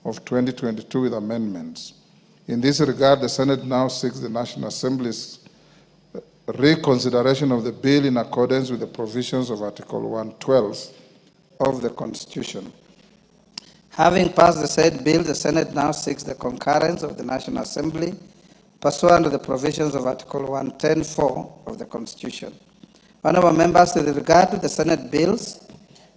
of 2022 with amendments. In this regard, the Senate now seeks the National Assembly's reconsideration of the bill in accordance with the provisions of Article 112 of the Constitution. Having passed the said bill, the Senate now seeks the concurrence of the National Assembly pursuant to the provisions of Article 110(4) of the Constitution. Honorable members, with regard to the Senate bills,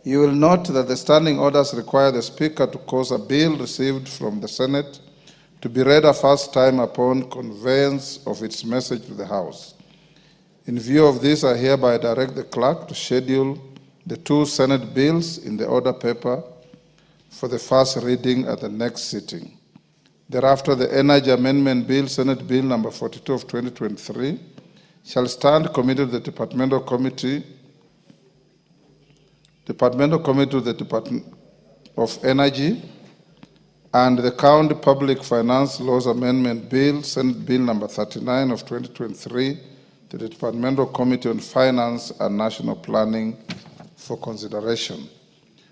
you will note that the standing orders require the Speaker to cause a bill received from the Senate to be read a first time upon conveyance of its message to the House. In view of this, I hereby direct the clerk to schedule the two Senate bills in the order paper for the first reading at the next sitting. Thereafter, the Energy Amendment Bill, Senate Bill number 42 of 2023, shall stand committed to the Departmental Committee to the Department of Energy, and the County Public Finance Laws Amendment Bill, Senate Bill number 39 of 2023, to the Departmental Committee on Finance and National Planning for consideration.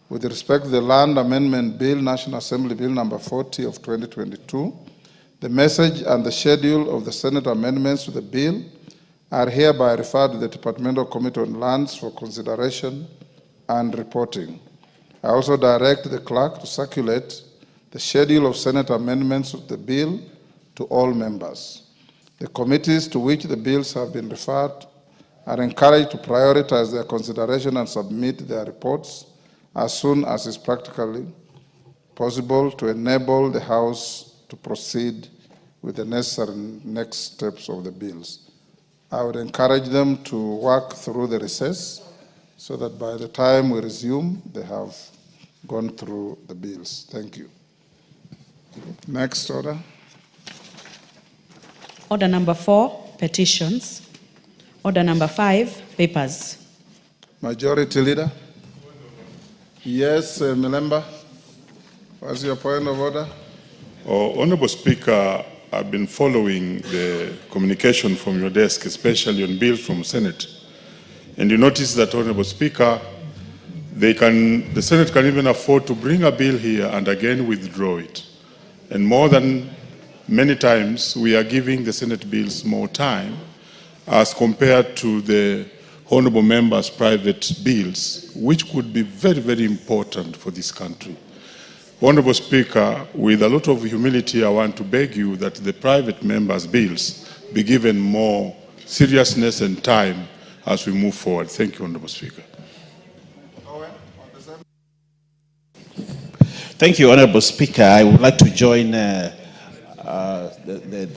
With respect to the Land Amendment Bill, National Assembly Bill number 40 of 2022, the message and the schedule of the Senate amendments to the bill are hereby referred to the Departmental Committee on Lands for consideration and reporting. I also direct the clerk to circulate the schedule of Senate amendments to the bill to all members. The committees to which the bills have been referred are encouraged to prioritize their consideration and submit their reports as soon as is practically possible to enable the House to proceed with the necessary next steps of the bills. I would encourage them to work through the recess so that by the time we resume, they have gone through the bills. Thank you. Next order. Order number 4, petitions. Order number 5, papers. Majority Leader. Yes, Milemba. What's your point of order? Honorable Speaker, I've been following the communication from your desk, especially on bills from Senate. And you notice that, Honorable Speaker, the Senate can even afford to bring a bill here and again withdraw it. And more than many times, we are giving the Senate bills more time as compared to the honorable members' private bills, which could be very, very important for this country. Honorable Speaker, with a lot of humility, I want to beg you that the private members' bills be given more seriousness and time as we move forward. Thank you, Honorable Speaker. Thank you, Honorable Speaker. I would like to join the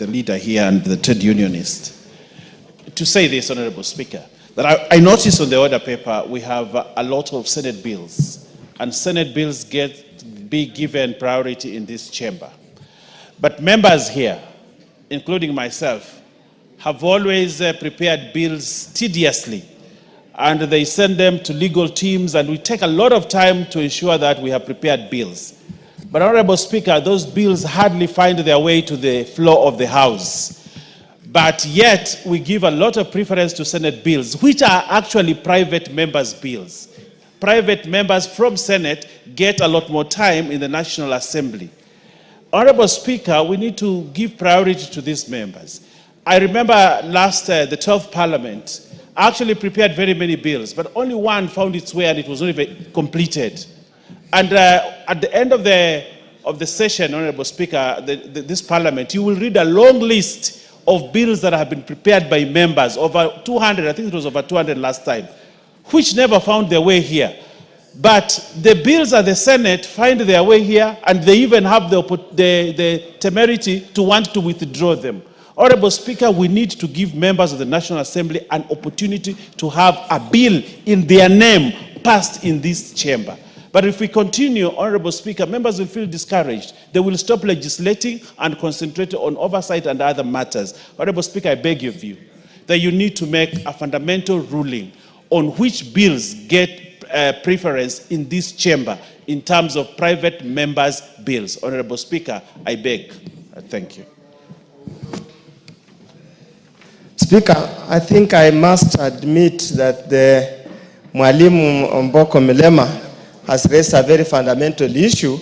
leader here and the trade unionist to say this, Honorable Speaker, that I noticed on the order paper we have a lot of Senate bills, and Senate bills be given priority in this chamber. But members here, including myself, have always prepared bills tediously, and they send them to legal teams, and we take a lot of time to ensure that we have prepared bills. But Honorable Speaker, those bills hardly find their way to the floor of the House. But yet, we give a lot of preference to Senate bills, which are actually private members' bills. Private members from Senate get a lot more time in the National Assembly. Honorable Speaker, we need to give priority to these members. I remember the 12th Parliament actually prepared very many bills, but only one found its way and it was not even completed. And at the end of the session, Honorable Speaker, this Parliament, you will read a long list of bills that have been prepared by members, over 200, I think it was over 200 last time, which never found their way here. But the bills at the Senate find their way here, and they even have the temerity to want to withdraw them. Honorable Speaker, we need to give members of the National Assembly an opportunity to have a bill in their name passed in this chamber. But if we continue, Honorable Speaker, members will feel discouraged. They will stop legislating and concentrate on oversight and other matters. Honorable Speaker, I beg of you that you need to make a fundamental ruling on which bills get preference in this chamber in terms of private members' bills. Honorable Speaker, I beg. Thank you. Speaker, I think I must admit that the Mwalimu Omboko Milema has raised a very fundamental issue,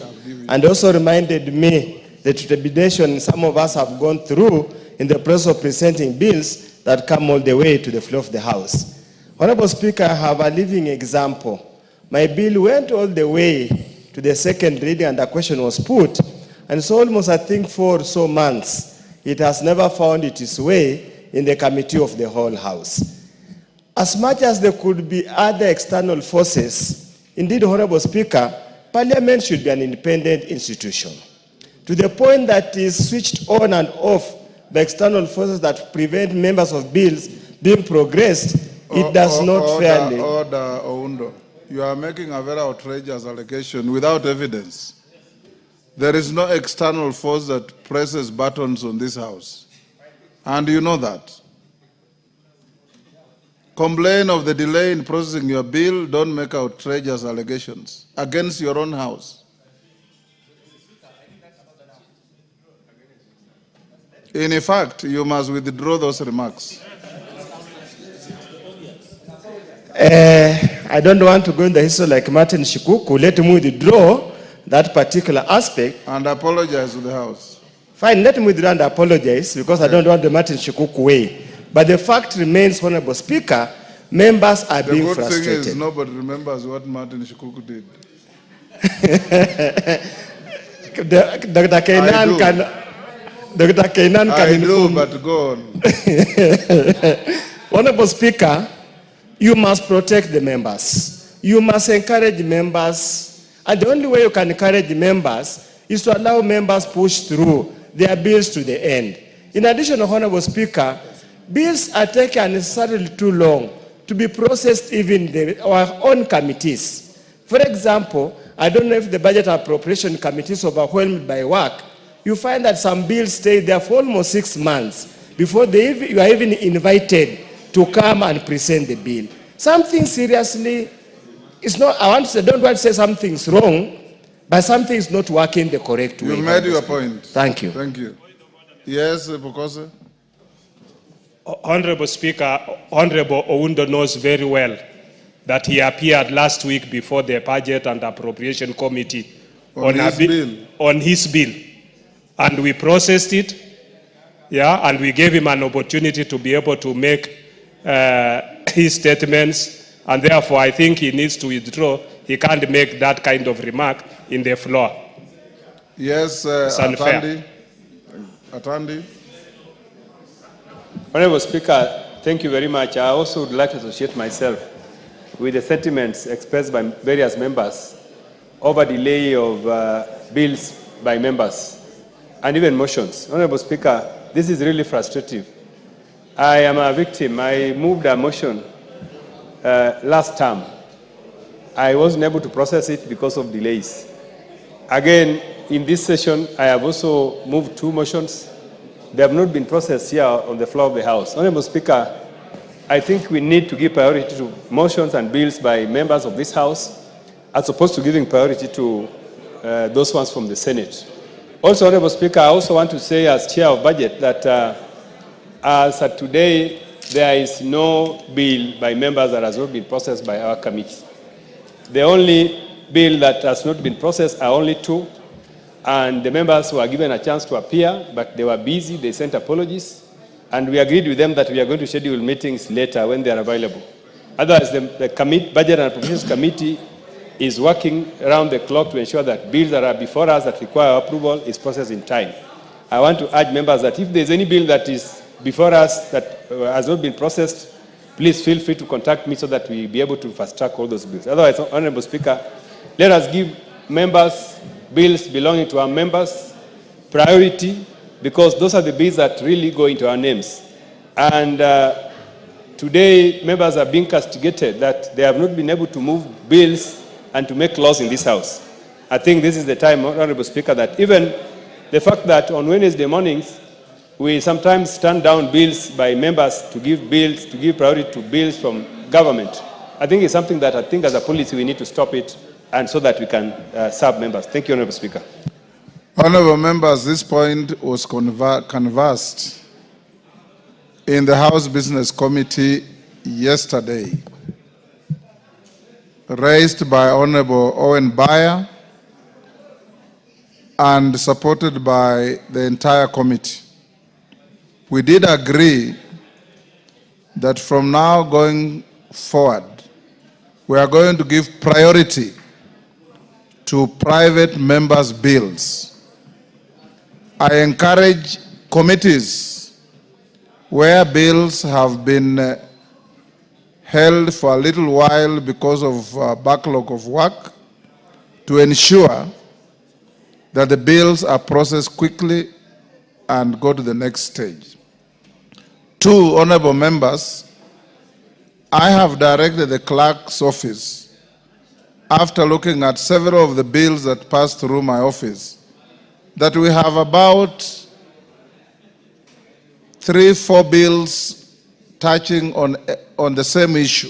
and also reminded me the trepidation some of us have gone through in the process of presenting bills that come all the way to the floor of the House. Honorable Speaker, I have a living example. My bill went all the way to the second reading and a question was put, and so almost, I think, 4 or so months, it has never found its way in the committee of the whole House. As much as there could be other external forces, indeed, Honorable Speaker, Parliament should be an independent institution. To the point that is switched on and off by external forces that prevent members of bills being progressed, it does not fairly. Order, Oundo. You are making a very outrageous allegation without evidence. There is no external force that presses buttons on this House. And you know that. Complain of the delay in processing your bill, don't make outrageous allegations against your own House. In fact, you must withdraw those remarks. I don't want to go in the history like Martin Shikuku. Let me withdraw that particular aspect. And apologize to the House. Fine, let me withdraw and apologize because I don't want the Martin Shikuku way. But the fact remains, Honorable Speaker, members are being frustrated. The good thing is nobody remembers what Martin Shikuku did. Dr. Kainan can I do, but go on. Honorable Speaker, you must protect the members. You must encourage members. And the only way you can encourage members is to allow members push through their bills to the end. In addition, Honorable Speaker, bills are taken unnecessarily too long to be processed even in our own committees. For example, I don't know if the Budget and Appropriation Committee is overwhelmed by work. You find that some bills stay there for almost 6 months before you are even invited to come and present the bill. Something seriously is not, I don't want to say something's wrong, but something is not working the correct way. You made your point. Thank you. Thank you. Yes, Bokose? Honorable Speaker, Honorable Oundo knows very well that he appeared last week before the Budget and Appropriation Committee on his bill. And we processed it, and we gave him an opportunity to be able to make his statements, and therefore I think he needs to withdraw. He can't make that kind of remark in the floor. Yes, Atandi. Honorable Speaker, thank you very much. I also would like to associate myself with the sentiments expressed by various members over delay of bills by members and even motions. Honorable Speaker, this is really frustrating. I am a victim. I moved a motion last term. I wasn't able to process it because of delays. Again, in this session, I have also moved 2 motions. They have not been processed here on the floor of the House. Honorable Speaker, I think we need to give priority to motions and bills by members of this House as opposed to giving priority to those ones from the Senate. Also, Honorable Speaker, I also want to say as Chair of Budget that as of today, there is no bill by members that has not been processed by our committee. The only bill that has not been processed are only 2, and the members were given a chance to appear, but they were busy, they sent apologies, and we agreed with them that we are going to schedule meetings later when they are available. Otherwise, the Budget and Appropriations Committee is working around the clock to ensure that bills that are before us that require approval is processed in time. I want to urge members that if there's any bill that is before us that has not been processed, please feel free to contact me so that we be able to fast track all those bills. Otherwise, Honorable Speaker, let us give members bills belonging to our members priority, because those are the bills that really go into our names. And today, members are being castigated that they have not been able to move bills and to make laws in this House. I think this is the time, Honorable Speaker, that even the fact that on Wednesday mornings, we sometimes turn down bills by members to give priority to bills from government. I think it's something that I think as a policy we need to stop it, and so that we can serve members. Thank you, Honorable Speaker. Honorable members, this point was canvassed in the House Business Committee yesterday, raised by Honorable Owen Bayer and supported by the entire committee. We did agree that from now going forward, we are going to give priority to private members' bills. I encourage committees where bills have been held for a little while because of backlog of work to ensure that the bills are processed quickly and go to the next stage. 2, honorable members, I have directed the clerk's office, after looking at several of the bills that passed through my office, that we have about 3-4 bills touching on the same issue.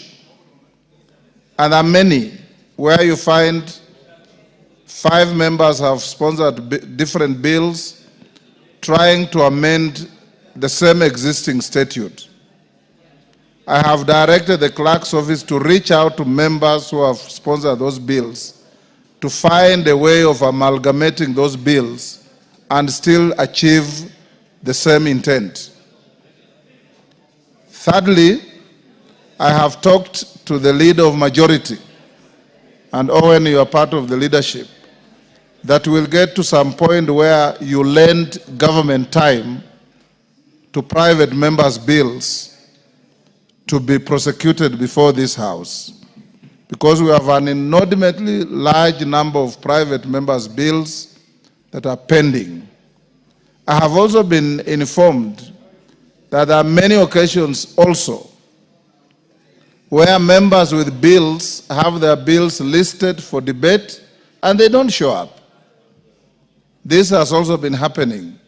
And there are many where you find 5 members have sponsored different bills trying to amend the same existing statute. I have directed the clerk's office to reach out to members who have sponsored those bills to find a way of amalgamating those bills and still achieve the same intent. Thirdly, I have talked to the leader of majority, and Owen, you are part of the leadership, that we'll get to some point where you lend government time to private members' bills to be prosecuted before this House, because we have an inordinately large number of private members' bills that are pending. I have also been informed that there are many occasions also where members with bills have their bills listed for debate and they don't show up. This has also been happening.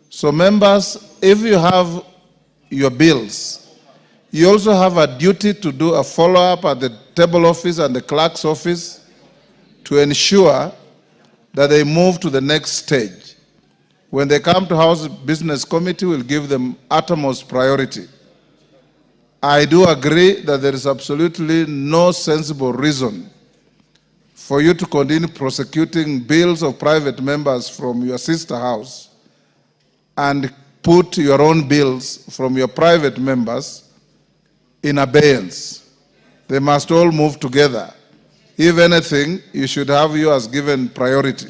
So members, if you have your bills, you also have a duty to do a follow-up at the table office and the clerk's office to ensure that they move to the next stage. When they come to House Business Committee, we'll give them utmost priority. I do agree that there is absolutely no sensible reason for you to continue prosecuting bills of private members from your sister house and put your own bills from your private members in abeyance. They must all move together. If anything, you should have yours given priority.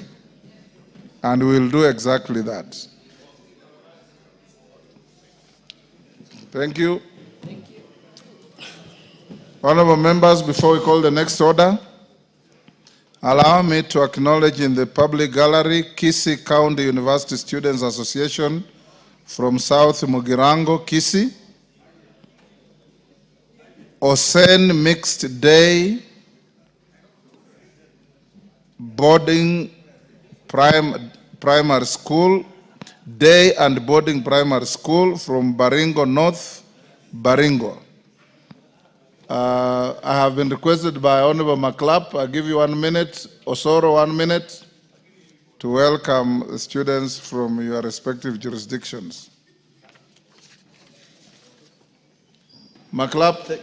And we'll do exactly that. Thank you. Thank you. Honorable members, before we call the next order, allow me to acknowledge in the public gallery Kisii County University Students Association from South Mugirango, Kisii, Osen Mixed Day Boarding Primary School, Day and Boarding Primary School from Baringo North, Baringo. I have been requested by Honorable McClap. I'll give you 1 minute, Osoro 1 minute, to welcome the students from your respective jurisdictions. McClap,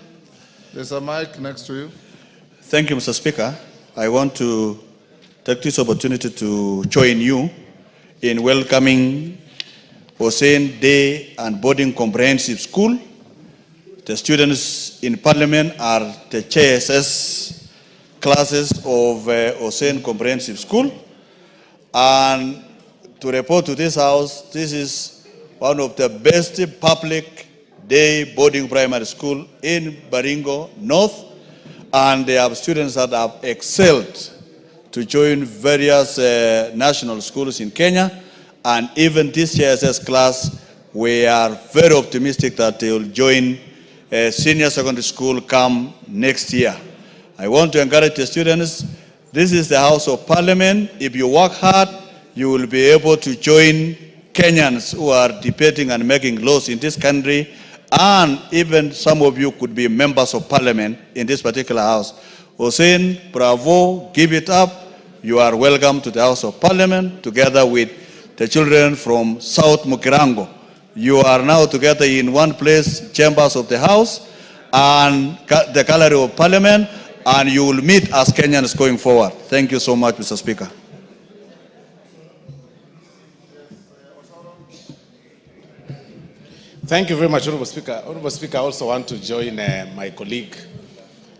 there's a mic next to you. Thank you, Mr. Speaker. I want to take this opportunity to join you in welcoming Osen Day and Boarding Comprehensive School. The students in Parliament are the JSS classes of Osen Comprehensive School. And to report to this House, this is one of the best public day boarding primary school in Baringo North. And they have students that have excelled to join various national schools in Kenya. And even this JSS class, we are very optimistic that they will join senior secondary school come next year. I want to encourage the students, this is the House of Parliament. If you work hard, you will be able to join Kenyans who are debating and making laws in this country. And even some of you could be members of Parliament in this particular House. Hussein, bravo, give it up. You are welcome to the House of Parliament together with the children from South Mugirango. You are now together in one place, chambers of the House and the gallery of Parliament, and you will meet as Kenyans going forward. Thank you so much, Mr. Speaker. Thank you very much, Honorable Speaker. Honorable Speaker, I also want to join my colleague,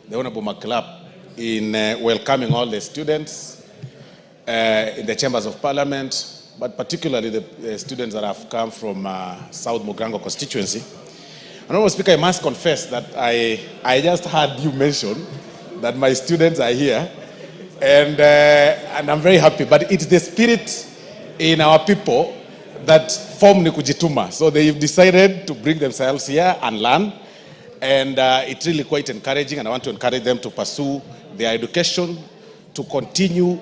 the Honorable Maklap, in welcoming all the students in the chambers of parliament, but particularly the students that have come from South Mogrango constituency. Honorable Speaker, I must confess that I just heard you mention that my students are here, and I'm very happy. But it's the spirit in our people that form ni kujituma. So they've decided to bring themselves here and learn, and it's really quite encouraging, and I want to encourage them to pursue their education, to continue,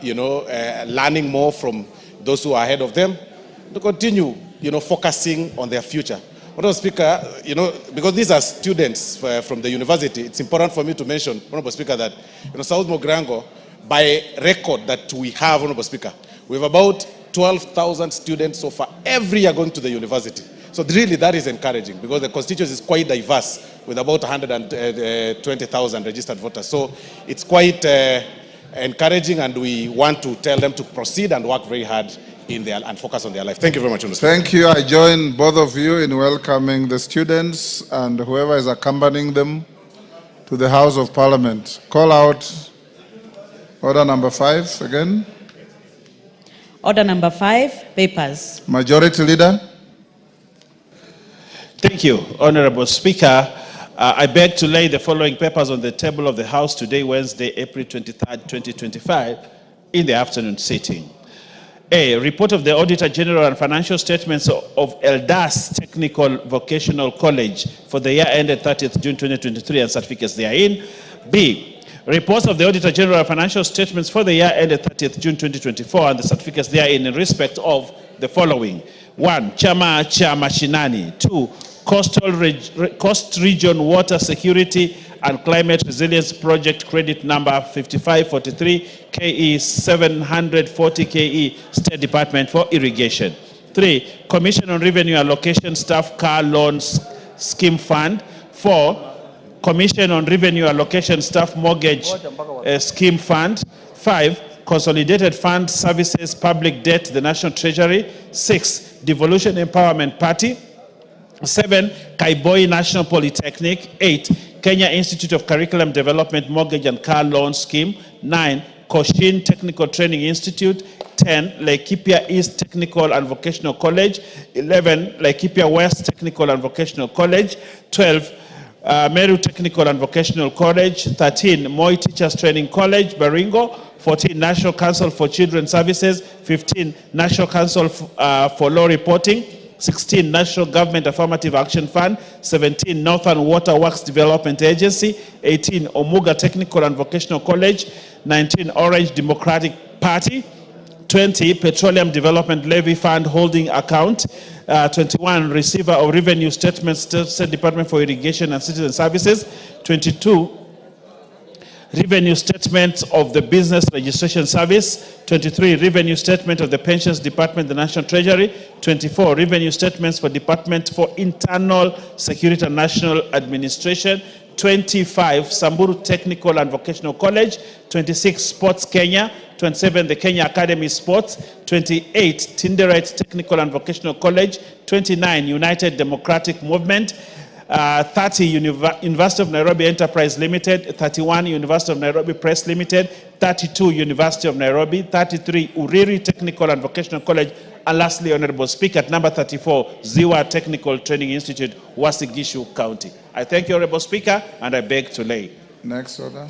learning more from those who are ahead of them, to continue, focusing on their future. Honorable Speaker, because these are students from the university, it's important for me to mention, Honorable Speaker, that South Mogrango, by record that we have, Honorable Speaker, we have about 12,000 students so far every year going to the university. So really that is encouraging because the constituency is quite diverse with about 120,000 registered voters. So it's quite encouraging, and we want to tell them to proceed and work very hard in their and focus on their life. Thank you very much, Honorable Speaker. Thank you. I join both of you in welcoming the students and whoever is accompanying them to the House of Parliament. Call out order number 5 again. Order number 5, papers. Majority Leader. Thank you, Honorable Speaker. I beg to lay the following papers on the table of the House today, Wednesday, April 23rd, 2025, in the afternoon sitting. A, report of the Auditor General and financial statements of Eldas Technical Vocational College for the year ended 30th June 2023 and certificates therein. B, reports of the Auditor General and financial statements for the year ended 30th June 2024 and the certificates therein in respect of the following. 1, Chama cha Mashinani. 2, Coast Region Water Security and Climate Resilience Project credit number 5543 KE 740 KE State Department for Irrigation. 3, Commission on Revenue Allocation Staff Car Loans Scheme Fund. 4, Commission on Revenue Allocation Staff Mortgage Scheme Fund. 5, Consolidated Fund Services Public Debt, the National Treasury. 6, Devolution Empowerment Party. 7, Kaiboi National Polytechnic. 8, Kenya Institute of Curriculum Development Mortgage and Car Loan Scheme. 9, Cochin Technical Training Institute. 10, Laikipia East Technical and Vocational College. 11, Laikipia West Technical and Vocational College. 12, Meru Technical and Vocational College. 13, Moi Teachers Training College, Baringo. 14, National Council for Children's Services. 15, National Council for Law Reporting. 16, National Government Affirmative Action Fund. 17, Northern Water Works Development Agency. 18, Omuga Technical and Vocational College. 19, Orange Democratic Party. 20, Petroleum Development Levy Fund Holding Account. 21, Receiver of Revenue Statements, State Department for Irrigation and Citizen Services. 22, Revenue Statement of the Business Registration Service. 23, Revenue Statement of the Pensions Department, the National Treasury. 24, Revenue Statements for Department for Internal Security and National Administration. 25, Samburu Technical and Vocational College. 26, Sports Kenya. 27, the Kenya Academy Sports. 28, Tinderet Technical and Vocational College. 29, United Democratic Movement. 30, University of Nairobi Enterprise Limited. 31, University of Nairobi Press Limited. 32, University of Nairobi. 33, Uriri Technical and Vocational College. And lastly, Honorable Speaker, at number 34, Ziwa Technical Training Institute, Wasigishu County. I thank you, Honorable Speaker, and I beg to lay. Next order.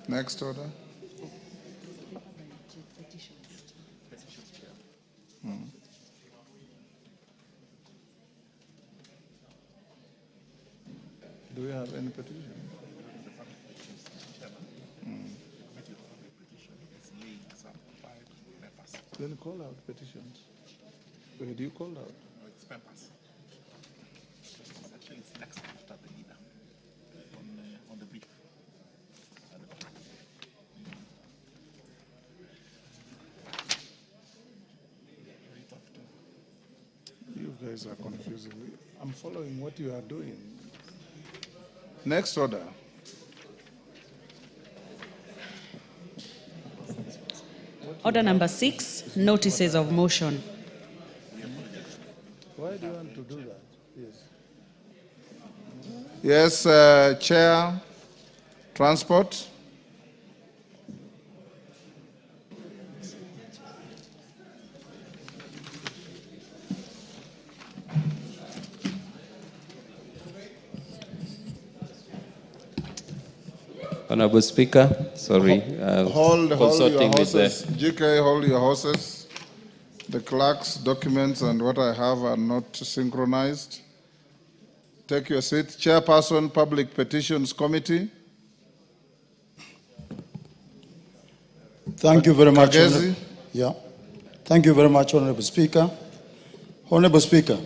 Next order. Do we have any petition? Then call out petitions. Where do you call out? No, it's papers. Actually, it's next after the leader on the brief. You guys are confusing me. I'm following what you are doing. Next order. Order number 6, notices of motion. do you want to do that? Yes. Yes, Chair, Transport. Honorable Speaker, sorry. Hold your consulting with horses. GK, hold your horses. The clerk's documents and what I have are not synchronized. Take your seat. Chairperson, Public Petitions Committee. Thank you very much. Kagezi. Yeah. Thank you very much, Honorable Speaker. Honorable Speaker,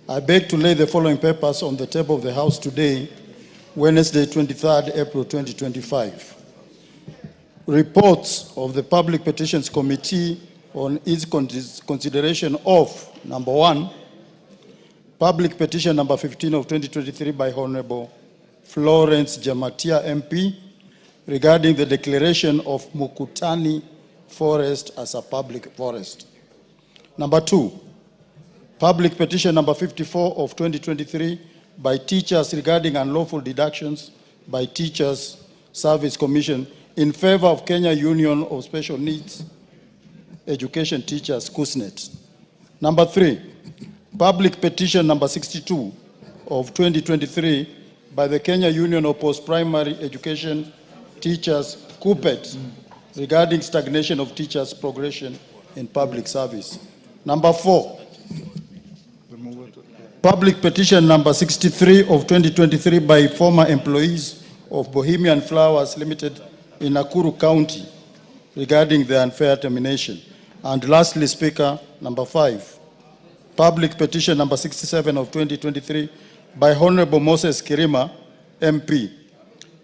I beg to lay the following papers on the table of the House today, Wednesday, 23rd April 2025. Reports of the Public Petitions Committee on its consideration of, number 1, Public Petition number 15 of 2023 by Honorable Florence Jamatia MP regarding the declaration of Mukutani Forest as a public forest. Number 2, Public Petition number 54 of 2023 by teachers regarding unlawful deductions by Teachers Service Commission in favor of Kenya Union of Special Needs Education Teachers, KUSNET. Number 3, Public Petition number 62 of 2023 by the Kenya Union of Post-Primary Education Teachers, KUPET, regarding stagnation of teachers' progression in public service. Number 4, Public Petition number 63 of 2023 by former employees of Bohemian Flowers Limited in Nakuru County regarding the unfair termination. And lastly, Speaker, number 5, Public Petition number 67 of 2023 by Honorable Moses Kirima, MP,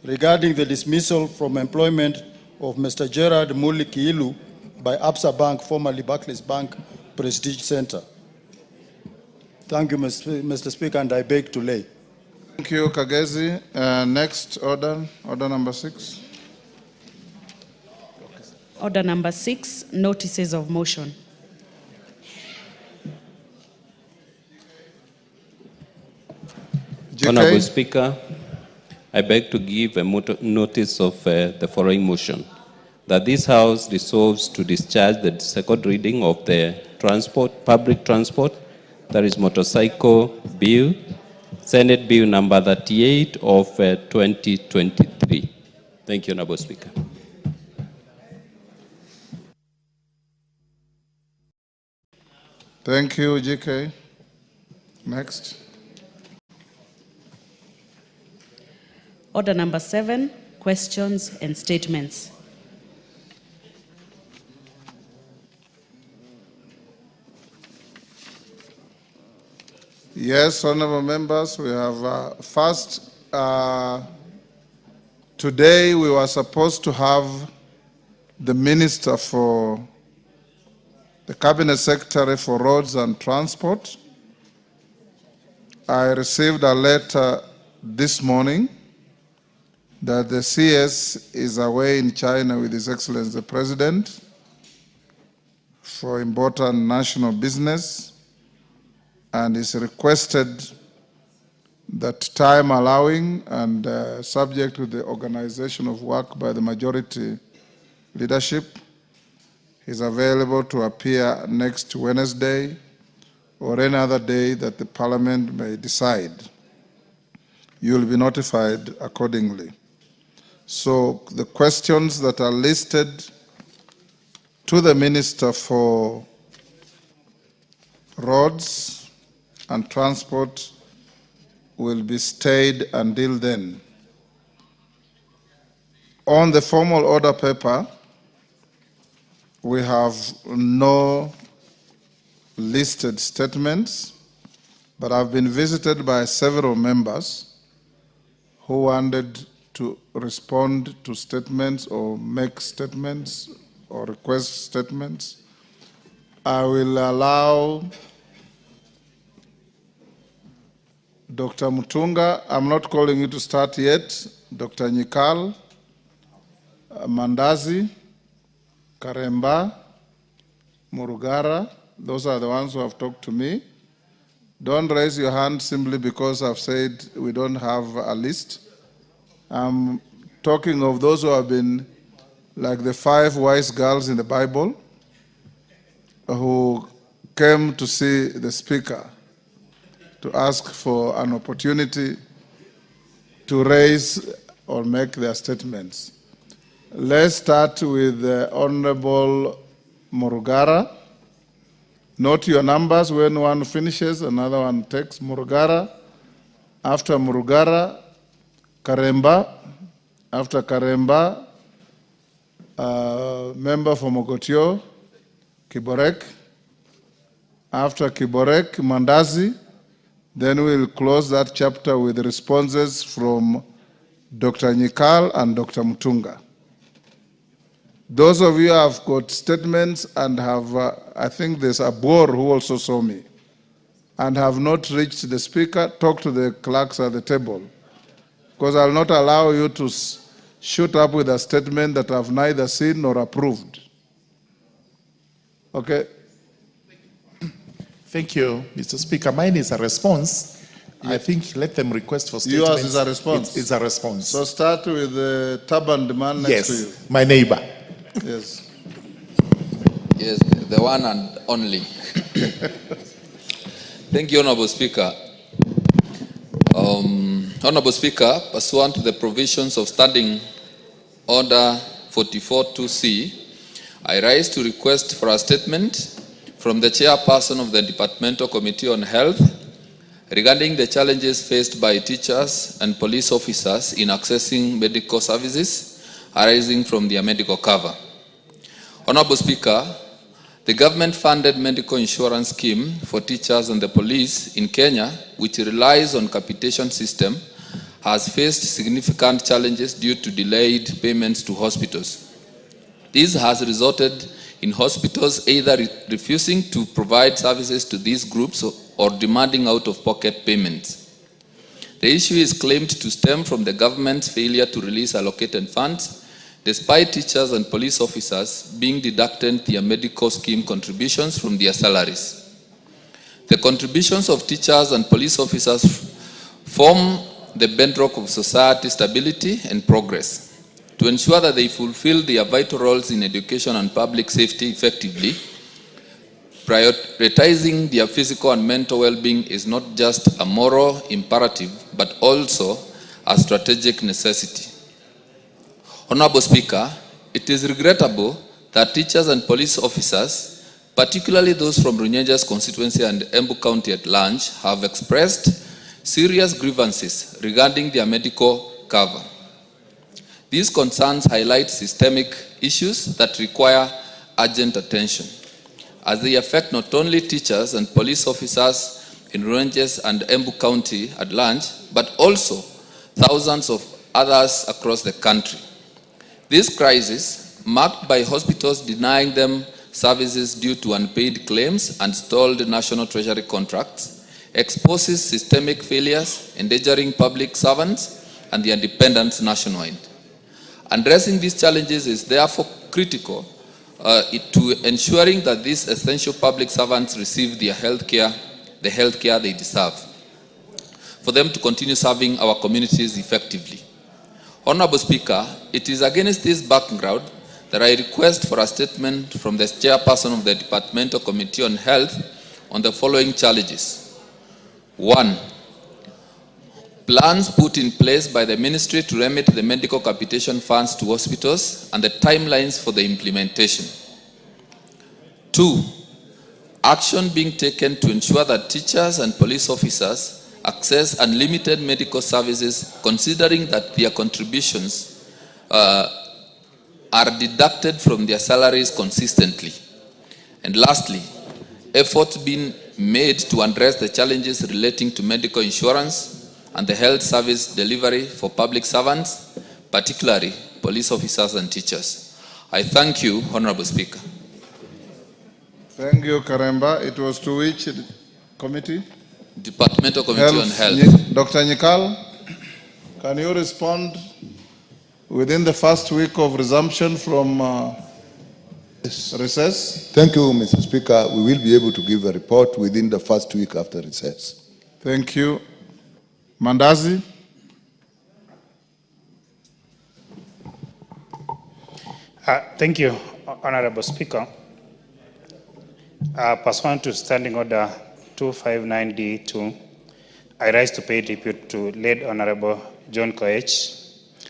regarding the dismissal from employment of Mr. Gerard Muli Kiilu by Absa Bank, formerly Barclays Bank Prestige Center. Thank you, Mr. Speaker, and I beg to lay. Thank you, Kagezi. Next order number 6. Order number 6, notices of motion. GK? Honorable Speaker, I beg to give a notice of the following motion, that this House resolves to discharge the second reading of the public transport, that is motorcycle bill, Senate Bill number 38 of 2023. Thank you, Honorable Speaker. Thank you, GK. Next. Order number 7, questions and statements. Yes, honorable members, we have first, today we were supposed to have the Minister for the Cabinet Secretary for Roads and Transport. I received a letter this morning that the CS is away in China with His Excellency the President for important national business, and is requested that time allowing and subject to the organization of work by the majority leadership, is available to appear next Wednesday or any other day that the Parliament may decide. You will be notified accordingly. So the questions that are listed to the Minister for Roads and Transport will be stayed until then. On the formal order paper, we have no listed statements, but I've been visited by several members who wanted to respond to statements or make statements or request statements. I will allow Dr. Mutunga, I'm not calling you to start yet, Dr. Nyikal, Mandazi, Karemba, Murugara, those are the ones who have talked to me. Don't raise your hand simply because I've said we don't have a list. I'm talking of those who have been like the 5 wise girls in the Bible who came to see the speaker to ask for an opportunity to raise or make their statements. Let's start with the Honorable Murugara. Note your numbers. When one finishes, another one takes Murugara. After Murugara, Karemba. After Karemba, member for Mogotio, Kiborek. After Kiborek, Mandazi. Then we'll close that chapter with responses from Dr. Nyikal and Dr. Mutunga. Those of you who have got statements and have, I think there's a Boer who also saw me, and have not reached the speaker, talk to the clerks at the table. Because I'll not allow you to shoot up with a statement that I've neither seen nor approved. Okay? Thank you, Mr. Speaker. Mine is a response. I think let them request for statements. Yours is a response? It's a response. So start with the turbaned man next to you. Yes, my neighbor. Yes. Yes, the one and only. Thank you, Honorable Speaker. Honorable Speaker, pursuant to the provisions of Standing Order 44-2C, I rise to request for a statement from the Chairperson of the Departmental Committee on Health regarding the challenges faced by teachers and police officers in accessing medical services arising from their medical cover. Honorable Speaker, the government-funded medical insurance scheme for teachers and the police in Kenya, which relies on capitation system, has faced significant challenges due to delayed payments to hospitals. This has resulted in hospitals either refusing to provide services to these groups or demanding out-of-pocket payments. The issue is claimed to stem from the government's failure to release allocated funds, despite teachers and police officers being deducted their medical scheme contributions from their salaries. The contributions of teachers and police officers form the bedrock of society stability and progress. To ensure that they fulfill their vital roles in education and public safety effectively, prioritizing their physical and mental well-being is not just a moral imperative, but also a strategic necessity. Honorable Speaker, it is regrettable that teachers and police officers, particularly those from Runyenja's constituency and Embu County at large, have expressed serious grievances regarding their medical cover. These concerns highlight systemic issues that require urgent attention, as they affect not only teachers and police officers in Runyenja's and Embu County at large, but also thousands of others across the country. This crisis, marked by hospitals denying them services due to unpaid claims and stalled National Treasury contracts, exposes systemic failures endangering public servants and their dependents nationwide. Addressing these challenges is therefore critical to ensuring that these essential public servants receive the health care they deserve, for them to continue serving our communities effectively. Honorable Speaker, it is against this background that I request for a statement from the Chairperson of the Departmental Committee on Health on the following challenges. 1. Plans put in place by the Ministry to remit the medical capitation funds to hospitals and the timelines for the implementation. 2. Action being taken to ensure that teachers and police officers access unlimited medical services, considering that their contributions are deducted from their salaries consistently. And lastly, efforts being made to address the challenges relating to medical insurance and the health service delivery for public servants, particularly police officers and teachers. I thank you, Honorable Speaker. Thank you, Karemba. It was to which committee? Departmental Committee on Health. Dr. Nyikal, can you respond within the first week of resumption from Recess. Thank you, Mr. Speaker. We will be able to give a report within the first week after recess. Thank you. Mandazi. Thank you, Honorable Speaker. Pursuant to Standing Order 259D2, I rise to pay tribute to late Honorable John Koich,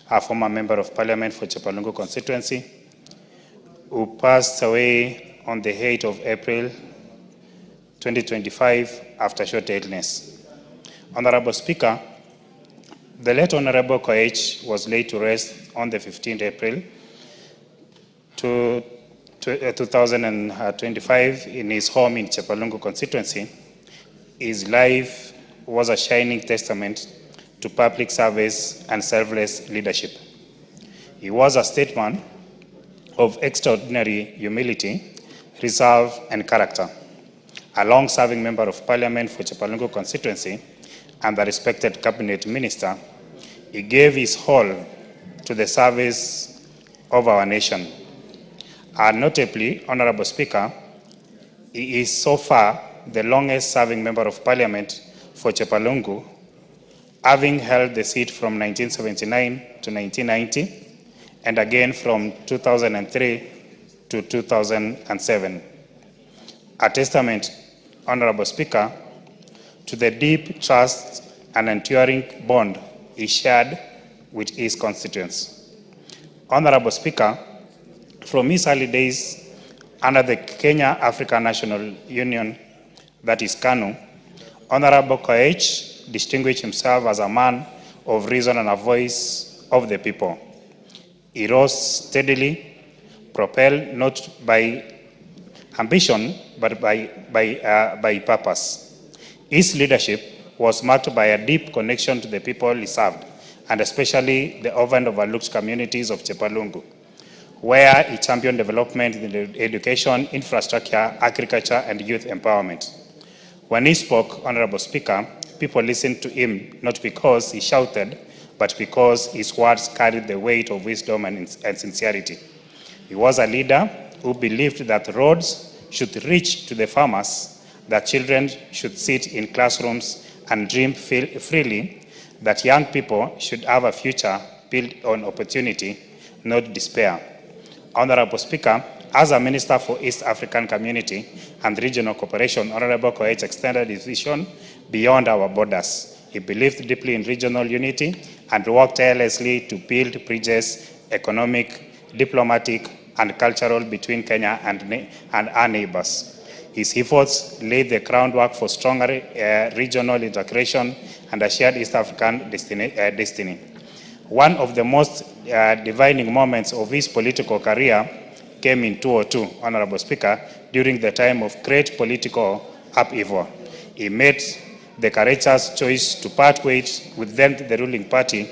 a former Member of Parliament for Chepalungu constituency, who passed away on the 8th of April 2025 after short illness. Honorable Speaker, the late Honorable Koich was laid to rest on the 15th April 2025 in his home in Chepalungu constituency. His life was a shining testament to public service and selfless leadership. He was a statesman of extraordinary humility, reserve, and character. A long-serving member of Parliament for Chepalungu constituency and a respected cabinet minister, he gave his all to the service of our nation. Notably, Honorable Speaker, he is so far the longest-serving member of Parliament for Chepalungu, having held the seat from 1979 to 1990, and again from 2003 to 2007. A testament, Honorable Speaker, to the deep trust and enduring bond he shared with his constituents. Honorable Speaker, from his early days under the Kenya African National Union, that is KANU, Honorable Koich distinguished himself as a man of reason and a voice of the people. He rose steadily, propelled not by ambition, but by purpose. His leadership was marked by a deep connection to the people he served, and especially the often overlooked communities of Chepalungu, where he championed development in education, infrastructure, agriculture, and youth empowerment. When he spoke, Honorable Speaker, people listened to him not because he shouted, but because his words carried the weight of wisdom and sincerity. He was a leader who believed that roads should reach to the farmers, that children should sit in classrooms and dream freely, that young people should have a future built on opportunity, not despair. Honorable Speaker, as a Minister for East African Community and Regional Cooperation, Honorable Koich extended his vision beyond our borders. He believed deeply in regional unity and worked tirelessly to build bridges, economic, diplomatic, and cultural between Kenya and our neighbors. His efforts laid the groundwork for stronger regional integration and a shared East African destiny. One of the most defining moments of his political career came in 2002, Honorable Speaker, during the time of great political upheaval. He made the courageous choice to part ways with then the ruling party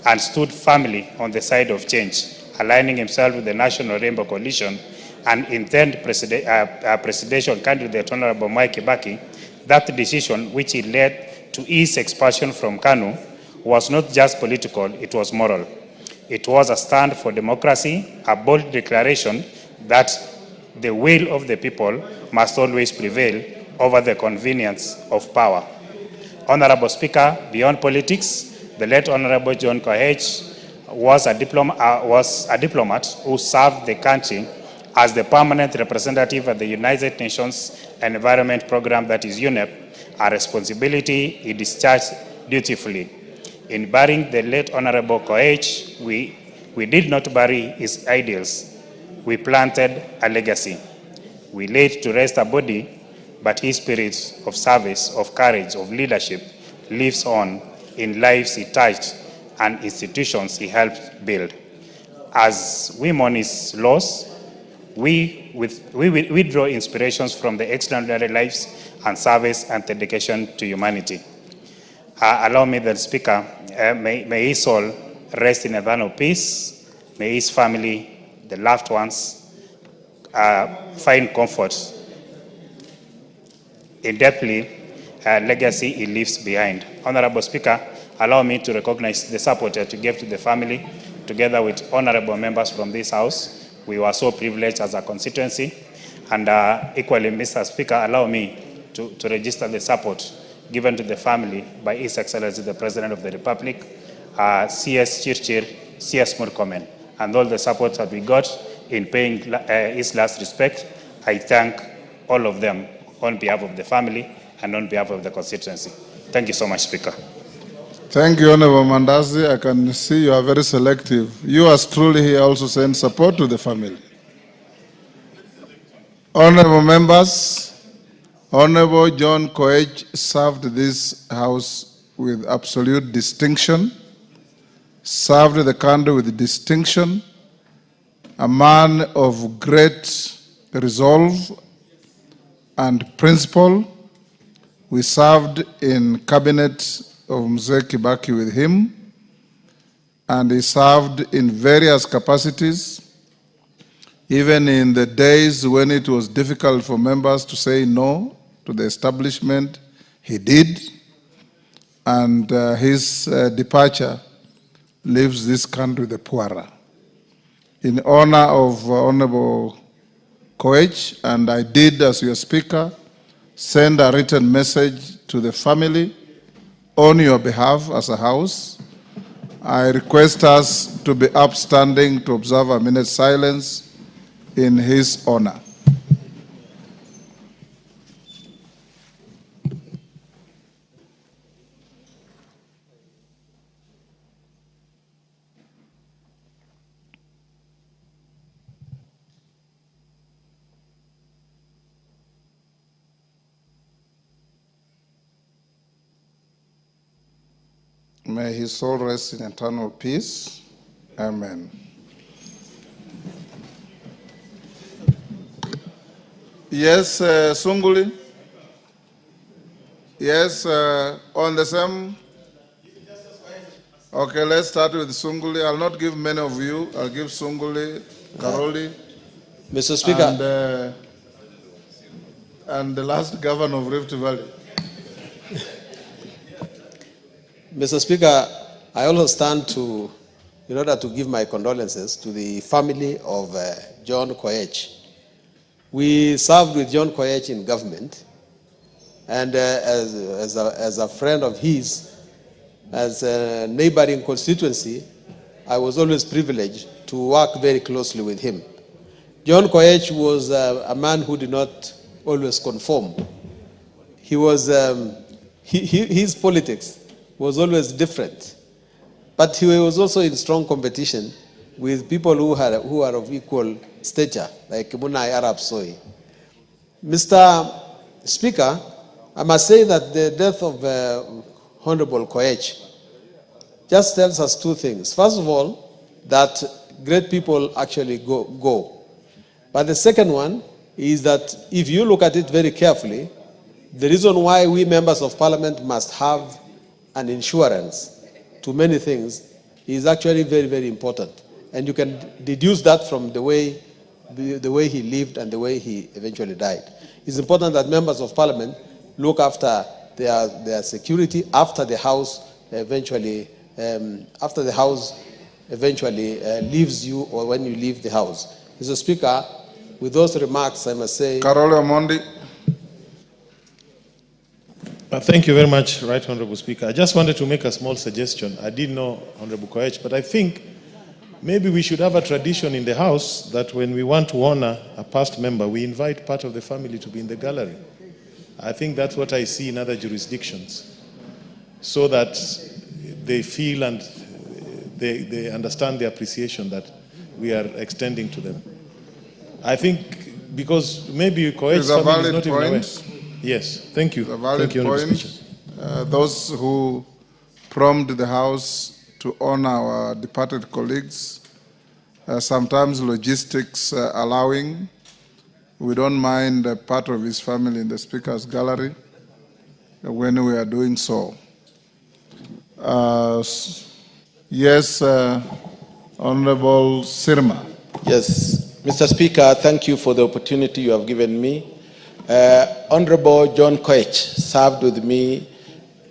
and stood firmly on the side of change, aligning himself with the National Rainbow Coalition and then presidential candidate Honorable Mwai Kibaki. That decision, which he led to his expulsion from KANU, was not just political, it was moral. It was a stand for democracy, a bold declaration that the will of the people must always prevail over the convenience of power. Honorable Speaker, beyond politics, the late Honorable John Koich was a diplomat who served the country as the permanent representative at the United Nations Environment Program, that is UNEP, a responsibility he discharged dutifully. In burying the late Honorable Koich, we did not bury his ideals. We planted a legacy. We laid to rest a body, but his spirit of service, of courage, of leadership lives on in lives he touched and institutions he helped build. As we mourn his loss, we draw inspirations from the extraordinary lives and service and dedication to humanity. Allow me, the Speaker, may his soul rest in eternal peace. May his family, the loved ones, find comfort in deeply legacy he leaves behind. Honorable Speaker, allow me to recognize the support that you gave to the family, together with honorable members from this House, We were so privileged as a constituency. And equally, Mr. Speaker, allow me to register the support given to the family by His Excellency the President of the Republic, CS Chirchir, CS Murkomen, and all the support that we got in paying his last respect. I thank all of them on behalf of the family and on behalf of the constituency. Thank you so much, Speaker. Thank you, Honorable Mandazi. I can see you are very selective. You as truly here also send support to the family. Honorable members, Honorable John Koich served this House with absolute distinction, served the country with distinction, a man of great resolve and principle. We served in cabinet of Mzee Kibaki with him, and he served in various capacities, even in the days when it was difficult for members to say no to the establishment. He did, and his departure leaves this country the poorer. In honor of Honorable Koich, and I did, as your speaker, send a written message to the family on your behalf as a House. I request us to be upstanding to observe a minute's silence in his honor. May his soul rest in eternal peace. Amen. Yes, Sunguli. Yes, on the same. Okay, let's start with Sunguli. I'll not give many of you. I'll give Sunguli, Karoli. Mr. Speaker. And the last governor of Rift Valley. Mr. Speaker, I also stand in order to give my condolences to the family of John Koich. We served with John Koich in government, and as a friend of his, as a neighboring constituency, I was always privileged to work very closely with him. John Koich was a man who did not always conform. He was, his politics was always different, but he was also in strong competition with people who are of equal stature, like Munai Arab Soy. Mr. Speaker, I must say that the death of Honorable Koich just tells us two things. First of all, that great people actually go. But the second one is that if you look at it very carefully, the reason why we members of parliament must have an insurance to many things is actually very, very important. And you can deduce that from the way he lived and the way he eventually died. It's important that members of parliament look after their security after the House eventually leaves you, or when you leave the House. Mr. Speaker, with those remarks, I must say... Karole Omondi. Thank you very much, Right Honorable Speaker. I just wanted to make a small suggestion. I didn't know Honorable Koich, but I think maybe we should have a tradition in the House that when we want to honor a past member, we invite part of the family to be in the gallery. I think that's what I see in other jurisdictions, so that they feel and they understand the appreciation that we are extending to them. I think because maybe Koich's family is not even aware. Yes, thank you. A valid point. Those who prompt the House to honor our departed colleagues, sometimes logistics allowing, we don't mind part of his family in the Speaker's gallery when we are doing so. Yes, Honorable Sirma. Yes, Mr. Speaker, thank you for the opportunity you have given me. Honorable John Koich served with me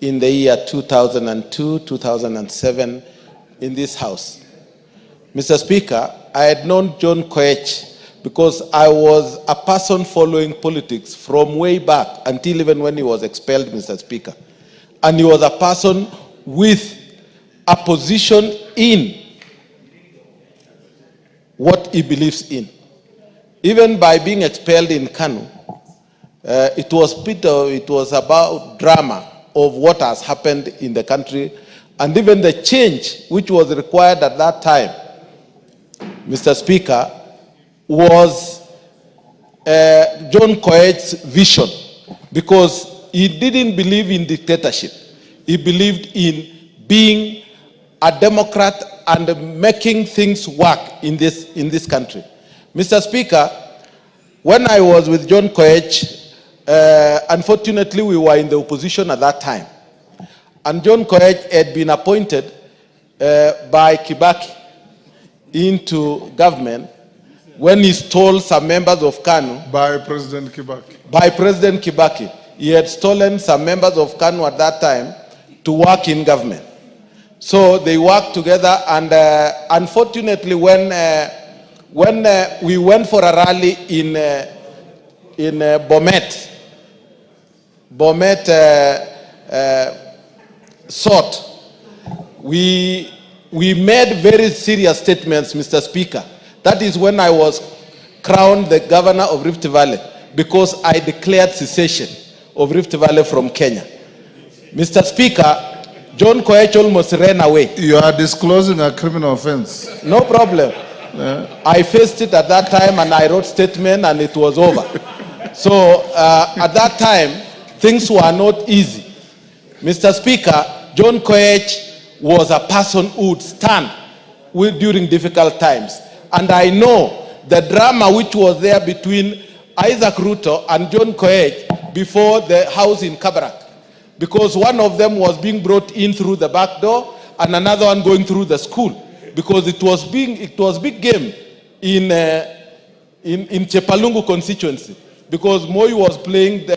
in the year 2002, 2007 in this House. Mr. Speaker, I had known John Koich because I was a person following politics from way back until even when he was expelled, Mr. Speaker. And he was a person with a position in what he believes in. Even by being expelled in Kanu, it was about drama of what has happened in the country, and even the change which was required at that time, Mr. Speaker, was John Koich's vision, because he didn't believe in dictatorship. He believed in being a democrat and making things work in this country. Mr. Speaker, when I was with John Koich, unfortunately we were in the opposition at that time. And John Koich had been appointed by Kibaki into government when he stole some members of KANU. By President Kibaki. By President Kibaki. He had stolen some members of KANU at that time to work in government. So they worked together, and unfortunately when we went for a rally in Bomet Sort, we made very serious statements, Mr. Speaker. That is when I was crowned the governor of Rift Valley, because I declared secession of Rift Valley from Kenya. Mr. Speaker, John Koich almost ran away. You are disclosing a criminal offense. No problem. I faced it at that time, and I wrote statement, and it was over. So at that time, things were not easy. Mr. Speaker, John Koich was a person who would stand during difficult times. And I know the drama which was there between Isaac Ruto and John Koich before the house in Kabarak. Because one of them was being brought in through the back door and another one going through the school. Because it was big game in Chepalungu constituency. Because Moi was playing the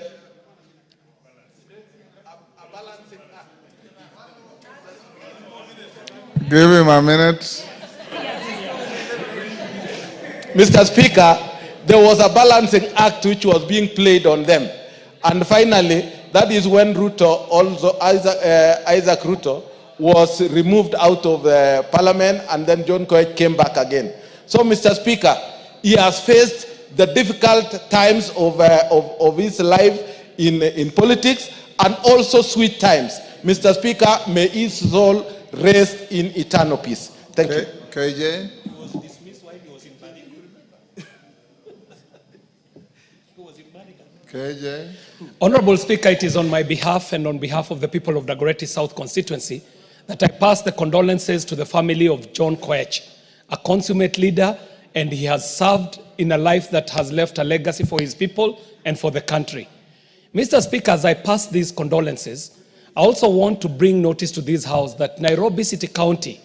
Give him a minute. Mr. Speaker, there was a balancing act which was being played on them. And finally, that is when Ruto, also Isaac Ruto, was removed out of parliament, and then John Koich came back again. So, Mr. Speaker, he has faced the difficult times of his life in politics, and also sweet times. Mr. Speaker, may his soul rest in eternal peace. Thank you. KJ? He was dismissed while he was in KJ? Honorable Speaker, it is on my behalf and on behalf of the people of the Dagoretti South constituency that I pass the condolences to the family of John Koich, a consummate leader, and he has served in a life that has left a legacy for his people and for the country. Mr. Speaker, as I pass these condolences, I also want to bring notice to this House that Nairobi City County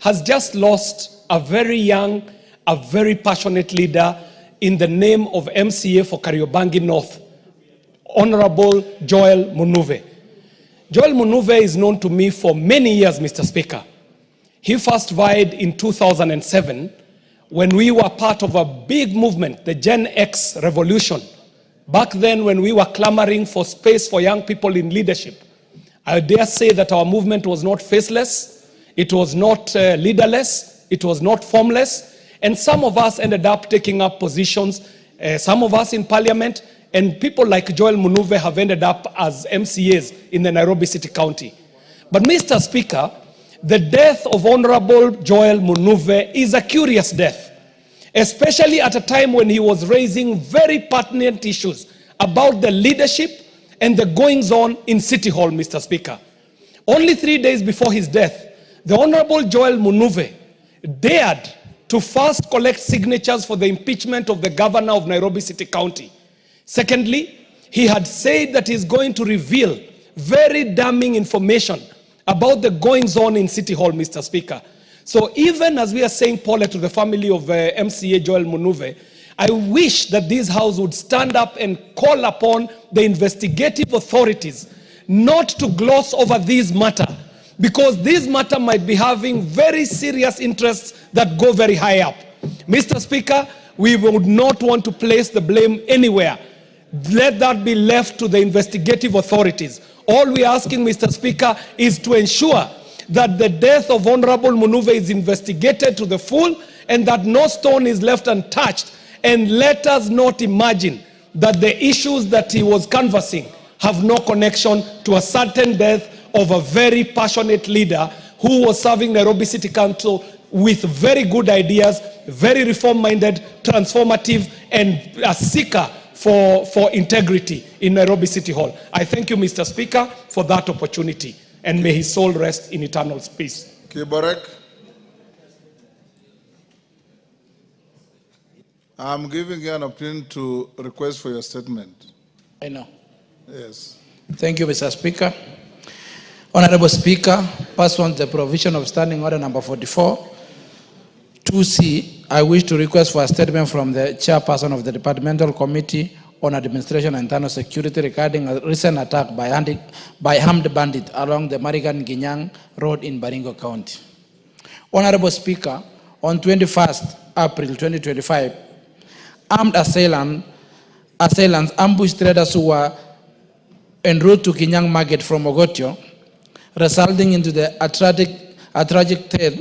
has just lost a very young, a very passionate leader in the name of MCA for Kariobangi North, Honorable Joel Munuve. Joel Munuve is known to me for many years, Mr. Speaker. He first vied in 2007 when we were part of a big movement, the Gen X revolution. Back then, when we were clamoring for space for young people in leadership, I dare say that our movement was not faceless, it was not leaderless, it was not formless, and some of us ended up taking up positions, some of us in parliament, and people like Joel Munuve have ended up as MCAs in the Nairobi City County. But Mr. Speaker, the death of Honorable Joel Munuve is a curious death, especially at a time when he was raising very pertinent issues about the leadership and the goings-on in City Hall, Mr. Speaker. Only 3 days before his death, the Honorable Joel Munuve dared to first collect signatures for the impeachment of the governor of Nairobi City County. Secondly, he had said that he's going to reveal very damning information about the goings-on in City Hall, Mr. Speaker. So even as we are saying Paul to the family of MCA Joel Munuve, I wish that this House would stand up and call upon the investigative authorities not to gloss over this matter, because this matter might be having very serious interests that go very high up. Mr. Speaker, we would not want to place the blame anywhere. Let that be left to the investigative authorities. All we are asking, Mr. Speaker, is to ensure that the death of Honorable Munuve is investigated to the full and that no stone is left untouched. And let us not imagine that the issues that he was canvassing have no connection to a certain death of a very passionate leader who was serving Nairobi City Council with very good ideas, very reform-minded, transformative, and a seeker for integrity in Nairobi City Hall. I thank you, Mr. Speaker, for that opportunity, and may his soul rest in eternal peace. Kiborek. I'm giving you an opportunity to request for your statement. I know. Yes. Thank you, Mr. Speaker. Honorable Speaker, pursuant to the provision of Standing Order number 44, 2C, I wish to request for a statement from the chairperson of the Departmental Committee on Administration and Internal Security regarding a recent attack by armed bandits along the Marigan-Ginyang Road in Baringo County. Honorable Speaker, on 21st April 2025, armed assailants ambushed traders who were en route to Ginyang Market from Ogotio, resulting into a tragic tale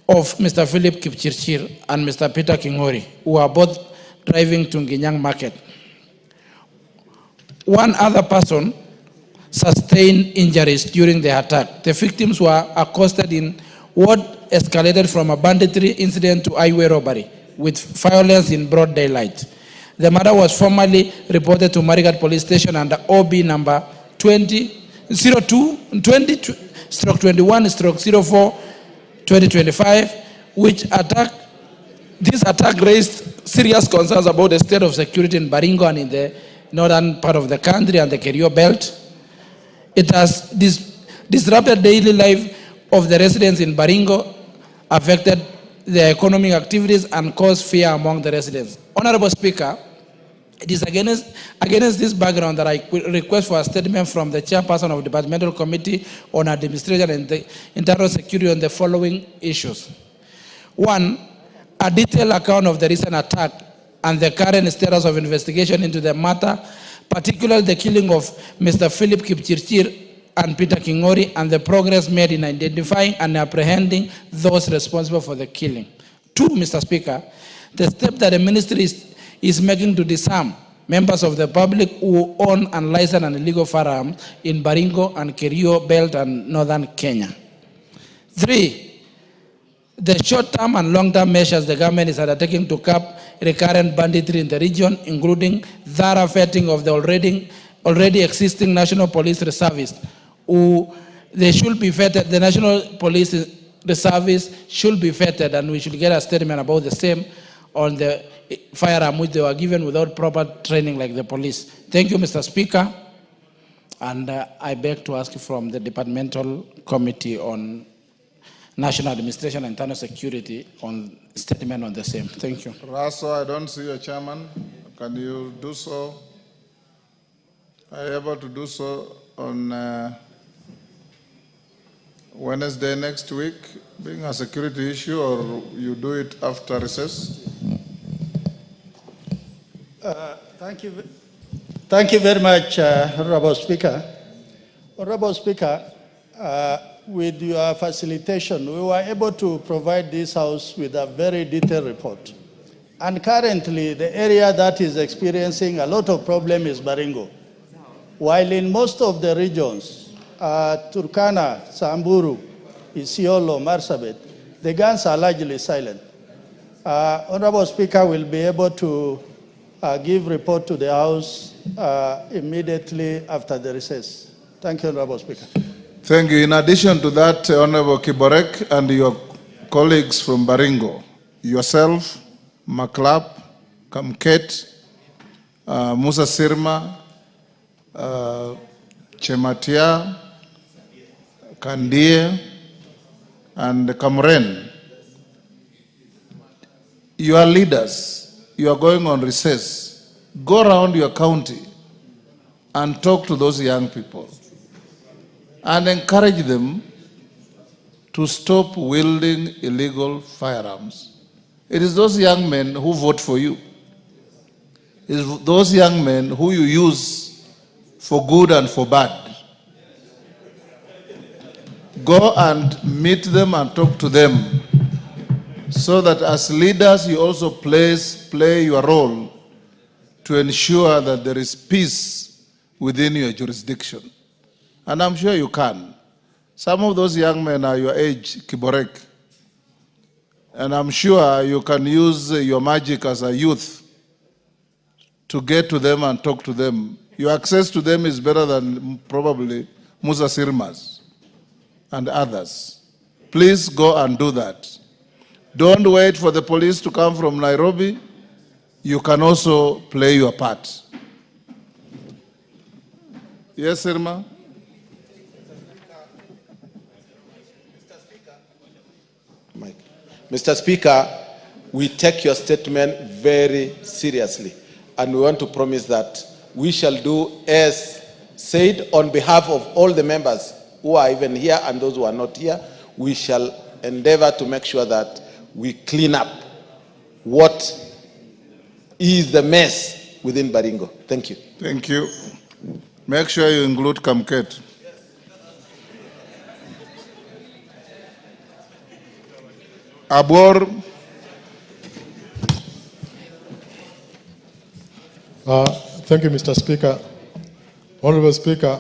of Mr. Philip Kipchirchir and Mr. Peter Kingori, who are both driving to Ginyang Market. One other person sustained injuries during the attack. The victims were accosted in what escalated from a banditry incident to highway robbery, with violence in broad daylight. The matter was formally reported to Marigat Police Station under OB number 20-21-04-2025, this attack raised serious concerns about the state of security in Baringo and in the northern part of the country and the Kerio Belt. It has disrupted daily life of the residents in Baringo, affected their economic activities, and caused fear among the residents. Honorable Speaker, it is against this background that I request for a statement from the chairperson of the Departmental Committee on Administration and Internal Security on the following issues. One, a detailed account of the recent attack and the current status of investigation into the matter, particularly the killing of Mr. Philip Kipchirchir and Peter Kingori, and the progress made in identifying and apprehending those responsible for the killing. Two, Mr. Speaker, the step that the ministry is making to disarm members of the public who own unlicensed and illegal firearms in Baringo and Kerio Belt and northern Kenya. Three, the short-term and long-term measures the government is undertaking to curb recurrent banditry in the region, including thorough vetting of the already existing National Police Reservists, who they should be vetted. The National Police Reservists should be vetted, and we should get a statement about the same on the firearm which they were given without proper training like the police. Thank you, Mr. Speaker. And I beg to ask from the Departmental Committee on National Administration and Internal Security on statement on the same. Thank you. Raso, I don't see your chairman. Can you do so? Are you able to do so on Wednesday next week, being a security issue, or you do it after recess? Thank you very much, Honorable Speaker. Honorable Speaker, with your facilitation, we were able to provide this House with a very detailed report. And currently, the area that is experiencing a lot of problem is Baringo. While in most of the regions, Turkana, Samburu, Isiolo, Marsabit, the guns are largely silent. Honorable Speaker will be able to give report to the House immediately after the recess. Thank you, Honorable Speaker. Thank you. In addition to that, Honorable Kiborek and your colleagues from Baringo, yourself, Maklap, Kamket, Musa Sirma, Chematia, Kandie, and Kamren, you are leaders. You are going on recess. Go around your county and talk to those young people and encourage them to stop wielding illegal firearms It is those young men who vote for you. It is those young men who you use for good and for bad. Go and meet them and talk to them so that as leaders you also play your role to ensure that there is peace within your jurisdiction. And I'm sure you can. Some of those young men are your age, Kiborek. And I'm sure you can use your magic as a youth to get to them and talk to them. Your access to them is better than probably Musa Sirmas and others. Please go and do that. Don't wait for the police to come from Nairobi. You can also play your part. Yes, Irma? Mr. Speaker, we take your statement very seriously, and we want to promise that we shall do as said on behalf of all the members who are even here and those who are not here. We shall endeavor to make sure that we clean up what is the mess within Baringo. Thank you. Thank you. Make sure you include Kamket. Abor. Thank you, Mr. Speaker. Honorable Speaker,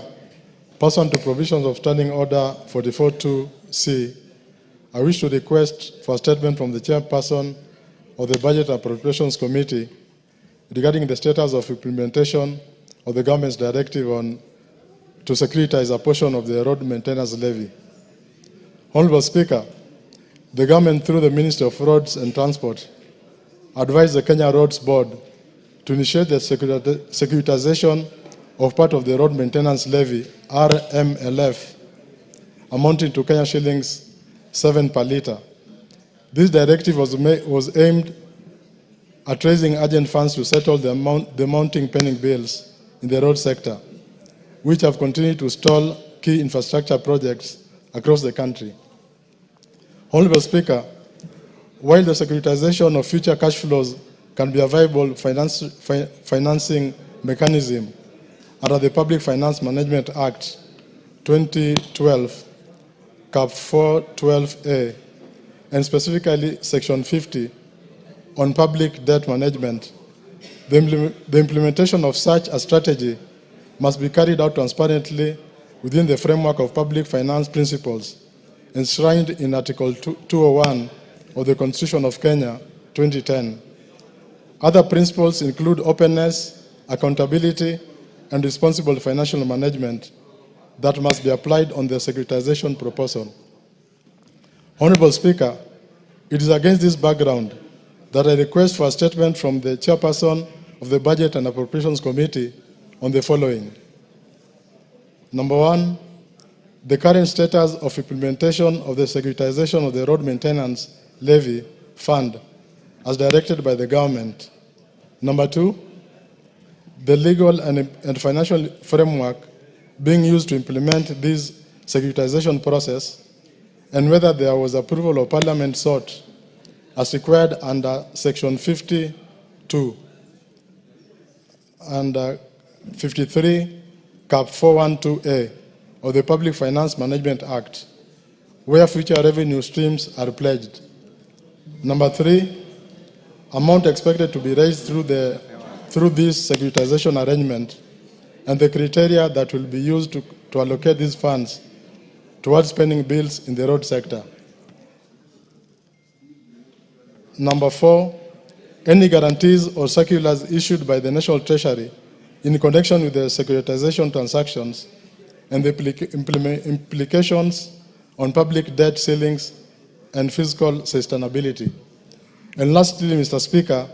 pursuant to provisions of Standing Order 44.2c, I wish to request for a statement from the chairperson of the Budget Appropriations Committee regarding the status of implementation of the government's directive to securitize a portion of the road maintenance levy. Honorable Speaker, the government, through the Ministry of Roads and Transport, advised the Kenya Roads Board to initiate the securitization of part of the road maintenance levy, RMLF, amounting to Kenya shillings 7 per litre. This directive was aimed at raising urgent funds to settle the mounting pending bills in the road sector, which have continued to stall key infrastructure projects across the country. Honorable Speaker, while the securitization of future cash flows can be a viable financing mechanism under the Public Finance Management Act 2012, Cap 412A, and specifically Section 50 on public debt management, the implementation of such a strategy must be carried out transparently within the framework of public finance principles enshrined in Article 201 of the Constitution of Kenya, 2010. Other principles include openness, accountability, and responsible financial management that must be applied on the securitization proposal. Honorable Speaker, it is against this background that I request for a statement from the chairperson of the Budget and Appropriations Committee on the following. Number one, the current status of implementation of the securitization of the road maintenance levy fund as directed by the government. Number two, the legal and financial framework being used to implement this securitization process, and whether there was approval of Parliament sought as required under Section 52 and 53, Cap 412A of the Public Finance Management Act, where future revenue streams are pledged. Number three, amount expected to be raised through this securitization arrangement and the criteria that will be used to allocate these funds towards spending bills in the road sector. Number four, any guarantees or circulars issued by the National Treasury in connection with the securitization transactions and the implications on public debt ceilings and fiscal sustainability. And lastly, Mr. Speaker,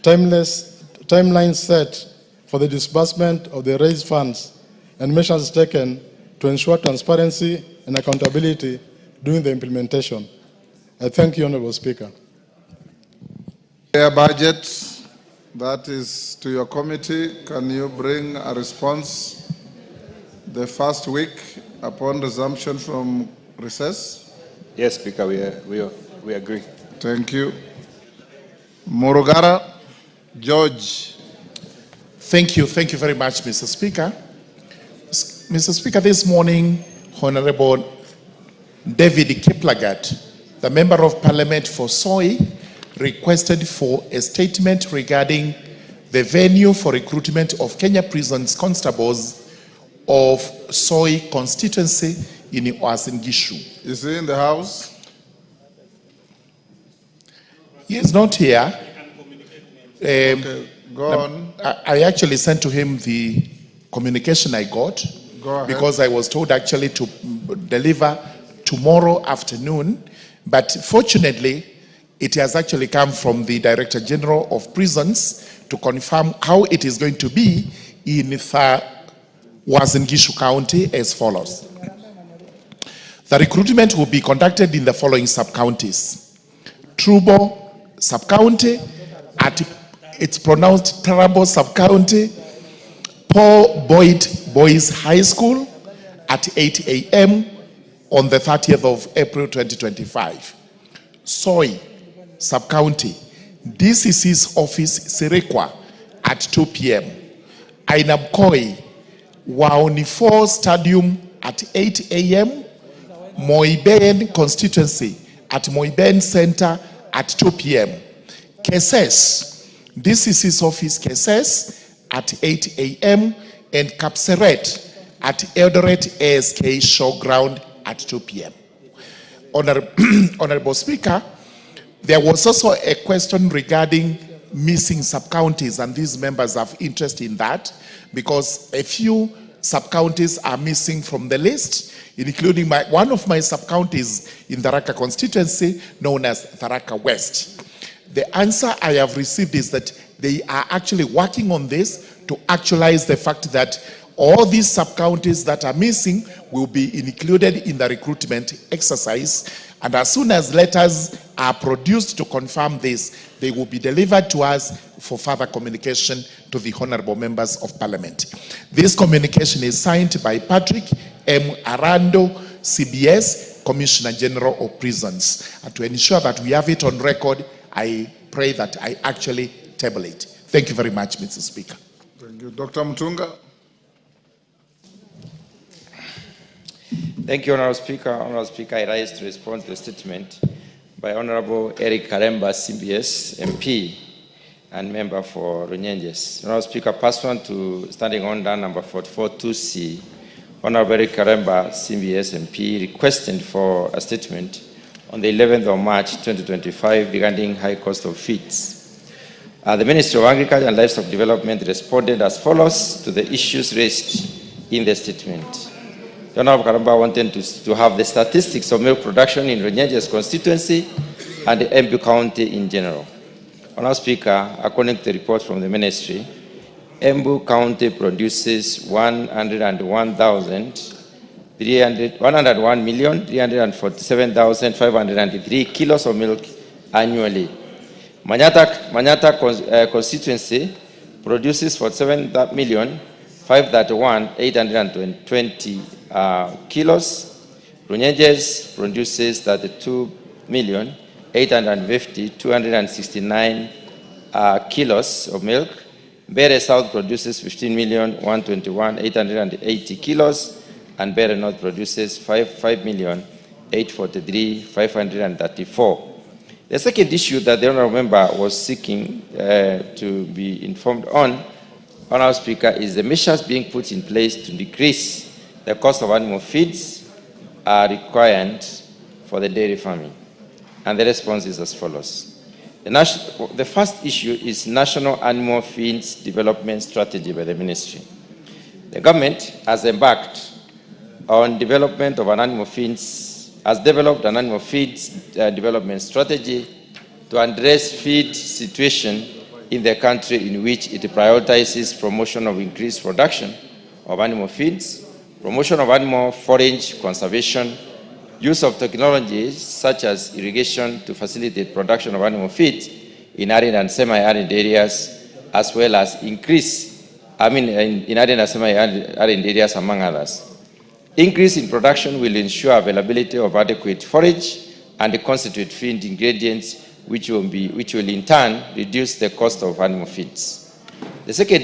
timelines set for the disbursement of the raised funds and measures taken to ensure transparency and accountability during the implementation. I thank you, Honorable Speaker. Budget, that is to your committee. Can you bring a response the first week upon resumption from recess? Yes, Speaker, we agree. Thank you. Murugara George. Thank you very much, Mr. Speaker. Mr. Speaker, this morning, Honorable David Kiplagat, the Member of Parliament for Soy, requested for a statement regarding the venue for recruitment of Kenya Prisons constables of Soy constituency in Uasin Gishu. Is he in the house? He is not here. Okay, go on. I actually sent to him the communication I got. Go ahead. Because I was told actually to deliver tomorrow afternoon. But fortunately, it has actually come from the Director General of Prisons to confirm how it is going to be in Uasin Gishu County as follows. The recruitment will be conducted in the following sub-counties. Trubo sub-county, it's pronounced Tarabo sub-county, Paul Boyd Boys High School at 8 a.m. on the 30th of April 2025. Soy sub-county, DCC's office Sirikwa at 2 p.m. Ainabkoi Waonifo Stadium at 8 a.m. Moiben constituency at Moiben Center at 2 p.m. Keses, DCC's office Keses at 8 a.m. and Kapseret at Eldoret ASK Showground at 2 p.m. Honorable Speaker, there was also a question regarding missing sub-counties, and these members have interest in that because a few sub-counties are missing from the list, including one of my sub-counties in the Tharaka constituency known as Tharaka West. The answer I have received is that they are actually working on this to actualize the fact that all these sub-counties that are missing will be included in the recruitment exercise. And as soon as letters are produced to confirm this, they will be delivered to us for further communication to the honorable members of parliament. This communication is signed by Patrick M. Arando, CBS, Commissioner General of Prisons. And to ensure that we have it on record, I pray that I actually table it. Thank you very much, Mr. Speaker. Thank you. Dr. Mutunga. Thank you, Honorable Speaker. Honorable Speaker, I rise to respond to the statement by Honorable Eric Karemba, CBS MP and member for Runyenjes. Honorable Speaker, pursuant to Standing Order number 44-2C, Honorable Eric Karemba, CBS MP, requesting for a statement on the 11th of March 2025 regarding high cost of feeds. The Ministry of Agriculture and Livestock Development responded as follows to the issues raised in the statement. The Honorable Karemba wanted to have the statistics of milk production in Runyenjes constituency and the Embu County in general. Honorable Speaker, according to the report from the Ministry, Embu County produces 101,347,503 kilos of milk annually. Manyata constituency produces 47,531,820 kilos. Runyenjes produces 32,850,269 kilos of milk. Bere South produces 15,121,880 kilos, and Bere North produces 5,843,534. The second issue that the honorable member was seeking to be informed on, Honorable Speaker, is the measures being put in place to decrease the cost of animal feeds are required for the dairy farming. And the response is as follows. The first issue is National Animal Feeds Development Strategy by the Ministry. The government has embarked on development of an animal feeds, has developed an animal feeds development strategy to address feed situation in the country, in which it prioritizes promotion of increased production of animal feeds, promotion of animal forage conservation, use of technologies such as irrigation to facilitate production of animal feeds in arid and semi-arid areas, as well as in arid and semi-arid areas, among others. Increase in production will ensure availability of adequate forage and constituent feed ingredients which will in turn reduce the cost of animal feeds. The second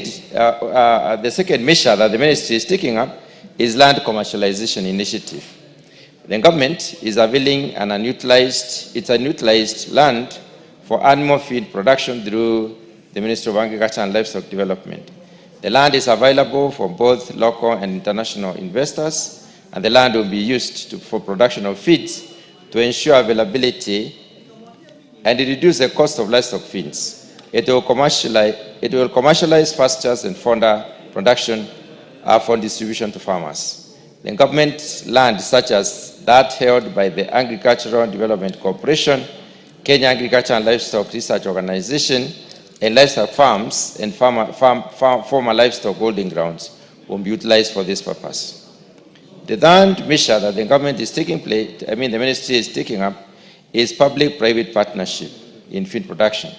measure that the ministry is taking up is land commercialization initiative. The government is availing an unutilized land for animal feed production through the Ministry of Agriculture and Livestock Development. The land is available for both local and international investors, and the land will be used for production of feeds to ensure availability and reduce the cost of livestock feeds. It will commercialize pastures and fodder production for distribution to farmers. The government land, such as that held by the Agricultural Development Corporation, Kenya Agriculture and Livestock Research Organization, and livestock farms and former livestock holding grounds, will be utilized for this purpose. The third measure that the government is the ministry is taking up is public-private partnership in feed production.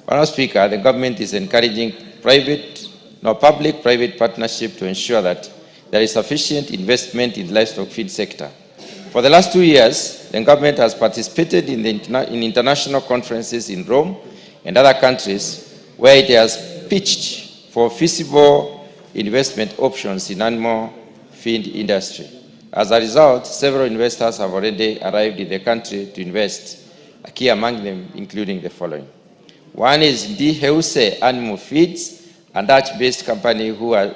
Madam Speaker, the government is encouraging public-private partnership to ensure that there is sufficient investment in the livestock feed sector. For the last 2 years, the government has participated in international conferences in Rome and other countries where it has pitched for feasible investment options in animal feed industry. As a result, several investors have already arrived in the country to invest, key among them including the following. One is Heuse Animal Feeds, a Dutch-based company who are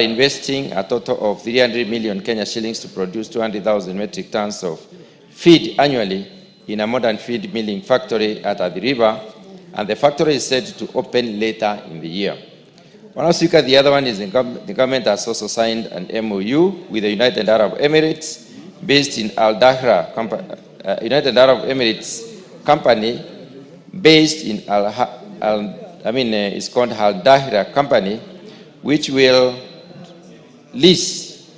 investing a total of 300 million Kenya shillings to produce 200,000 metric tons of feed annually in a modern feed milling factory at the river, and the factory is set to open later in the year. Madam Speaker, the other one is the government has also signed an MOU with the United Arab Emirates, based in Al Dahra, United Arab Emirates company, based in it's called Al Dahra Company, which will lease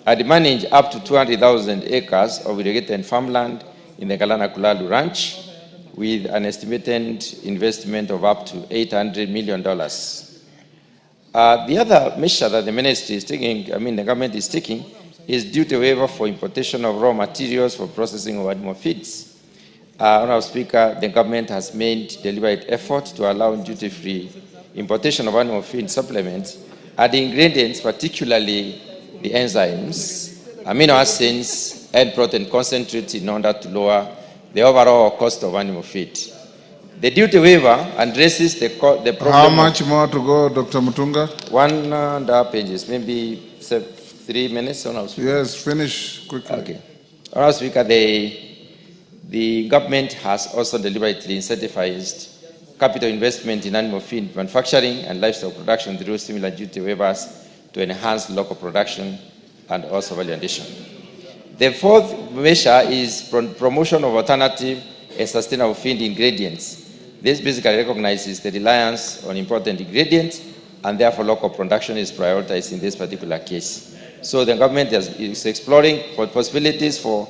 and manage up to 200,000 acres of irrigated farmland in the Galana Kulalu Ranch, with an estimated investment of up to $800 million. The other measure that the ministry is taking, the government is taking, is duty waiver for importation of raw materials for processing of animal feeds. Honourable Speaker, the government has made deliberate effort to allow duty-free importation of animal feed supplements and the ingredients, particularly the enzymes, amino acids, and protein concentrates, in order to lower the overall cost of animal feed. The duty waiver addresses the problem. How much more to go, Dr. Mutunga? 1.5 pages, maybe 3 minutes. Yes, finish quickly. Okay. Honourable Speaker, the government has also deliberately incentivized capital investment in animal feed manufacturing and livestock production through similar duty waivers to enhance local production and also value addition. The fourth measure is promotion of alternative and sustainable feed ingredients. This basically recognizes the reliance on important ingredients, and therefore local production is prioritized in this particular case. So the government is exploring possibilities for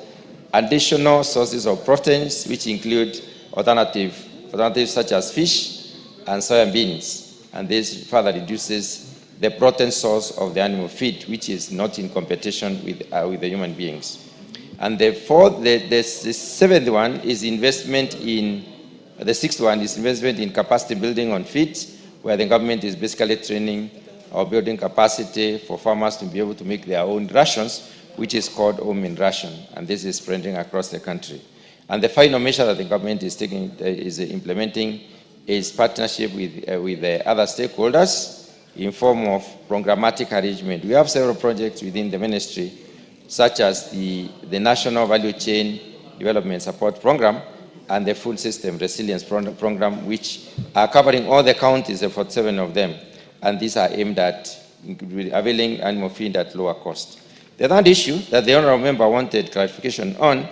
additional sources of proteins, which include alternatives such as fish and soya beans, and this further reduces the protein source of the animal feed, which is not in competition with the human beings. And the seventh one is investment in, the sixth one is investment in capacity building on feeds, where the government is basically training or building capacity for farmers to be able to make their own rations, which is called home in ration, and this is spreading across the country. And the final measure that the government is taking, is implementing, is partnership with the other stakeholders in form of programmatic arrangement. We have several projects within the ministry, such as the National Value Chain Development Support Program and the Food System Resilience Program, which are covering all the counties, 47 of them, and these are aimed at availing animal feed at lower cost. The third issue that the honourable member wanted clarification on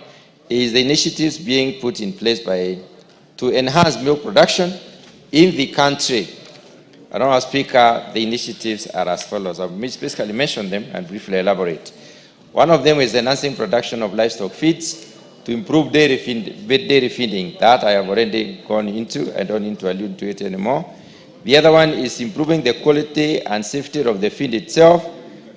is the initiatives being put in place to enhance milk production in the country. Honourable Speaker, the initiatives are as follows. I've basically mentioned them and briefly elaborate. One of them is enhancing production of livestock feeds to improve dairy feeding. That I have already gone into. I don't need to allude to it anymore. The other one is improving the quality and safety of the feed itself,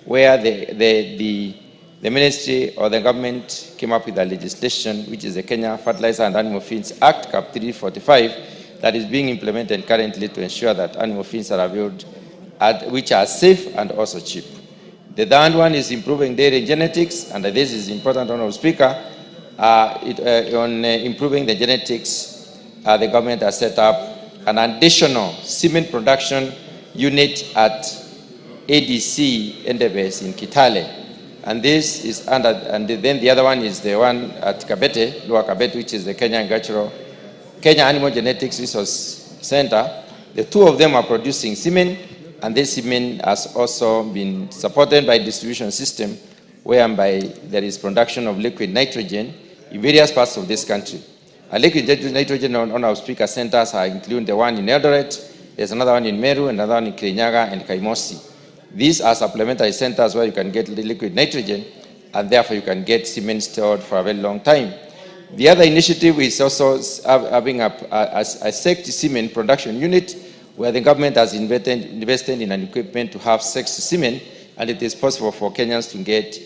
where the the ministry or the government came up with a legislation, which is the Kenya Fertilizer and Animal Feeds Act, Cap 345, that is being implemented currently to ensure that animal feeds are available, which are safe and also cheap. The third one is improving dairy genetics, and this is important, Honorable Speaker. On improving the genetics, the government has set up an additional semen production unit at ADC Endebess in Kitale. And this is under, and then the other one is the one at Kabete, Lower Kabete, which is the Kenya Animal Genetics Resource Center. The two of them are producing semen, and this semen has also been supported by a distribution system whereby there is production of liquid nitrogen in various parts of this country. And liquid nitrogen on our speaker centers are including the one in Eldoret, there's another one in Meru, another one in Kirinyaga and Kaimosi. These are supplementary centers where you can get the liquid nitrogen, and therefore you can get semen stored for a very long time. The other initiative is also having a sexed semen production unit, where the government has invested in an equipment to have sexed semen, and it is possible for Kenyans to get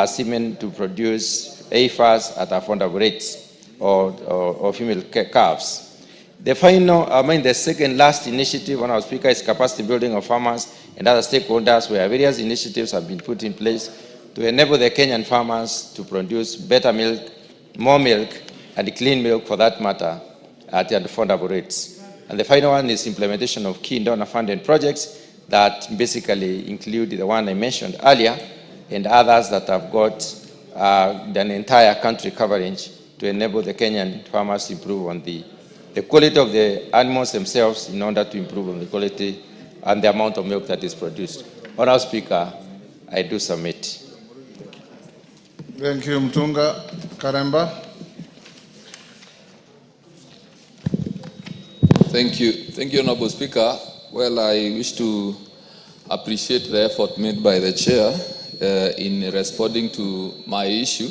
semen to produce AFAs at affordable rates, or female calves. The final, the second last initiative on our speaker is capacity building of farmers and other stakeholders, where various initiatives have been put in place to enable the Kenyan farmers to produce better milk, more milk, and clean milk for that matter at affordable rates. And the final one is implementation of key donor-funded projects that basically include the one I mentioned earlier and others that have got an entire country coverage to enable the Kenyan farmers to improve on the quality of the animals themselves in order to improve on the quality and the amount of milk that is produced. Honourable Speaker, I do submit. Thank you, Mtunga. Karemba. Thank you, Honourable Speaker. Well, I wish to appreciate the effort made by the Chair in responding to my issue.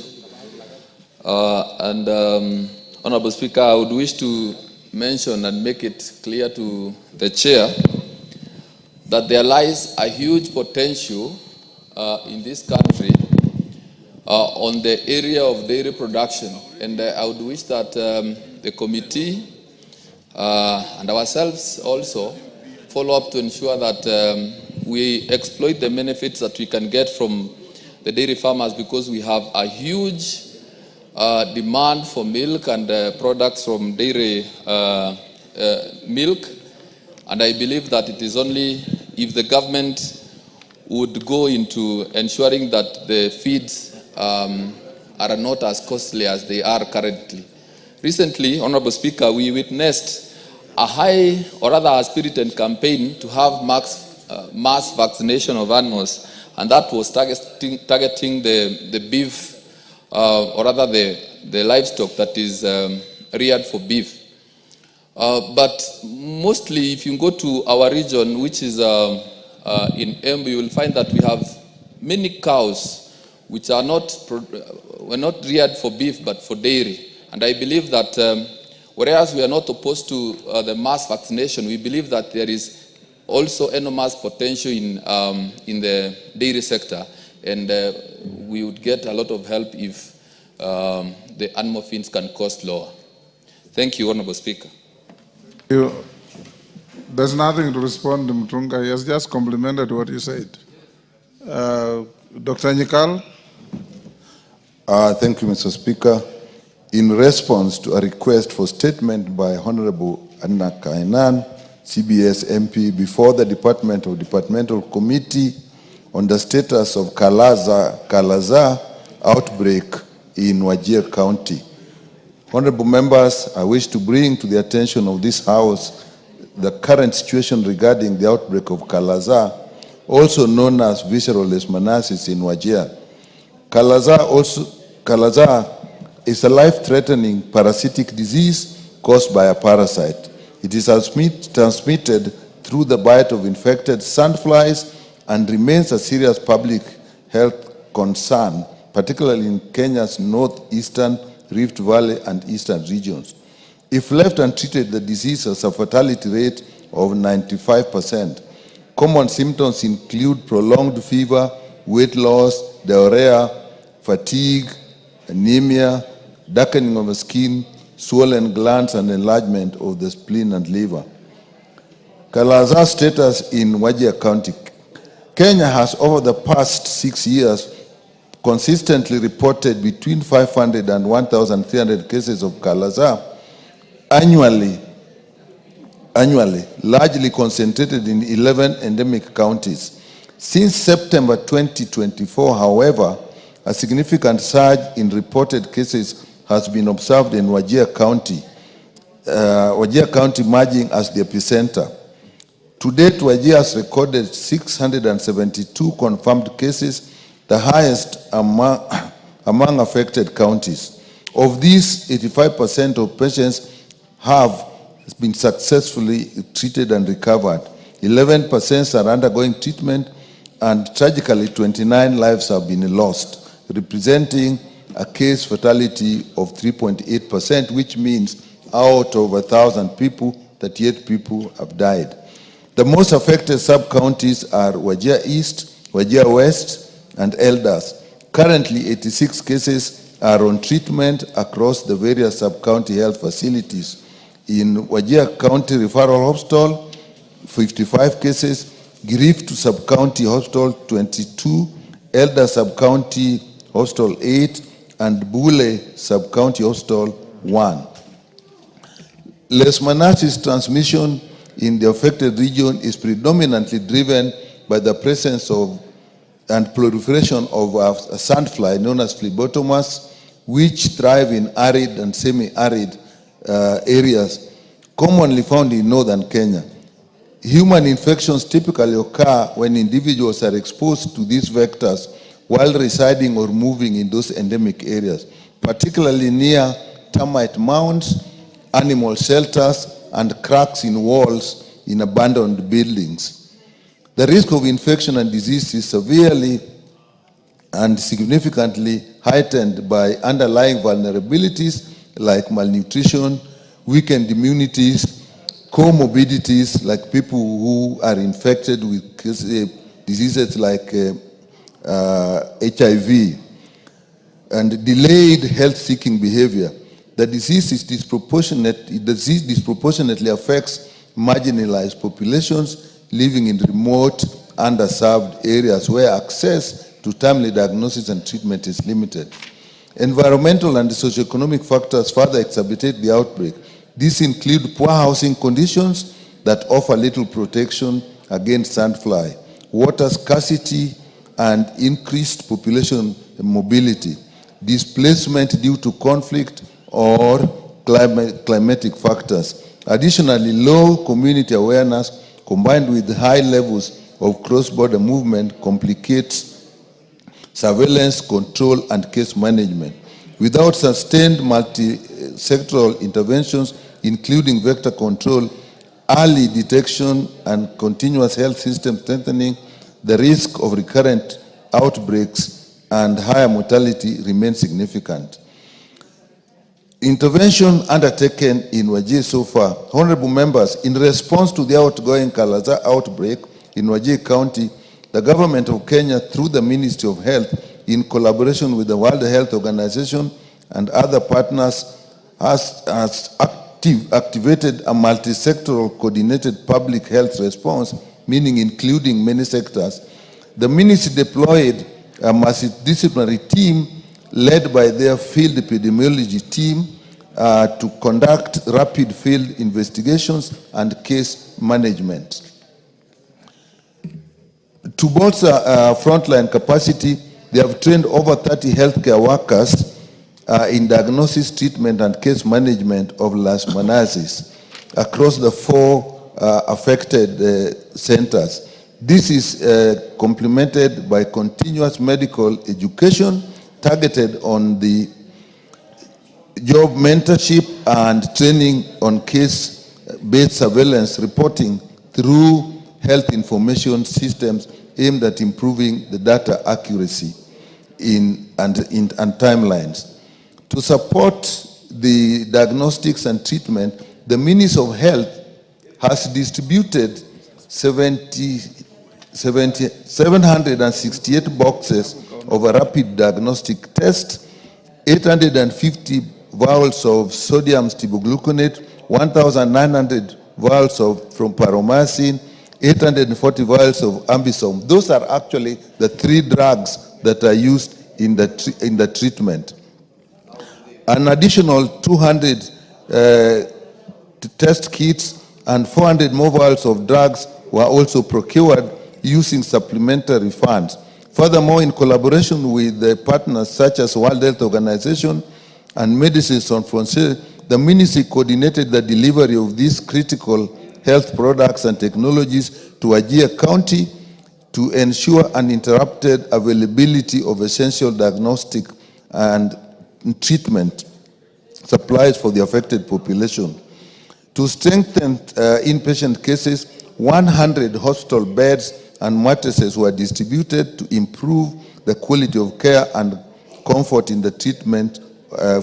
Honourable Speaker, I would wish to mention and make it clear to the Chair that there lies a huge potential in this country on the area of dairy production. And I would wish that the committee and ourselves also follow up to ensure that we exploit the benefits that we can get from the dairy farmers, because we have a huge demand for milk and products from dairy milk. And I believe that it is only if the government would go into ensuring that the feeds are not as costly as they are currently. Recently, Honourable Speaker, we witnessed a high, or rather a spirited campaign to have mass vaccination of animals, and that was targeting the beef, or rather the livestock that is reared for beef. But mostly, if you go to our region, which is in Embu, you will find that we have many cows which are were not reared for beef but for dairy. And I believe that whereas we are not opposed to the mass vaccination, we believe that there is also enormous potential in the dairy sector, and we would get a lot of help if the animal feeds can cost lower. Thank you, Honourable Speaker. There's nothing to respond to Mtunga. He has just complimented what you said. Dr. Nyikal. Thank you, Mr. Speaker. In response to a request for statement by Honorable Anna Kainan, CBS MP, before the Departmental Committee on the status of Kala-azar outbreak in Wajir County. Honorable members, I wish to bring to the attention of this House the current situation regarding the outbreak of Kala-azar, also known as visceral leishmaniasis in Wajir. Kala-azar is a life-threatening parasitic disease caused by a parasite. It is transmitted through the bite of infected sandflies and remains a serious public health concern, particularly in Kenya's northeastern, Rift Valley, and eastern regions. If left untreated, the disease has a fatality rate of 95%. Common symptoms include prolonged fever, weight loss, diarrhea, fatigue, anemia, darkening of the skin, swollen glands, and enlargement of the spleen and liver. Kala-azar status in Wajir County. Kenya has, over the past 6 years, consistently reported between 500 and 1,300 cases of Kala-azar annually, largely concentrated in 11 endemic counties. Since September 2024, however, a significant surge in reported cases has been observed in Wajir County, emerging as the epicenter. To date, Wajir has recorded 672 confirmed cases, the highest among affected counties. Of these, 85% of patients have been successfully treated and recovered. 11% are undergoing treatment, and tragically, 29 lives have been lost, representing a case fatality of 3.8%, which means out of 1,000 people, 38 people have died. The most affected sub-counties are Wajir East, Wajir West, and Elders. Currently, 86 cases are on treatment across the various sub-county health facilities. In Wajir County Referral Hospital, 55 cases, Girif to Sub-County Hospital, 22, Elder Sub-County Hospital, 8, and Bule Sub-County Hospital, 1. Leishmaniasis transmission in the affected region is predominantly driven by the presence of and proliferation of a sandfly known as phlebotomas, which thrive in arid and semi-arid areas commonly found in northern Kenya. Human infections typically occur when individuals are exposed to these vectors while residing or moving in those endemic areas, particularly near termite mounds, animal shelters, and cracks in walls in abandoned buildings. The risk of infection and disease is severely and significantly heightened by underlying vulnerabilities like malnutrition, weakened immunities, comorbidities like people who are infected with diseases like HIV, and delayed health-seeking behavior. The disease disproportionately affects marginalized populations living in remote, underserved areas where access to timely diagnosis and treatment is limited. Environmental and socioeconomic factors further exacerbate the outbreak. These include poor housing conditions that offer little protection against sandfly, water scarcity, and increased population mobility, displacement due to conflict or climatic factors. Additionally, low community awareness combined with high levels of cross-border movement complicates surveillance, control, and case management. Without sustained multi-sectoral interventions, including vector control, early detection, and continuous health system strengthening, the risk of recurrent outbreaks and higher mortality remains significant. Intervention undertaken in Wajir so far. Honorable members, in response to the outgoing Kala-azar outbreak in Wajir County, the government of Kenya, through the Ministry of Health, in collaboration with the World Health Organization and other partners, has activated a multi-sectoral coordinated public health response, meaning including many sectors. The ministry deployed a multidisciplinary team led by their field epidemiology team to conduct rapid field investigations and case management. To bolster frontline capacity, they have trained over 30 healthcare workers in diagnosis, treatment, and case management of leishmaniasis across the 4 affected centers. This is complemented by continuous medical education targeted on the job mentorship and training on case-based surveillance reporting through health information systems aimed at improving the data accuracy and timelines. To support the diagnostics and treatment, the Ministry of Health has distributed 768 boxes of a rapid diagnostic test, 850 vials of sodium stibogluconate, 1,900 vials from paromycin, 840 vials of ambisome. Those are actually the 3 drugs that are used in the treatment. An additional 200 test kits and 400 more vials of drugs were also procured using supplementary funds. Furthermore, in collaboration with the partners such as World Health Organization and Medicines Sans Frontières, the ministry coordinated the delivery of these critical health products and technologies to Wajir County to ensure uninterrupted availability of essential diagnostic and treatment supplies for the affected population. To strengthen inpatient cases, 100 hospital beds and mattresses were distributed to improve the quality of care and comfort in the treatment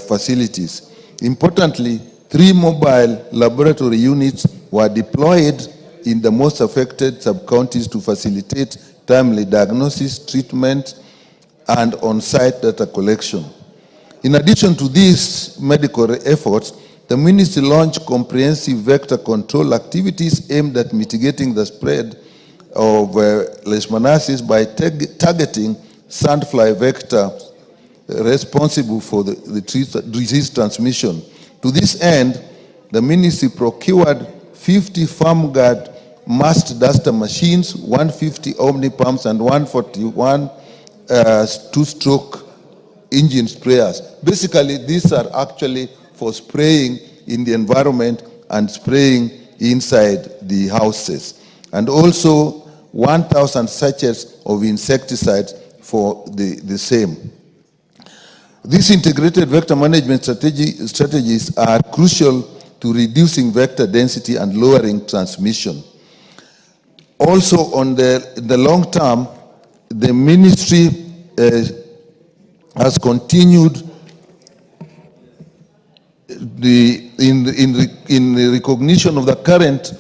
facilities. Importantly, 3 mobile laboratory units were deployed in the most affected sub-counties to facilitate timely diagnosis, treatment, and on-site data collection. In addition to these medical efforts, the ministry launched comprehensive vector control activities aimed at mitigating the spread of leishmaniasis by targeting sandfly vector responsible for the disease transmission. To this end, the ministry procured 50 farm guard masked duster machines, 150 omni pumps, and 141 two-stroke engine sprayers. Basically, these are actually for spraying in the environment and spraying inside the houses. And also 1,000 sachets of insecticides for the same. These integrated vector management strategies are crucial to reducing vector density and lowering transmission. Also, on the long term, the ministry has continued in the recognition of the current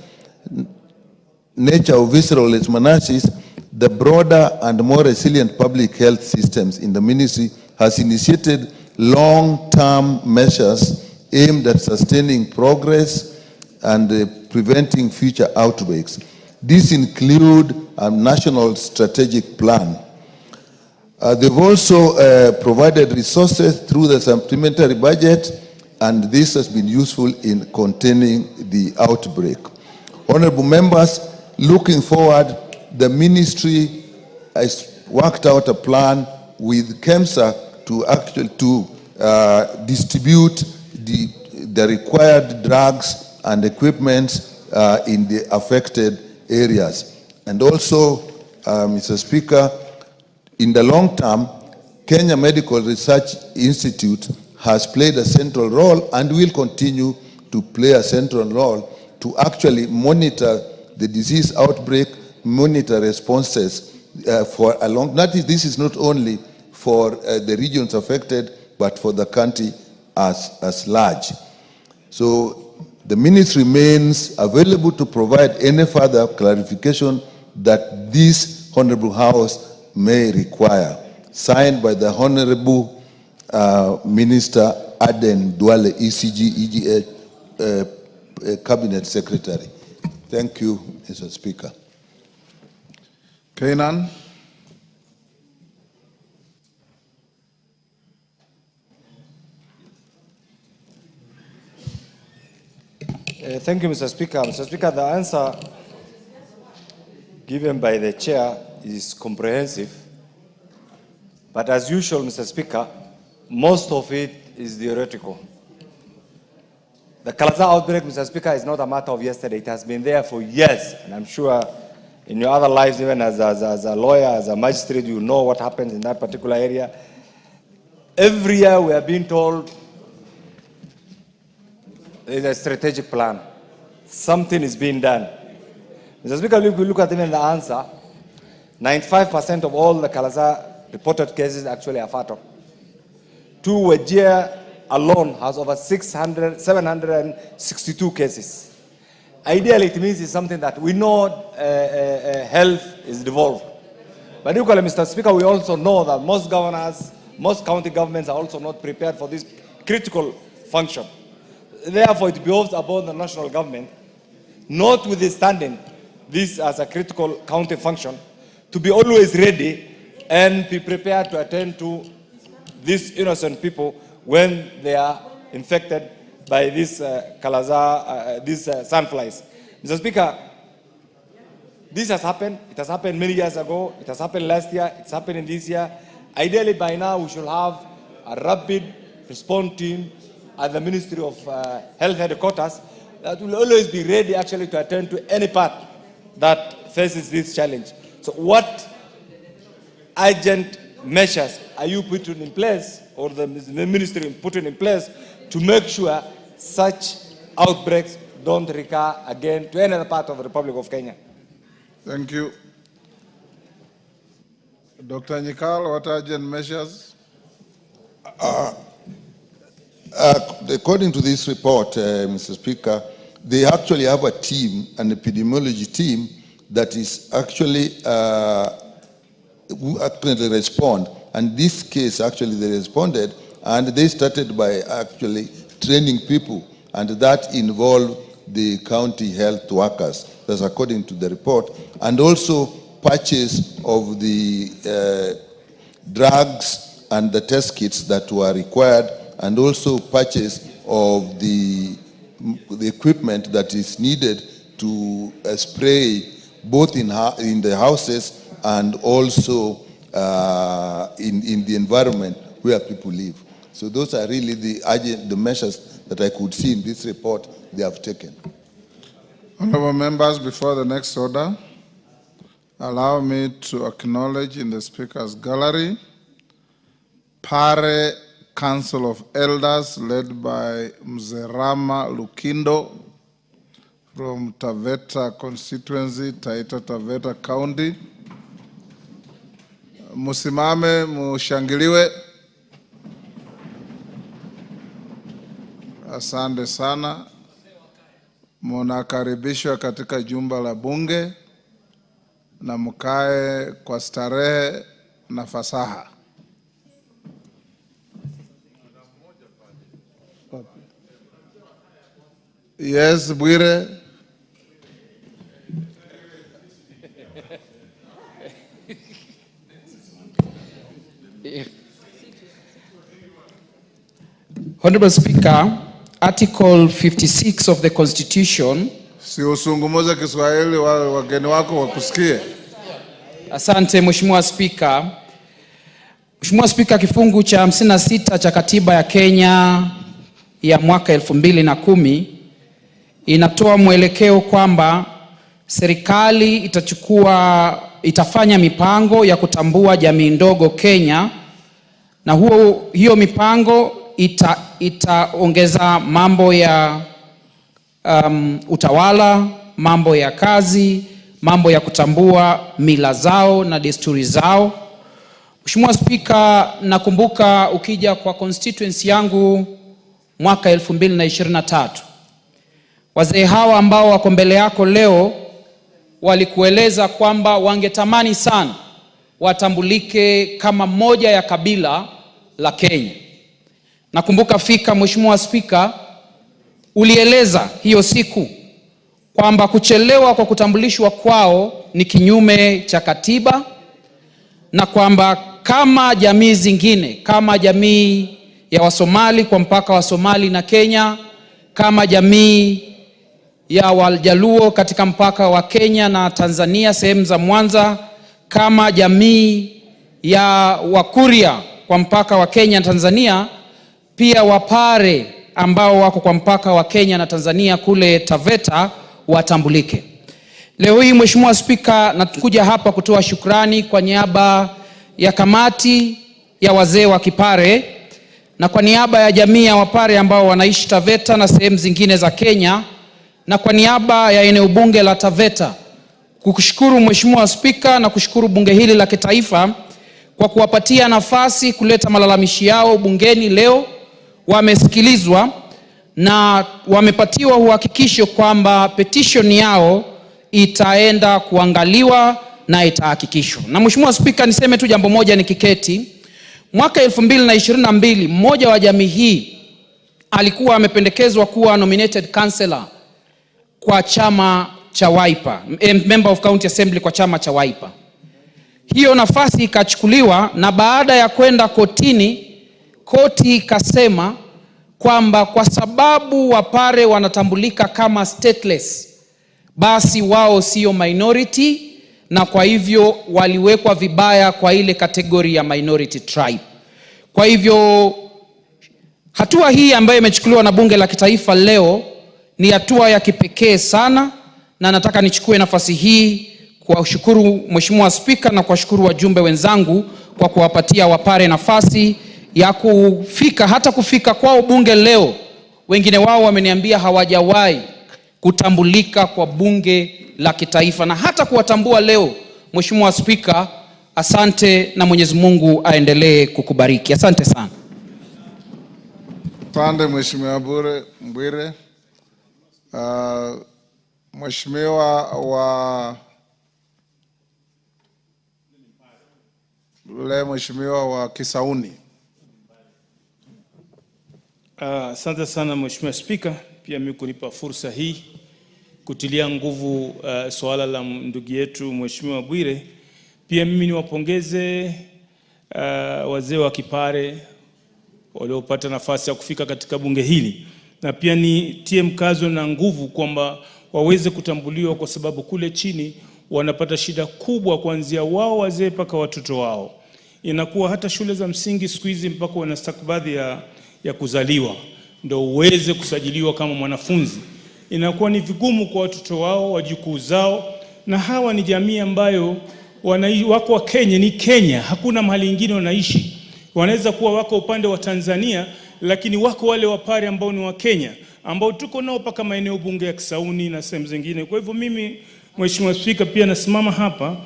nature of visceral leishmaniasis. The broader and more resilient public health systems in the ministry has initiated long-term measures aimed at sustaining progress and preventing future outbreaks. These include a national strategic plan. They've also provided resources through the supplementary budget, and this has been useful in containing the outbreak. Honorable members, looking forward, the ministry has worked out a plan with KEMSA to distribute the required drugs and equipment in the affected areas. And also, Mr. Speaker, in the long term, Kenya Medical Research Institute has played a central role and will continue to play a central role to actually monitor the disease outbreak, monitor responses for a long. This is not only for the regions affected, but for the country as large. So the ministry remains available to provide any further clarification that this Honorable House may require. Signed by the Honorable Minister Aden Duale, ECG, EGA Cabinet Secretary. Thank you, Mr. Speaker. Kainan. Thank you, Mr. Speaker. Mr. Speaker, the answer given by the chair is comprehensive. But as usual, Mr. Speaker, most of it is theoretical. The Kala-azar outbreak, Mr. Speaker, is not a matter of yesterday. It has been there for years. And I'm sure in your other lives, even as a lawyer, as a magistrate, you know what happens in that particular area. Every year we are being told there is a strategic plan. Something is being done. Mr. Speaker, if we look at even the answer, 95% of all the Kala-azar reported cases actually are fatal. 2 Wajir alone has over 762 cases. Ideally, it means it's something that we know health is devolved. But equally, Mr. Speaker, we also know that most governors, most county governments are also not prepared for this critical function. Therefore, it behoves upon the national government, notwithstanding this as a critical county function, to be always ready and be prepared to attend to these innocent people when they are infected by this Kala-azar, these sandflies. Mr. Speaker, this has happened. It has happened many years ago. It has happened last year. It's happening this year. Ideally, by now, we should have a rapid response team at the Ministry of Health headquarters that will always be ready actually to attend to any part that faces this challenge. So what urgent measures are you putting in place, or the ministry putting in place, to make sure such outbreaks don't recur again to any other part of the Republic of Kenya? Thank you. Dr. Nyikal, what urgent measures? According to this report, Mr. Speaker, they actually have a team, an epidemiology team, that is actually who actually respond. And this case, actually, they responded, and they started by actually training people, and that involved the county health workers. That's according to the report, and also purchase of the drugs and the test kits that were required, and also purchase of the equipment that is needed to spray both in the houses and also in the environment where people live. So those are really the measures that I could see in this report they have taken. Honorable members, before the next order, allow me to acknowledge in the Speaker's gallery Pare Council of Elders led by Mzerama Lukindo from Taveta constituency, Taita Taveta County. Musimame, mushangiliwe. Asante sana. Munakaribishwa katika jumba la bunge na mkae kwa starehe na fasaha. Yes, Bwire. Honorable Speaker, Article 56 of the Constitution. Si usungumuze Kiswahili, wageni wako wakusikie. Asante Mheshimiwa Speaker. Mheshimiwa Speaker, kifungu cha 56 cha katiba ya Kenya ya mwaka 2010 inatoa mwelekeo kwamba serikali itafanya mipango ya kutambua jamii ndogo Kenya, na hiyo mipango itaongeza mambo ya utawala, mambo ya kazi, mambo ya kutambua mila zao na desturi zao. Mheshimiwa Speaker, nakumbuka ukija kwa constituency yangu mwaka 2023, wazee hawa ambao wako mbele yako leo walikueleza kwamba wangetamani sana watambulike kama moja ya kabila la Kenya. Nakumbuka fika Mheshimiwa Speaker, ulieleza hiyo siku kwamba kuchelewa kwa kutambulishwa kwao ni kinyume cha katiba, na kwamba kama jamii zingine, kama jamii ya Wasomali kwa mpaka wa Somali na Kenya, kama jamii ya Waljaluo katika mpaka wa Kenya na Tanzania sehemu za Mwanza, kama jamii ya Wakuria kwa mpaka wa Kenya na Tanzania, pia Wapare ambao wako kwa mpaka wa Kenya na Tanzania kule Taveta watambulike. Leo hii Mheshimiwa Speaker, nakuja hapa kutoa shukrani kwa niaba ya kamati ya wazee wa Kipare na kwa niaba ya jamii ya Wapare ambao wanaishi Taveta na sehemu zingine za Kenya, na kwa niaba ya eneo bunge la Taveta kukushukuru Mheshimiwa Speaker na kushukuru bunge hili la kitaifa kwa kuwapatia nafasi kuleta malalamishi yao bungeni leo. Wamesikilizwa na wamepatiwa uhakikisho kwamba petition yao itaenda kuangaliwa na itahakikishwa. Na Mheshimiwa Spika, niseme tu jambo moja nikiketi. Mwaka 2022 mmoja wa jamii hii alikuwa amependekezwa kuwa nominated councillor kwa chama cha Wiper, member of county assembly kwa chama cha Wiper. Hiyo nafasi ikachukuliwa, na baada ya kwenda kotini, koti ikasema kwamba kwa sababu Wapare wanatambulika kama stateless, basi wao sio minority, na kwa hivyo waliwekwa vibaya kwa ile kategori ya minority tribe. Kwa hivyo hatua hii ambayo imechukuliwa na bunge la kitaifa leo ni hatua ya kipekee sana, na nataka nichukue nafasi hii kuwashukuru Mheshimiwa Spika na kuwashukuru wajumbe wenzangu kwa kuwapatia Wapare nafasi ya kufika kwao bunge leo. Wengine wao wameniambia hawajawahi kutambulika kwa bunge la kitaifa, na hata kuwatambua leo. Mheshimiwa Spika, asante na Mwenyezi Mungu aendelee kukubariki. Asante sana. Asante Mheshimiwa Bwire. Mheshimiwa wa Kisauni. Asante sana Mheshimiwa Spika, pia mimi kunipa fursa hii kutilia nguvu swala la ndugu yetu Mheshimiwa Bwire. Pia mimi niwapongeze wazee wa Kipare waliopata nafasi ya kufika katika bunge hili, na pia nitie mkazo na nguvu kwamba waweze kutambuliwa, kwa sababu kule chini wanapata shida kubwa, kuanzia wao wazee mpaka watoto wao. Inakuwa hata shule za msingi siku hizi mpaka wana stakabadhi ya kuzaliwa ndio uweze kusajiliwa kama mwanafunzi. Inakuwa ni vigumu kwa watoto wao, wajukuu zao, na hawa ni jamii ambayo wako wa Kenya, ni Kenya, hakuna mahali ingine wanaishi. Wanaweza kuwa wako upande wa Tanzania, lakini wako wale Wapare ambao ni wa Kenya, ambao tuko nao paka maeneo bunge ya Kisauni na sehemu zingine. Kwa hivyo mimi Mheshimiwa Spika pia nasimama hapa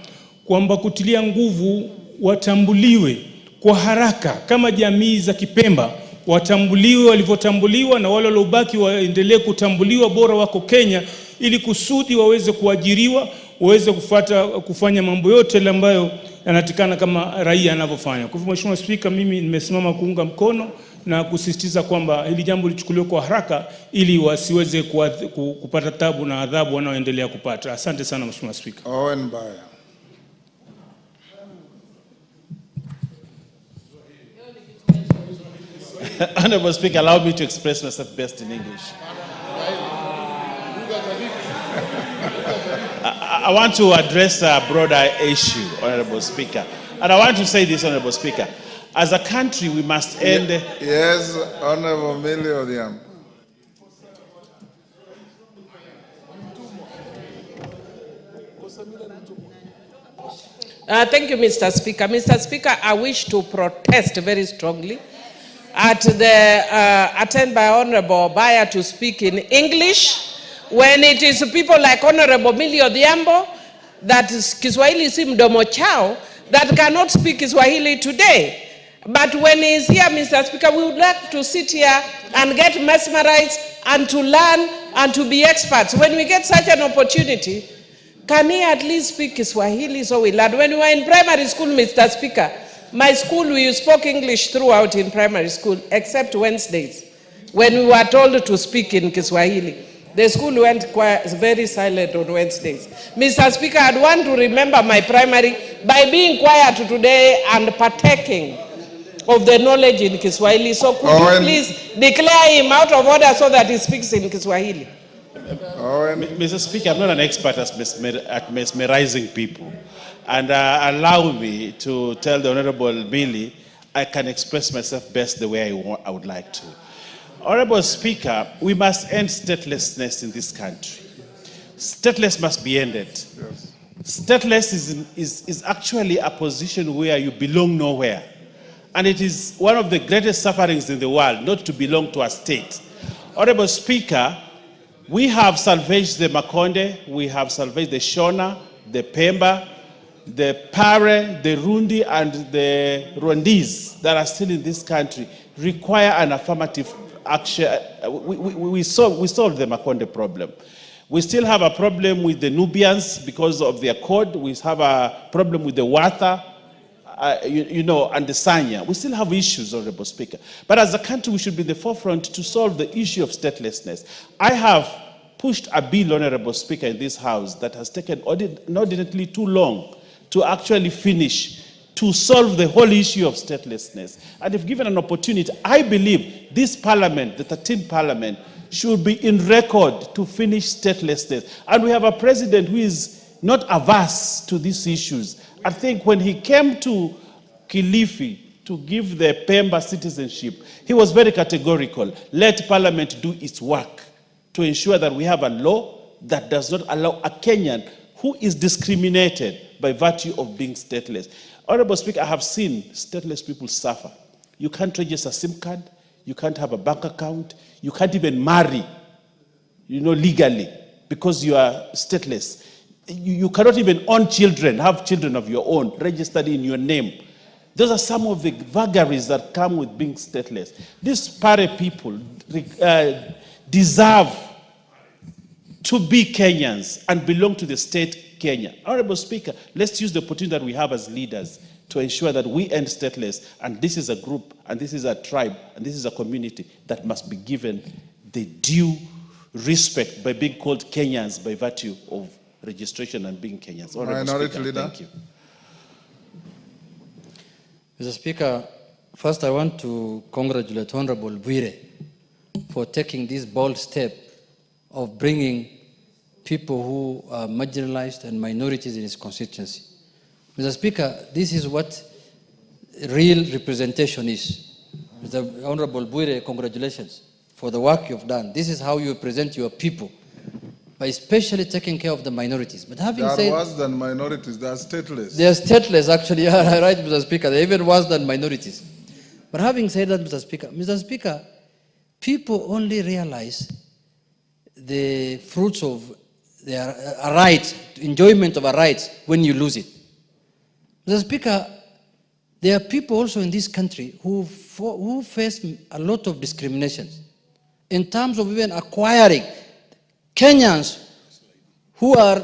kwamba kutilia nguvu watambuliwe kwa haraka kama jamii za Kipemba, watambuliwe walivyotambuliwa, na wale waliobaki waendelee kutambuliwa, bora wako Kenya, ili kusudi waweze kuajiriwa, waweze kufanya mambo yote ambayo yanatikana kama raia anavyofanya. Kwa hivyo Mheshimiwa Spika, mimi nimesimama kuunga mkono na kusisitiza kwamba hili jambo lichukuliwe kwa haraka ili wasiweze kupata tabu na adhabu wanaoendelea kupata. Asante sana Mheshimiwa Spika. Owen Baya. Honorable Speaker, allow me to express myself best in English. I want to address a broader issue, Honorable Speaker. And I want to say this, Honorable Speaker. As a country, we must end... Yes, Honorable Millie Odhiambo. Thank you, Mr. Speaker. Mr. Speaker, I wish to protest very strongly at the attempt by Honorable Baya to speak in English when it is people like Honorable Millie Odhiambo, that Kiswahili si mdomo chao, that cannot speak Kiswahili today. But when he is here, Mr. Speaker, we would like to sit here and get mesmerized and to learn and to be experts. When we get such an opportunity, can he at least speak Kiswahili so we learn? When we were in primary school, Mr. Speaker, my school, we spoke English throughout in primary school, except Wednesdays, when we were told to speak in Kiswahili. The school went very silent on Wednesdays. Mr. Speaker, I'd want to remember my primary by being quiet today and partaking of the knowledge in Kiswahili. So could you please declare him out of order so that he speaks in Kiswahili? Mr. Speaker, I'm not an expert at mesmerizing people. And allow me to tell the Honorable Millie, I can express myself best the way I would like to. Honorable Speaker, we must end statelessness in this country. Stateless must be ended. Yes. Stateless is actually a position where you belong nowhere. And it is one of the greatest sufferings in the world, not to belong to a state. Honorable Speaker, we have salvaged the Makonde, we have salvaged the Shona, the Pemba, the Pare, the Rundi, and the Rwandese that are still in this country require an affirmative action. We solved the Makonde problem. We still have a problem with the Nubians because of their code. We have a problem with the Watha, and the Sanya. We still have issues, Honorable Speaker. But as a country, we should be in the forefront to solve the issue of statelessness. I have pushed a bill, Honorable Speaker, in this House that has taken inordinately too long to actually finish, to solve the whole issue of statelessness. And if given an opportunity, I believe this Parliament, the 13th Parliament, should be in record to finish statelessness. And we have a president who is not averse to these issues. I think when he came to Kilifi to give the Pemba citizenship, he was very categorical. Let Parliament do its work to ensure that we have a law that does not allow a Kenyan who is discriminated by virtue of being stateless. Honorable Speaker, I have seen stateless people suffer. You can't register a SIM card, you can't have a bank account, you can't even marry, legally, because you are stateless. You cannot even own children, have children of your own, registered in your name. Those are some of the vagaries that come with being stateless. These Pare people deserve to be Kenyans and belong to the state Kenya. Honorable Speaker, let's use the opportunity that we have as leaders to ensure that we end stateless, and this is a group, and this is a tribe, and this is a community that must be given the due respect by being called Kenyans by virtue of registration and being Kenyans. Minority Leader. Thank you. Mr. Speaker, first I want to congratulate Honorable Bwire for taking this bold step of bringing people who are marginalized and minorities in his constituency. Mr. Speaker, this is what real representation is. Mr. Honorable Bwire, congratulations for the work you've done. This is how you represent your people, by especially taking care of the minorities. But having said... They are worse than minorities, they are stateless. They are stateless, actually. Yeah, right, Mr. Speaker. They're even worse than minorities. But having said that, Mr. Speaker, people only realize the fruits of their rights, enjoyment of a right, when you lose it. Mr. Speaker, there are people also in this country who face a lot of discrimination in terms of even acquiring Kenyans who are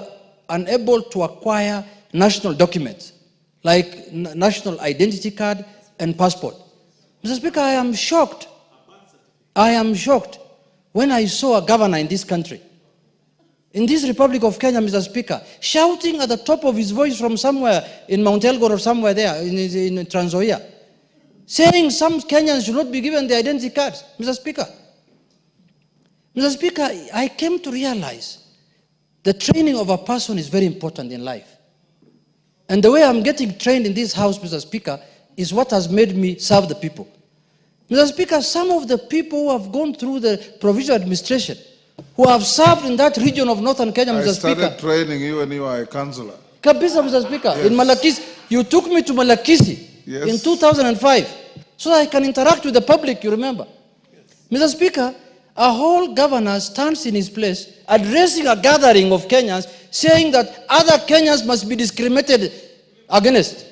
unable to acquire national documents like national identity card and passport. Mr. Speaker, I am shocked. I am shocked when I saw a governor in this country, in this Republic of Kenya, Mr. Speaker, shouting at the top of his voice from somewhere in Mount Elgon or somewhere there in Trans Nzoia, saying some Kenyans should not be given the identity cards, Mr. Speaker. Mr. Speaker, I came to realize the training of a person is very important in life. And the way I'm getting trained in this house, Mr. Speaker, is what has made me serve the people. Mr. Speaker, some of the people who have gone through the provincial administration, who have served in that region of northern Kenya, Mr. Speaker. I started training you when you were a councillor. Kabisa, Mr. Speaker. Yes. In Malakisi, you took me to Malakisi in 2005 so I can interact with the public, you remember. Yes. Mr. Speaker, a whole governor stands in his place addressing a gathering of Kenyans saying that other Kenyans must be discriminated against.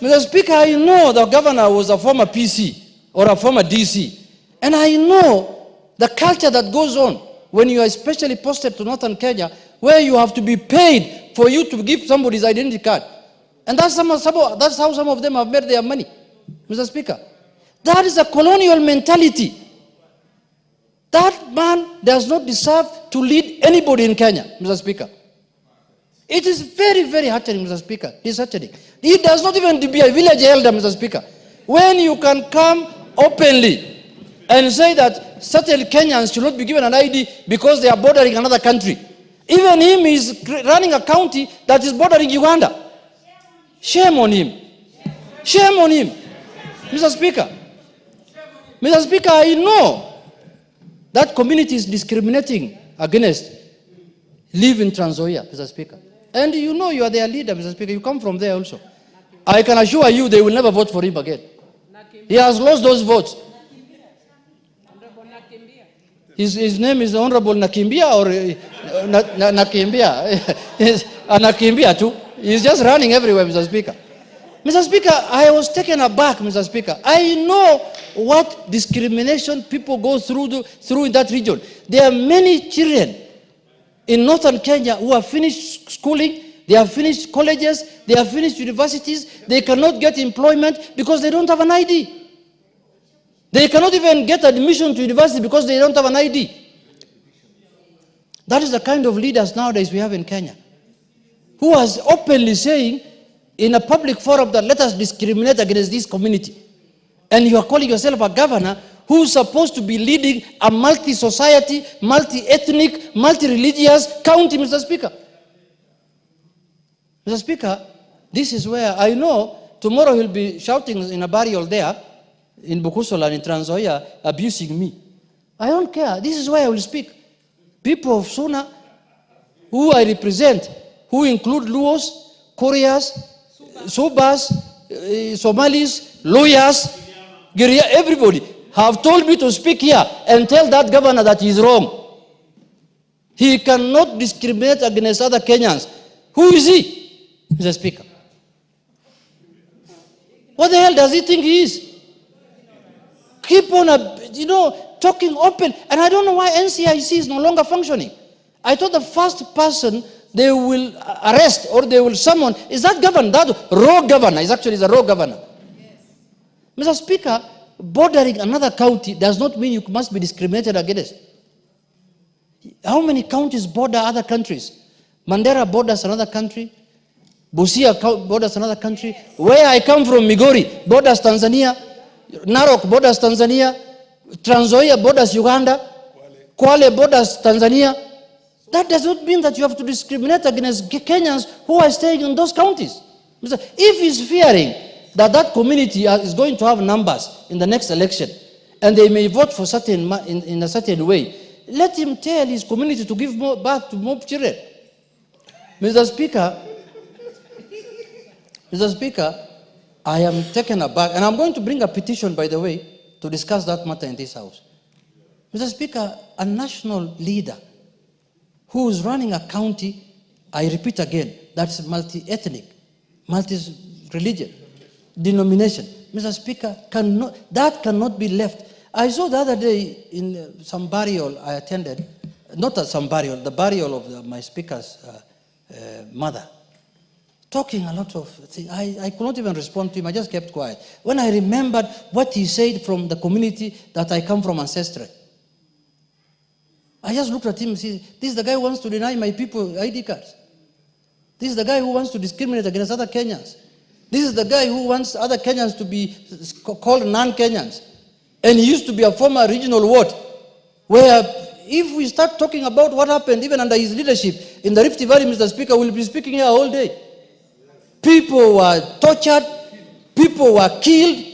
Mr. Speaker, I know the governor was a former PC or a former DC, and I know the culture that goes on when you are especially posted to northern Kenya, where you have to be paid for you to give somebody's identity card. And that's how some of them have made their money, Mr. Speaker. That is a colonial mentality. That man does not deserve to lead anybody in Kenya, Mr. Speaker. It is very, very heartening, Mr. Speaker. Disheartening. He does not even be a village elder, Mr. Speaker. When you can come openly and say that certain Kenyans should not be given an ID because they are bordering another country. Even him is running a county that is bordering Uganda. Shame on him. Shame on him. Mr. Speaker. Mr. Speaker, I know that community is discriminating against live in Trans Nzoia, Mr. Speaker. And you know you are their leader, Mr. Speaker. You come from there also. I can assure you they will never vote for him again. He has lost those votes. His name is Honorable Nakimbia or Nakimbia. Nakimbia too. He's just running everywhere, Mr. Speaker. Mr. Speaker, I was taken aback, Mr. Speaker. I know what discrimination people go through in that region. There are many children in northern Kenya who have finished schooling, they have finished colleges, they have finished universities, they cannot get employment because they don't have an ID. They cannot even get admission to university because they don't have an ID. That is the kind of leaders nowadays we have in Kenya, who is openly saying in a public forum that let us discriminate against this community. And you are calling yourself a governor who is supposed to be leading a multi-society, multi-ethnic, multi-religious county, Mr. Speaker. Mr. Speaker, this is where I know tomorrow he'll be shouting in a burial there, in Bukusola and in Trans Nzoia, abusing me. I don't care. This is where I will speak. People of Suna, who I represent, who include Luos, Koreas, Subas, Somalis, lawyers, Guerrilla, everybody, have told me to speak here and tell that governor that he is wrong. He cannot discriminate against other Kenyans. Who is he, Mr. Speaker? What the hell does he think he is? Keep on, talking open. And I don't know why NCIC is no longer functioning. I thought the first person they will arrest or they will summon is that governor, that raw governor. Is actually the raw governor. Yes. Mr. Speaker, bordering another county does not mean you must be discriminated against. How many counties border other countries? Mandera borders another country. Busia borders another country. Where I come from, Migori, borders Tanzania. Narok borders Tanzania. Trans Nzoia borders Uganda. Kwale borders Tanzania. That does not mean that you have to discriminate against Kenyans who are staying in those counties. If he's fearing that that community is going to have numbers in the next election and they may vote for in a certain way, let him tell his community to give more birth to more children. Mr. Speaker, I am taken aback, and I'm going to bring a petition, by the way, to discuss that matter in this House. Mr. Speaker, a national leader who is running a county, I repeat again, that's multi-ethnic, multi-religion, denomination. Mr. Speaker, that cannot be left. I saw the other day in some burial I attended, not at some burial, the burial of my speaker's mother, talking a lot of things. I could not even respond to him. I just kept quiet. When I remembered what he said from the community that I come from ancestry, I just looked at him and said, this is the guy who wants to deny my people ID cards. This is the guy who wants to discriminate against other Kenyans. This is the guy who wants other Kenyans to be called non-Kenyans. And he used to be a former regional ward, where if we start talking about what happened even under his leadership in the Rift Valley, Mr. Speaker, we'll be speaking here all day. People were tortured, people were killed,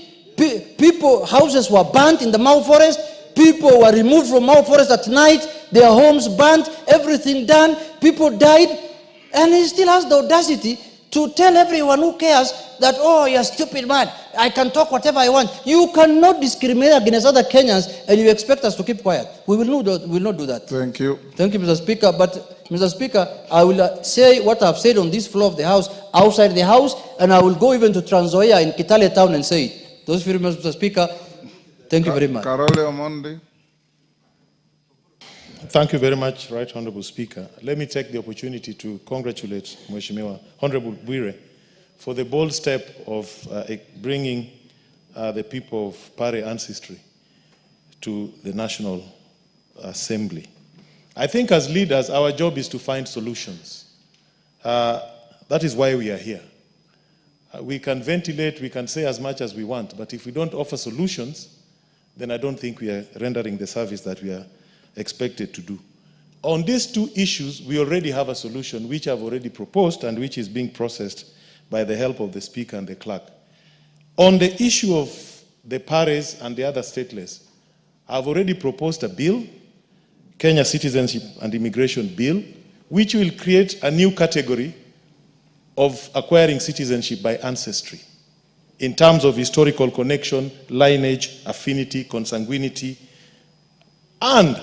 houses were burnt in the Mau Forest, people were removed from Mau Forest at night, their homes burnt, everything done, people died, and he still has the audacity to tell everyone who cares that, oh, you're stupid man, I can talk whatever I want. You cannot discriminate against other Kenyans and you expect us to keep quiet. We will not do that. Thank you. Thank you, Mr. Speaker. But, Mr. Speaker, I will say what I've said on this floor of the House, outside the House, and I will go even to Trans Nzoia in Kitale Town and say it. Those very much, Mr. Speaker. Thank you very much. Karole Omondi. Thank you very much, Right Honorable Speaker. Let me take the opportunity to congratulate Mheshimiwa Honorable Bwire for the bold step of bringing the people of Pare ancestry to the National Assembly. I think as leaders, our job is to find solutions. That is why we are here. We can ventilate, we can say as much as we want, but if we don't offer solutions, then I don't think we are rendering the service that we are expected to do. On these two issues, we already have a solution which I've already proposed and which is being processed by the help of the Speaker and the Clerk. On the issue of the Pares and the other stateless, I've already proposed a bill, Kenya Citizenship and Immigration Bill, which will create a new category of acquiring citizenship by ancestry in terms of historical connection, lineage, affinity, consanguinity, and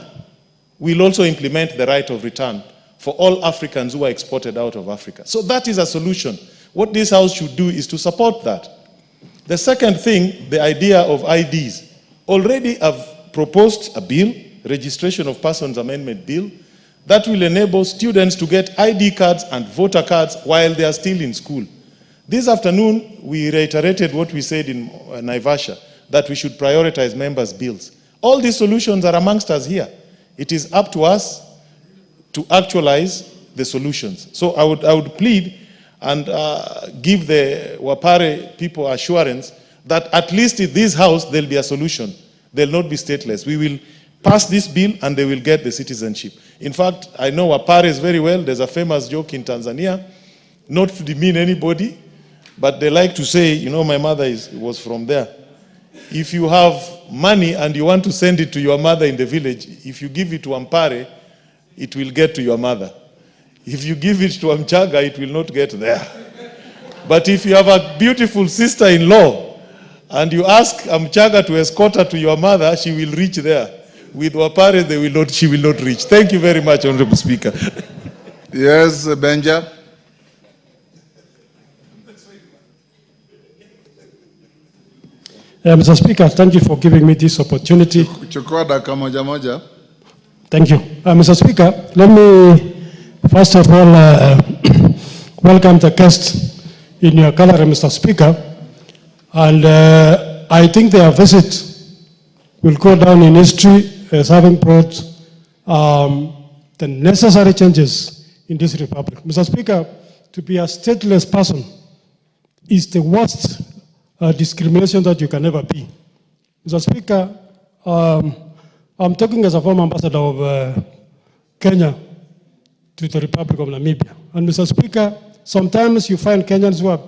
we'll also implement the right of return for all Africans who are exported out of Africa. So that is a solution. What this House should do is to support that. The second thing, the idea of IDs. Already I've proposed a bill, Registration of Persons Amendment Bill, that will enable students to get ID cards and voter cards while they are still in school. This afternoon, we reiterated what we said in Naivasha, that we should prioritize members' bills. All these solutions are amongst us here. It is up to us to actualize the solutions. So I would plead and give the Wapare people assurance that at least in this house, there'll be a solution. They'll not be stateless. We will pass this bill and they will get the citizenship. In fact, I know Wapares very well. There's a famous joke in Tanzania, not to demean anybody, but they like to say, you know, my mother was from there. If you have money and you want to send it to your mother in the village, if you give it to Ampare, it will get to your mother. If you give it to Amchaga, it will not get there. But if you have a beautiful sister-in-law and you ask Amchaga to escort her to your mother, she will reach there. With Wapare, she will not reach. Thank you very much, Honorable Speaker. Yes, Benja. Mr. Speaker, thank you for giving me this opportunity. Chukua dakika moja moja. Thank you. Mr. Speaker, let me first of all welcome the guests in your gallery, Mr. Speaker. And I think their visit will go down in history as having brought the necessary changes in this republic. Mr. Speaker, to be a stateless person is the worst discrimination that you can ever be. Mr. Speaker, I'm talking as a former ambassador of Kenya to the Republic of Namibia. And Mr. Speaker, sometimes you find Kenyans who have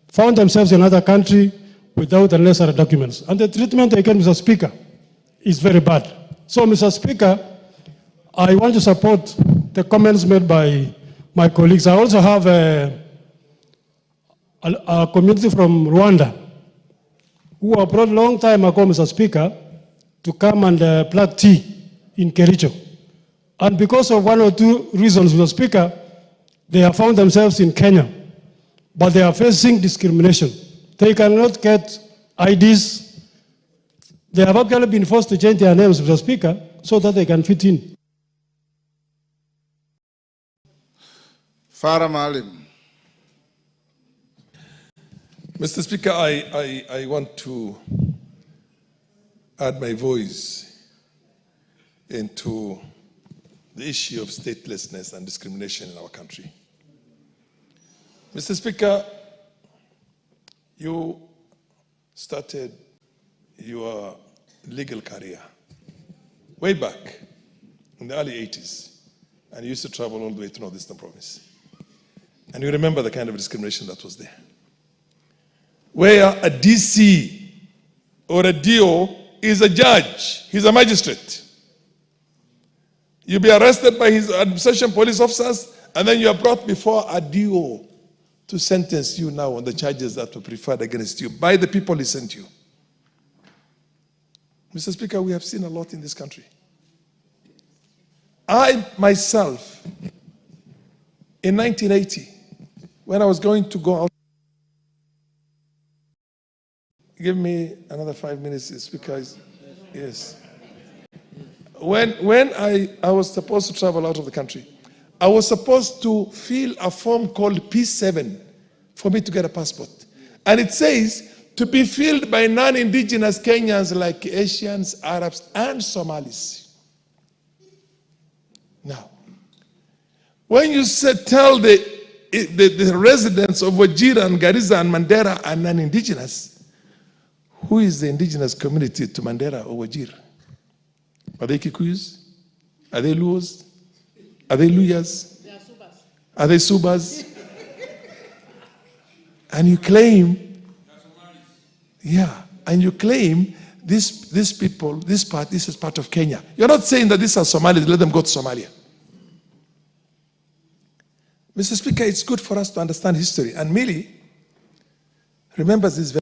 found themselves in another country without the necessary documents. And the treatment they get, Mr. Speaker, is very bad. So, Mr. Speaker, I want to support the comments made by my colleagues. I also have a community from Rwanda who were brought a long time ago, Mr. Speaker, to come and plant tea in Kericho. And because of one or two reasons, Mr. Speaker, they have found themselves in Kenya, but they are facing discrimination. They cannot get IDs. They have actually been forced to change their names, Mr. Speaker, so that they can fit in. Farah Maalim. Mr. Speaker, I want to add my voice into the issue of statelessness and discrimination in our country. Mr. Speaker, you started your legal career way back in the early 80s, and you used to travel all the way to Northeastern Province. And you remember the kind of discrimination that was there, where a DC or a DO is a judge, he's a magistrate. You'll be arrested by his administration police officers, and then you are brought before a DO to sentence you now on the charges that were preferred against you by the people he sent you. Mr. Speaker, we have seen a lot in this country. I myself, in 1980, when I was going to go out, give me another 5 minutes, Speaker. Yes. When I was supposed to travel out of the country, I was supposed to fill a form called P7 for me to get a passport. And it says to be filled by non-indigenous Kenyans like Asians, Arabs, and Somalis. Now, when you tell the residents of Wajir and Garissa and Mandera are non-indigenous, who is the indigenous community to Mandera or Wajir? Are they Kikuyus? Are they Luos? Are they Luyas? Are they Subas? And you claim, and you claim these people, this is part of Kenya. You're not saying that these are Somalis, let them go to Somalia. Mr. Speaker, it's good for us to understand history. And Millie remembers this very.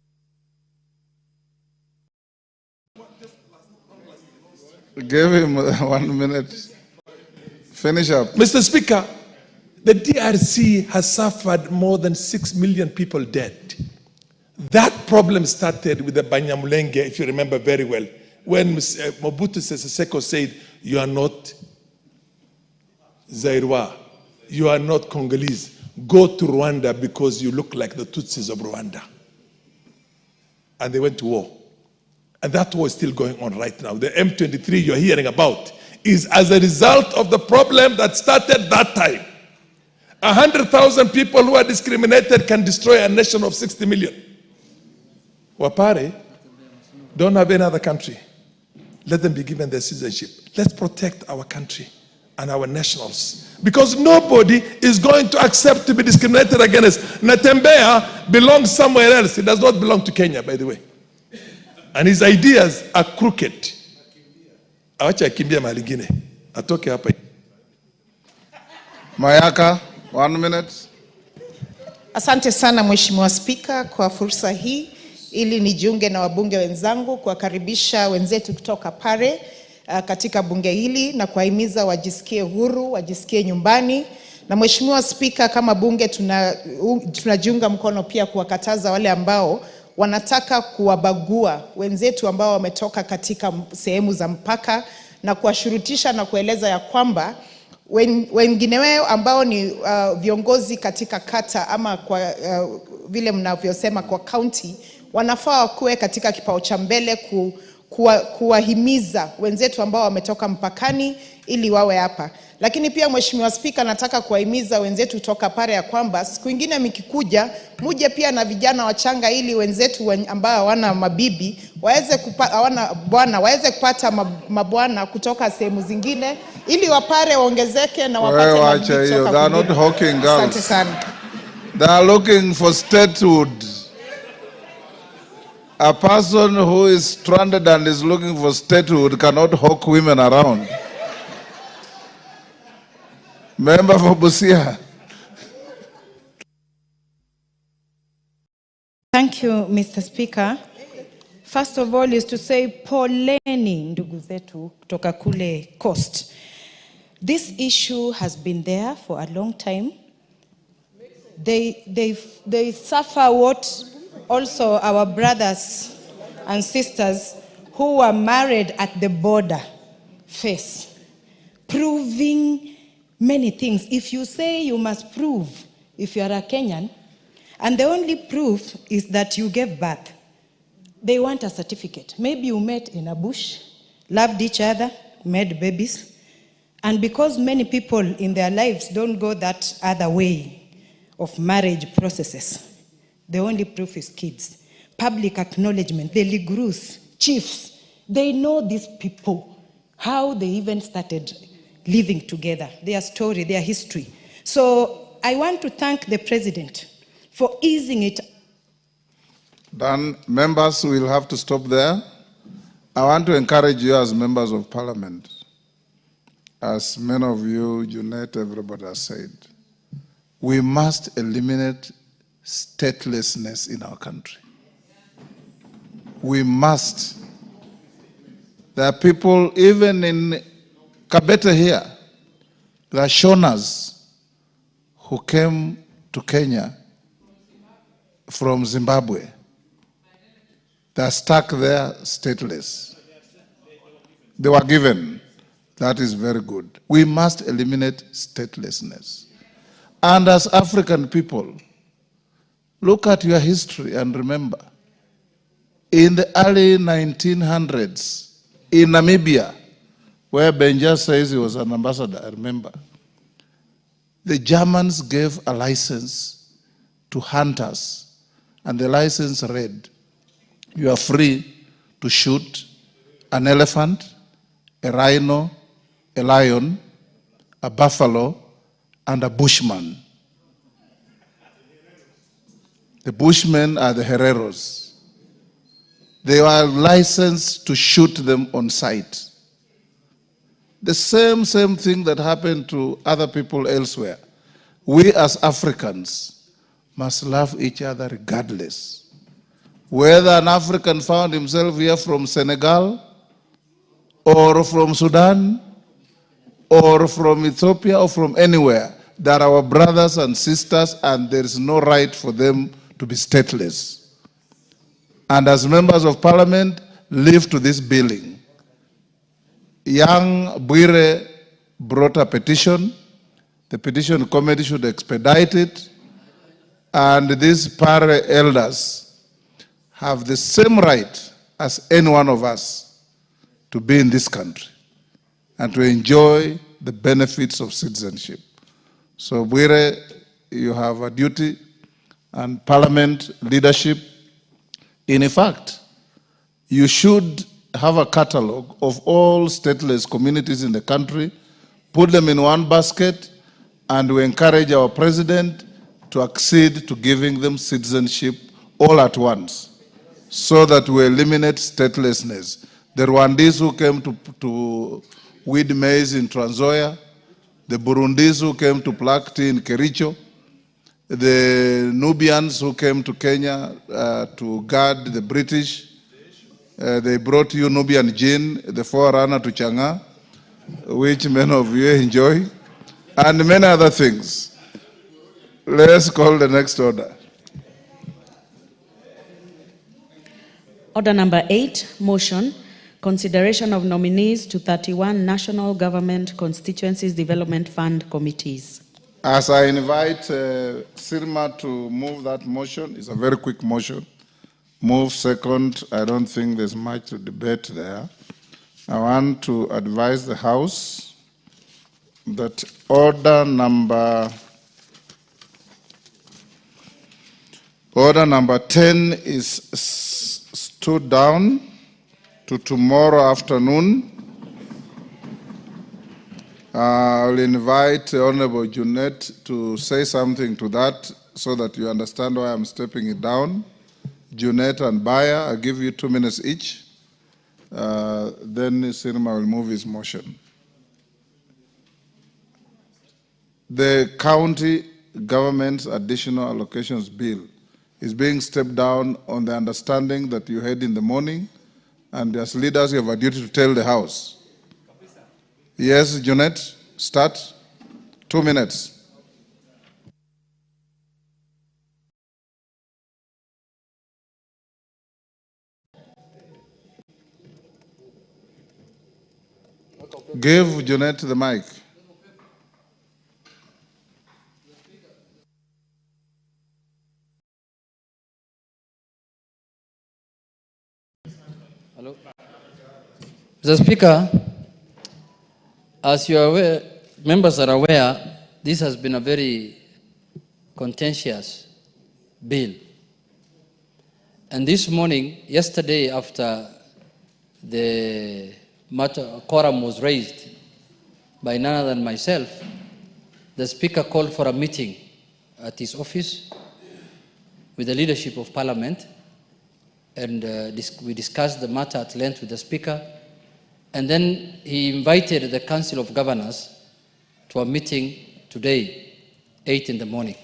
Give him 1 minute. Finish up. Mr. Speaker, the DRC has suffered more than 6 million people dead. That problem started with the Banyamulenge, if you remember very well, when Mobutu Sese Seko said, You are not Zairwa. You are not Congolese. Go to Rwanda because you look like the Tutsis of Rwanda. And they went to war. And that war is still going on right now. The M23 you're hearing about is as a result of the problem that started that time. 100,000 people who are discriminated can destroy a nation of 60 million. Wapare don't have any other country. Let them be given their citizenship. Let's protect our country and our nationals. Because nobody is going to accept to be discriminated against. Natembeya belongs somewhere else. He does not belong to Kenya, by the way. And his ideas are crooked. Awacha akimbia mahali ingine. Atoke hapa. Mayaka, 1 minute. Asante sana Mheshimiwa Spika kwa fursa hii ili nijiunge na wabunge wenzangu kuwakaribisha wenzetu kutoka Pare katika bunge hili na kuwahimiza wajisikie huru, wajisikie nyumbani. Na Mheshimiwa Spika, kama bunge tunajiunga mkono pia kuwakataza wale ambao wanataka kuwabagua wenzetu ambao wametoka katika sehemu za mpaka na kuwashurutisha na kueleza ya kwamba wengine wao ambao ni viongozi katika kata ama kwa vile mnavyosema kwa county wanafaa wakuwe katika kipao cha mbele kuwahimiza wenzetu ambao wametoka mpakani ili wawe hapa. Lakini pia Mheshimiwa Spika, nataka kuwahimiza wenzetu kutoka Pare ya kwamba siku nyingine mkikuja muje pia na vijana wachanga ili wenzetu ambao hawana mabibi waweze waweze kupata mabwana kutoka sehemu zingine ili Wapare waongezeke na wapate mabibi kutoka. They are not hawking girls. Asante sana. They are looking for statehood. A person who is stranded and is looking for statehood cannot hawk women around. Member for Busia. Thank you, Mr. Speaker. First of all is to say poleni ndugu zetu kutoka kule coast. This issue has been there for a long time. They suffer what also our brothers and sisters who were married at the border face, proving many things. If you say you must prove if you are a Kenyan, and the only proof is that you gave birth, they want a certificate. Maybe you met in a bush, loved each other, made babies, and because many people in their lives don't go that other way of marriage processes, the only proof is kids. Public acknowledgement, the Ligrus, chiefs, they know these people, how they even started living together, their story, their history. So I want to thank the President for easing it. Then members will have to stop there. I want to encourage you as members of Parliament, as many of you, Junet, everybody has said, we must eliminate statelessness in our country. We must. There are people, even in Kabete here, there are Shonas who came to Kenya from Zimbabwe. They are stuck there stateless. They were given. That is very good. We must eliminate statelessness. And as African people, look at your history and remember, in the early 1900s, in Namibia, where Benja says he was an ambassador, I remember, the Germans gave a license to hunters, and the license read, you are free to shoot an elephant, a rhino, a lion, a buffalo, and a bushman. The bushmen are the Referrals. They were licensed to shoot them on sight. The same thing that happened to other people elsewhere. We as Africans must love each other regardless. Whether an African found himself here from Senegal, or from Sudan, or from Ethiopia, or from anywhere, they are our brothers and sisters, and there is no right for them to be stateless. And as members of Parliament, live to this billing. Young Bwire brought a petition. The petition committee should expedite it. And these para elders have the same right as any one of us to be in this country and to enjoy the benefits of citizenship. So Bwire, you have a duty, and Parliament leadership. In fact, you should have a catalog of all stateless communities in the country, put them in one basket, and we encourage our president to accede to giving them citizenship all at once, so that we eliminate statelessness. The Rwandese who came to weed maize in Trans Nzoia, the Burundis who came to pluck tea in Kericho, the Nubians who came to Kenya to guard the British. They brought you Nubian gin, the forerunner to Chang'an, which many of you enjoy, and many other things. Let's call the next order. Order number 8, motion, consideration of nominees to 31 national government constituencies development fund committees. As I invite Sirma to move that motion, it's a very quick motion. Move second. I don't think there's much to debate there. I want to advise the House that order number 10 is stood down to tomorrow afternoon. I'll invite Honorable Junet to say something to that so that you understand why I'm stepping it down. Junet and Baya, I'll give you 2 minutes each. Then Sirma will move his motion. The county government's additional allocations bill is being stepped down on the understanding that you had in the morning, and as leaders you have a duty to tell the House. Yes, Junet, start. 2 minutes. Give Junet the mic. Hello. Mr. Speaker, as you are aware, members are aware, this has been a very contentious bill. And this morning, yesterday, after the matter quorum was raised by none other than myself, the Speaker called for a meeting at his office with the leadership of Parliament, and we discussed the matter at length with the Speaker, and then he invited the Council of Governors to a meeting today, 8 in the morning,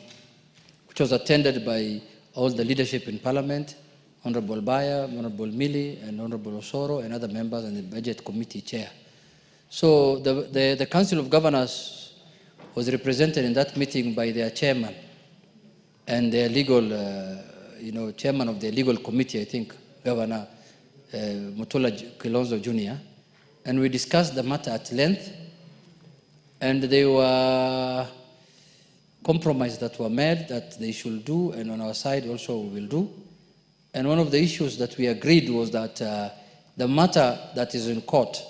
which was attended by all the leadership in Parliament, Honorable Baya, Honorable Mili, and Honorable Osoro, and other members, and the Budget Committee Chair. So the Council of Governors was represented in that meeting by their chairman and their legal, chairman of the legal committee, I think, Governor Mutula Kilonzo Jr. And we discussed the matter at length, and there were compromises that were made that they should do, and on our side also we will do. And one of the issues that we agreed was that the matter that is in court,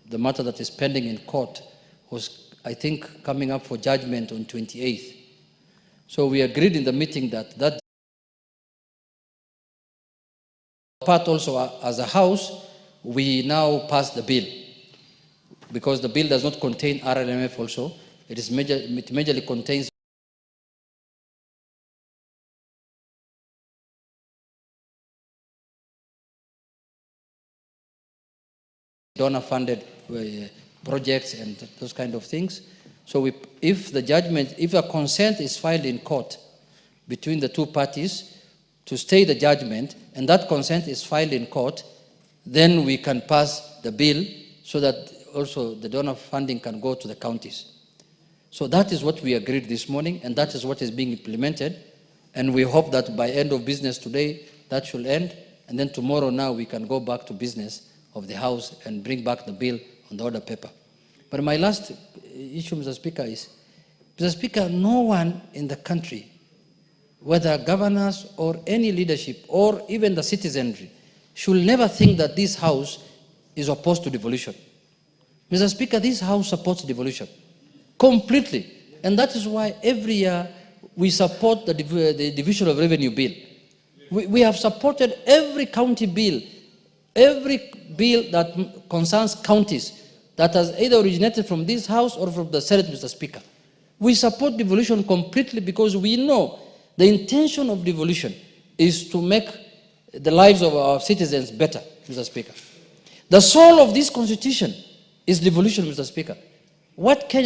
the matter that is pending in court, was, I think, coming up for judgment on 28th. So we agreed in the meeting that that part also, as a House, we now pass the bill, because the bill does not contain RLMF also. It majorly contains donor-funded projects and those kind of things. So if a consent is filed in court between the two parties to stay the judgment, and that consent is filed in court, then we can pass the bill so that also the donor funding can go to the counties. So that is what we agreed this morning, and that is what is being implemented. And we hope that by end of business today, that should end. And then tomorrow now we can go back to business of the House and bring back the bill on the order paper. But my last issue, Mr. Speaker, is, Mr. Speaker, no one in the country, whether governors or any leadership or even the citizenry, should never think that this House is opposed to devolution. Mr. Speaker, this House supports devolution completely. And that is why every year we support the division of revenue bill. We have supported every county bill, every bill that concerns counties that has either originated from this House or from the Senate, Mr. Speaker. We support devolution completely because we know the intention of devolution is to make the lives of our citizens better, Mr. Speaker. The soul of this constitution is devolution, Mr. Speaker.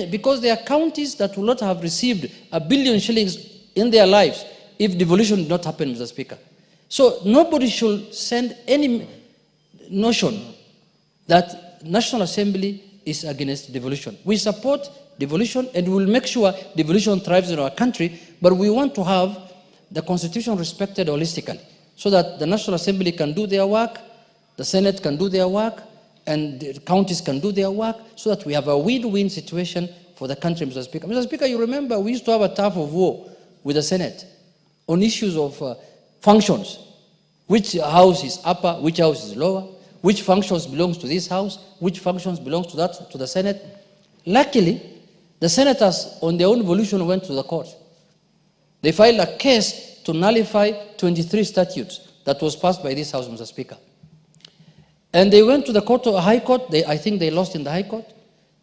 Because there are counties that will not have received 1 billion shillings in their lives if devolution did not happen, Mr. Speaker. So nobody should send any notion that National Assembly is against devolution. We support devolution and we will make sure devolution thrives in our country, but we want to have the Constitution respected holistically so that the National Assembly can do their work, the Senate can do their work, and the counties can do their work so that we have a win-win situation for the country, Mr. Speaker. Mr. Speaker, you remember we used to have a tug of war with the Senate on issues of functions. Which house is upper, which house is lower, which functions belongs to this house, which functions belongs to that, to the Senate. Luckily, the senators on their own volition went to the court. They filed a case to nullify 23 statutes that was passed by this House, Mr. Speaker. And they went to the High Court. I think they lost in the High Court.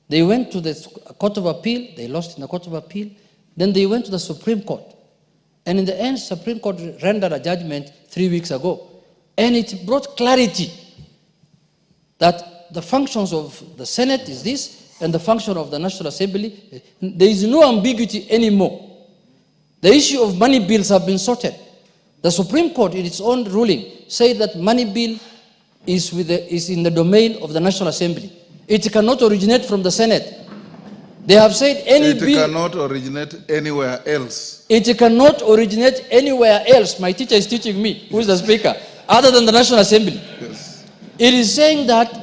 They went to the Court of Appeal. They lost in the Court of Appeal. Then they went to the Supreme Court. And in the end, Supreme Court rendered a judgment 3 weeks ago. And it brought clarity that the functions of the Senate is this, and the function of the National Assembly, there is no ambiguity anymore. The issue of money bills have been sorted. The Supreme Court, in its own ruling, said that money bill is in the domain of the National Assembly. It cannot originate from the Senate. They have said any bill... It cannot originate anywhere else. It cannot originate anywhere else. My teacher is teaching me, who is the Speaker, other than the National Assembly. Yes. It is saying that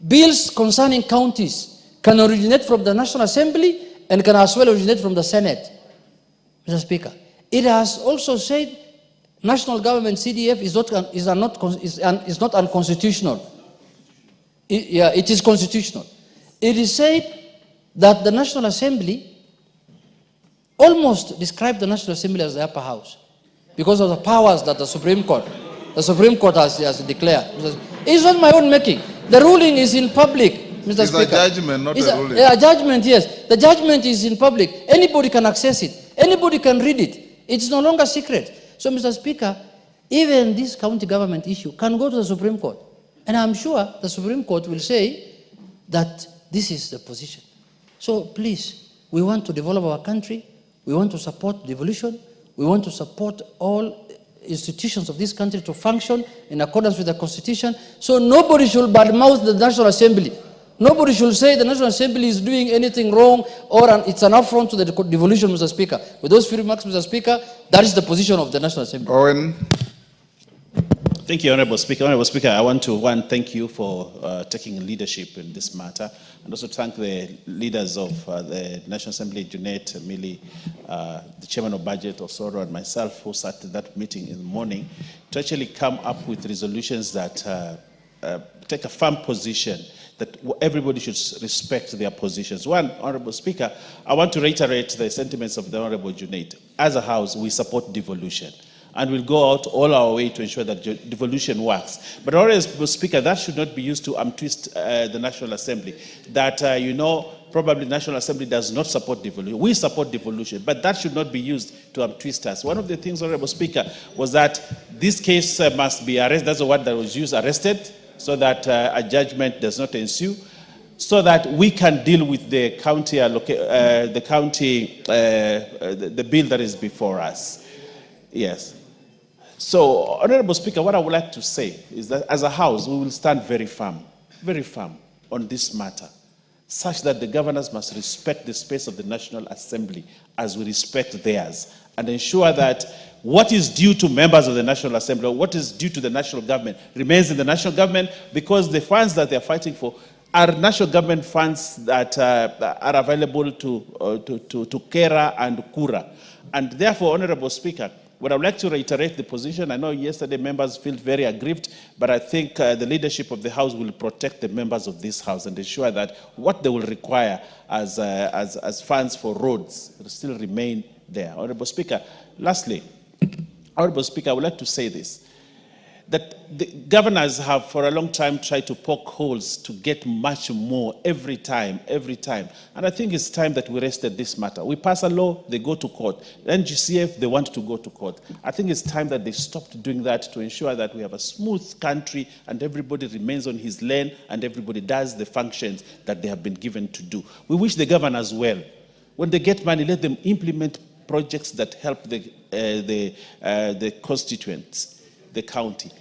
bills concerning counties can originate from the National Assembly and can as well originate from the Senate, Mr. Speaker. It has also said national government CDF is not unconstitutional. It is constitutional. It is said that the National Assembly almost described the National Assembly as the upper house because of the powers that the Supreme Court has declared. It's not my own making. The ruling is in public, Mr. Speaker. It's a judgment, not a ruling. A judgment, yes. The judgment is in public. Anybody can access it. Anybody can read it. It's no longer secret. So, Mr. Speaker, even this county government issue can go to the Supreme Court. And I'm sure the Supreme Court will say that this is the position. So, please, we want to develop our country. We want to support devolution. We want to support all institutions of this country to function in accordance with the Constitution. So nobody should badmouth the National Assembly. Nobody should say the National Assembly is doing anything wrong or it's an affront to the devolution, Mr. Speaker. With those few remarks, Mr. Speaker, that is the position of the National Assembly. Owen. Thank you, Honorable Speaker. Honorable Speaker, I want to thank you for taking leadership in this matter, and also thank the leaders of the National Assembly, Junet, Mili, the Chairman of Budget, Osoro, and myself, who sat at that meeting in the morning, to actually come up with resolutions that take a firm position that everybody should respect their positions. One, Honorable Speaker, I want to reiterate the sentiments of the Honorable Junet. As a House, we support devolution, and we'll go out all our way to ensure that devolution works. But Honorable Speaker, that should not be used to twist the National Assembly. That, probably the National Assembly does not support devolution. We support devolution, but that should not be used to twist us. One of the things, Honorable Speaker, was that this case must be arrested. That's the word that was used, arrested, so that a judgment does not ensue, so that we can deal with the bill that is before us. Yes. So, Honorable Speaker, what I would like to say is that as a House, we will stand very firm on this matter, such that the governors must respect the space of the National Assembly as we respect theirs, and ensure that what is due to members of the National Assembly, or what is due to the national government, remains in the national government, because the funds that they're fighting for are national government funds that are available to Kera and Kura. And therefore, Honorable Speaker, what I would like to reiterate the position. I know yesterday members felt very aggrieved, but I think the leadership of the House will protect the members of this House and ensure that what they will require as funds for roads will still remain there. Honorable Speaker, lastly, Honorable Speaker, I would like to say this, that the governors have for a long time tried to poke holes to get much more every time. And I think it's time that we rested this matter. We pass a law, they go to court. NGCF, they want to go to court. I think it's time that they stopped doing that to ensure that we have a smooth country and everybody remains on his lane and everybody does the functions that they have been given to do. We wish the governors well. When they get money, let them implement projects that help the constituents, the county.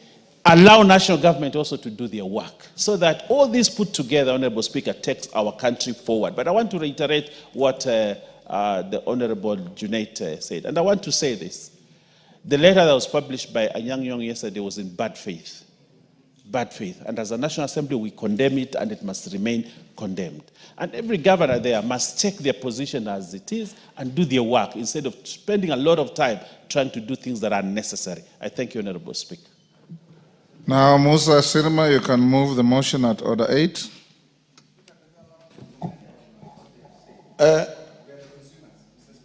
Allow national government also to do their work so that all this put together, Honorable Speaker, takes our country forward. But I want to reiterate what the Honorable Junaid said. And I want to say this. The letter that was published by Anyang' Nyong'o yesterday was in bad faith. Bad faith. And as a National Assembly, we condemn it and it must remain condemned. And every governor there must take their position as it is and do their work instead of spending a lot of time trying to do things that are necessary. I thank you, Honorable Speaker. Now, Musa Sirma, you can move the motion at order 8.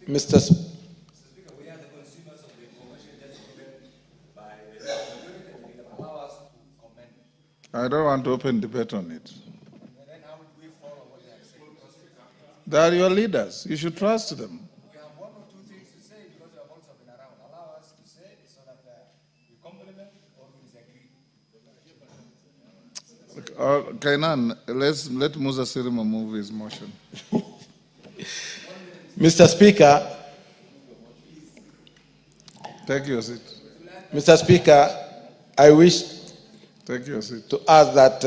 Mr. I don't want to open debate on it. They are your leaders. You should trust them. Kainan, let Musa Sirima move his motion. Mr. Speaker. Take your seat. Mr. Speaker, I wish Take your seat. to ask that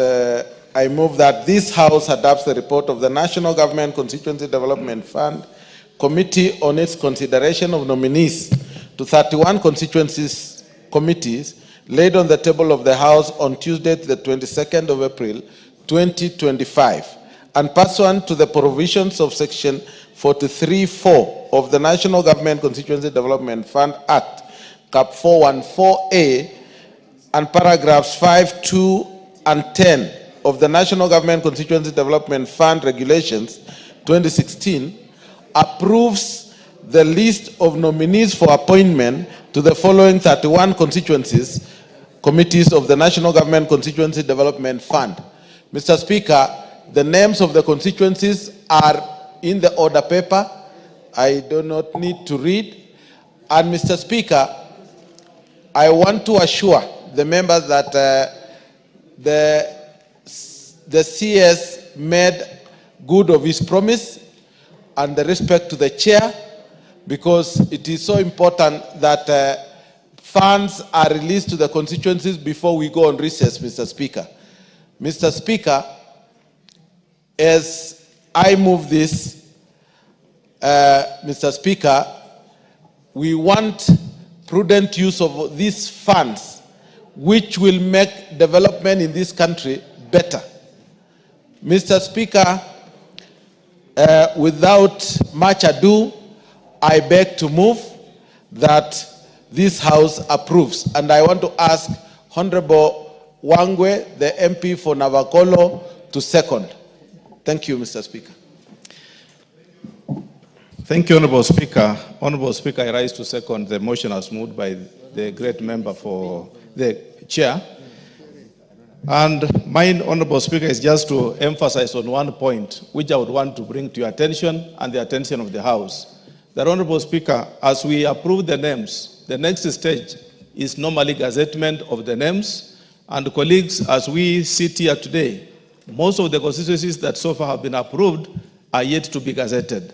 I move that this House adopts the report of the National Government Constituency Development Fund Committee on its consideration of nominees to 31 constituencies committees laid on the table of the House on Tuesday, the 22nd of April, 2025, and pursuant to the provisions of Section 43(4) of the National Government Constituency Development Fund Act, Cap 414A, and paragraphs 5, 2, and 10 of the National Government Constituency Development Fund Regulations 2016, approves the list of nominees for appointment to the following 31 constituencies committees of the National Government Constituency Development Fund. Mr. Speaker, the names of the constituencies are in the order paper. I do not need to read. And Mr. Speaker, I want to assure the members that the CS made good of his promise and the respect to the chair, because it is so important that funds are released to the constituencies before we go on recess, Mr. Speaker. Mr. Speaker, as I move this, Mr. Speaker, we want prudent use of these funds, which will make development in this country better. Mr. Speaker, without much ado, I beg to move that this House approves. And I want to ask Honorable Wangwe, the MP for Navakolo, to second. Thank you, Mr. Speaker. Thank you, Honorable Speaker. Honorable Speaker, I rise to second the motion as moved by the great member for the chair. And mine, Honorable Speaker, is just to emphasize on one point, which I would want to bring to your attention and the attention of the House. That, Honorable Speaker, as we approve the names, the next stage is normally gazettement of the names. And colleagues, as we sit here today, most of the constituencies that so far have been approved are yet to be gazetted.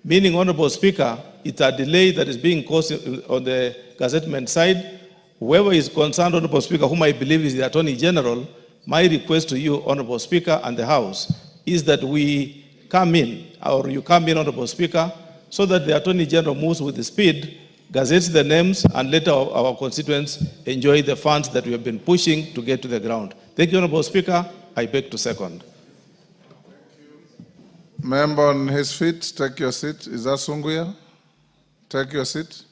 Meaning, Honorable Speaker, it's a delay that is being caused on the gazettement side. Whoever is concerned, Honorable Speaker, whom I believe is the Attorney General, my request to you, Honorable Speaker, and the House, is that we come in, or you come in, Honorable Speaker, so that the Attorney General moves with the speed, gazettes the names, and let our constituents enjoy the funds that we have been pushing to get to the ground. Thank you, Honorable Speaker. I beg to second. Member on his feet, take your seat. Is that Sunguya? Take your seat.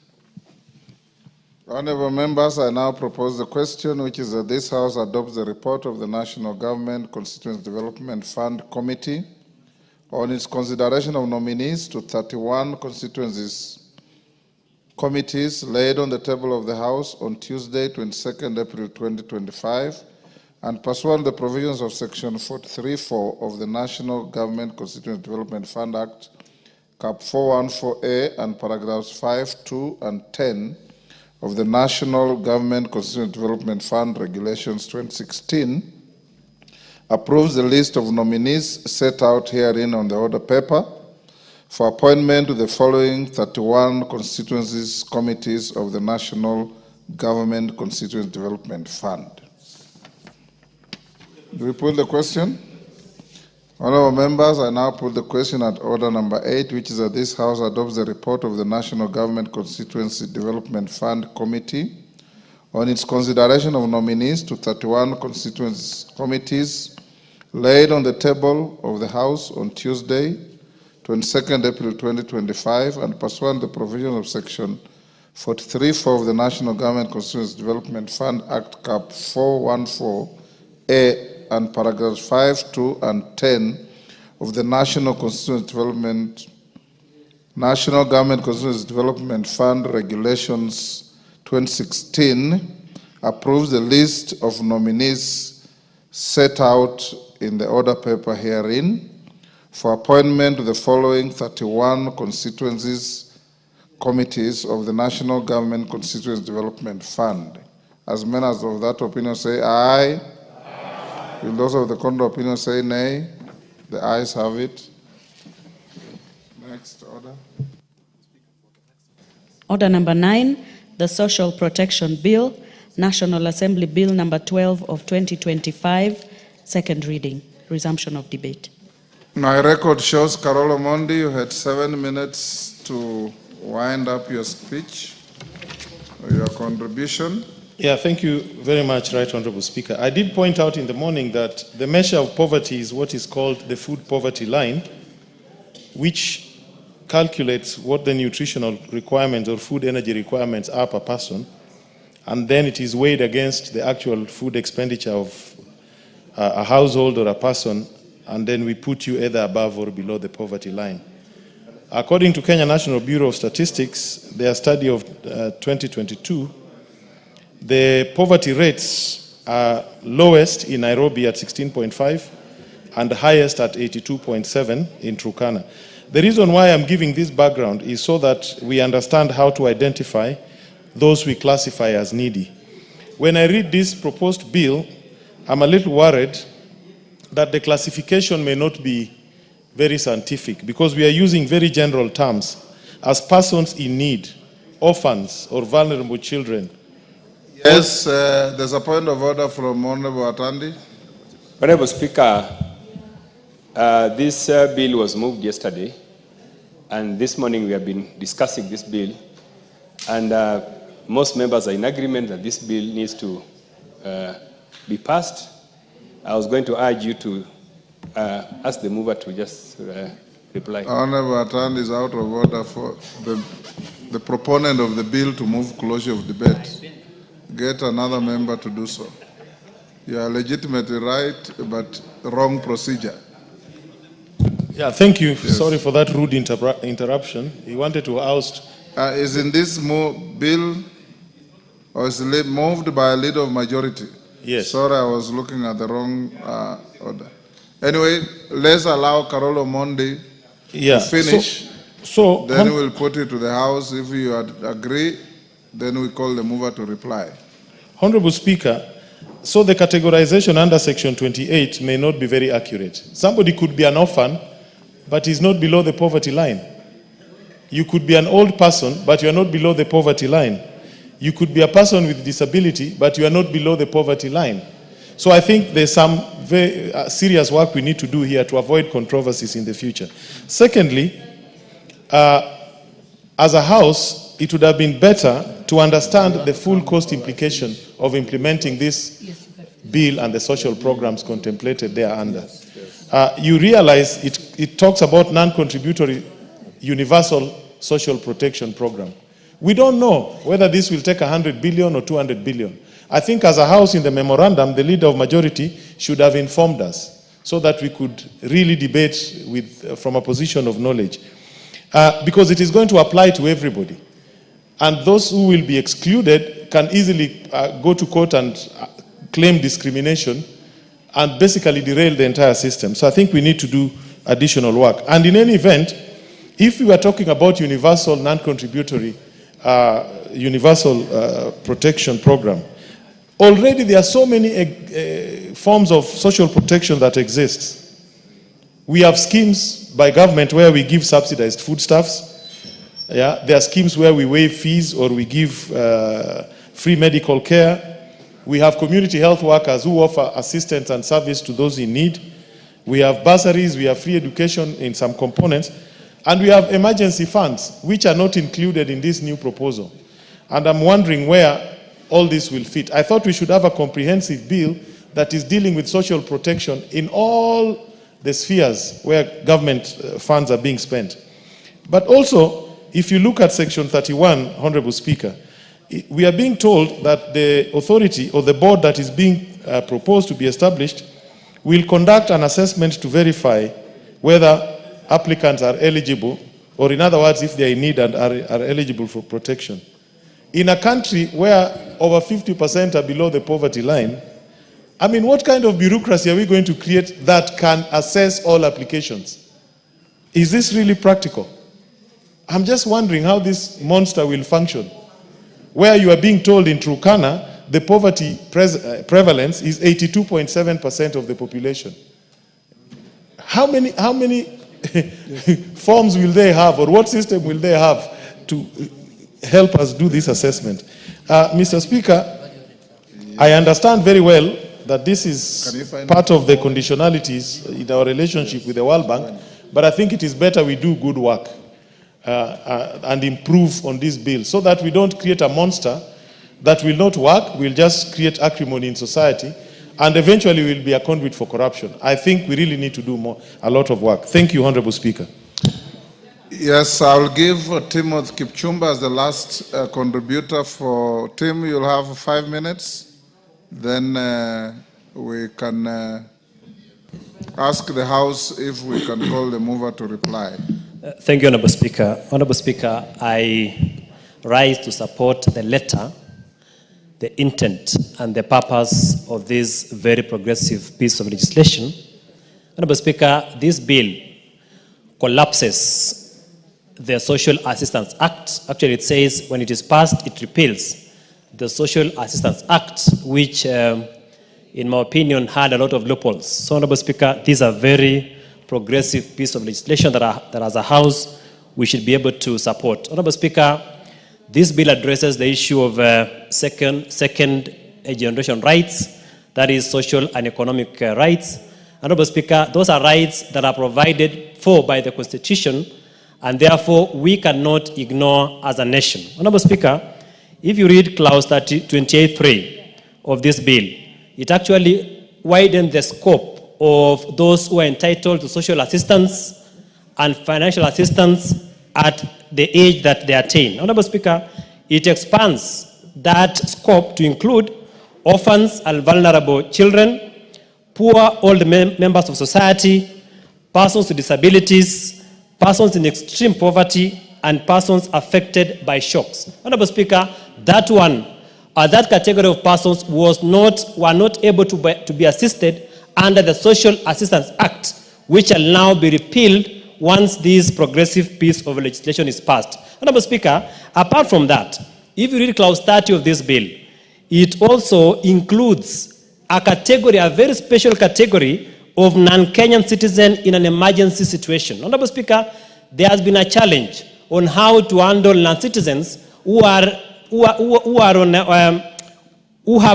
Honorable members, I now propose the question, which is that this House adopts the report of the National Government Constituency Development Fund Committee on its consideration of nominees to 31 constituencies committees laid on the table of the House on Tuesday, 22nd April 2025, and pursuant to the provisions of Section 43(4) of the National Government Constituency Development Fund Act, Cap 414A, and paragraphs 5, 2, and 10 of the National Government Constituency Development Fund Regulations 2016, approves the list of nominees set out herein on the order paper for appointment to the following 31 constituencies committees of the National Government Constituency Development Fund. Do we put the question? Honorable members, I now put the question at order number 8, which is that this House adopts the report of the National Government Constituency Development Fund Committee on its consideration of nominees to 31 constituency committees laid on the table of the House on Tuesday, 22nd April 2025, and pursuant to the provision of Section 43(4) of the National Government Constituency Development Fund Act, Cap 414A, and paragraphs 5, 2, and 10 of the National Government Constituency Development Fund Regulations 2016, approves the list of nominees set out in the order paper herein for appointment to the following 31 constituencies committees of the National Government Constituency Development Fund. As many as of that opinion say aye. Will those of the contrary opinion say nay? The ayes have it. Next order. Order number 9, the Social Protection Bill, National Assembly Bill number 12 of 2025, second reading. Resumption of debate. My record shows, Carol Omondi, you had 7 minutes to wind up your speech or your contribution. Yeah, thank you very much, Right Honorable Speaker. I did point out in the morning that the measure of poverty is what is called the food poverty line, which calculates what the nutritional requirements or food energy requirements are per person, and then it is weighed against the actual food expenditure of a household or a person, and then we put you either above or below the poverty line. According to Kenya National Bureau of Statistics, their study of 2022, the poverty rates are lowest in Nairobi at 16.5 and highest at 82.7 in Turkana. The reason why I'm giving this background is so that we understand how to identify those we classify as needy. When I read this proposed bill, I'm a little worried that the classification may not be very scientific because we are using very general terms as persons in need, orphans or vulnerable children. Yes, there's a point of order from Honorable Atandi. Honorable Speaker, this bill was moved yesterday, and this morning we have been discussing this bill, and most members are in agreement that this bill needs to be passed. I was going to urge you to ask the mover to just reply. Honorable Atandi is out of order for the proponent of the bill to move closure of debate. Get another member to do so. You are legitimately right, but wrong procedure. Yeah, thank you. Yes. Sorry for that rude interruption. He wanted to oust. Is in this bill, or is it moved by a leader of majority? Yes. Sorry, I was looking at the wrong order. Anyway, let's allow Carol Omondi to finish. Then we'll put it to the House. If you agree, then we call the mover to reply. Honorable Speaker, so the categorization under Section 28 may not be very accurate. Somebody could be an orphan, but is not below the poverty line. You could be an old person, but you are not below the poverty line. You could be a person with disability, but you are not below the poverty line. So I think there's some very serious work we need to do here to avoid controversies in the future. Secondly, as a House, it would have been better to understand the full cost implication of implementing this bill and the social programs contemplated thereunder. You realize it it talks about non-contributory universal social protection program. We don't know whether this will take 100 billion or 200 billion. I think as a House in the memorandum, the leader of majority should have informed us so that we could really debate with, from a position of knowledge. Because it is going to apply to everybody. And those who will be excluded can easily go to court and claim discrimination and basically derail the entire system. So I think we need to do additional work. And in any event, if we are talking about universal non-contributory universal protection program, already there are so many forms of social protection that exist. We have schemes by government where we give subsidized foodstuffs. Yeah, there are schemes where we waive fees or we give free medical care. We have community health workers who offer assistance and service to those in need. We have bursaries, we have free education in some components, and we have emergency funds, which are not included in this new proposal. And I'm wondering where all this will fit. I thought we should have a comprehensive bill that is dealing with social protection in all the spheres where government funds are being spent. But also, if you look at Section 31, Honorable Speaker, we are being told that the authority or the board that is being proposed to be established will conduct an assessment to verify whether applicants are eligible, or in other words, if they are in need and are eligible for protection. In a country where over 50% are below the poverty line, I mean, what kind of bureaucracy are we going to create that can assess all applications? Is this really practical? I'm just wondering how this monster will function. Where you are being told in Turkana, the poverty prevalence is 82.7% of the population. How many forms will they have, or what system will they have to help us do this assessment? Mr. Speaker, I understand very well that this is part of the conditionalities in our relationship with the World Bank, but I think it is better we do good work and improve on this bill so that we don't create a monster that will not work, will just create acrimony in society, and eventually will be a conduit for corruption. I think we really need to do a lot of work. Thank you, Honorable Speaker. Yes, I'll give Timothy Kipchumba as the last contributor. For Tim, you'll have 5 minutes. Then we can ask the House if we can call the mover to reply. Thank you, Honorable Speaker. Honorable Speaker, I rise to support the letter, the intent, and the purpose of this very progressive piece of legislation. Honorable Speaker, this bill collapses the Social Assistance Act. Actually, it says when it is passed, it repeals the Social Assistance Act, which, in my opinion, had a lot of loopholes. So, Honorable Speaker, these are very progressive piece of legislation that as a House we should be able to support. Honorable Speaker, this bill addresses the issue of second generation rights, that is social and economic rights. Honorable Speaker, those are rights that are provided for by the Constitution, and therefore we cannot ignore as a nation. Honorable Speaker, if you read clause 28.3 of this bill, it actually widens the scope of those who are entitled to social assistance and financial assistance at the age that they attain. Honorable Speaker, it expands that scope to include orphans and vulnerable children, poor old members of society, persons with disabilities, persons in extreme poverty, and persons affected by shocks. Honorable Speaker, that category of persons were not able to be assisted under the Social Assistance Act, which will now be repealed once this progressive piece of legislation is passed. Honorable Speaker, apart from that, if you read clause 30 of this bill, it also includes a category, a very special category of non-Kenyan citizens in an emergency situation. Honorable Speaker, there has been a challenge on how to handle non-citizens who have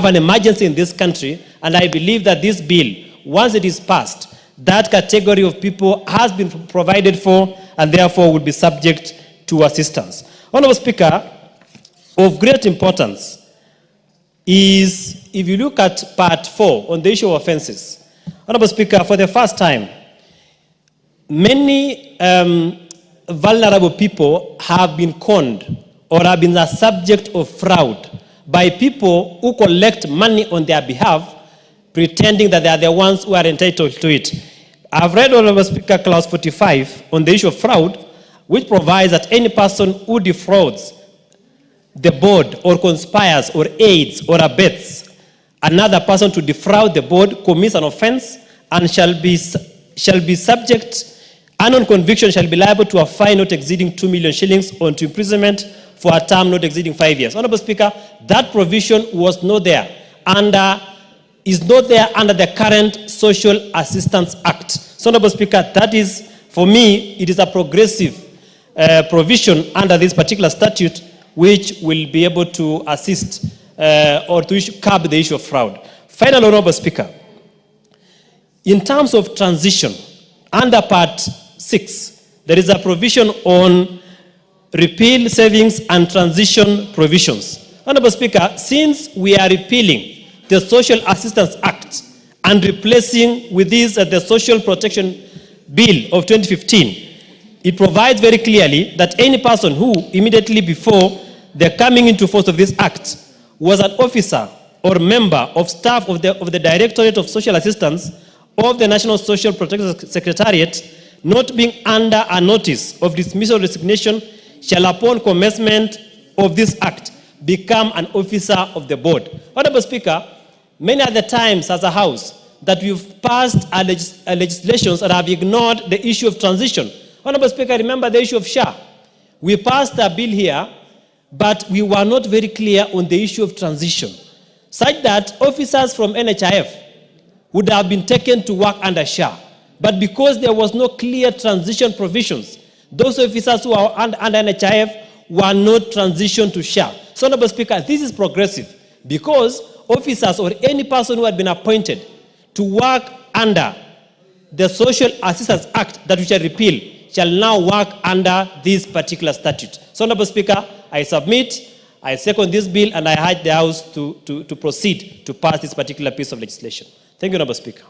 an emergency in this country, and I believe that this bill, once it is passed, that category of people has been provided for and therefore will be subject to assistance. Honorable Speaker, of great importance is, if you look at part 4 on the issue of offenses, Honorable Speaker, for the first time, many vulnerable people have been conned or have been the subject of fraud by people who collect money on their behalf, pretending that they are the ones who are entitled to it. I've read Honorable Speaker Clause 45 on the issue of fraud, which provides that any person who defrauds the board or conspires or aids or abets another person to defraud the board commits an offense and shall be subject, and on conviction shall be liable to a fine not exceeding 2 million shillings or to imprisonment for a term not exceeding 5 years. Honorable Speaker, that provision was not there is not there under the current Social Assistance Act. So, Honorable Speaker, that is, for me, it is a progressive provision under this particular statute which will be able to assist or to curb the issue of fraud. Finally, Honorable Speaker, in terms of transition, under Part 6, there is a provision on repeal savings and transition provisions. Honorable Speaker, since we are repealing the Social Assistance Act and replacing with this the Social Protection Bill of 2015, it provides very clearly that any person who immediately before the coming into force of this act was an officer or member of staff of the Directorate of Social Assistance of the National Social Protection Secretariat, not being under a notice of dismissal or resignation, shall upon commencement of this act become an officer of the board. Honorable Speaker, many other times as a House that we've passed legislations that have ignored the issue of transition. Honorable Speaker, remember the issue of SHA. We passed a bill here, but we were not very clear on the issue of transition, such that officers from NHIF would have been taken to work under SHA. But because there was no clear transition provisions, those officers who are under NHIF were not transitioned to SHA. So, Honorable Speaker, this is progressive because officers or any person who had been appointed to work under the Social Assistance Act that we shall repeal shall now work under this particular statute. So, Honorable Speaker, I submit, I second this bill, and I urge the House to proceed to pass this particular piece of legislation. Thank you, Honorable Speaker.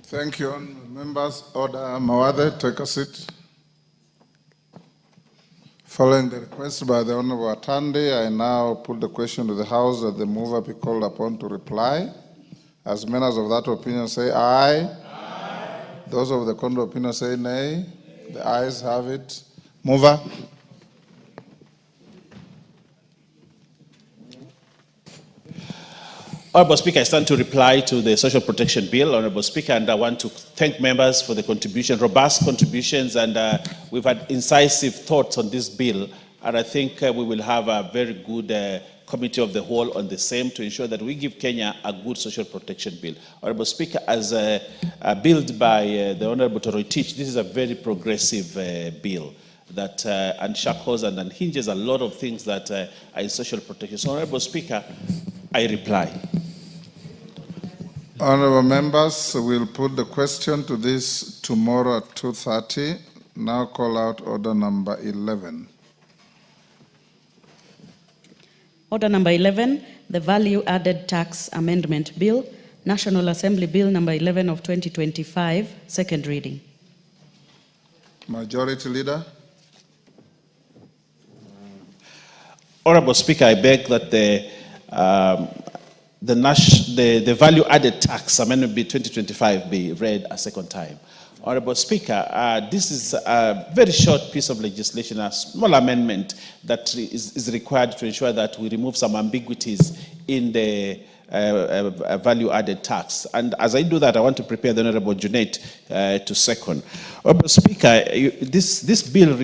Thank you, members. Order Mawade, take a seat. Following the request by the Honorable Atande, I now put the question to the House that the mover be called upon to reply. As members of that opinion say aye. Aye. Those of the contrary opinion say nay. The ayes have it. Mover. Honorable Speaker, I stand to reply to the Social Protection Bill, Honorable Speaker, and I want to thank members for the contribution, robust contributions, and we've had incisive thoughts on this bill, and I think we will have a very good committee of the whole on the same to ensure that we give Kenya a good social protection bill. Honorable Speaker, as billed by the Honorable Toroitich, this is a very progressive bill that unshackles and unhinges a lot of things that are in social protection. So, Honorable Speaker, I reply. Honorable members, we'll put the question to this tomorrow at 2:30. Now call out order number 11. Order number 11, the Value Added Tax Amendment Bill, National Assembly Bill number 11 of 2025, second reading. Majority Leader. Honorable Speaker, I beg that the Value Added Tax Amendment Bill 2025 be read a second time. Honorable Speaker, this is a very short piece of legislation, a small amendment that is required to ensure that we remove some ambiguities in the value-added tax. And as I do that, I want to prepare the Honorable Junet to second. Honorable Speaker, this bill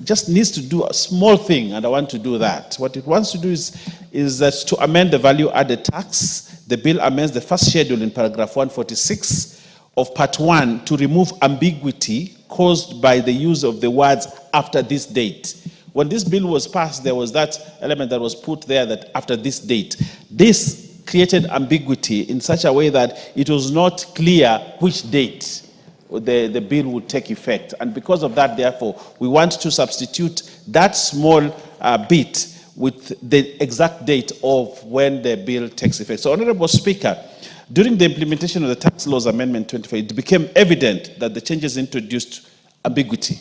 just needs to do a small thing, and I want to do that. What it wants to do is that to amend the value-added tax. The bill amends the first schedule in paragraph 146 of Part 1 to remove ambiguity caused by the use of the words after this date. When this bill was passed, there was that element that was put there that after this date. This created ambiguity in such a way that it was not clear which date the bill would take effect. And because of that, therefore, we want to substitute that small bit with the exact date of when the bill takes effect. So, Honorable Speaker, during the implementation of the Tax Laws Amendment 25, it became evident that the changes introduced ambiguity.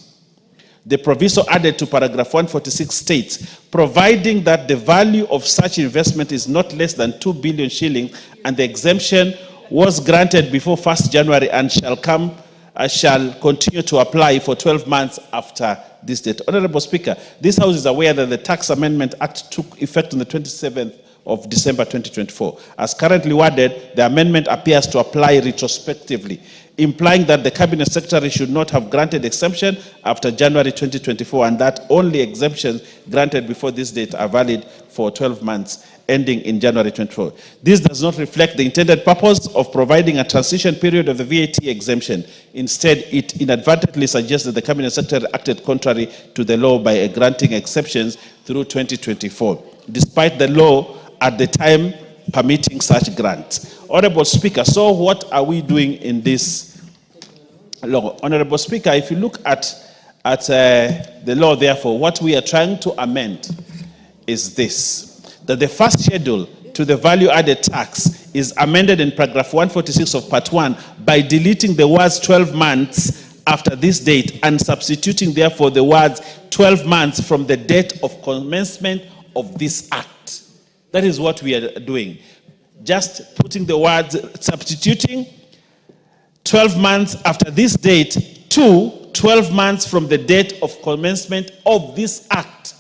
The proviso added to paragraph 146 states, providing that the value of such investment is not less than 2 billion shillings and the exemption was granted before 1st January and shall continue to apply for 12 months after this date. Honorable Speaker, this House is aware that the Tax Amendment Act took effect on the 27th of December 2024. As currently worded, the amendment appears to apply retrospectively, implying that the Cabinet Secretary should not have granted exemption after January 2024 and that only exemptions granted before this date are valid for 12 months ending in January 2024. This does not reflect the intended purpose of providing a transition period of the VAT exemption. Instead, it inadvertently suggests that the Cabinet Secretary acted contrary to the law by granting exceptions through 2024, despite the law at the time permitting such grants. Honorable Speaker, so what are we doing in this law? Honorable Speaker, if you look at the law, therefore, what we are trying to amend is this, that the first schedule to the value-added tax is amended in paragraph 146 of part 1 by deleting the words 12 months after this date and substituting, therefore, the words 12 months from the date of commencement of this act. That is what we are doing. Just putting the words, substituting 12 months after this date to 12 months from the date of commencement of this act.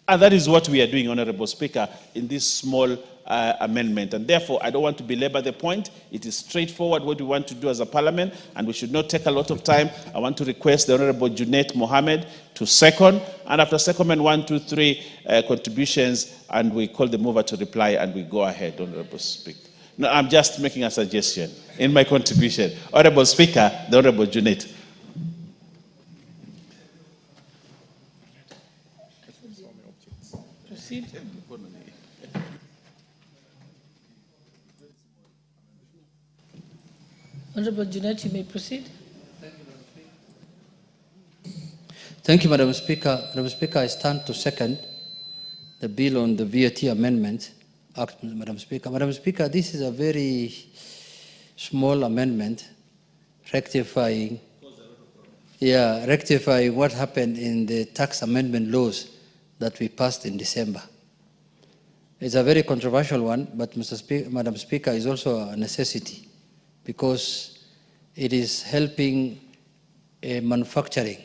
And that is what we are doing, Honorable Speaker, in this small amendment. And therefore, I don't want to belabor the point. It is straightforward what we want to do as a parliament, and we should not take a lot of time. I want to request the Honorable Junet Mohammed to second, and after secondment, 1, 2, 3 contributions, and we call the mover to reply, and we go ahead, Honorable Speaker. No, I'm just making a suggestion in my contribution. Honorable Speaker, the Honorable Junet. Proceed. Honorable Junet, you may proceed. Thank you, Madam Speaker. Madam Speaker, I stand to second the bill on the VAT Amendment Act, Madam Speaker. Madam Speaker, this is a very small amendment rectifying what happened in the tax amendment laws that we passed in December. It's a very controversial one, but Madam Speaker, is also a necessity because it is helping manufacturing,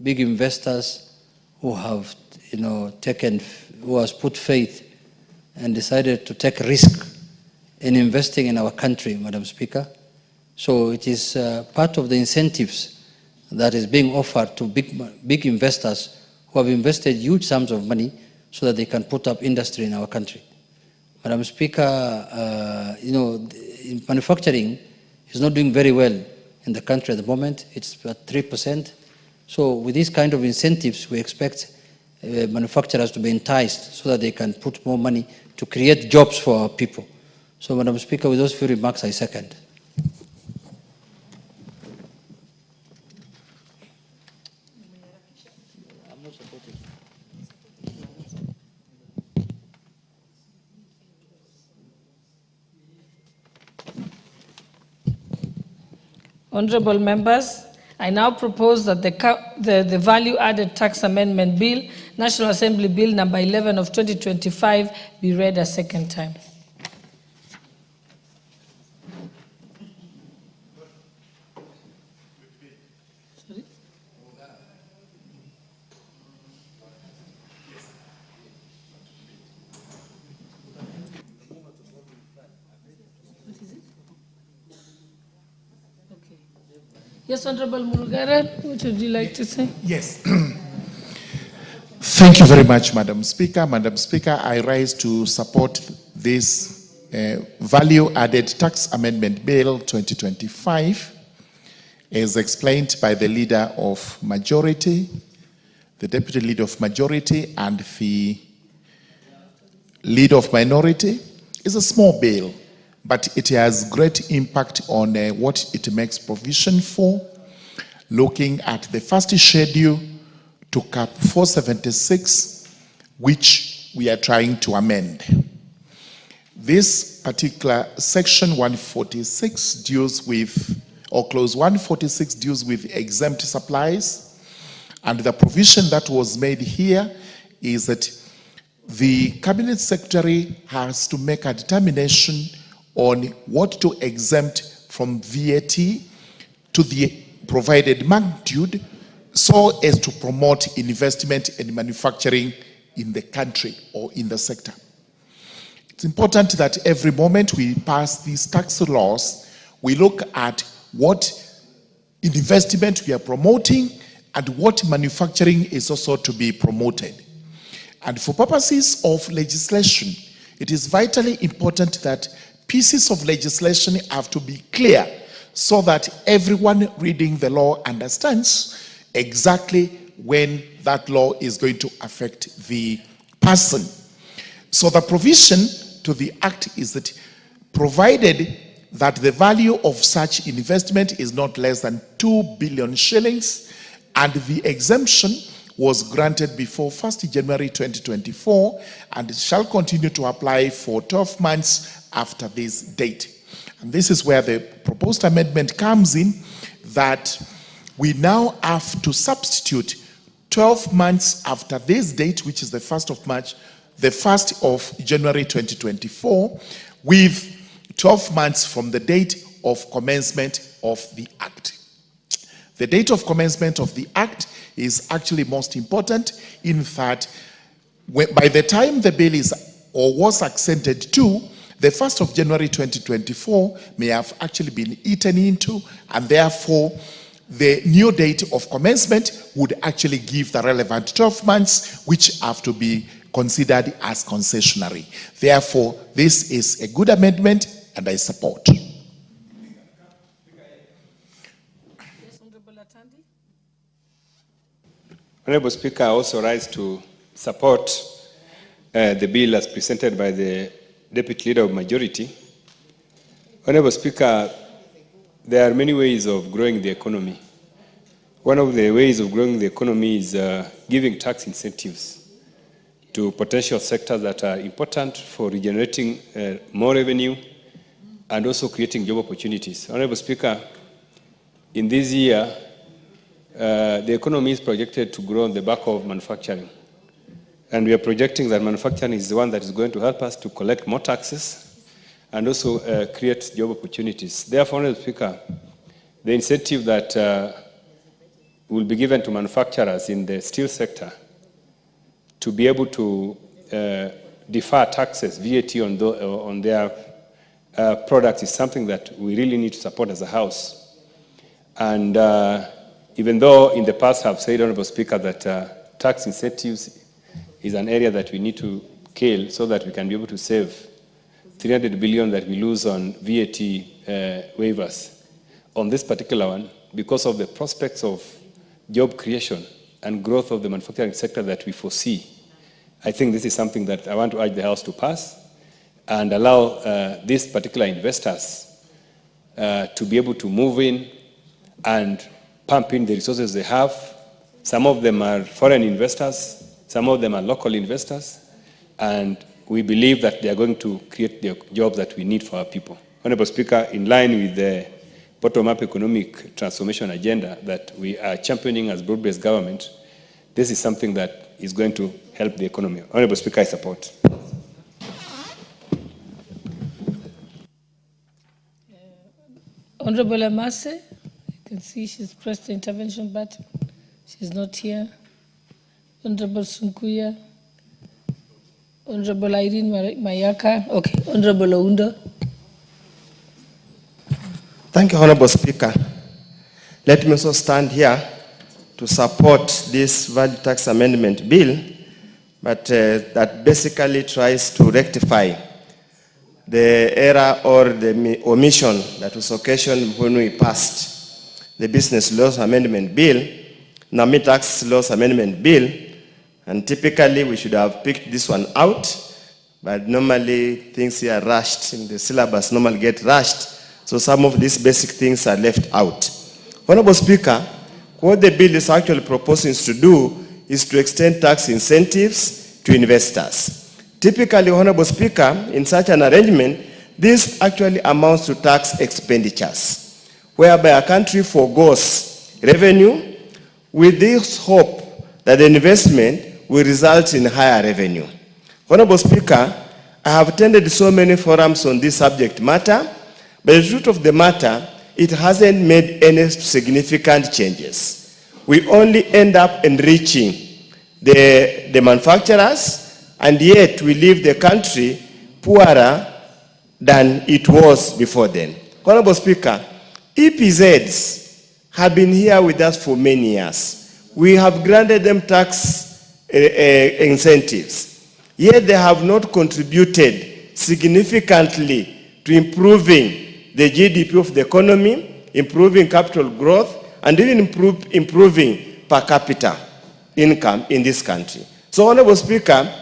big investors who have, who has put faith and decided to take risk in investing in our country, Madam Speaker. So it is part of the incentives that is being offered to big investors who have invested huge sums of money so that they can put up industry in our country. Madam Speaker, manufacturing is not doing very well in the country at the moment. It's about 3%. So with these kind of incentives, we expect manufacturers to be enticed so that they can put more money to create jobs for our people. So, Madam Speaker, with those few remarks, I second. Honorable members, I now propose that the Value-Added Tax Amendment Bill, National Assembly Bill number 11 of 2025, be read a second time. Yes, Honorable Mulugara, what would you like to say? Yes. Thank you very much, Madam Speaker. Madam Speaker, I rise to support this Value-Added Tax Amendment Bill 2025 as explained by the Leader of Majority, the Deputy Leader of Majority, and the Leader of Minority. It's a small bill, but it has great impact on what it makes provision for, looking at the first schedule to Cap 476, which we are trying to amend. This particular section 146 deals with, or clause 146 deals with exempt supplies, And the provision that was made here is that the Cabinet Secretary has to make a determination on what to exempt from VAT to the provided magnitude so as to promote investment and manufacturing in the country or in the sector. It's important that every moment we pass these tax laws, we look at what investment we are promoting and what manufacturing is also to be promoted. And for purposes of legislation, it is vitally important that pieces of legislation have to be clear so that everyone reading the law understands exactly when that law is going to affect the person. So the provision to the Act is that provided that the value of such investment is not less than 2 billion shillings and the exemption was granted before 1st January 2024 and it shall continue to apply for 12 months after this date. And this is where the proposed amendment comes in, that we now have to substitute 12 months after this date, which is the 1st of March, the 1st of January 2024, with 12 months from the date of commencement of the Act. The date of commencement of the Act is actually most important in that by the time the bill is or was accented to, the 1st of January 2024 may have actually been eaten into, and therefore the new date of commencement would actually give the relevant 12 months, which have to be considered as concessionary. Therefore, this is a good amendment and I support. Honorable Speaker, I also rise to support the bill as presented by the Deputy Leader of Majority. Honorable Speaker, there are many ways of growing the economy. One of the ways of growing the economy is giving tax incentives to potential sectors that are important for regenerating more revenue and also creating job opportunities. Honorable Speaker, in this year, the economy is projected to grow on the back of manufacturing. And we are projecting that manufacturing is the one that is going to help us to collect more taxes and also create job opportunities. Therefore, Honorable Speaker, the incentive that will be given to manufacturers in the steel sector to be able to defer taxes, VAT on their products is something that we really need to support as a House. And even though in the past I've said, Honorable Speaker, that tax incentives is an area that we need to kill so that we can be able to save 300 billion that we lose on VAT waivers. On this particular one, because of the prospects of job creation and growth of the manufacturing sector that we foresee, I think this is something that I want to urge the House to pass and allow these particular investors to be able to move in and pump in the resources they have. Some of them are foreign investors, some of them are local investors, and we believe that they are going to create the jobs that we need for our people. Honorable Speaker, in line with the bottom-up economic transformation agenda that we are championing as broad-based government, this is something that is going to help the economy. Honorable Speaker, I support. Honorable Amase, you can see she's pressed the intervention button. She's not here. Honorable Sunkuya. Honorable Irene Mayaka. Okay, Honorable Ounda. Thank you, Honorable Speaker. Let me also stand here to support this value tax amendment bill, but that basically tries to rectify the error or the omission that was occasioned when we passed the business laws amendment bill, nominees tax laws amendment bill, and typically we should have picked this one out, but normally things here are rushed in the syllabus, normally get rushed, so some of these basic things are left out. Honorable Speaker, what the bill is actually proposing to do is to extend tax incentives to investors. Typically, Honorable Speaker, in such an arrangement, this actually amounts to tax expenditures, whereby a country forgoes revenue with this hope that the investment will result in higher revenue. Honorable Speaker, I have attended so many forums on this subject matter, but the truth of the matter, it hasn't made any significant changes. We only end up enriching the manufacturers, and yet we leave the country poorer than it was before then. Honorable Speaker, EPZs have been here with us for many years. We have granted them tax incentives, yet they have not contributed significantly to improving the GDP of the economy, improving capital growth, and even improving per capita income in this country. So, Honorable Speaker,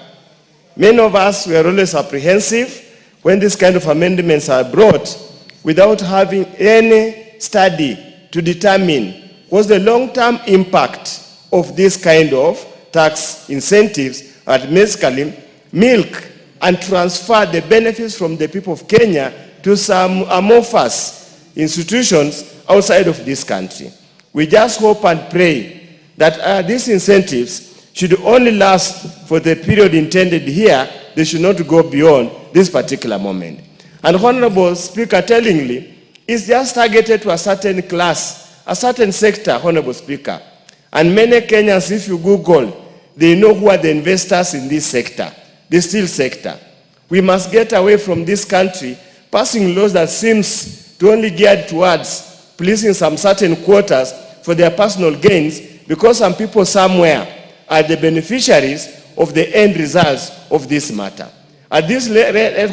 many of us were always apprehensive when these kind of amendments are brought without having any study to determine what's the long-term impact of this kind of tax incentives at basically milk and transfer the benefits from the people of Kenya to some amorphous institutions outside of this country. We just hope and pray that these incentives should only last for the period intended here. They should not go beyond this particular moment. And Honorable Speaker, tellingly, it's just targeted to a certain class, a certain sector, Honorable Speaker. And many Kenyans, if you Google, they know who are the investors in this sector, the steel sector. We must get away from this country passing laws that seems to only geared towards pleasing some certain quotas for their personal gains, because some people somewhere are the beneficiaries of the end results of this matter. At this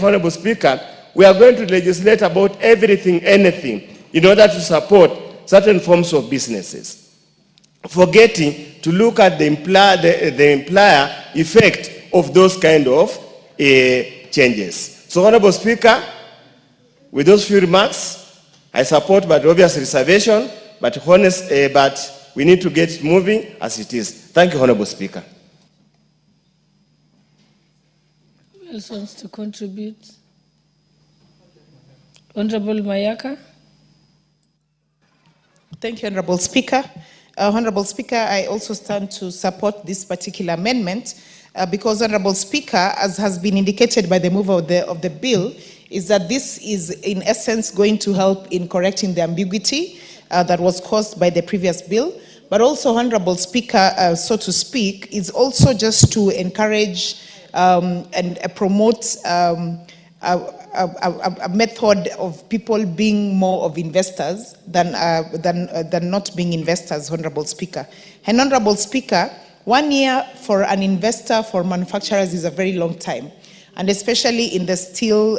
Honorable Speaker, we are going to legislate about everything, anything, in order to support certain forms of businesses, forgetting to look at the employer effect of those kind of changes. So, Honorable Speaker, with those few remarks, I support but obvious reservation, but we need to get it moving as it is. Thank you, Honorable Speaker. Who else wants to contribute? Honorable Mayaka. Thank you, Honorable Speaker. Honorable Speaker, I also stand to support this particular amendment because, Honorable Speaker, as has been indicated by the mover of the bill, is that this is in essence going to help in correcting the ambiguity that was caused by the previous bill. But also, Honorable Speaker, so to speak, is also just to encourage and promote a method of people being more of investors than not being investors, Honorable Speaker. And Honorable Speaker, 1 year for an investor, for manufacturers, is a very long time, and especially in the steel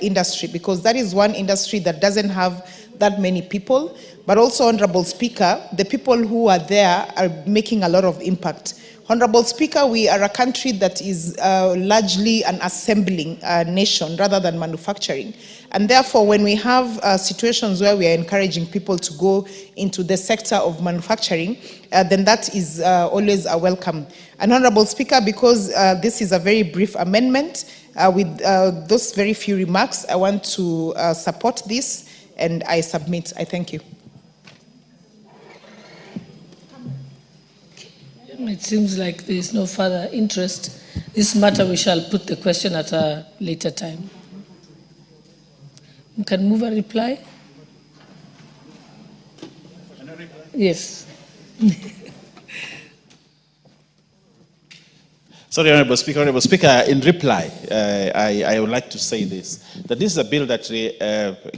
industry, because that is one industry that doesn't have that many people. But also, Honorable Speaker, the people who are there are making a lot of impact. Honorable Speaker, we are a country that is largely an assembling nation rather than manufacturing. And therefore, when we have situations where we are encouraging people to go into the sector of manufacturing, then that is always a welcome. And Honorable Speaker, because this is a very brief amendment, with those very few remarks, I want to support this, and I submit. I thank you. It seems like there is no further interest. This matter, we shall put the question at a later time. You can move a reply? Yes. Sorry, Honorable Speaker, in reply, I would like to say this, that this is a bill that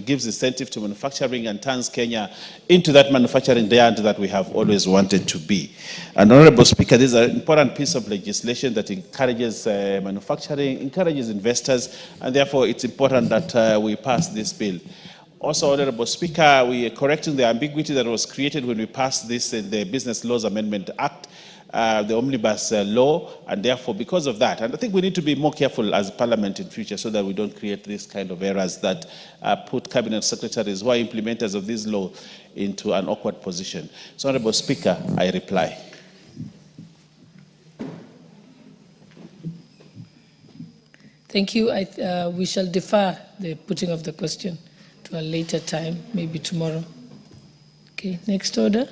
gives incentive to manufacturing and turns Kenya into that manufacturing giant that we have always wanted to be. And Honorable Speaker, this is an important piece of legislation that encourages manufacturing, encourages investors, and therefore it's important that we pass this bill. Also, Honorable Speaker, we are correcting the ambiguity that was created when we passed this in the Business Laws Amendment Act, the omnibus law, and therefore because of that, and I think we need to be more careful as Parliament in future so that we don't create this kind of errors that put cabinet secretaries who are implementers of this law into an awkward position. So, Honorable Speaker, I reply. Thank you. We shall defer the putting of the question to a later time, maybe tomorrow. Okay, next order.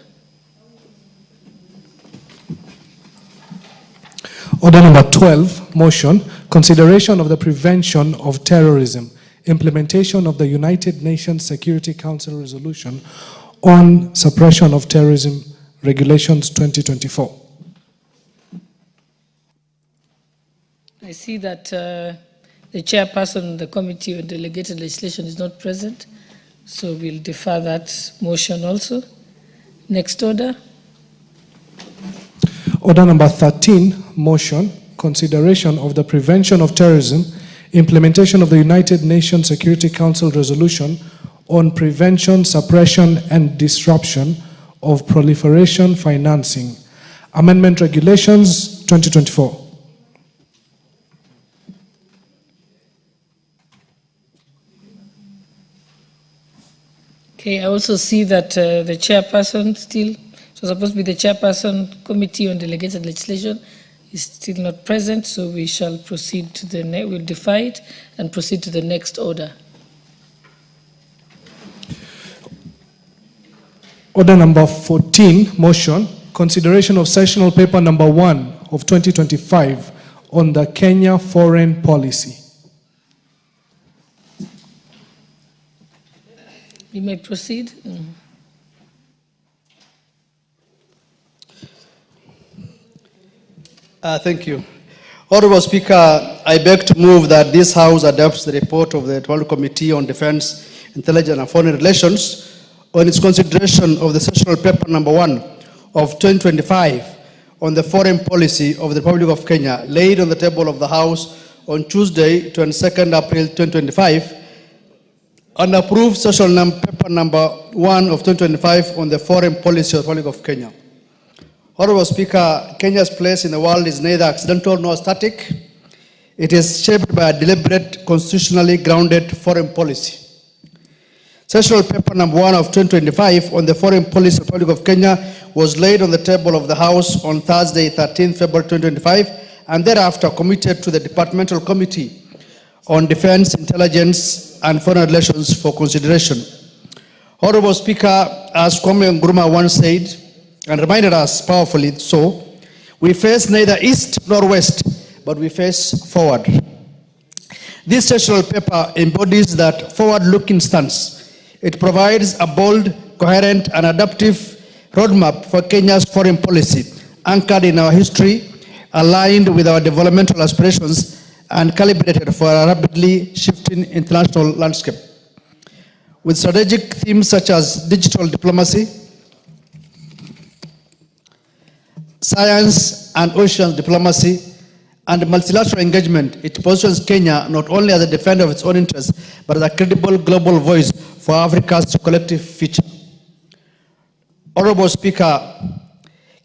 Order number 12, motion, consideration of the prevention of terrorism, implementation of the United Nations Security Council resolution on suppression of terrorism regulations 2024. I see that the chairperson of the Committee on Delegated Legislation is not present, so we'll defer that motion also. Next order. Order number 13, motion, consideration of the prevention of terrorism, implementation of the United Nations Security Council resolution on prevention, suppression, and disruption of proliferation financing, amendment regulations 2024. Okay, I also see that the chairperson still, so supposed to be the chairperson Committee on Delegated Legislation, is still not present, so we shall proceed to the next, we'll defer it and proceed to the next order. Order number 14, motion, consideration of sessional paper number 1 of 2025 on the Kenya foreign policy. You may proceed. Thank you. Honorable Speaker, I beg to move that this House adopts the report of the Internal Committee on Defense, Intelligence and Foreign Relations on its consideration of the sessional paper number 1 of 2025 on the foreign policy of the Republic of Kenya, laid on the table of the House on Tuesday, 22nd April 2025, and approved sessional paper number 1 of 2025 on the foreign policy of the Republic of Kenya. Honorable Speaker, Kenya's place in the world is neither accidental nor static. It is shaped by a deliberate, constitutionally grounded foreign policy. Sessional paper number 1 of 2025 on the foreign policy of the Republic of Kenya was laid on the table of the House on Thursday, 13th February 2025, and thereafter committed to the Departmental Committee on Defense, Intelligence and Foreign Relations for consideration. Honorable Speaker, as Kwame Nkrumah once said, and reminded us powerfully so, we face neither east nor west, but we face forward. This sessional paper embodies that forward-looking stance. It provides a bold, coherent, and adaptive roadmap for Kenya's foreign policy, anchored in our history, aligned with our developmental aspirations, and calibrated for a rapidly shifting international landscape. With strategic themes such as digital diplomacy, science and ocean diplomacy, and multilateral engagement, it positions Kenya not only as a defender of its own interests, but as a credible global voice for Africa's collective future. Honorable Speaker,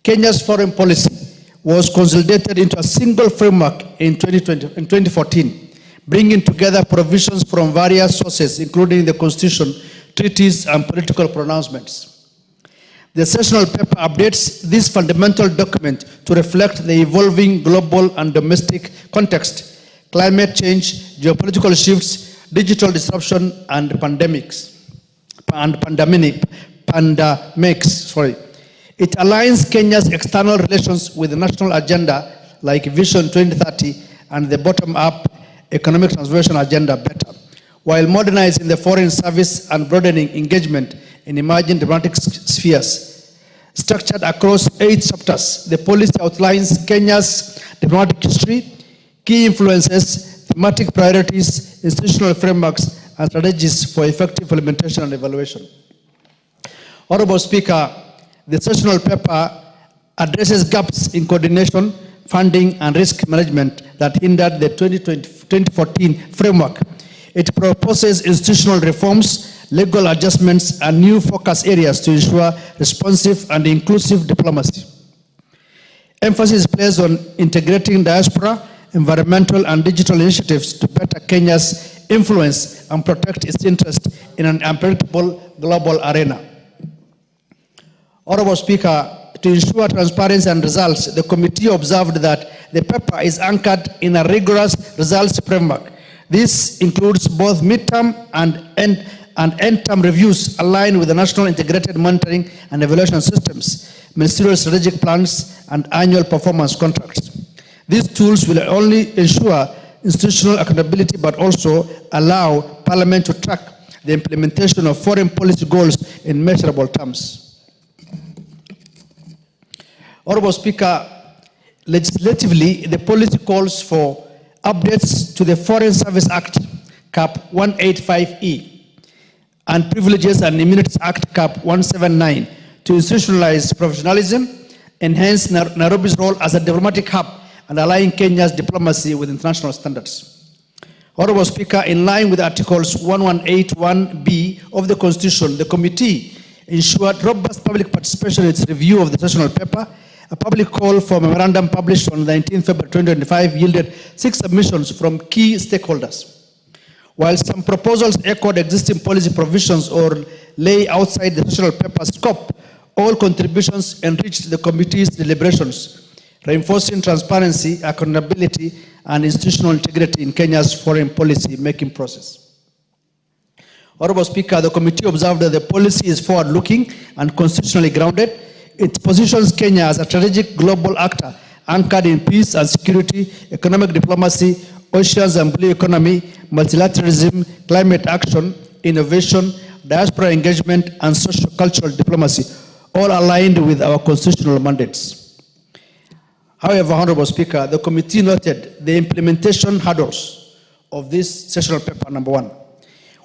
Kenya's foreign policy was consolidated into a single framework in 2014, bringing together provisions from various sources, including the Constitution, treaties, and political pronouncements. The sessional paper updates this fundamental document to reflect the evolving global and domestic context, climate change, geopolitical shifts, digital disruption, and pandemics. It aligns Kenya's external relations with the national agenda like Vision 2030 and the bottom-up economic transformation agenda better, while modernizing the foreign service and broadening engagement in emerging diplomatic spheres. Structured across 8 chapters, the policy outlines Kenya's diplomatic history, key influences, thematic priorities, institutional frameworks, and strategies for effective implementation and evaluation. Honorable Speaker, the sessional paper addresses gaps in coordination, funding, and risk management that hindered the 2014 framework. It proposes institutional reforms, legal adjustments, and new focus areas to ensure responsive and inclusive diplomacy. Emphasis is placed on integrating diaspora, environmental, and digital initiatives to better Kenya's influence and protect its interest in an unpredictable global arena. Honorable Speaker, to ensure transparency and results, the committee observed that the paper is anchored in a rigorous results framework. This includes both midterm and end-term reviews aligned with the National Integrated Monitoring and Evaluation Systems, ministerial strategic plans, and annual performance contracts. These tools will only ensure institutional accountability but also allow Parliament to track the implementation of foreign policy goals in measurable terms. Honorable Speaker, legislatively, the policy calls for updates to the Foreign Service Act, Cap 185E, and Privileges and Immunities Act, Cap 179, to institutionalize professionalism, enhance Nairobi's role as a diplomatic hub, and align Kenya's diplomacy with international standards. Honorable Speaker, in line with Articles 1181B of the Constitution, the committee ensured robust public participation in its review of the sessional paper. A public call for memorandum published on 19 February 2025 yielded 6 submissions from key stakeholders. While some proposals echoed existing policy provisions or lay outside the sessional paper's scope, all contributions enriched the committee's deliberations, reinforcing transparency, accountability, and institutional integrity in Kenya's foreign policy making process. Honorable Speaker, the committee observed that the policy is forward-looking and constitutionally grounded. It positions Kenya as a strategic global actor anchored in peace and security, economic diplomacy, oceans and blue economy, multilateralism, climate action, innovation, diaspora engagement, and socio-cultural diplomacy, all aligned with our constitutional mandates. However, Honorable Speaker, the committee noted the implementation hurdles of this sessional paper, number 1.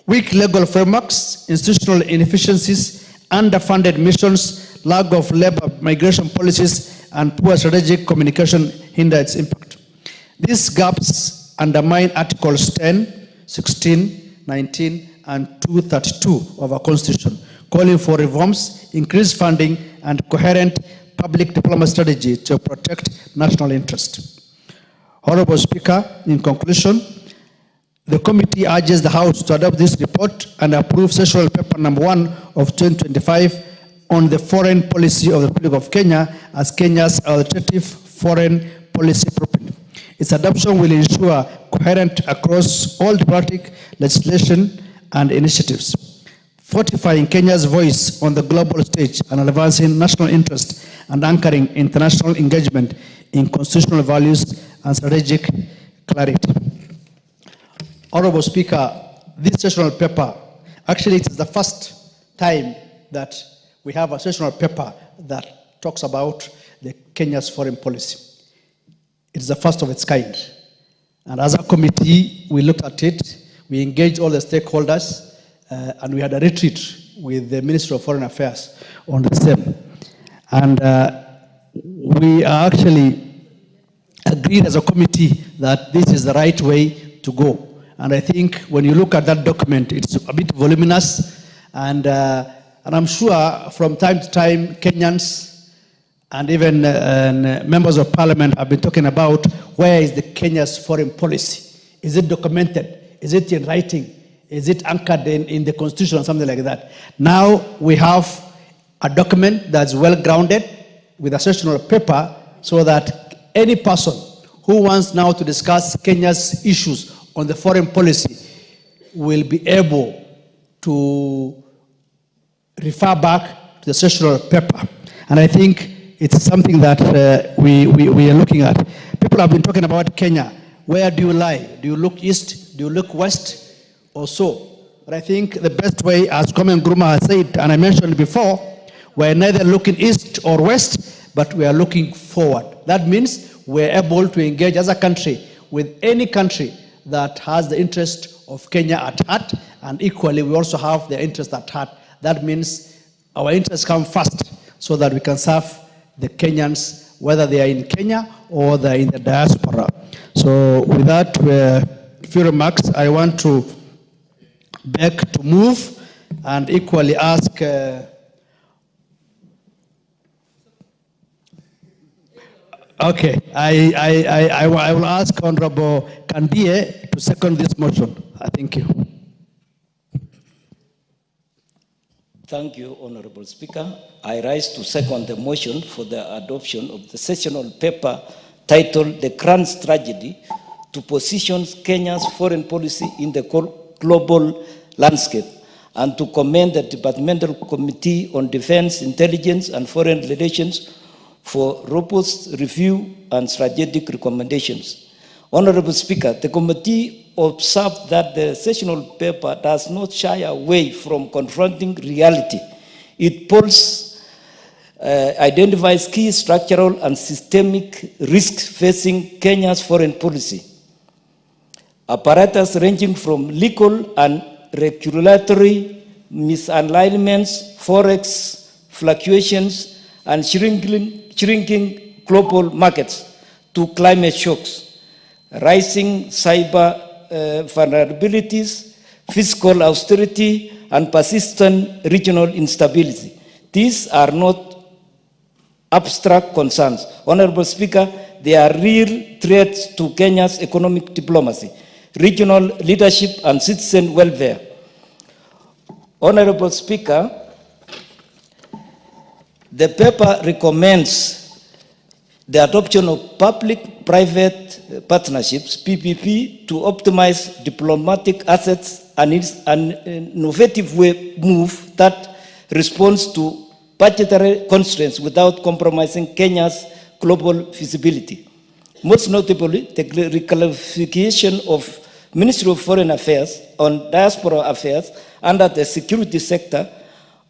Weak legal frameworks, institutional inefficiencies, underfunded missions, lack of labor migration policies, and poor strategic communication hinder its impact. These gaps undermine Articles 10, 16, 19, and 232 of our Constitution, calling for reforms, increased funding, and coherent public diplomacy strategy to protect national interest. Honorable Speaker, in conclusion, the committee urges the House to adopt this report and approve sessional paper number 1 of 2025 on the foreign policy of the Republic of Kenya as Kenya's authoritative foreign policy blueprint. Its adoption will ensure coherence across all diplomatic legislation and initiatives, fortifying Kenya's voice on the global stage and advancing national interest and anchoring international engagement in constitutional values and strategic clarity. Honorable Speaker, this sessional paper, actually it is the first time that we have a sessional paper that talks about the Kenya's foreign policy. It's the first of its kind. And as a committee, we looked at it, we engaged all the stakeholders, and we had a retreat with the Ministry of Foreign Affairs on the same. And we actually agreed as a committee that this is the right way to go. And I think when you look at that document, it's a bit voluminous, and I'm sure from time to time, Kenyans and even members of parliament have been talking about where is the Kenya's foreign policy? Is it documented? Is it in writing? Is it anchored in the constitution or something like that? Now we have a document that's well grounded with a sessional paper so that any person who wants now to discuss Kenya's issues on the foreign policy will be able to refer back to the sessional paper. And I think it's something that we are looking at. People have been talking about Kenya. Where do you lie? Do you look east? Do you look west? Or so? But I think the best way, as Komen Nkrumah has said, and I mentioned before, we're neither looking east or west, but we are looking forward. That means we're able to engage as a country with any country that has the interest of Kenya at heart, and equally we also have their interest at heart. That means our interests come first so that we can serve the Kenyans, whether they are in Kenya or they're in the diaspora. So with that few remarks, I want to beg to move and equally ask okay, I will ask Honorable Kandie to second this motion. Thank you. Thank you, Honorable Speaker. I rise to second the motion for the adoption of the sessional paper titled The Grand Tragedy to Position Kenya's Foreign Policy in the Global Landscape, and to commend the Departmental Committee on Defense, Intelligence and Foreign Relations for robust review and strategic recommendations. Honorable Speaker, the committee observed that the sessional paper does not shy away from confronting reality. It identifies key structural and systemic risks facing Kenya's foreign policy. Apparatus ranging from legal and regulatory misalignments, forex fluctuations, and shrinking global markets to climate shocks, rising cyber vulnerabilities, fiscal austerity, and persistent regional instability. These are not abstract concerns. Honorable Speaker, they are real threats to Kenya's economic diplomacy, regional leadership, and citizen welfare. Honorable Speaker, the paper recommends the adoption of public-private partnerships, PPP, to optimize diplomatic assets, and it's an innovative move that responds to budgetary constraints without compromising Kenya's global visibility. Most notably, the reclassification of Ministry of Foreign Affairs on diaspora affairs under the security sector,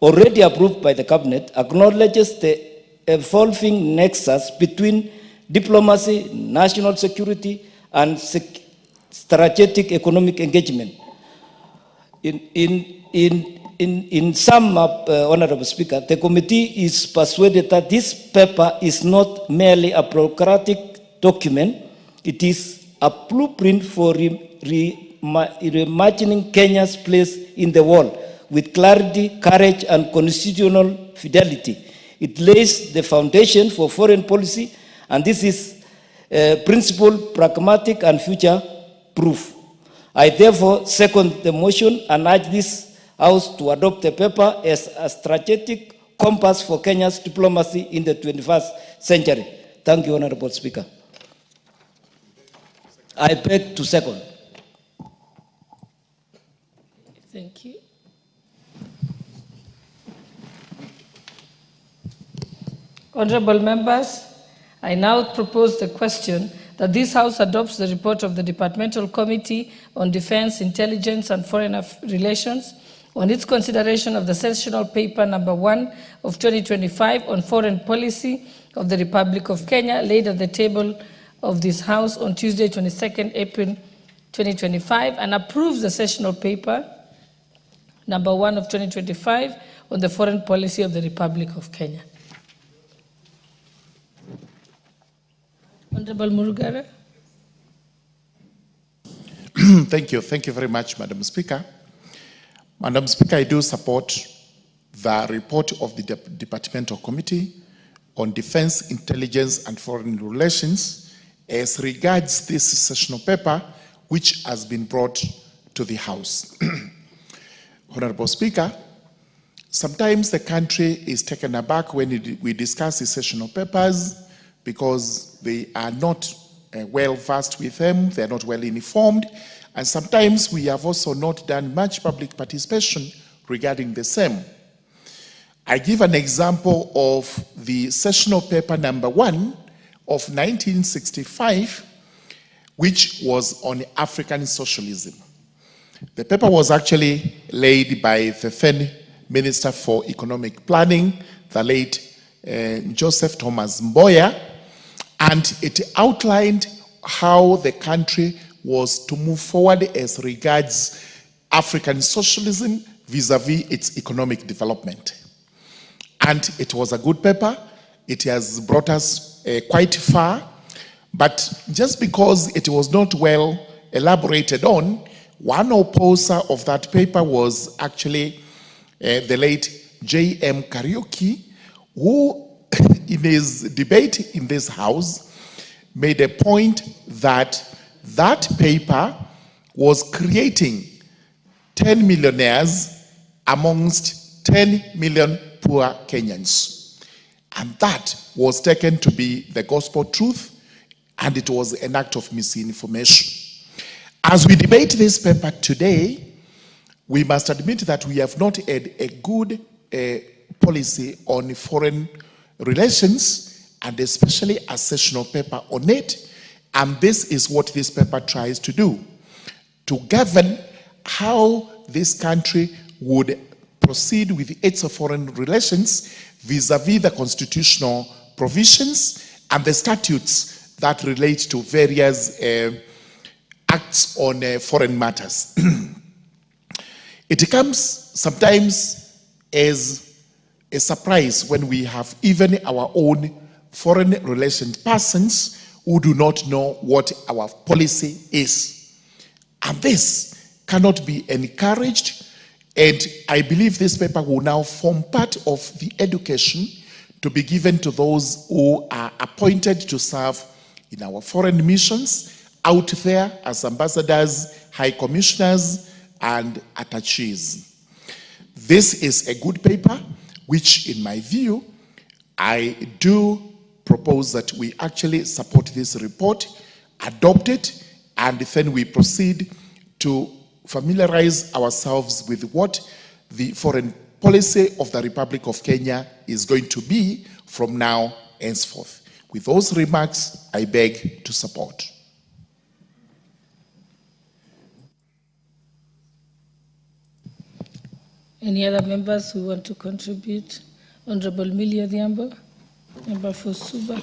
already approved by the cabinet, acknowledges the evolving nexus between diplomacy, national security, and strategic economic engagement. In sum up, Honorable Speaker, the committee is persuaded that this paper is not merely a bureaucratic document. It is a blueprint for reimagining Kenya's place in the world with clarity, courage, and constitutional fidelity. It lays the foundation for foreign policy, and this is principled, pragmatic, and future-proof. I therefore second the motion and urge this House to adopt the paper as a strategic compass for Kenya's diplomacy in the 21st century. Thank you, Honorable Speaker. I beg to second. Thank you. Honorable members, I now propose the question that this House adopts the report of the Departmental Committee on Defense, Intelligence, and Foreign Relations on its consideration of the sessional paper number 1 of 2025 on foreign policy of the Republic of Kenya, laid at the table of this House on Tuesday, 22nd April 2025, and approves the sessional paper number 1 of 2025 on the foreign policy of the Republic of Kenya. Honorable Murugara. Thank you very much, Madam Speaker. Madam Speaker, I do support the report of the Departmental Committee on Defense, Intelligence, and Foreign Relations as regards this sessional paper which has been brought to the House. Honorable Speaker, sometimes the country is taken aback when we discuss the sessional papers because they are not well versed with them, they are not well informed, and sometimes we have also not done much public participation regarding the same. I give an example of the sessional paper number 1 of 1965, which was on African socialism. The paper was actually laid by the then Minister for Economic Planning, the late Joseph Thomas Mboya, and it outlined how the country was to move forward as regards African socialism vis-a-vis its economic development. And it was a good paper. It has brought us quite far, but just because it was not well elaborated on, one opposer of that paper was actually the late J.M. Kariuki, who in his debate in this House made a point that that paper was creating 10 millionaires amongst 10 million poor Kenyans. And that was taken to be the gospel truth, and it was an act of misinformation. As we debate this paper today, we must admit that we have not had a good policy on foreign relations, and especially a sessional paper on it. And this is what this paper tries to do, to govern how this country would proceed with its foreign relations vis-a-vis the constitutional provisions and the statutes that relate to various acts on foreign matters. It comes sometimes as a surprise when we have even our own foreign relations persons who do not know what our policy is. And this cannot be encouraged, and I believe this paper will now form part of the education to be given to those who are appointed to serve in our foreign missions out there as ambassadors, high commissioners, and attaches. This is a good paper, which in my view, I do propose that we actually support this report, adopt it, and then we proceed to familiarize ourselves with what the foreign policy of the Republic of Kenya is going to be from now henceforth. With those remarks, I beg to support. Any other members who want to contribute? Honorable Millie Odhiambo, member for Suba.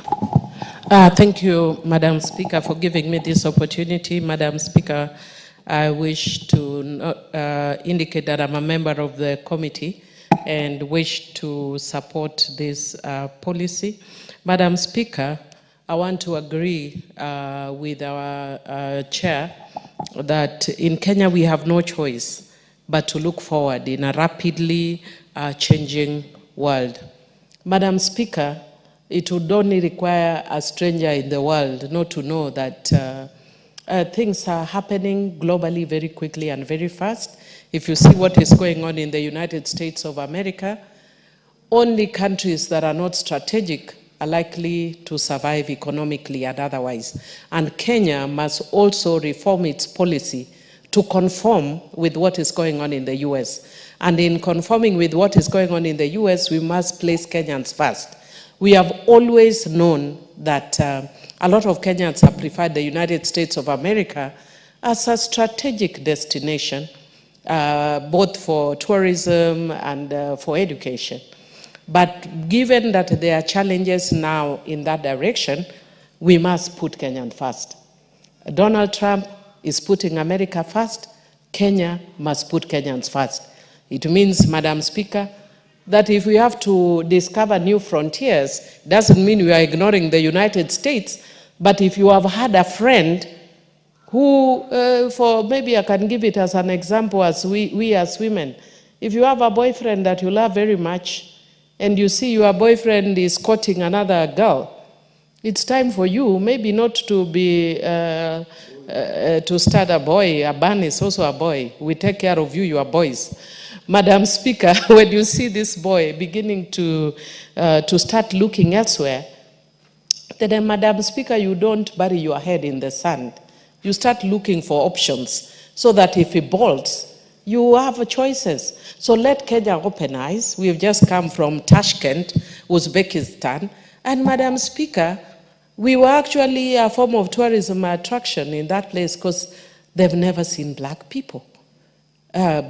Thank you, Madam Speaker, for giving me this opportunity. Madam Speaker, I wish to indicate that I'm a member of the committee and wish to support this policy. Madam Speaker, I want to agree with our chair that in Kenya we have no choice but to look forward in a rapidly changing world. Madam Speaker, it would only require a stranger in the world not to know that things are happening globally very quickly and very fast. If you see what is going on in the United States of America, only countries that are not strategic are likely to survive economically and otherwise. And Kenya must also reform its policy to conform with what is going on in the US. And in conforming with what is going on in the US, we must place Kenyans first. We have always known that a lot of Kenyans have preferred the United States of America as a strategic destination, both for tourism and for education. But given that there are challenges now in that direction, we must put Kenyan first. Donald Trump is putting America first. Kenya must put Kenyans first. It means, Madam Speaker, that if we have to discover new frontiers, doesn't mean we are ignoring the United States, but if you have had a friend who, maybe I can give it as an example as we as women, if you have a boyfriend that you love very much, and you see your boyfriend is courting another girl, it's time for you, maybe not to be, to start a boy. A man is also a boy. We take care of you, you are boys. Madam Speaker, when you see this boy beginning to start looking elsewhere, then, Madam Speaker, you don't bury your head in the sand. You start looking for options so that if he bolts, you have choices. So let Kenya open eyes. We've just come from Tashkent, Uzbekistan, and Madam Speaker, we were actually a form of tourism attraction in that place because they've never seen black people.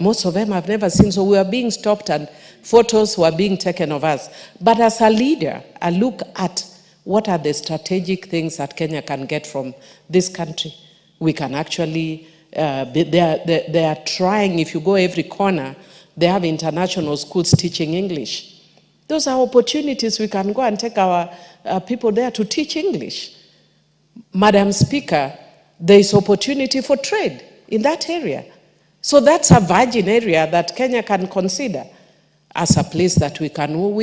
Most of them have never seen, so we were being stopped and photos were being taken of us. But as a leader, I look at what are the strategic things that Kenya can get from this country. We can actually, they are trying, if you go every corner, they have international schools teaching English. Those are opportunities we can go and take our people there to teach English. Madam Speaker, there is opportunity for trade in that area. So that's a virgin area that Kenya can consider as a place that we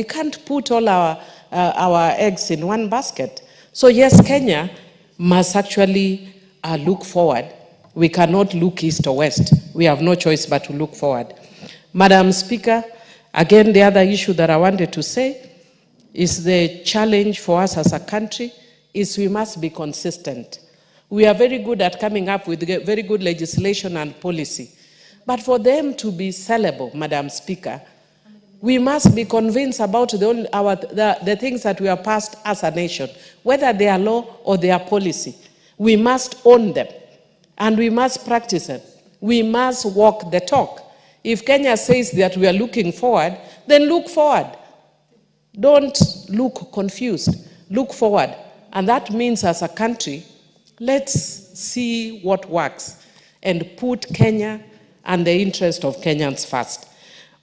can't put all our eggs in one basket. So yes, Kenya must actually look forward. We cannot look east or west. We have no choice but to look forward. Madam Speaker, again, the other issue that I wanted to say is the challenge for us as a country is we must be consistent. We are very good at coming up with very good legislation and policy. But for them to be sellable, Madam Speaker, We must be convinced about the things that we have passed as a nation, whether they are law or they are policy. We must own them, and we must practice them. We must walk the talk. If Kenya says that we are looking forward, then look forward. Don't look confused. Look forward. And that means as a country, let's see what works and put Kenya and the interest of Kenyans first.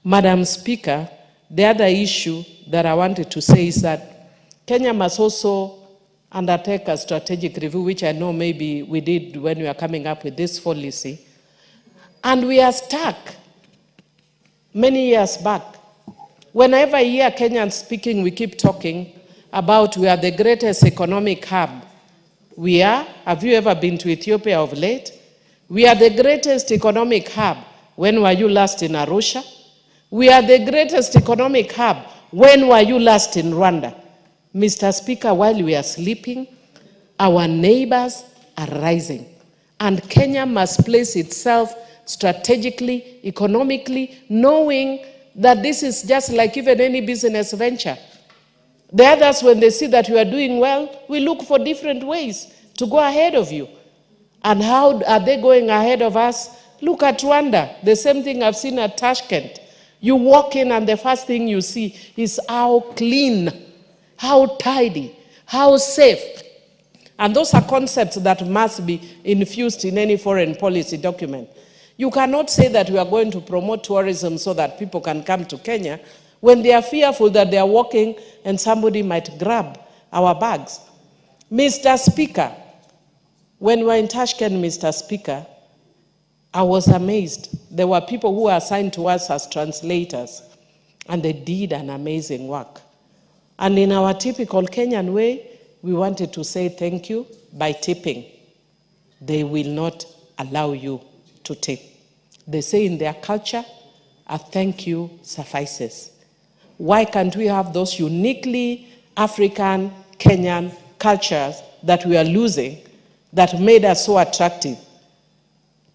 Madam Speaker, the other issue that I wanted to say is that Kenya must also undertake a strategic review, which I know maybe we did when we were coming up with this policy. And we are stuck many years back. Whenever I hear Kenyans speaking, we keep talking about we are the greatest economic hub. We are. Have you ever been to Ethiopia of late? We are the greatest economic hub. When were you last in Arusha? We are the greatest economic hub. When were you last in Rwanda? Mr. Speaker, while we are sleeping, our neighbors are rising. And Kenya must place itself strategically, economically, knowing that this is just like even any business venture. The others, when they see that you are doing well, we look for different ways to go ahead of you. And how are they going ahead of us? Look at Rwanda. The same thing I've seen at Tashkent. You walk in and the first thing you see is how clean, how tidy, how safe. And those are concepts that must be infused in any foreign policy document. You cannot say that we are going to promote tourism so that people can come to Kenya when they are fearful that they are walking and somebody might grab our bags. Mr. Speaker, when we were in Tashkent, Mr. Speaker, I was amazed. There were people who were assigned to us as translators, and they did an amazing work. And in our typical Kenyan way, we wanted to say thank you by tipping. They will not allow you to tip. They say in their culture, a thank you suffices. Why can't we have those uniquely African, Kenyan cultures that we are losing that made us so attractive?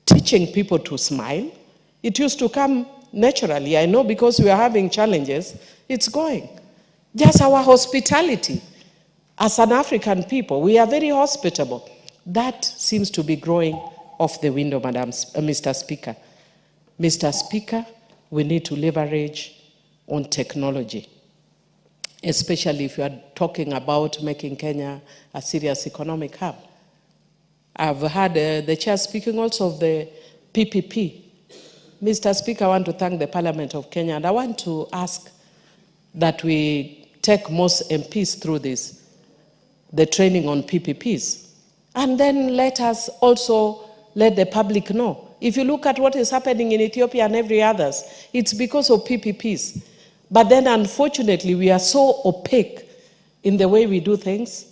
Teaching people to smile. It used to come naturally. I know because we are having challenges, it's going. Just our hospitality. As an African people, we are very hospitable. That seems to be growing off the window, Mr. Speaker. Mr. Speaker, we need to leverage on technology, especially if you are talking about making Kenya a serious economic hub. I've heard the chair speaking also of the PPP. Mr. Speaker, I want to thank the Parliament of Kenya, and I want to ask that we take most MPs through this, the training on PPPs. And then let us also let the public know. If you look at what is happening in Ethiopia and every others, it's because of PPPs. But then unfortunately, we are so opaque in the way we do things,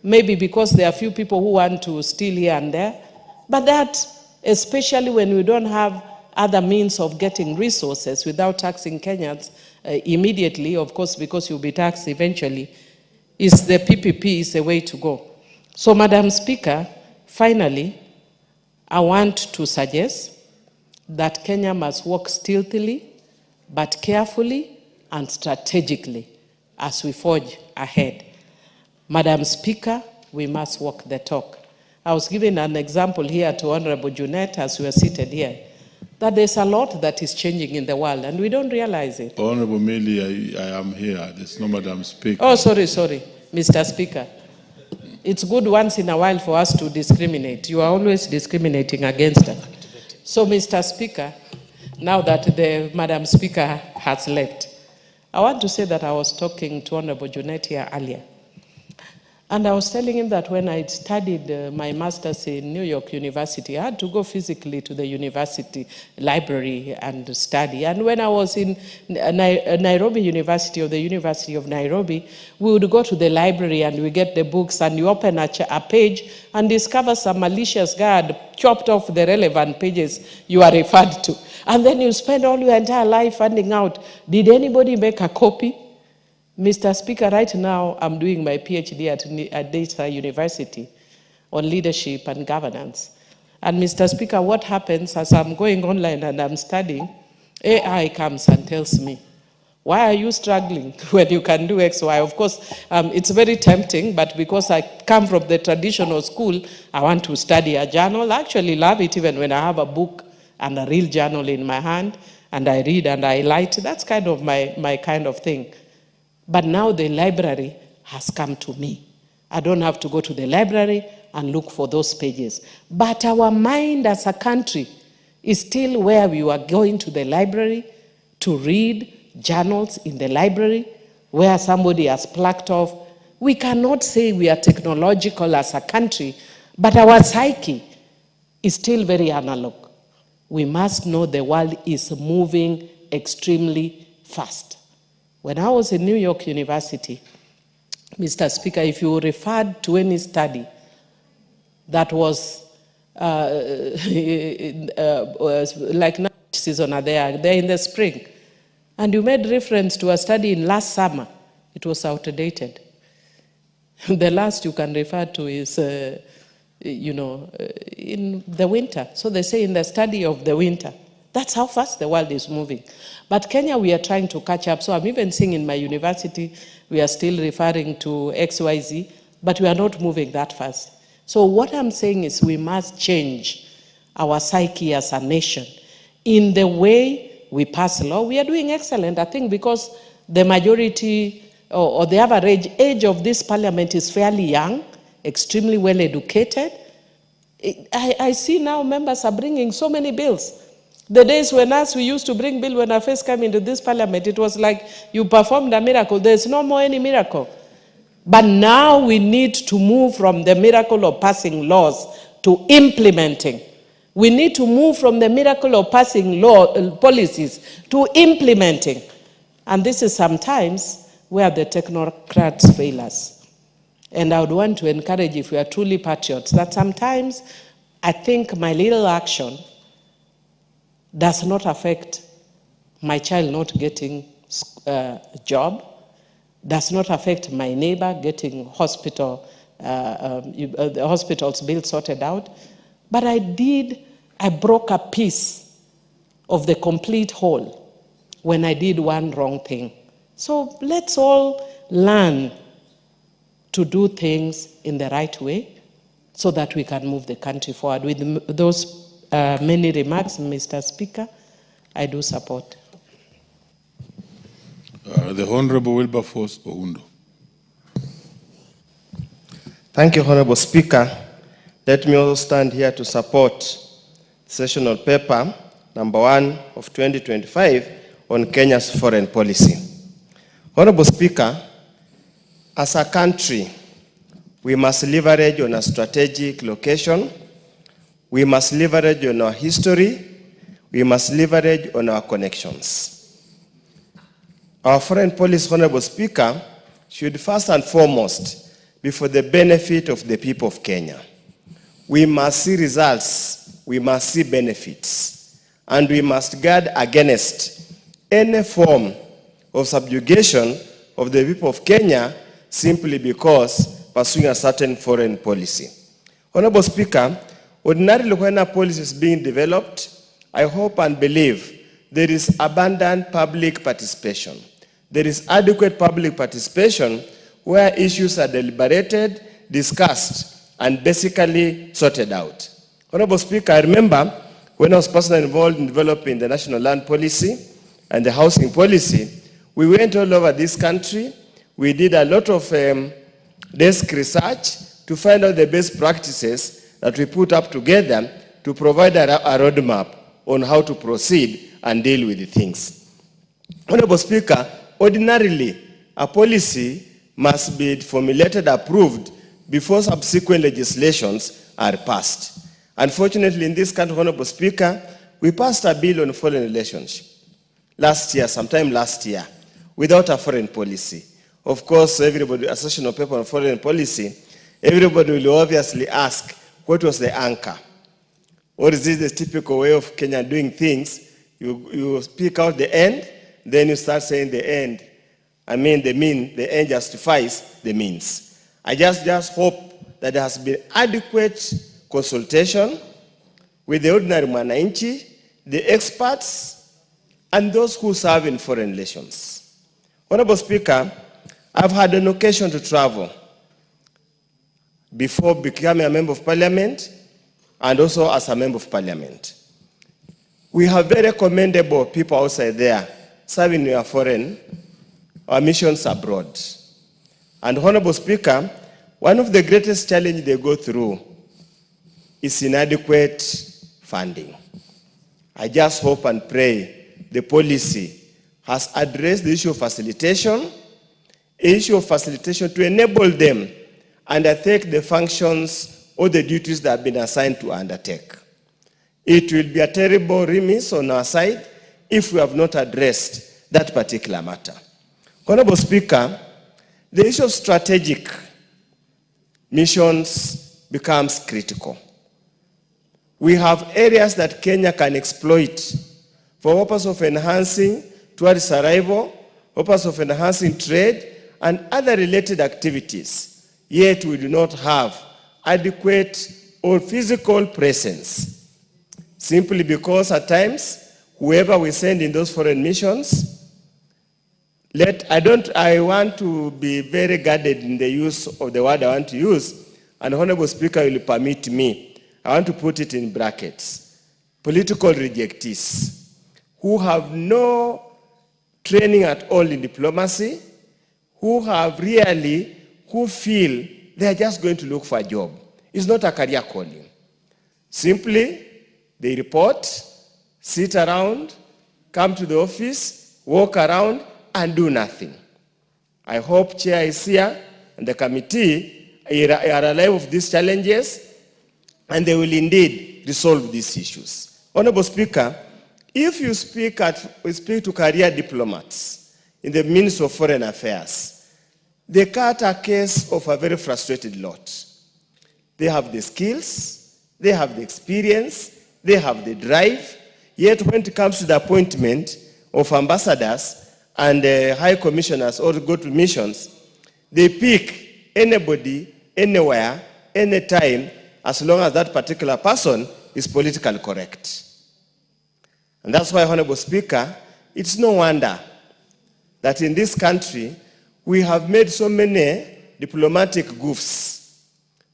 maybe because there are few people who want to steal here and there, but that, especially when we don't have other means of getting resources without taxing Kenyans immediately, of course, because you'll be taxed eventually, is the PPP is the way to go. So, Madam Speaker, finally, I want to suggest that Kenya must work stealthily, but carefully and strategically as we forge ahead. Madam Speaker, we must walk the talk. I was giving an example here to Honorable Junet as we were seated here, that there's a lot that is changing in the world and we don't realize it. Honorable Millie, I am here. There's no Madam Speaker. Oh, sorry, Mr. Speaker. It's good once in a while for us to discriminate. You are always discriminating against us. So, Mr. Speaker, now that the Madam Speaker has left, I want to say that I was talking to Honorable Junet here earlier. And I was telling him that when I studied my master's in New York University, I had to go physically to the university library and study. And when I was in Nairobi University, or the University of Nairobi, we would go to the library and we get the books and you open a page and discover some malicious guy had chopped off the relevant pages you are referred to. And then you spend all your entire life finding out, did anybody make a copy? Mr. Speaker, right now I'm doing my PhD at Data University on leadership and governance. And Mr. Speaker, what happens as I'm going online and I'm studying, AI comes and tells me, Why are you struggling when you can do X, Y? Of course, it's very tempting, but because I come from the traditional school, I want to study a journal. I actually love it even when I have a book and a real journal in my hand, and I read and I light. That's kind of my kind of thing. But now the library has come to me. I don't have to go to the library and look for those pages. But our mind as a country is still where we were going to the library to read journals in the library, where somebody has plucked off. We cannot say we are technological as a country, but our psyche is still very analog. We must know the world is moving extremely fast. When I was in New York University, Mr. Speaker, if you referred to any study that was like now season are there, they're in the spring, and you made reference to a study in last summer, it was outdated. The last you can refer to is, in the winter. So they say in the study of the winter. That's how fast the world is moving. But Kenya, we are trying to catch up. So I'm even seeing in my university, we are still referring to XYZ, but we are not moving that fast. So what I'm saying is we must change our psyche as a nation in the way we pass law. We are doing excellent, I think, because the majority or the average age of this parliament is fairly young, extremely well educated. I see now members are bringing so many bills. The days when we used to bring bill when I first came into this parliament, it was like you performed a miracle. There's no more any miracle. But now we need to move from the miracle of passing laws to implementing. We need to move from the miracle of passing policies to implementing. And this is sometimes where the technocrats fail us. And I would want to encourage, if we are truly patriots, that sometimes I think my little action does not affect my child not getting a job, does not affect my neighbor getting the hospital's bill sorted out. But I broke a piece of the complete whole when I did one wrong thing. So let's all learn to do things in the right way so that we can move the country forward. With those many remarks, Mr. Speaker, I do support. The Honorable Wilberforce Oundo. Thank you, Honorable Speaker. Let me also stand here to support sessional paper number 1 of 2025 on Kenya's foreign policy. Honorable Speaker, as a country, we must leverage on a strategic location. We must leverage on our history. We must leverage on our connections. Our foreign policy, Honorable Speaker, should first and foremost be for the benefit of the people of Kenya. We must see results, we must see benefits, and we must guard against any form of subjugation of the people of Kenya simply because pursuing a certain foreign policy. Honorable Speaker, ordinarily when a policy is being developed, I hope and believe there is abundant public participation. There is adequate public participation where issues are deliberated, discussed, and basically sorted out. Honorable Speaker, I remember when I was personally involved in developing the national land policy and the housing policy, we went all over this country. We did a lot of desk research to find out the best practices that we put up together to provide a roadmap on how to proceed and deal with the things. Honorable Speaker, ordinarily, a policy must be formulated, approved, before subsequent legislations are passed. Unfortunately, in this country, Honorable Speaker, we passed a bill on foreign relationship sometime last year, without a foreign policy. Of course, everybody, a session of paper on foreign policy, everybody will obviously ask, what was the anchor? Or is this the typical way of Kenya doing things? You speak out the end, then you start saying the end. I mean the mean, the end justifies the means. I just hope that there has been adequate consultation with the ordinary mwananchi, the experts, and those who serve in foreign relations. Honorable Speaker, I've had an occasion to travel before becoming a member of parliament and also as a member of parliament. We have very commendable people outside there serving your foreign or missions abroad. And Honorable Speaker, one of the greatest challenges they go through is inadequate funding. I just hope and pray the policy has addressed the issue of facilitation to enable them undertake the functions or the duties that have been assigned to undertake. It will be a terrible remiss on our side if we have not addressed that particular matter. Honorable Speaker, the issue of strategic missions becomes critical. We have areas that Kenya can exploit for purpose of enhancing tourist arrival, purpose of enhancing trade, and other related activities. Yet we do not have adequate or physical presence. Simply because at times, whoever we send in those foreign missions, I want to be very guarded in the use of the word I want to use, and Honorable Speaker will permit me. I want to put it in brackets. Political rejectees who have no training at all in diplomacy, who feel they are just going to look for a job. It's not a career calling. Simply, they report, sit around, come to the office, walk around, and do nothing. I hope Chair is here and the committee are alive of these challenges, and they will indeed resolve these issues. Honorable Speaker, if you speak to career diplomats in the Ministry of Foreign Affairs, they cut a case of a very frustrated lot. They have the skills, they have the experience, they have the drive, yet when it comes to the appointment of ambassadors and high commissioners or go to missions, they pick anybody, anywhere, anytime, as long as that particular person is politically correct. And that's why, Honorable Speaker, it's no wonder that in this country, we have made so many diplomatic goofs.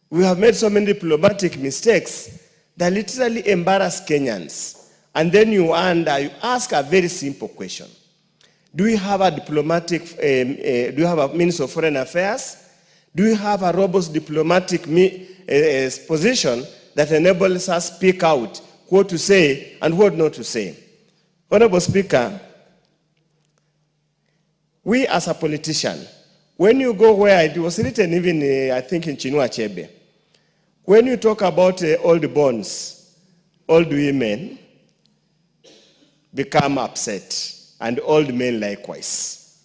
We have made so many diplomatic mistakes that literally embarrass Kenyans. And then you ask a very simple question. Do we have a diplomatic, do you have a Minister of Foreign Affairs? Do we have a robust diplomatic position that enables us to speak out what to say and what not to say? Honorable Speaker, we as a politician, when you go where it was written even, I think in Chinua Achebe, when you talk about old bonds, old women become upset, and old men likewise.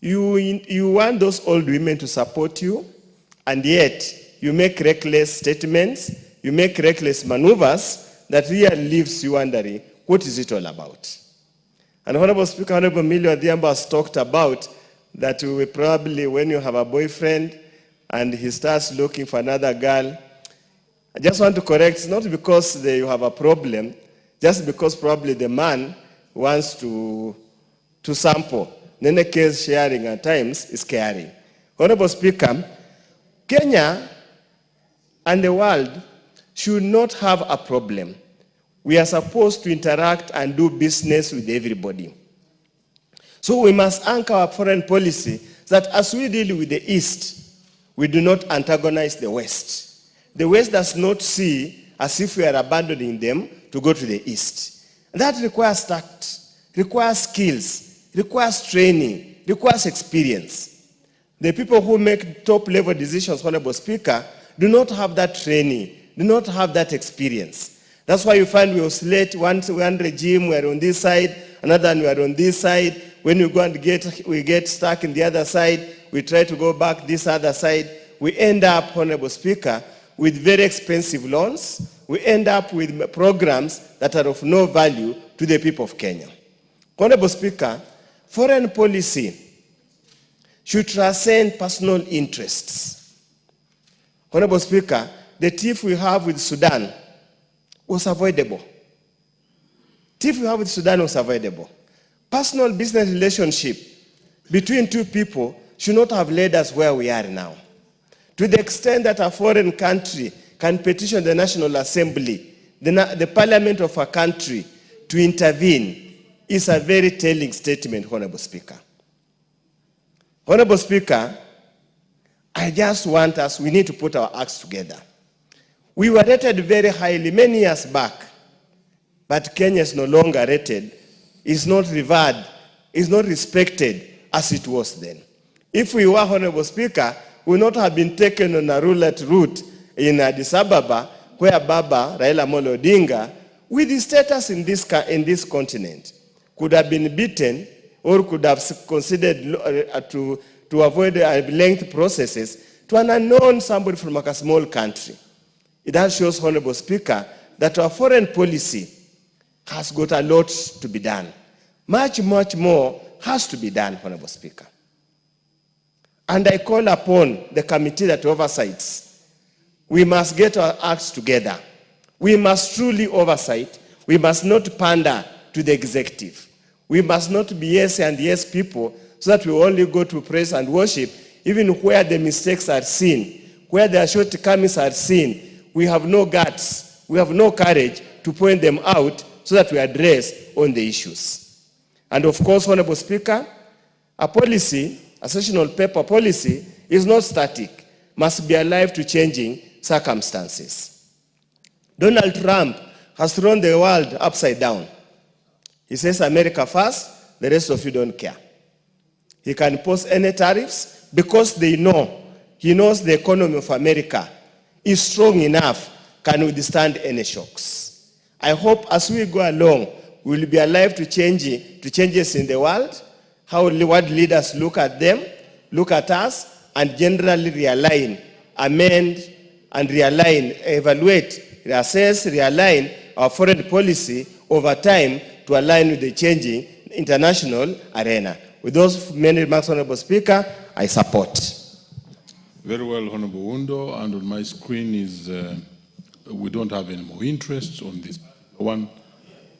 You want those old women to support you, and yet you make reckless statements, you make reckless maneuvers that really leaves you wondering, what is it all about? And Honorable Speaker, Honorable Millie Odhiambo has talked about that we probably, when you have a boyfriend and he starts looking for another girl, I just want to correct, it's not because you have a problem, just because probably the man wants to sample. In any case, sharing at times is caring. Honorable Speaker, Kenya and the world should not have a problem. We are supposed to interact and do business with everybody. So we must anchor our foreign policy that as we deal with the East, we do not antagonize the West. The West does not see as if we are abandoning them to go to the East. That requires tact, requires skills, requires training, requires experience. The people who make top-level decisions, Honorable Speaker, do not have that training, do not have that experience. That's why you find we oscillate one regime, we are on this side, another one we are on this side. When we go and we get stuck in the other side, we try to go back this other side. We end up, Honorable Speaker, with very expensive loans. We end up with programs that are of no value to the people of Kenya. Honorable Speaker, foreign policy should transcend personal interests. Honorable Speaker, the tiff we have with Sudan was avoidable. Tiff we have with Sudan was avoidable. Personal business relationship between two people should not have led us where we are now. To the extent that a foreign country can petition the National Assembly, the parliament of a country, to intervene is a very telling statement, Honorable Speaker. Honorable Speaker, I just want us, we need to put our acts together. We were rated very highly many years back, but Kenya is no longer rated, is not revered, is not respected as it was then. If we were, Honorable Speaker, we would not have been taken on a roulette route in Addis Ababa, where Baba Raila Amolo Odinga, with his status in this continent, could have been beaten or could have considered to avoid lengthy processes to an unknown somebody from a small country. It has shows, Honorable Speaker, that our foreign policy has got a lot to be done. Much, much more has to be done, Honorable Speaker. And I call upon the committee that oversights. We must get our acts together. We must truly oversight. We must not pander to the executive. We must not be yes and yes people so that we only go to praise and worship even where the mistakes are seen, where the shortcomings are seen. We have no guts, we have no courage to point them out so that we address on the issues. And of course, Honorable Speaker, a policy, a sessional paper policy is not static, must be alive to changing circumstances. Donald Trump has thrown the world upside down. He says America first, the rest of you don't care. He can impose any tariffs because he knows the economy of America is strong enough, can withstand any shocks. I hope as we go along, we will be alive to changes in the world, how world leaders look at them, look at us, and generally realign, amend, and realign, evaluate, reassess, realign our foreign policy over time to align with the changing international arena. With those many remarks, Honorable Speaker, I support. Very well, Honorable Undo, and on my screen is, we don't have any more interest on this one.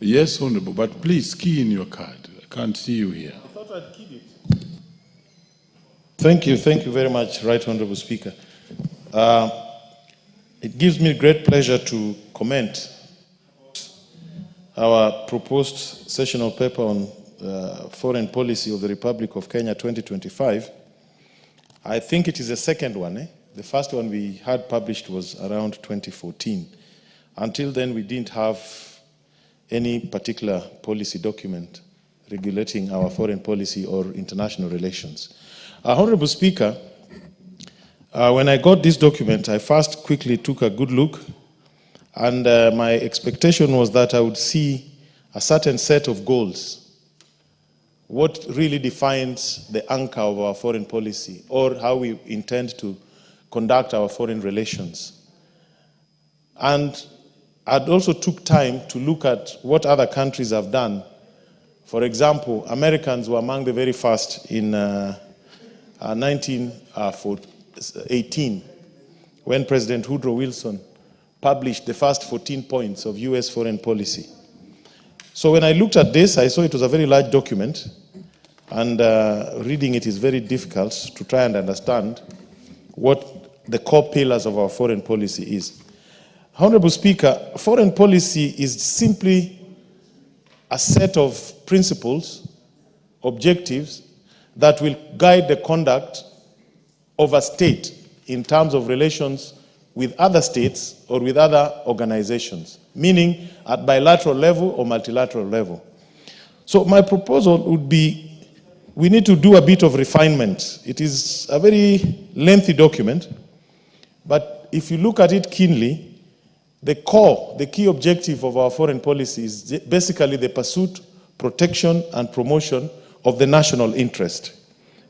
Yes, Honorable, but please key in your card. I can't see you here. I thought I'd keyed it. Thank you very much, Right Honorable Speaker. It gives me great pleasure to comment our proposed sessional paper on foreign policy of the Republic of Kenya 2025. I think it is the second one. The first one we had published was around 2014. Until then, we didn't have any particular policy document regulating our foreign policy or international relations. Honorable Speaker, when I got this document, I first quickly took a good look, and my expectation was that I would see a certain set of goals. What really defines the anchor of our foreign policy, or how we intend to conduct our foreign relations. And I also took time to look at what other countries have done. For example, Americans were among the very first in 1918, when President Woodrow Wilson published the first 14 points of US foreign policy. So when I looked at this, I saw it was a very large document, and reading it is very difficult to try and understand what the core pillars of our foreign policy is. Honorable Speaker, foreign policy is simply a set of principles, objectives, that will guide the conduct of a state in terms of relations with other states or with other organizations, meaning at bilateral level or multilateral level. So my proposal would be, we need to do a bit of refinement. It is a very lengthy document, but if you look at it keenly, the key objective of our foreign policy is basically the pursuit, protection, and promotion of the national interest.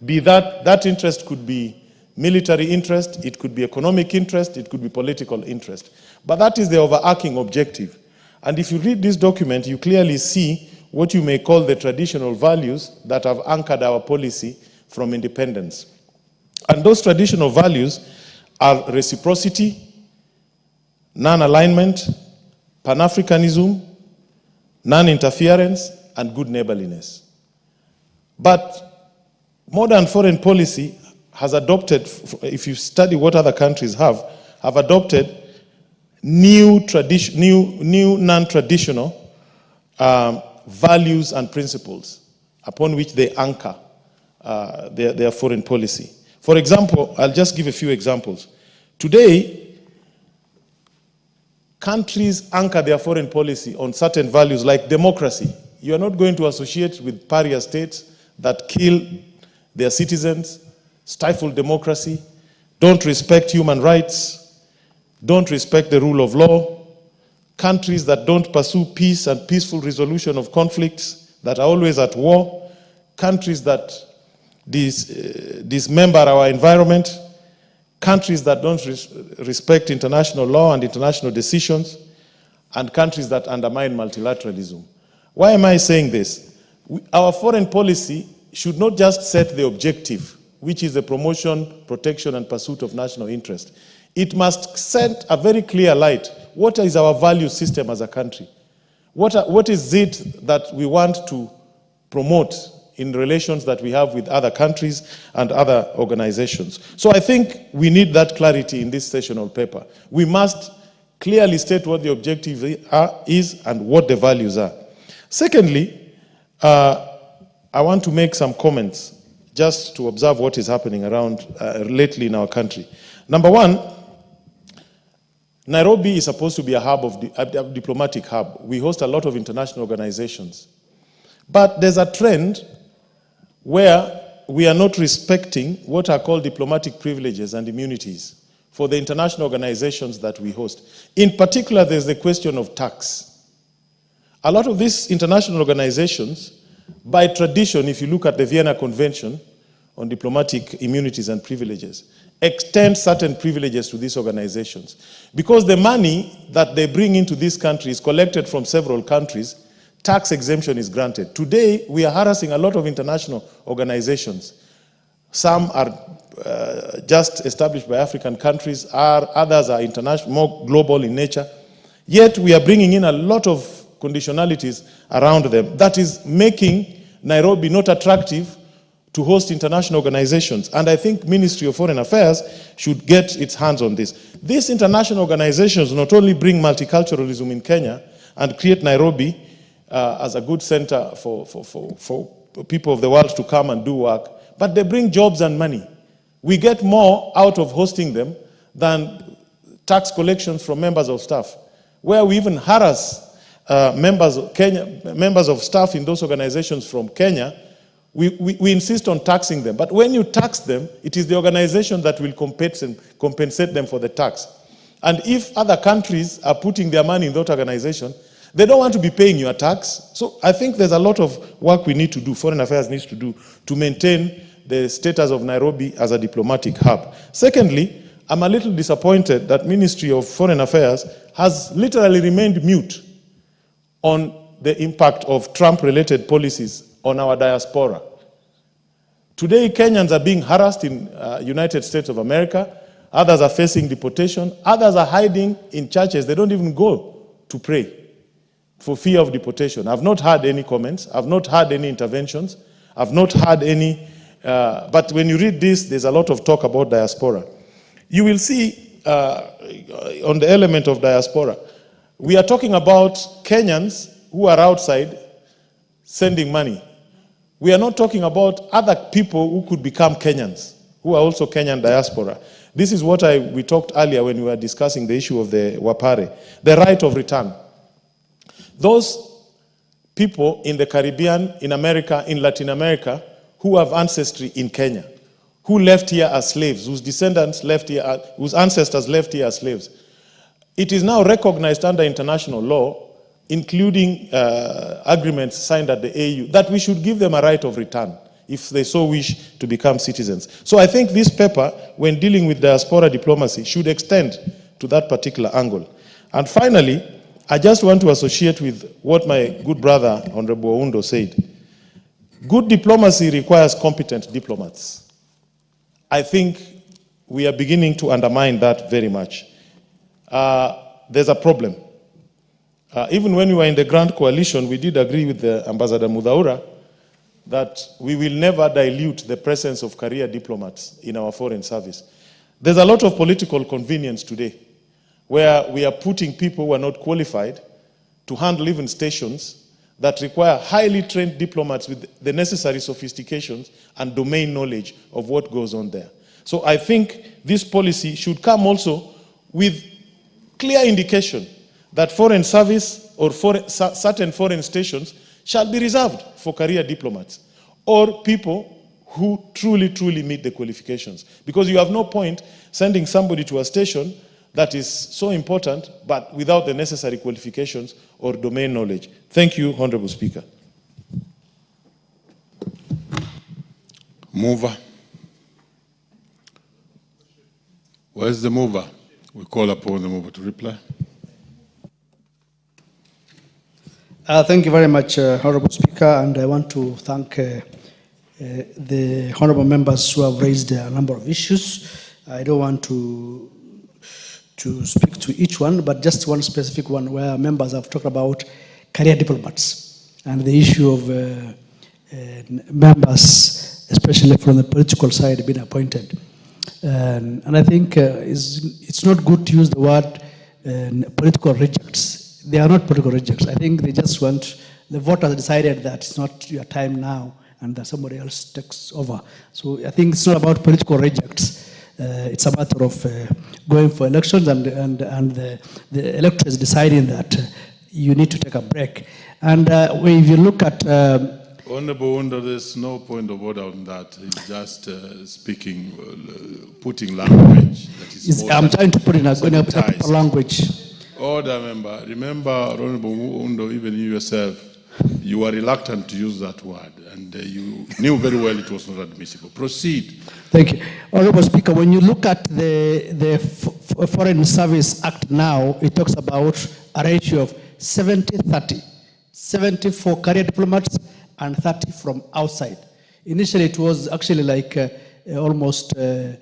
Be that interest could be military interest, it could be economic interest, it could be political interest. But that is the overarching objective. And if you read this document, you clearly see what you may call the traditional values that have anchored our policy from independence. And those traditional values are reciprocity, non-alignment, Pan-Africanism, non-interference, and good neighborliness. But modern foreign policy has adopted, if you study what other countries have adopted new non-traditional values and principles upon which they anchor their foreign policy. For example, I'll just give a few examples. Today, countries anchor their foreign policy on certain values like democracy. You are not going to associate with pariah states that kill their citizens, stifle democracy, don't respect human rights, don't respect the rule of law, countries that don't pursue peace and peaceful resolution of conflicts, that are always at war, countries that dismember our environment, countries that don't respect international law and international decisions, and countries that undermine multilateralism. Why am I saying this? Our foreign policy should not just set the objective, which is the promotion, protection, and pursuit of national interest. It must set a very clear light. What is our value system as a country? What is it that we want to promote in relations that we have with other countries and other organizations? So I think we need that clarity in this sessional paper. We must clearly state what the objective is and what the values are. Secondly, I want to make some comments just to observe what is happening around lately in our country. Number one, Nairobi is supposed to be a hub of a diplomatic hub. We host a lot of international organizations. But there's a trend where we are not respecting what are called diplomatic privileges and immunities for the international organizations that we host. In particular, there's the question of tax. A lot of these international organizations, by tradition, if you look at the Vienna Convention on diplomatic immunities and privileges, extend certain privileges to these organizations. Because the money that they bring into this country is collected from several countries, tax exemption is granted. Today, we are harassing a lot of international organizations. Some are just established by African countries, others are international, more global in nature. Yet, we are bringing in a lot of conditionalities around them. That is making Nairobi not attractive to host international organizations. And I think Ministry of Foreign Affairs should get its hands on this. These international organizations not only bring multiculturalism in Kenya and create Nairobi as a good center for people of the world to come and do work, but they bring jobs and money. We get more out of hosting them than tax collections from members of staff, where we even harass members of staff in those organizations from Kenya. We insist on taxing them. But when you tax them, it is the organization that will compensate them for the tax. And if other countries are putting their money in that organization, they don't want to be paying your tax. So I think there's a lot of work we need to do, Foreign Affairs needs to do, to maintain the status of Nairobi as a diplomatic hub. Secondly, I'm a little disappointed that Ministry of Foreign Affairs has literally remained mute on the impact of Trump-related policies on our diaspora. Today, Kenyans are being harassed in United States of America. Others are facing deportation. Others are hiding in churches. They don't even go to pray for fear of deportation. I've not heard any comments. I've not heard any interventions. I've not heard any. But when you read this, there's a lot of talk about diaspora. You will see on the element of diaspora, we are talking about Kenyans who are outside sending money. We are not talking about other people who could become Kenyans, who are also Kenyan diaspora. This is what we talked earlier when we were discussing the issue of the Wapare, the right of return. Those people in the Caribbean, in America, in Latin America, who have ancestry in Kenya, who left here as slaves, whose descendants left here, whose ancestors left here as slaves. It is now recognized under international law, including agreements signed at the AU, that we should give them a right of return if they so wish to become citizens. So I think this paper, when dealing with diaspora diplomacy, should extend to that particular angle. And finally, I just want to associate with what my good brother, Honorable Oundo, said. Good diplomacy requires competent diplomats. I think we are beginning to undermine that very much. There's a problem. Even when we were in the Grand Coalition, we did agree with the Ambassador Mudhaura that we will never dilute the presence of career diplomats in our foreign service. There's a lot of political convenience today where we are putting people who are not qualified to handle even stations that require highly trained diplomats with the necessary sophistications and domain knowledge of what goes on there. So I think this policy should come also with clear indication that foreign service or certain foreign stations shall be reserved for career diplomats or people who truly meet the qualifications. Because you have no point sending somebody to a station that is so important, but without the necessary qualifications or domain knowledge. Thank you, Honorable Speaker. Mover. Where's the mover? We call upon the mover to reply. Thank you very much, Honorable Speaker, and I want to thank the honorable members who have raised a number of issues. I don't want to speak to each one, but just one specific one where members have talked about career diplomats and the issue of members, especially from the political side, being appointed. And I think it's not good to use the word political rejects. They are not political rejects. I think they just want, the voters decided that it's not your time now and that somebody else takes over. So I think it's not about political rejects. It's a matter of going for elections and the electors deciding that you need to take a break. And if you look at... Honorable Undo, there's no point of order on that. He's just speaking, putting language that is I'm trying to put in a proper language. Order, member. Remember, Honorable Undo, even you yourself, you were reluctant to use that word, and you knew very well it was not admissible. Proceed. Thank you. Honorable Speaker, when you look at the Foreign Service Act now, it talks about a ratio of 70-30. 70 for career diplomats and 30 from outside. Initially, it was actually like almost 40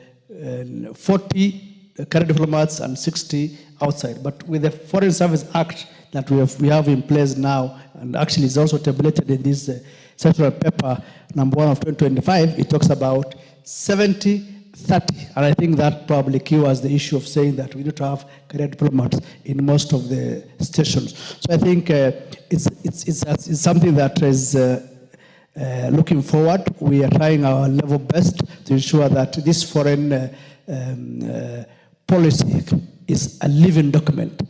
career diplomats and 60 outside. But with the Foreign Service Act that we have in place now, and actually is also tabulated in this circular paper number 1 of 2025, it talks about 70-30. And I think that probably cures the issue of saying that we need to have career diplomats in most of the stations. So I think it's something that is looking forward. We are trying our level best to ensure that this foreign policy is a living document.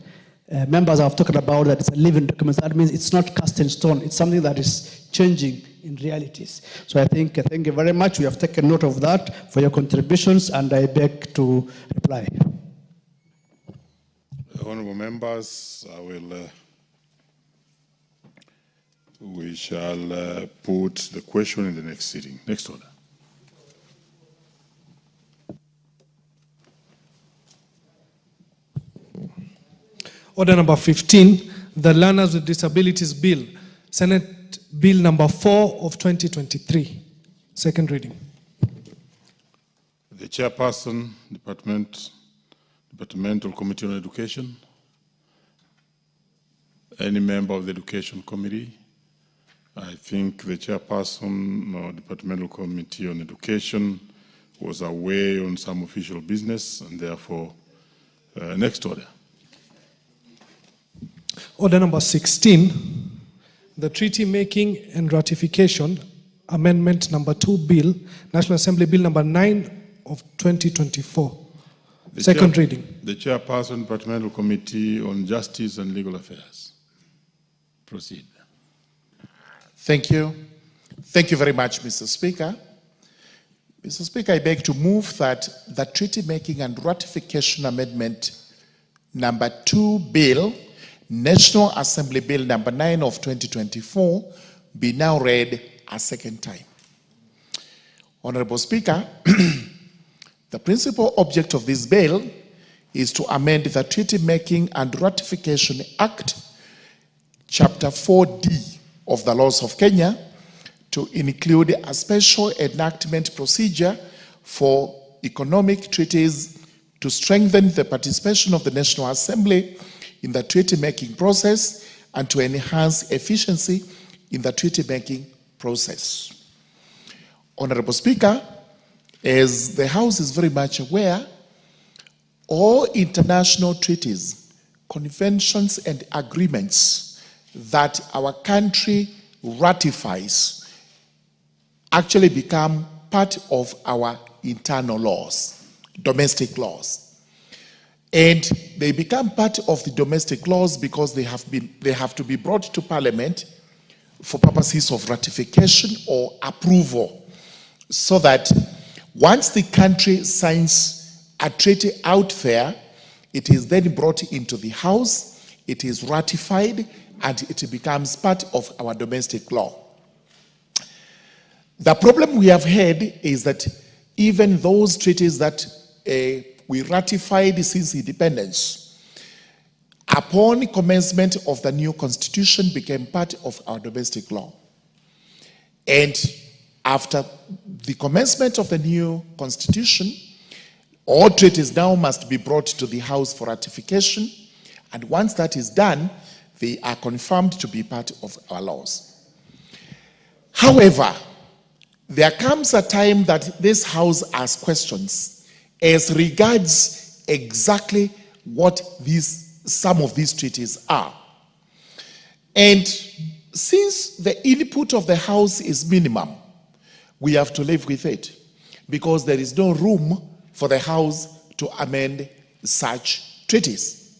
Members have talked about that it's a living document. That means it's not cast in stone. It's something that is changing in realities. So I think, thank you very much. We have taken note of that for your contributions, and I beg to reply. Honorable members, we shall put the question in the next sitting. Next order. Order number 15, the Learners with Disabilities Bill, Senate Bill number 4 of 2023. Second reading. The chairperson, Departmental Committee on Education, any member of the Education Committee. I think the chairperson or Departmental Committee on Education was away on some official business, and therefore, next order. Order number 16, the Treaty Making and Ratification Amendment number 2 Bill, National Assembly Bill number 9 of 2024. Second reading. The chairperson, Departmental Committee on Justice and Legal Affairs. Proceed. Thank you. Thank you very much, Mr. Speaker. Mr. Speaker, I beg to move that the Treaty Making and Ratification Amendment number 2 Bill, National Assembly Bill number 9 of 2024, be now read a second time. Honorable Speaker, the principal object of this bill is to amend the Treaty Making and Ratification Act, Chapter 4D of the laws of Kenya, to include a special enactment procedure for economic treaties to strengthen the participation of the National Assembly in the treaty-making process and to enhance efficiency in the treaty-making process. Honorable Speaker, as the House is very much aware, all international treaties, conventions, and agreements that our country ratifies actually become part of our internal laws, domestic laws. And they become part of the domestic laws because they have to be brought to Parliament for purposes of ratification or approval, so that once the country signs a treaty out there, it is then brought into the House, it is ratified, and it becomes part of our domestic law. The problem we have had is that even those treaties that we ratified since independence, upon commencement of the new constitution, became part of our domestic law. And after the commencement of the new constitution, all treaties now must be brought to the House for ratification, and once that is done, they are confirmed to be part of our laws. However, there comes a time that this House asks questions as regards exactly what some of these treaties are. And since the input of the House is minimum, we have to live with it, because there is no room for the House to amend such treaties.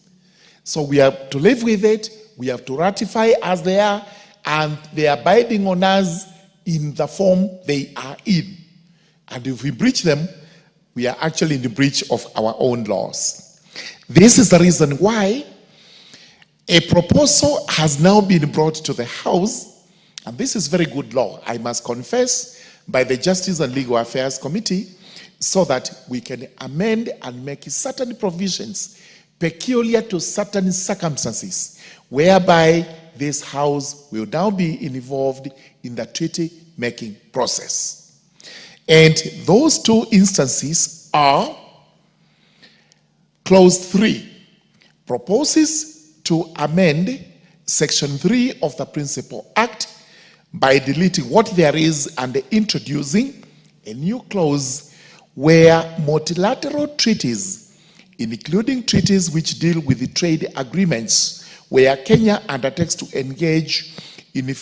So we have to live with it, we have to ratify as they are, and they are binding on us in the form they are in. And if we breach them, we are actually in the breach of our own laws. This is the reason why a proposal has now been brought to the House, and this is very good law, I must confess, by the Justice and Legal Affairs Committee, so that we can amend and make certain provisions peculiar to certain circumstances, whereby this House will now be involved in the treaty-making process. And those two instances are: Clause 3 proposes to amend Section 3 of the Principal Act by deleting what there is and introducing a new clause where multilateral treaties, including treaties which deal with the trade agreements, where Kenya undertakes to engage in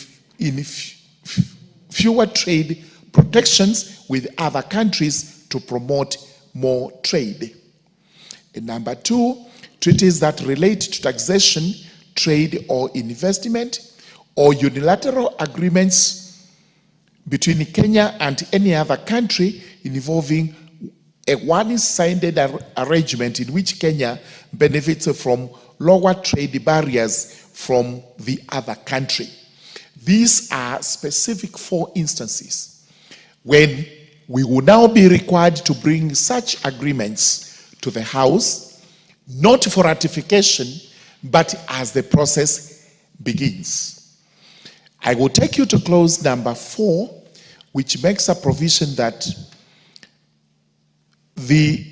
fewer trade protections with other countries to promote more trade. And number 2, treaties that relate to taxation, trade, or investment, or unilateral agreements between Kenya and any other country involving a one-sided arrangement in which Kenya benefits from lower trade barriers from the other country. These are specific 4 instances when we will now be required to bring such agreements to the House, not for ratification, but as the process begins. I will take you to clause number 4, which makes a provision that the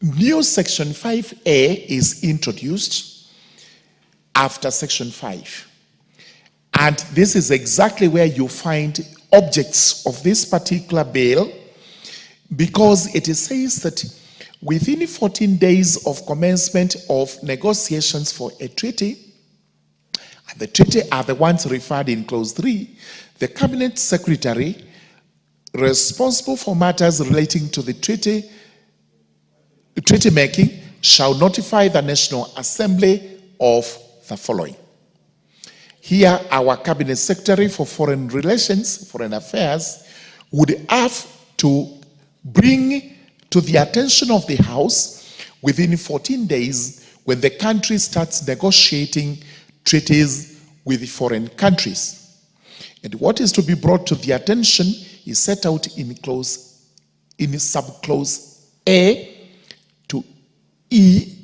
new Section 5A is introduced after Section 5. And this is exactly where you find objects of this particular bill, because it says that within 14 days of commencement of negotiations for a treaty, and the treaty are the ones referred in Clause 3, the Cabinet Secretary responsible for matters relating to the treaty making shall notify the National Assembly of the following. Here, our Cabinet Secretary for Foreign Relations, Foreign Affairs, would have to bring to the attention of the House within 14 days when the country starts negotiating treaties with foreign countries. And what is to be brought to the attention is set out in subclause A to E,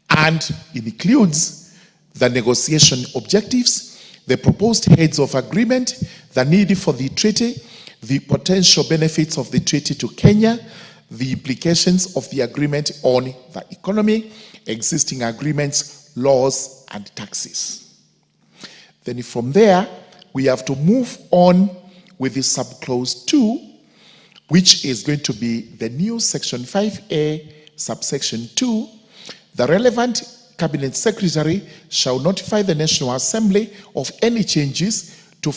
and includes the negotiation objectives, the proposed heads of agreement, the need for the treaty, the potential benefits of the treaty to Kenya, the implications of the agreement on the economy, existing agreements, laws, and taxes. Then from there, we have to move on with the subclause 2, which is going to be the new Section 5A, subsection 2, the relevant Cabinet Secretary shall notify the National Assembly of any changes to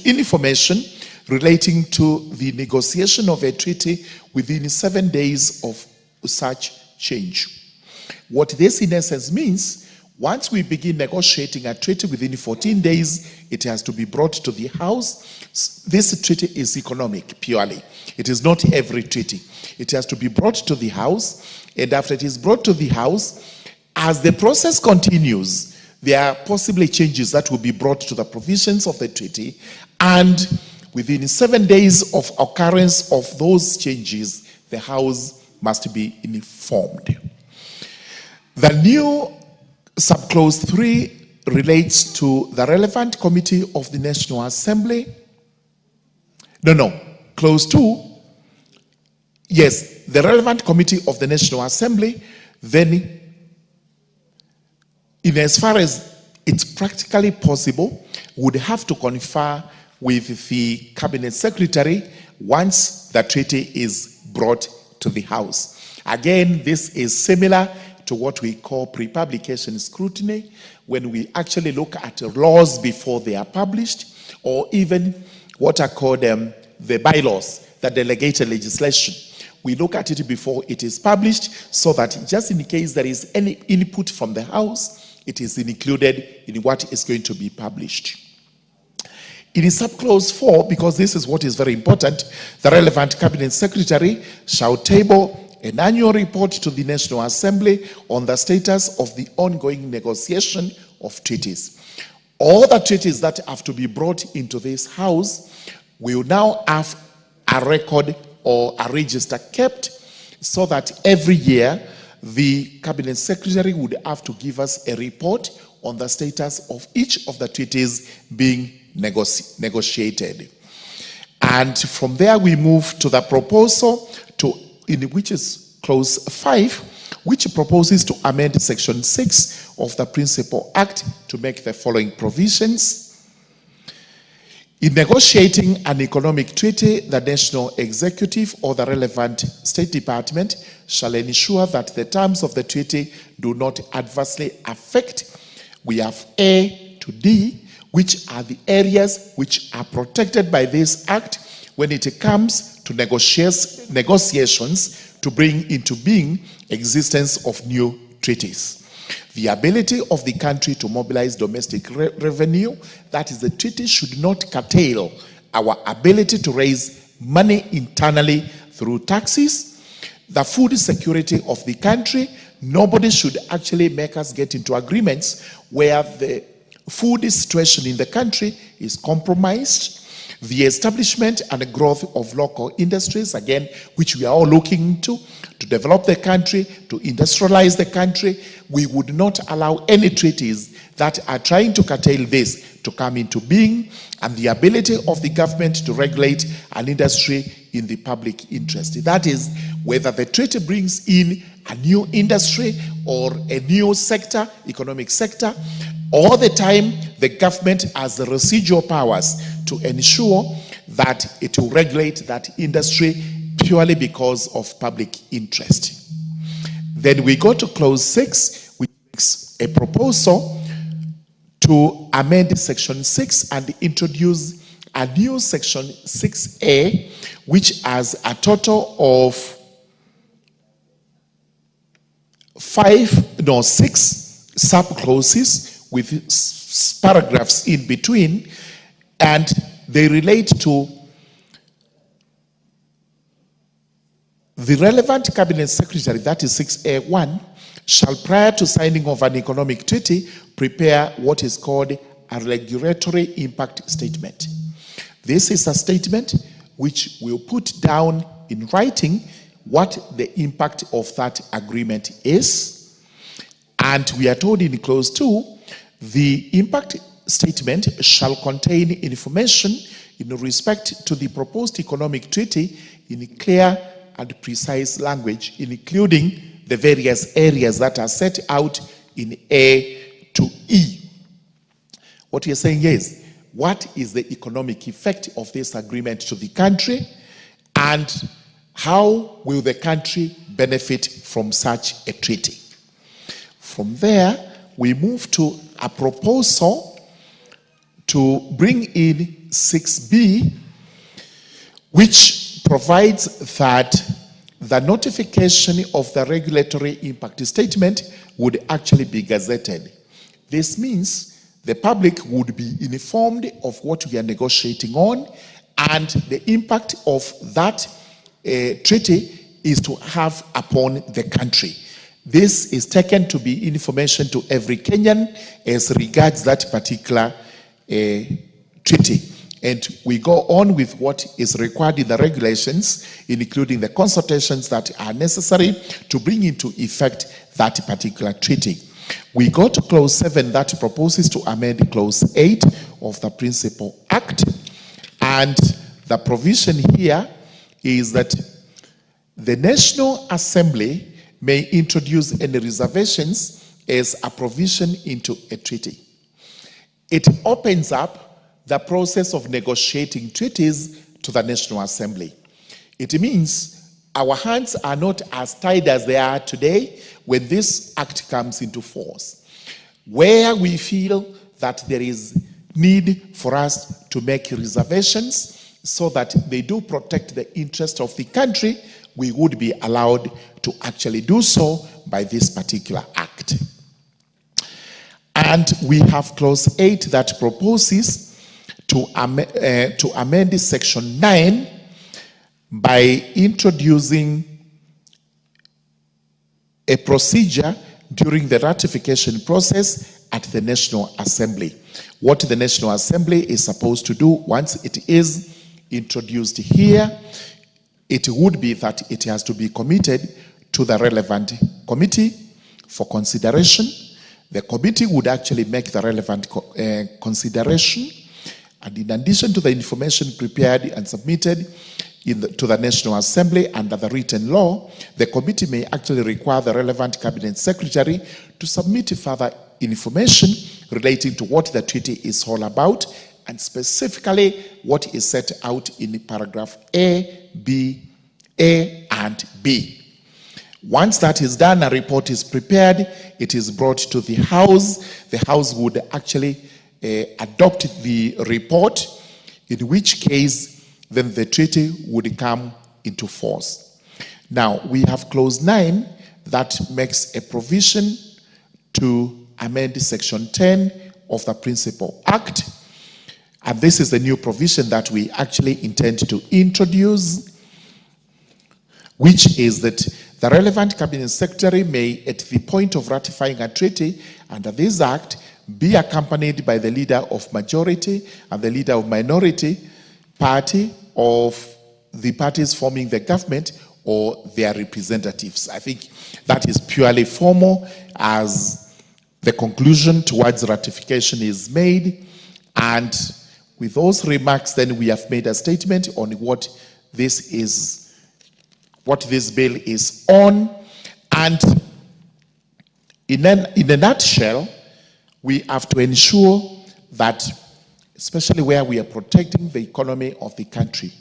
information relating to the negotiation of a treaty within 7 days of such change. What this in essence means, once we begin negotiating a treaty within 14 days, it has to be brought to the House. This treaty is economic purely. It is not every treaty. It has to be brought to the House, and after it is brought to the House, as the process continues, there are possibly changes that will be brought to the provisions of the treaty, and within 7 days of occurrence of those changes, the House must be informed. The new subclause 3 relates to the relevant committee of the National Assembly. Clause 2, yes, the relevant committee of the National Assembly, then in as far as it's practically possible, would have to confer with the Cabinet Secretary once the treaty is brought to the House. Again, this is similar to what we call pre-publication scrutiny, when we actually look at laws before they are published, or even what are called the bylaws, the delegated legislation. We look at it before it is published, so that just in case there is any input from the House, it is included in what is going to be published. In subclause 4, because this is what is very important, the relevant Cabinet Secretary shall table an annual report to the National Assembly on the status of the ongoing negotiation of treaties. All the treaties that have to be brought into this House will now have a record or a register kept, so that every year the Cabinet Secretary would have to give us a report on the status of each of the treaties being negotiated. And from there we move to the proposal which is clause 5, which proposes to amend section 6 of the Principal Act to make the following provisions. In negotiating an economic treaty, the National Executive or the relevant State Department shall ensure that the terms of the treaty do not adversely affect. We have A to D, which are the areas which are protected by this Act when it comes to negotiations to bring into being existence of new treaties. The ability of the country to mobilize domestic revenue, that is, the treaty should not curtail our ability to raise money internally through taxes. The food security of the country, nobody should actually make us get into agreements where the food situation in the country is compromised. The establishment and the growth of local industries, again, which we are all looking into, to develop the country, to industrialize the country. We would not allow any treaties that are trying to curtail this to come into being, and the ability of the government to regulate an industry in the public interest. That is, whether the treaty brings in a new industry or a new sector, economic sector, all the time the government has the residual powers to ensure that it will regulate that industry purely because of public interest. Then we go to clause 6, which makes a proposal to amend section 6 and introduce a new section 6A, which has a total of 6 subclauses with paragraphs in between, and they relate to the relevant Cabinet Secretary, that is 6A1, shall, prior to signing of an economic treaty, prepare what is called a regulatory impact statement. This is a statement which will put down in writing what the impact of that agreement is. And we are told in clause 2, the impact statement shall contain information in respect to the proposed economic treaty in clear and precise language, including the various areas that are set out in A to E. What we are saying is, what is the economic effect of this agreement to the country? and how will the country benefit from such a treaty. From there, we move to a proposal to bring in 6B, which provides that the notification of the regulatory impact statement would actually be gazetted. This means the public would be informed of what we are negotiating on, and the impact of that treaty is to have upon the country. This is taken to be information to every Kenyan as regards that particular treaty. And we go on with what is required in the regulations, including the consultations that are necessary to bring into effect that particular treaty. We go to clause 7 that proposes to amend clause 8 of the Principal Act. And the provision here is that the National Assembly may introduce any reservations as a provision into a treaty. It opens up the process of negotiating treaties to the National Assembly. It means our hands are not as tied as they are today when this act comes into force. Where we feel that there is need for us to make reservations so that they do protect the interest of the country, we would be allowed to actually do so by this particular act. And we have clause 8 that proposes to amend section 9 by introducing a procedure during the ratification process at the National Assembly. What the National Assembly is supposed to do once it is introduced here, it would be that it has to be committed to the relevant committee for consideration. The committee would actually make the relevant consideration, and in addition to the information prepared and submitted to the National Assembly under the written law, the committee may actually require the relevant cabinet secretary to submit further information relating to what the treaty is all about, and specifically what is set out in paragraph A, and B. Once that is done, a report is prepared, it is brought to the House. The House would actually adopt the report, in which case then the treaty would come into force. Now, we have clause 9 that makes a provision to amend section 10 of the Principal Act. And this is the new provision that we actually intend to introduce, which is that the relevant cabinet secretary may, at the point of ratifying a treaty under this act, be accompanied by the leader of majority and the leader of minority party of the parties forming the government or their representatives. I think that is purely formal as the conclusion towards ratification is made. And with those remarks, then we have made a statement on what this bill is on. And in a nutshell, we have to ensure that, especially where we are protecting the economy of the country,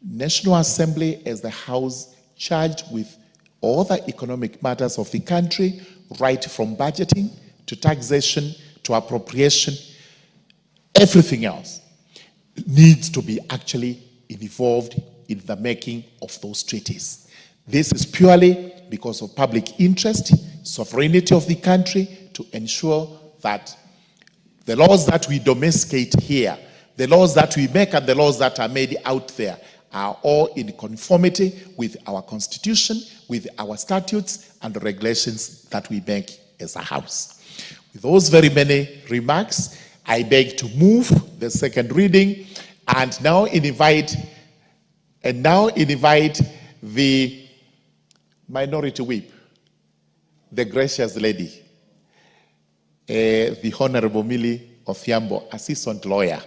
National Assembly as the House charged with all the economic matters of the country, right from budgeting to taxation to appropriation, everything else needs to be actually involved in the making of those treaties. This is purely because of public interest, sovereignty of the country, to ensure that the laws that we domesticate here, the laws that we make and the laws that are made out there are all in conformity with our constitution, with our statutes and the regulations that we make as a house. With those very many remarks, I beg to move the second reading and now invite the minority whip, the gracious lady, the Honorable Millie Othiambo, assistant lawyer,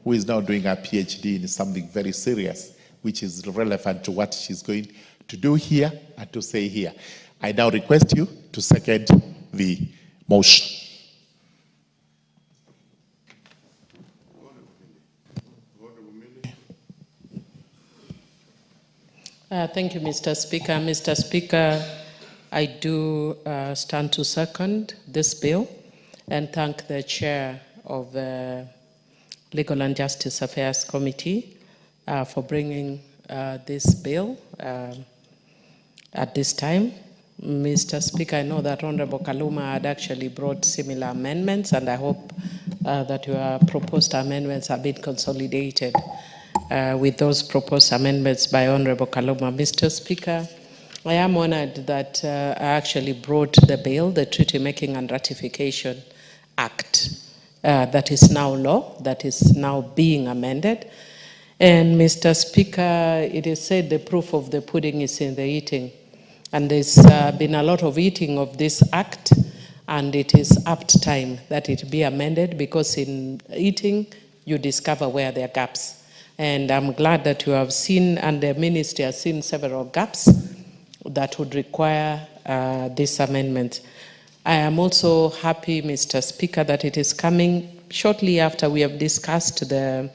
who is now doing a PhD in something very serious, which is relevant to what she's going to do here and to say here. I now request you to second the motion. Thank you, Mr. Speaker. Mr. Speaker, I do stand to second this bill and thank the chair of the Legal and Justice Affairs Committee for bringing this bill at this time. Mr. Speaker, I know that Honorable Kaluma had actually brought similar amendments, and I hope that your proposed amendments have been consolidated with those proposed amendments by Honorable Kaluma. Mr. Speaker, I am honored that I actually brought the bill, the Treaty Making and Ratification Act, that is now law, that is now being amended. And Mr. Speaker, it is said the proof of the pudding is in the eating. And there's been a lot of eating of this act, and it is apt time that it be amended, because in eating, you discover where there are gaps. And I'm glad that you have seen, and the ministry has seen several gaps that would require this amendment. I am also happy, Mr. Speaker, that it is coming shortly after we have discussed the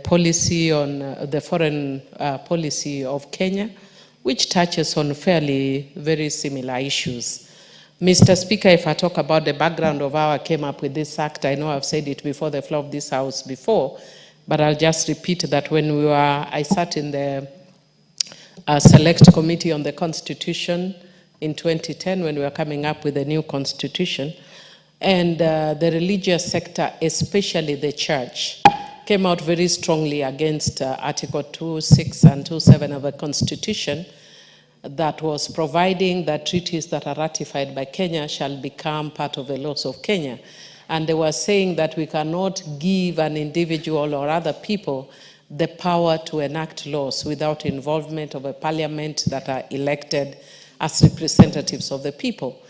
policy on the foreign policy of Kenya, which touches on fairly very similar issues. Mr. Speaker, if I talk about the background of how I came up with this act, I know I've said it before the floor of this House before, but I'll just repeat that when I sat in the Select Committee on the Constitution in 2010 when we were coming up with a new constitution, and the religious sector, especially the church, came out very strongly against Article 2.6 and 2.7 of the Constitution that was providing that treaties that are ratified by Kenya shall become part of the laws of Kenya. And they were saying that we cannot give an individual or other people the power to enact laws without involvement of a parliament that are elected as representatives of the people.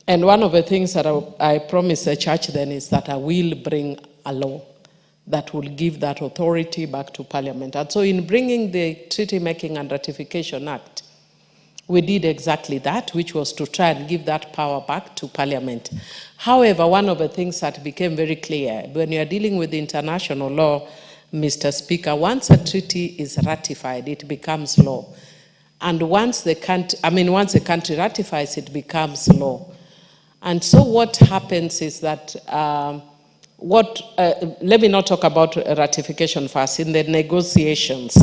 And one of the things that I promised the church then is that I will bring a law that will give that authority back to Parliament. And so in bringing the Treaty Making and Ratification Act, we did exactly that, which was to try and give that power back to Parliament. However, one of the things that became very clear, when you are dealing with international law, Mr. Speaker, once a treaty is ratified, it becomes law. And once the country ratifies, it becomes law. And so what happens is that let me not talk about ratification first. In the negotiations,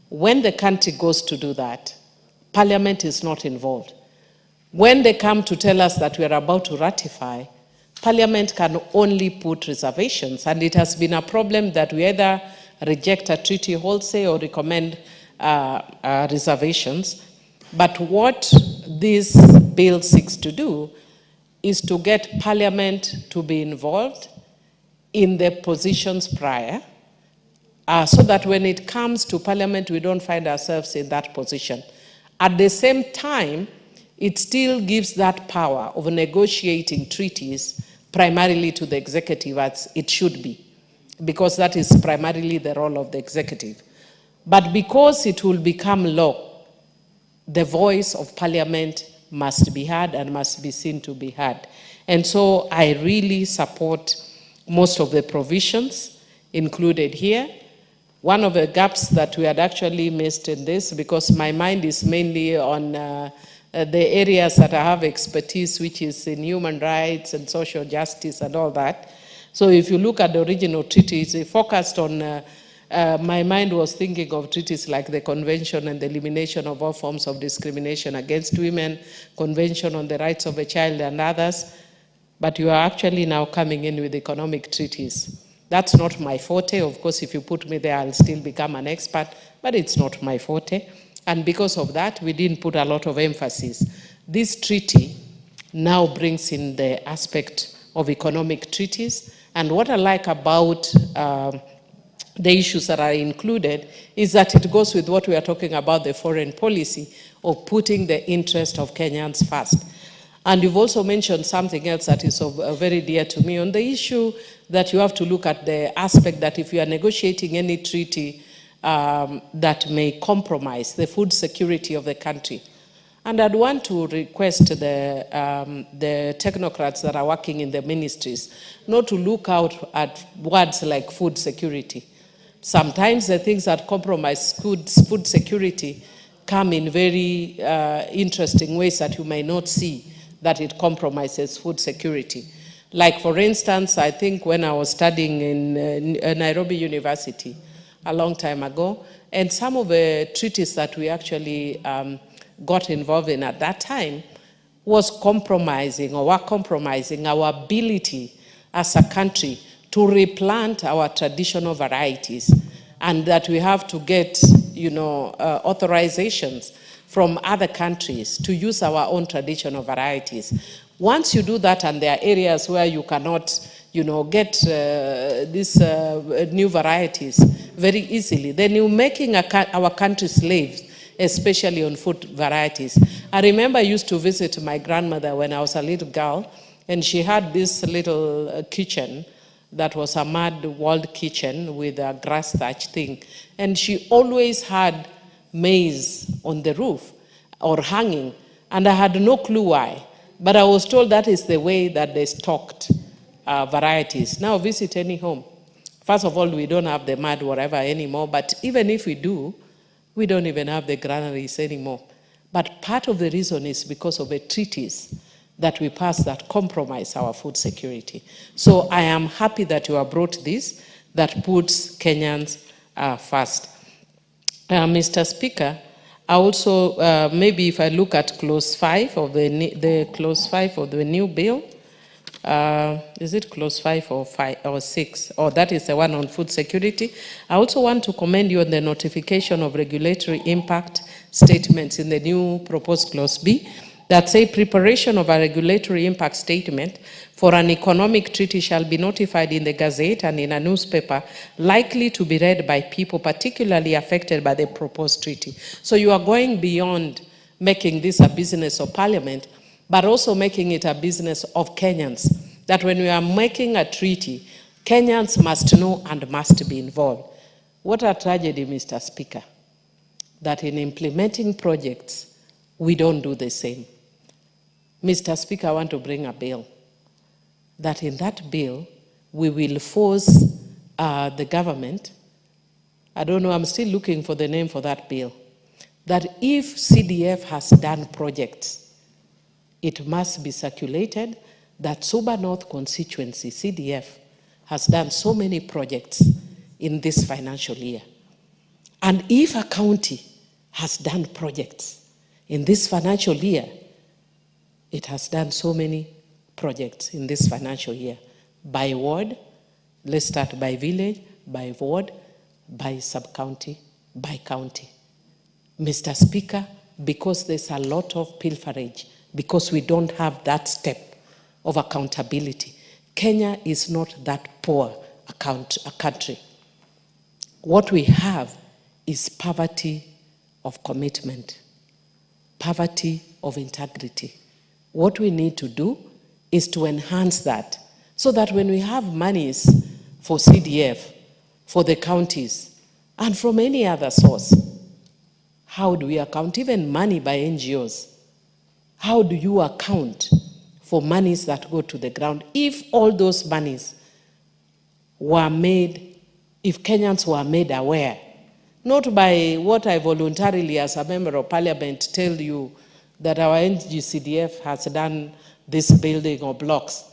when the country goes to do that, Parliament is not involved. When they come to tell us that we are about to ratify, Parliament can only put reservations, and it has been a problem that we either reject a treaty wholesale or recommend reservations. But what this bill seeks to do is to get Parliament to be involved in the positions prior, so that when it comes to Parliament, we don't find ourselves in that position. At the same time, it still gives that power of negotiating treaties primarily to the executive, as it should be, because that is primarily the role of the executive. But because it will become law, the voice of Parliament must be heard and must be seen to be heard. And so I really support most of the provisions included here. One of the gaps that we had actually missed in this, because my mind is mainly on the areas that I have expertise, which is in human rights and social justice and all that. So if you look at the original treaties, they focused on, my mind was thinking of treaties like the Convention on the Elimination of All Forms of Discrimination Against Women, Convention on the Rights of the Child and others. But you are actually now coming in with economic treaties. That's not my forte. Of course, if you put me there, I'll still become an expert, but it's not my forte. And because of that, we didn't put a lot of emphasis. This treaty now brings in the aspect of economic treaties. And what I like about the issues that are included is that it goes with what we are talking about, the foreign policy of putting the interest of Kenyans first. And you've also mentioned something else that is very dear to me on the issue that you have to look at the aspect that if you are negotiating any treaty that may compromise the food security of the country. And I'd want to request the technocrats that are working in the ministries not to look out at words like food security, Sometimes the things that compromise food security come in very interesting ways that you may not see that it compromises food security. Like, for instance, I think when I was studying in Nairobi University a long time ago, and some of the treaties that we actually got involved in at that time was compromising, or were compromising, our ability as a country to replant our traditional varieties, and that we have to get, authorizations from other countries to use our own traditional varieties. Once you do that, and there are areas where you cannot, get these new varieties very easily, then you're making our country slaves, especially on food varieties. I remember I used to visit my grandmother when I was a little girl, and she had this little kitchen that was a mud walled kitchen with a grass thatch thing. And she always had maize on the roof or hanging, and I had no clue why. But I was told that is the way that they stocked varieties. Now visit any home. First of all, we don't have the mud whatever anymore, but even if we do, we don't even have the granaries anymore. But part of the reason is because of the treaties that we passed that compromise our food security. So I am happy that you have brought this, that puts Kenyans first. Mr. Speaker, I also, maybe if I look at clause 5 of the clause 5 of the new bill, is it clause 5 or 5 or 6? Oh, that is the one on food security. I also want to commend you on the notification of regulatory impact statements in the new proposed clause B, that say preparation of a regulatory impact statement for an economic treaty shall be notified in the Gazette and in a newspaper likely to be read by people particularly affected by the proposed treaty. So you are going beyond making this a business of Parliament, but also making it a business of Kenyans. That when we are making a treaty, Kenyans must know and must be involved. What a tragedy, Mr. Speaker, that in implementing projects, we don't do the same. Mr. Speaker, I want to bring a bill, that in that bill, we will force the government, I don't know, I'm still looking for the name for that bill, that if CDF has done projects, it must be circulated that Suba North constituency, CDF, has done so many projects in this financial year. And if a county has done projects in this financial year, it has done so many projects in this financial year. By ward, let's start by village, by ward, by sub-county, by county. Mr. Speaker, because there's a lot of pilferage, because we don't have that step of accountability, Kenya is not that poor a country. What we have is poverty of commitment, poverty of integrity. What we need to do is to enhance that, so that when we have monies for CDF, for the counties, and from any other source, how do we account? Even money by NGOs, how do you account for monies that go to the ground? If all those monies were made, if Kenyans were made aware, not by what I voluntarily as a member of Parliament tell you that our NGCDF has done this building or blocks.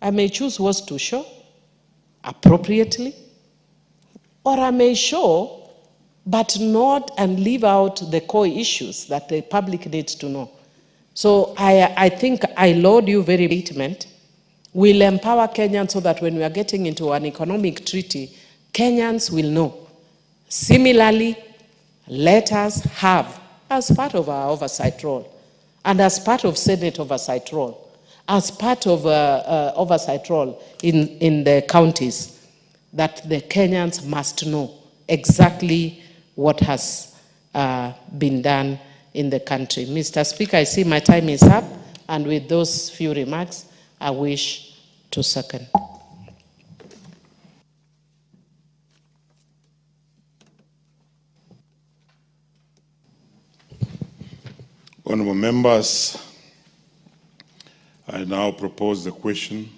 I may choose what to show appropriately, or I may show but not and leave out the core issues that the public needs to know. So I think I laud you very statement. We'll empower Kenyans so that when we are getting into an economic treaty, Kenyans will know. Similarly, let us have, as part of our oversight role, and as part of Senate oversight role, as part of oversight role in the counties, that the Kenyans must know exactly what has been done in the country. Mr. Speaker, I see my time is up, and with those few remarks, I wish to second. Honourable members, I now propose the question,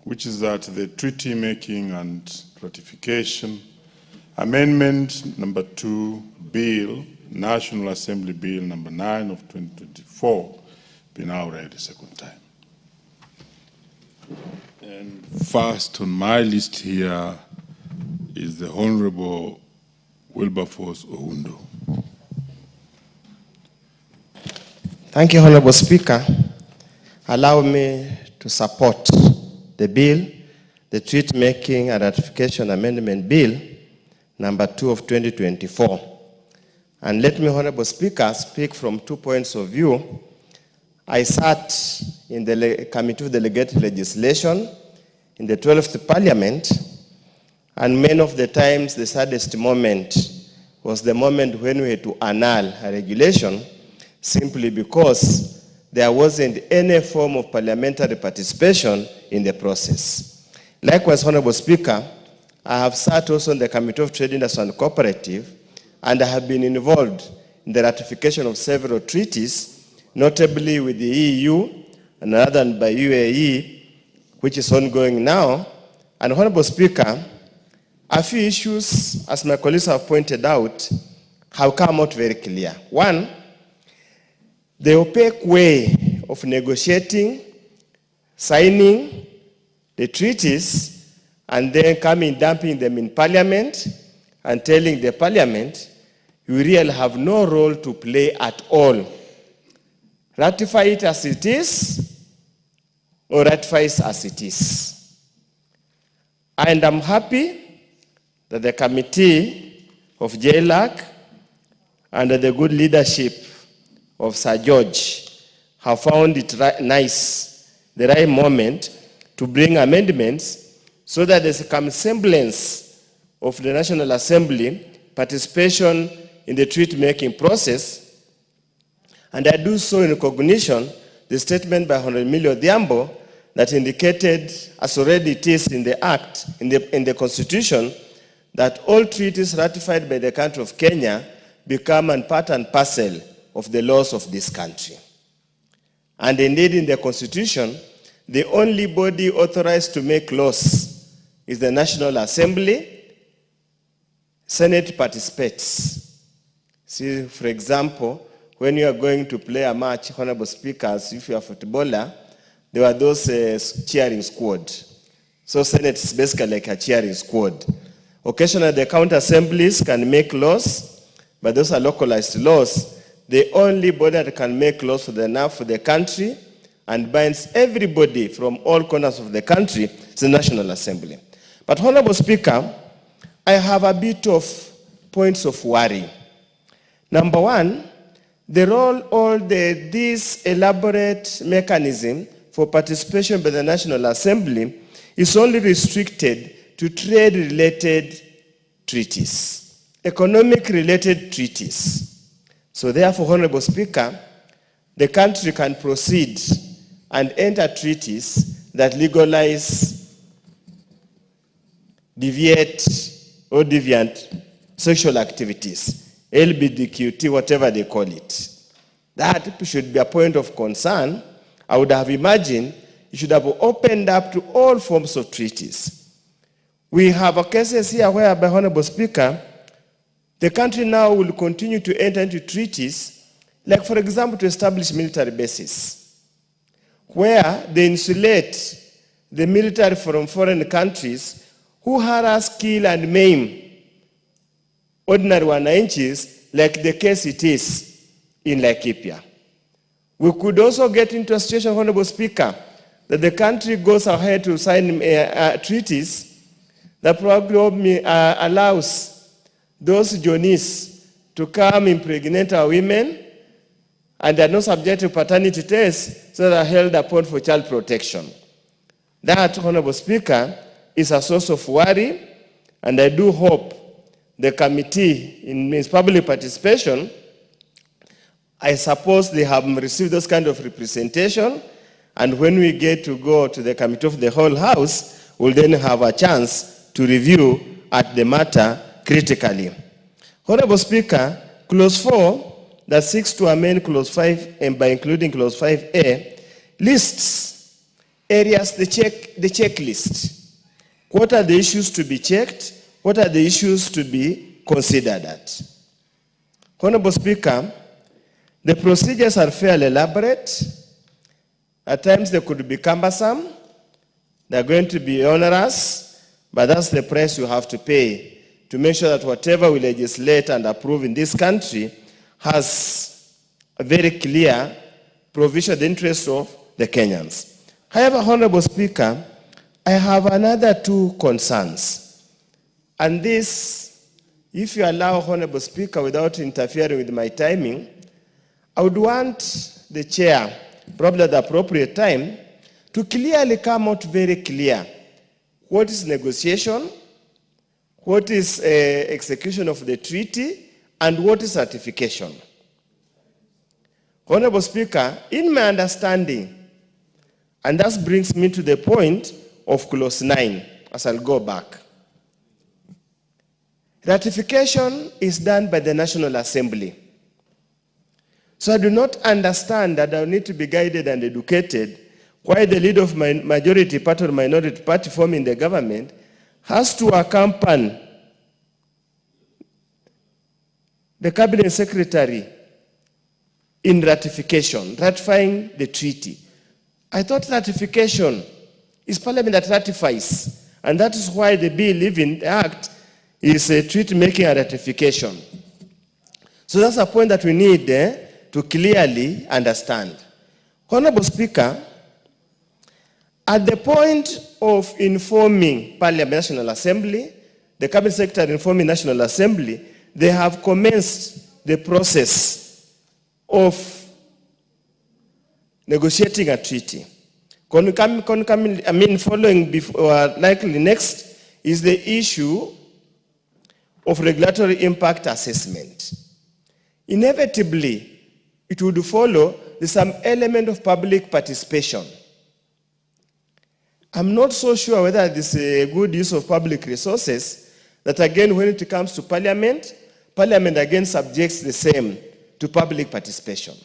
which is that the treaty making and ratification Amendment number 2, Bill, National Assembly Bill number 9 of 2024, be now read a second time. And first on my list here is the Honorable Wilberforce Oundo. Thank you, Honorable Speaker. Allow me to support the bill, the Treaty Making and Ratification Amendment Bill, number 2 of 2024. And let me, Honorable Speaker, speak from 2 points of view. I sat in the Committee of Delegated Legislation in the 12th Parliament, and many of the times the saddest moment was the moment when we had to annul a regulation simply because there wasn't any form of parliamentary participation in the process. Likewise, Honorable Speaker, I have sat also in the Committee of Trade, Industry and Cooperative, and I have been involved in the ratification of several treaties, notably with the EU and another by UAE, which is ongoing now. And Honorable Speaker, a few issues, as my colleagues have pointed out, have come out very clear. One, the opaque way of negotiating, signing the treaties, and then coming, dumping them in Parliament, and telling the Parliament, you really have no role to play at all. Ratify it as it is, or ratify it as it is. And I'm happy that the Committee of JLAC, under the good leadership of Sir George, have found it the right moment to bring amendments so that there's some semblance of the National Assembly participation in the treaty-making process. And I do so in recognition the statement by Honorable Emilio Odhiambo that indicated, as already it is in the Act, in the Constitution, that all treaties ratified by the country of Kenya become a part and parcel of the laws of this country. And indeed, in the Constitution, the only body authorized to make laws is the National Assembly. Senate participates. See, for example, when you are going to play a match, Honorable Speakers, if you are a footballer, there were those cheering squad. So Senate is basically like a cheering squad. Occasionally, the county assemblies can make laws, but those are localized laws. The only body that can make laws for the country and binds everybody from all corners of the country is the National Assembly. But Honorable Speaker, I have a bit of points of worry. Number one, the role this elaborate mechanism for participation by the National Assembly is only restricted to trade-related treaties, economic-related treaties. So therefore, Honorable Speaker, the country can proceed and enter treaties that legalize, deviant sexual activities, LGBTQT, whatever they call it. That should be a point of concern. I would have imagined it should have opened up to all forms of treaties. We have cases here where, by Honorable Speaker, the country now will continue to enter into treaties, like, for example, to establish military bases, where they insulate the military from foreign countries who harass, kill, and maim ordinary wananchis, like the case it is in Laikipia. We could also get into a situation, Honorable Speaker, that the country goes ahead to sign treaties that probably allows those Johnnies to come impregnate our women and are not subject to paternity tests, so they are held upon for child protection. That, Honorable Speaker, is a source of worry, and I do hope the committee in its public participation, I suppose they have received those kind of representation, and when we get to go to the committee of the whole house, we'll then have a chance to review at the matter critically. Honorable Speaker, Clause 4 that seeks to amend Clause 5 and by including Clause 5A lists areas, the checklist. What are the issues to be checked? what are the issues to be considered at? Honorable Speaker, the procedures are fairly elaborate. At times they could be cumbersome. They're going to be onerous, but that's the price you have to pay to make sure that whatever we legislate and approve in this country has a very clear provision of the interests of the Kenyans. However, Honorable Speaker, I have another two concerns. And this, if you allow, Honorable Speaker, without interfering with my timing, I would want the chair, probably at the appropriate time, to clearly come out very clear what is negotiation, what is execution of the treaty, and what is ratification. Honorable Speaker, in my understanding, and that brings me to the point of clause 9, as I'll go back. Ratification is done by the National Assembly. So I do not understand that I need to be guided and educated why the leader of my majority party or minority party forming the government has to accompany the cabinet secretary in ratification, ratifying the treaty. I thought ratification is Parliament that ratifies, and that is why the bill, even the Act, is a treaty making a ratification. So that's a point that we need to clearly understand. Honorable Speaker, at the point of informing Parliament National Assembly, the Cabinet Secretary informing National Assembly, they have commenced the process of negotiating a treaty. Following before, likely next is the issue of regulatory impact assessment. Inevitably, it would follow some element of public participation. I'm not so sure whether this is a good use of public resources, that again, when it comes to Parliament, Parliament again subjects the same to public participation.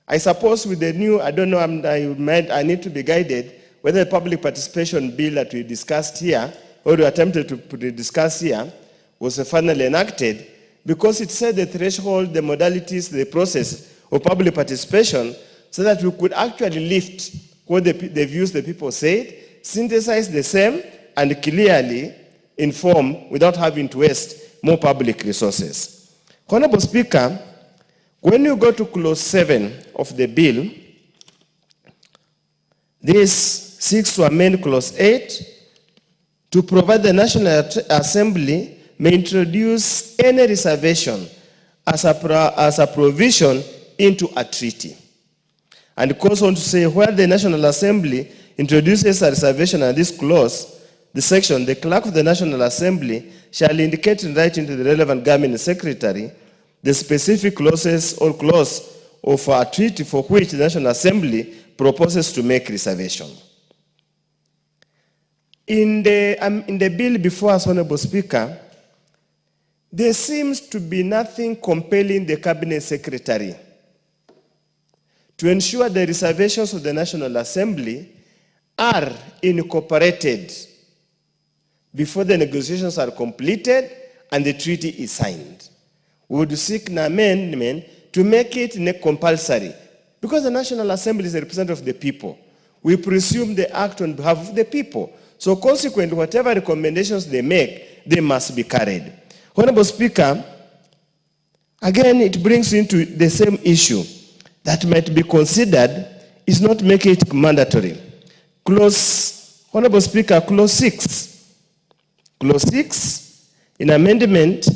I suppose with the new, I don't know, I need to be guided whether the public participation bill that we discussed here, or we attempted to discuss here, was finally enacted, because it said the threshold, the modalities, the process of public participation, so that we could actually lift what the views the people said, synthesize the same, and clearly inform without having to waste more public resources. Honorable Speaker, when you go to clause 7 of the bill, this seeks to amend clause 8 to provide the National Assembly may introduce any reservation as a provision into a treaty. And it goes on to say, where the National Assembly introduces a reservation on this clause, the section, the clerk of the National Assembly shall indicate in writing to the relevant government secretary the specific clauses or clause of a treaty for which the National Assembly proposes to make reservation. In the bill before us, Honorable Speaker, there seems to be nothing compelling the Cabinet Secretary to ensure the reservations of the National Assembly are incorporated before the negotiations are completed and the treaty is signed. We would seek an amendment to make it compulsory, because the National Assembly is a representative of the people. We presume they act on behalf of the people. So consequently, whatever recommendations they make, they must be carried. Honorable Speaker, again, it brings into the same issue that might be considered is not making it mandatory. Honorable Speaker, clause 6. Clause 6, in amendment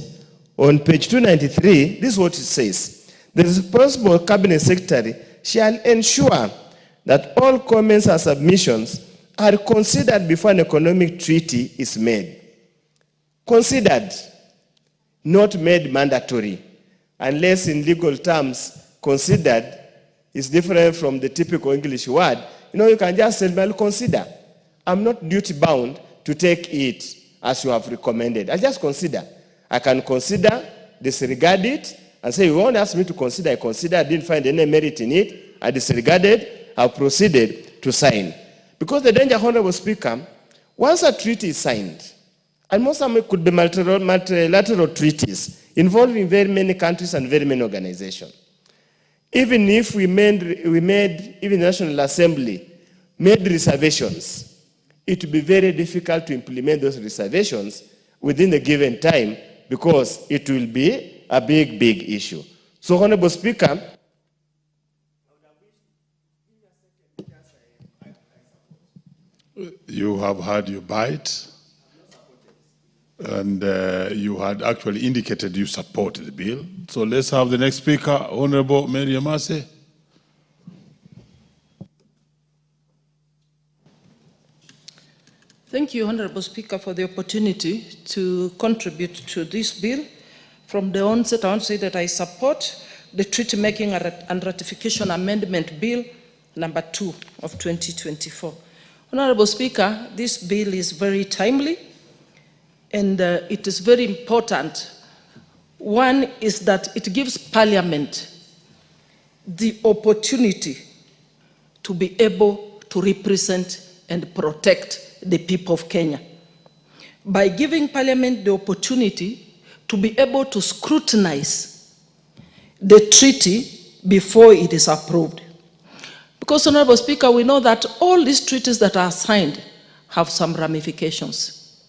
on page 293, this is what it says. The responsible Cabinet Secretary shall ensure that all comments and submissions are considered before an economic treaty is made. Considered, not made mandatory, unless in legal terms, considered is different from the typical English word. You can just say, well, consider. I'm not duty-bound to take it as you have recommended. I just consider. I can consider, disregard it, and say, you won't ask me to consider. I consider, I didn't find any merit in it. I disregarded, I proceeded to sign. Because the danger, Honorable Speaker, once a treaty is signed, And most of them could be multilateral treaties involving very many countries and very many organizations. Even if we made even the National Assembly made reservations, it would be very difficult to implement those reservations within the given time because it will be a big, big issue. So, Honorable Speaker, you have had your bite, and you had actually indicated you support the bill. So let's have the next speaker, Honorable Mary Amase. Thank you, Honorable Speaker, for the opportunity to contribute to this bill. From the onset, I want to say that I support the Treaty Making and Ratification Amendment Bill number 2 of 2024. Honorable Speaker, this bill is very timely and it is very important. One is that it gives Parliament the opportunity to be able to represent and protect the people of Kenya. By giving Parliament the opportunity to be able to scrutinize the treaty before it is approved. Because, Honorable Speaker, we know that all these treaties that are signed have some ramifications.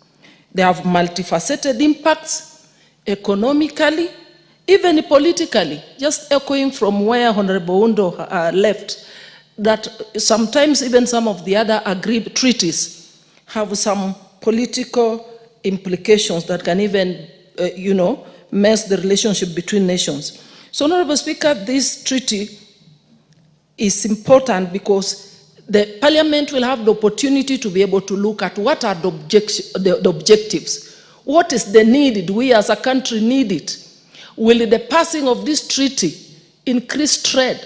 They have multifaceted impacts, economically, even politically. Just echoing from where Honorable Undo left, that sometimes even some of the other agreed treaties have some political implications that can even, mess the relationship between nations. So, Honorable Speaker, this treaty is important because the Parliament will have the opportunity to be able to look at what are the objectives. What is the need? Do we as a country need it? Will the passing of this treaty increase trade?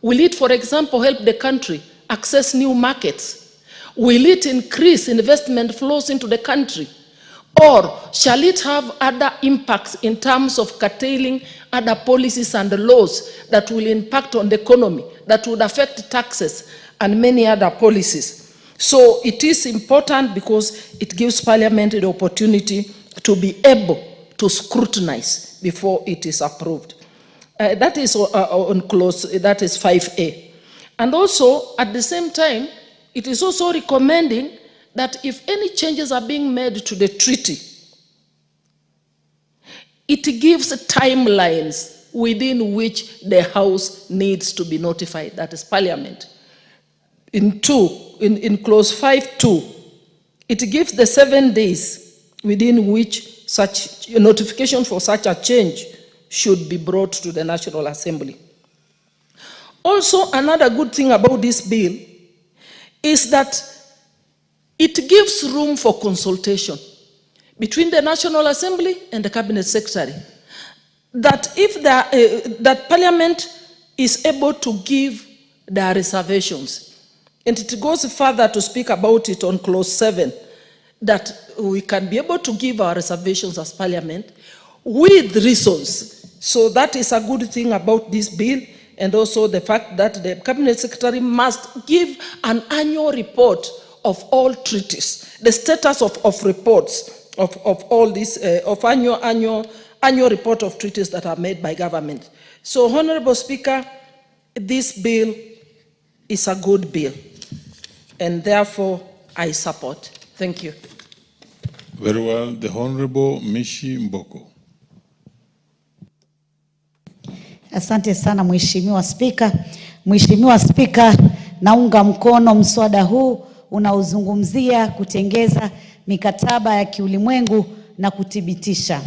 Will it, for example, help the country access new markets? Will it increase investment flows into the country? Or shall it have other impacts in terms of curtailing other policies and laws that will impact on the economy, that would affect taxes and many other policies? So it is important because it gives Parliament the opportunity to be able to scrutinize before it is approved. That is on clause, that is 5A. And also, at the same time, it is also recommending that if any changes are being made to the treaty, it gives timelines within which the House needs to be notified, that is Parliament. In clause 5.2, it gives the 7 days within which such a notification for such a change should be brought to the National Assembly. Also, another good thing about this bill is that it gives room for consultation between the National Assembly and the Cabinet Secretary. That if that Parliament is able to give their reservations, and it goes further to speak about it on clause 7, that we can be able to give our reservations as Parliament with reasons. So that is a good thing about this bill, and also the fact that the Cabinet Secretary must give an annual report of all treaties, the status of reports of all these, of annual report of treaties that are made by government. So, Honorable Speaker, this bill is a good bill, and therefore I support. Thank you. Very well. The Honorable Mishi Mboko. Asante sana Mheshimiwa Spika. Mheshimiwa Spika, naunga mkono mswada huu unaozungumzia kutengeza mikataba ya kiulimwengu na kuthibitisha.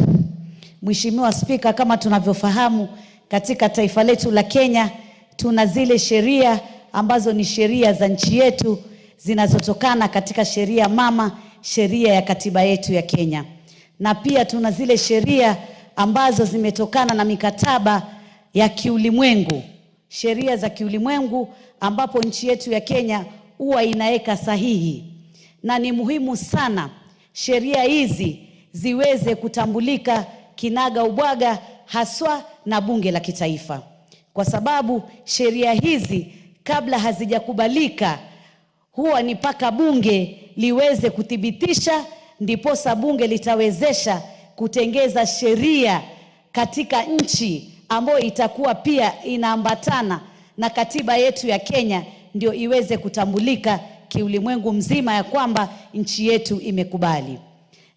Mheshimiwa Spika, kama tunavyofahamu katika taifa letu la Kenya tuna zile sheria ambazo ni sheria za nchi yetu zinazotokana katika sheria mama, sheria ya katiba yetu ya Kenya. Na pia tuna zile sheria ambazo zimetokana na mikataba ya kiulimwengu, sheria za kiulimwengu ambapo nchi yetu ya Kenya huwa inaweka sahihi. Na ni muhimu sana sheria hizi ziweze kutambulika kinaga ubwaga haswa na bunge la kitaifa. Kwa sababu sheria hizi kabla hazijakubalika huwa ni paka bunge liweze kuthibitisha ndiposa bunge litawezesha kutengeza sheria katika nchi ambayo itakuwa pia inaambatana na katiba yetu ya Kenya, ndio iweze kutambulika kiulimwengu mzima ya kwamba nchi yetu imekubali.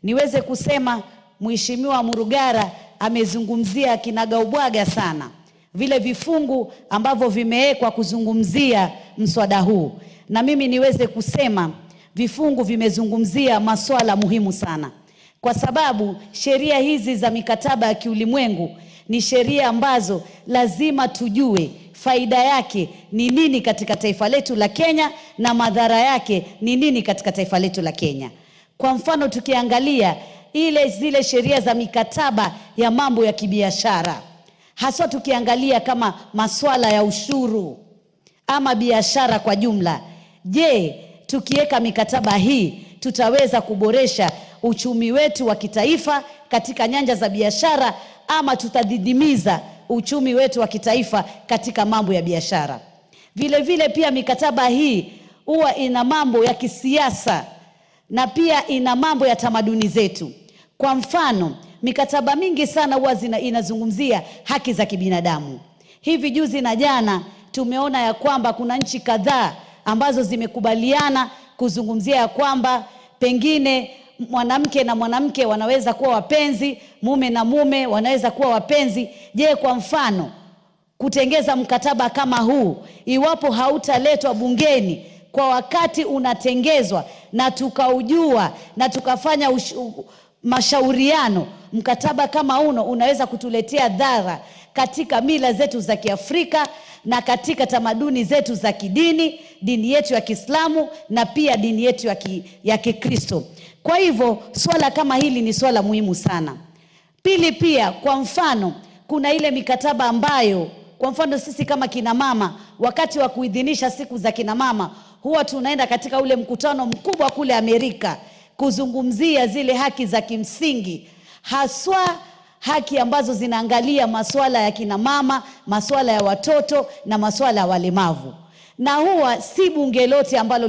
Niweze kusema Mheshimiwa Murugara amezungumzia kinagaubwaga sana vile vifungu ambavyo vimewekwa kuzungumzia mswada huu, na mimi niweze kusema vifungu vimezungumzia masuala muhimu sana, kwa sababu sheria hizi za mikataba ya kiulimwengu ni sheria ambazo lazima tujue faida yake ni nini katika taifa letu la Kenya na madhara yake ni nini katika taifa letu la Kenya. Kwa mfano tukiangalia zile sheria za mikataba ya mambo ya kibiashara, haswa tukiangalia kama masuala ya ushuru ama biashara kwa jumla, je, tukiweka mikataba hii tutaweza kuboresha uchumi wetu wa kitaifa katika nyanja za biashara, ama tutadidimiza uchumi wetu wa kitaifa katika mambo ya biashara? Vile vile pia mikataba hii huwa ina mambo ya kisiasa na pia ina mambo ya tamaduni zetu. Kwa mfano, mikataba mingi sana huwa inazungumzia haki za kibinadamu. Hivi juzi na jana tumeona ya kwamba kuna nchi kadhaa ambazo zimekubaliana kuzungumzia ya kwamba pengine mwanamke na mwanamke wanaweza kuwa wapenzi, mume na mume wanaweza kuwa wapenzi. Je, kwa mfano kutengeza mkataba kama huu, iwapo hautaletwa bungeni kwa wakati unatengezwa na tukaujua na tukafanya mashauriano, mkataba kama uno unaweza kutuletea dhara katika mila zetu za Kiafrika na katika tamaduni zetu za kidini, dini yetu ya Kiislamu na pia dini yetu ya Kikristo. Kwa hivyo swala kama hili ni swala muhimu sana. Pili pia, kwa mfano kuna ile mikataba ambayo, kwa mfano sisi kama kina mama, wakati wa kuidhinisha siku za kina mama, huwa tunaenda katika ule mkutano mkubwa kule Amerika kuzungumzia zile haki za kimsingi, haswa haki ambazo zinaangalia masuala ya kina mama, masuala ya watoto na masuala ya walemavu. Na huwa si bunge lote ambalo